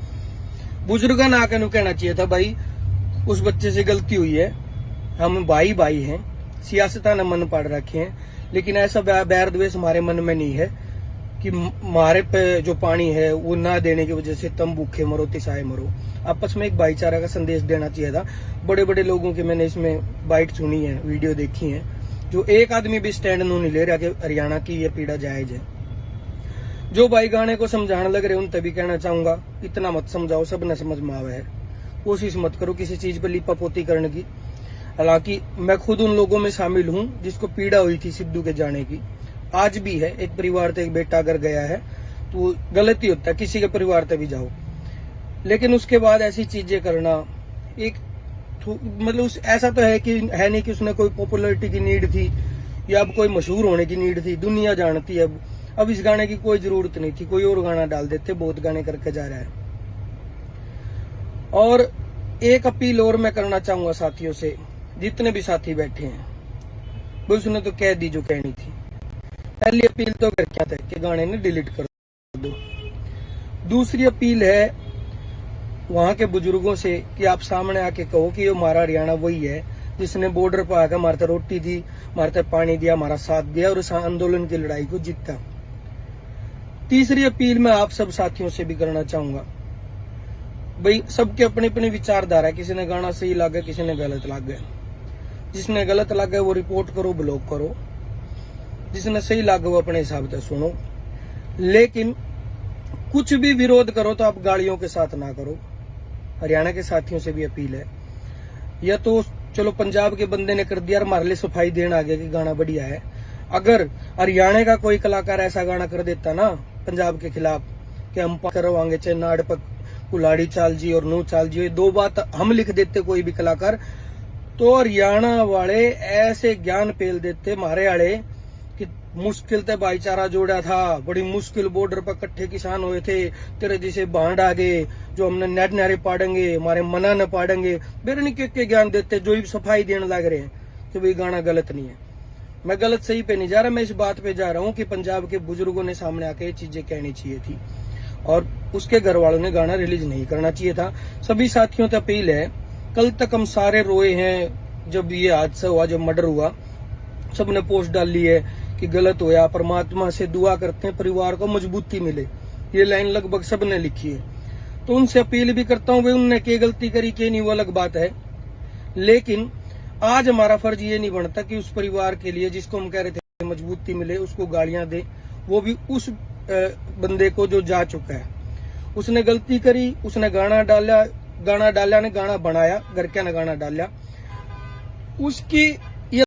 Speaker 1: बुजुर्गों ने आकर कहना चाहिए था भाई उस बच्चे से गलती हुई है, हम भाई भाई हैं, सियासत ने मन पाड़ रखे हैं, लेकिन ऐसा बैर द्वेष हमारे मन में नहीं है कि हमारे पे जो पानी है वो ना देने की वजह से तुम भूखे मरो तिसाए मरो। आपस में एक भाईचारा का संदेश देना चाहिए था। बड़े बड़े लोगों के मैंने इसमें बाइट सुनी है, वीडियो देखी है, जो एक आदमी भी स्टैंड नहीं ले रहा कि हरियाणा की ये पीड़ा जायज है। जो भाई गाने को समझाने लग रहे उन तभी कहना चाहूंगा, इतना मत समझाओ, सब न समझ में आवे है, कोशिश मत करो किसी चीज पर लिपापोती करने की। हालांकि मैं खुद उन लोगों में शामिल हूं जिसको पीड़ा हुई थी सिद्धू के जाने की, आज भी है। एक परिवार से एक बेटा अगर गया है तो गलती होता है, किसी के परिवार से भी जाओ, लेकिन उसके बाद ऐसी चीजें करना एक मतलब ऐसा तो है कि है नहीं कि उसने कोई पॉपुलैरिटी की नीड थी या अब कोई मशहूर होने की नीड थी, दुनिया जानती है। अब इस गाने की कोई जरूरत नहीं थी, कोई और गाना डाल देते, बहुत गाने करके जा रहा है। और एक अपील और मैं करना चाहूंगा साथियों से, जितने भी साथी बैठे हैं, वो उसने तो कह दी जो कहनी थी। पहली अपील तो कर क्या था कि गाने ने डिलीट कर दो। दूसरी अपील है वहां के बुजुर्गों से कि आप सामने आके कहो कि ये हमारा हरियाणा वही है जिसने बॉर्डर पर आकर हमारे रोटी दी, हमारे पानी दिया, हमारा साथ दिया और इस आंदोलन की लड़ाई को जीता। तीसरी अपील मैं आप सब साथियों से भी करना चाहूंगा, भाई सबके अपनी अपनी विचारधारा, किसी ने गाना सही लगा, किसी ने गलत लगा। जिसने गलत लगा वो रिपोर्ट करो, ब्लॉक करो, जिसने सही लगा वो अपने हिसाब से सुनो, लेकिन कुछ भी विरोध करो तो आप गालियों के साथ ना करो। हरियाणा के साथियों से भी अपील है, या तो चलो पंजाब के बंदे ने कर दिया, हमारे लिए सफाई देना आ गया कि गाना बढ़िया है। अगर हरियाणा का कोई कलाकार ऐसा गाना कर देता ना पंजाब के खिलाफ कि हम करवाएंगे चाहे नाड़ पर कुलाड़ी चाल जी और नू चाल जी, ये 2 बात हम लिख देते कोई भी कलाकार, तो हरियाणा वाले ऐसे ज्ञान पेल देते हमारे आड़े कि मुश्किल से भाईचारा जोड़ा था, बड़ी मुश्किल बॉर्डर पर इकट्ठे किसान हुए थे, तेरे जैसे बांड आ गए जो हमने नेट नारे पाड़ेंगे, हमारे मना न पाड़ेंगे, बेरनी के ज्ञान देते जो सफाई देने लग रहे हैं। तो वही गाना गलत नहीं है, मैं गलत सही पे नहीं जा रहा, मैं इस बात पे जा रहा हूँ कि पंजाब के बुजुर्गों ने सामने आके ये चीजें कहनी चाहिए थी और उसके घर वालों ने गाना रिलीज नहीं करना चाहिए था। सभी साथियों से अपील है, कल तक हम सारे रोए हैं जब ये हादसा हुआ, जब मर्डर हुआ, सबने पोस्ट डाली है कि गलत होया, परमात्मा से दुआ करते हैं परिवार को मजबूती मिले, ये लाइन लगभग सबने लिखी है। तो उनसे अपील भी करता हूँ, भाई उनने क्या गलती करी क्या नहीं वो अलग बात है, लेकिन आज हमारा फर्ज ये नहीं बनता कि उस परिवार के लिए जिसको हम कह रहे थे मजबूती मिले उसको गालियां दे, वो भी उस बंदे को जो जा चुका है। उसने गलती करी, उसने गाना डाला ने गाना बनाया, घर क्या ने गाना डाला, उसकी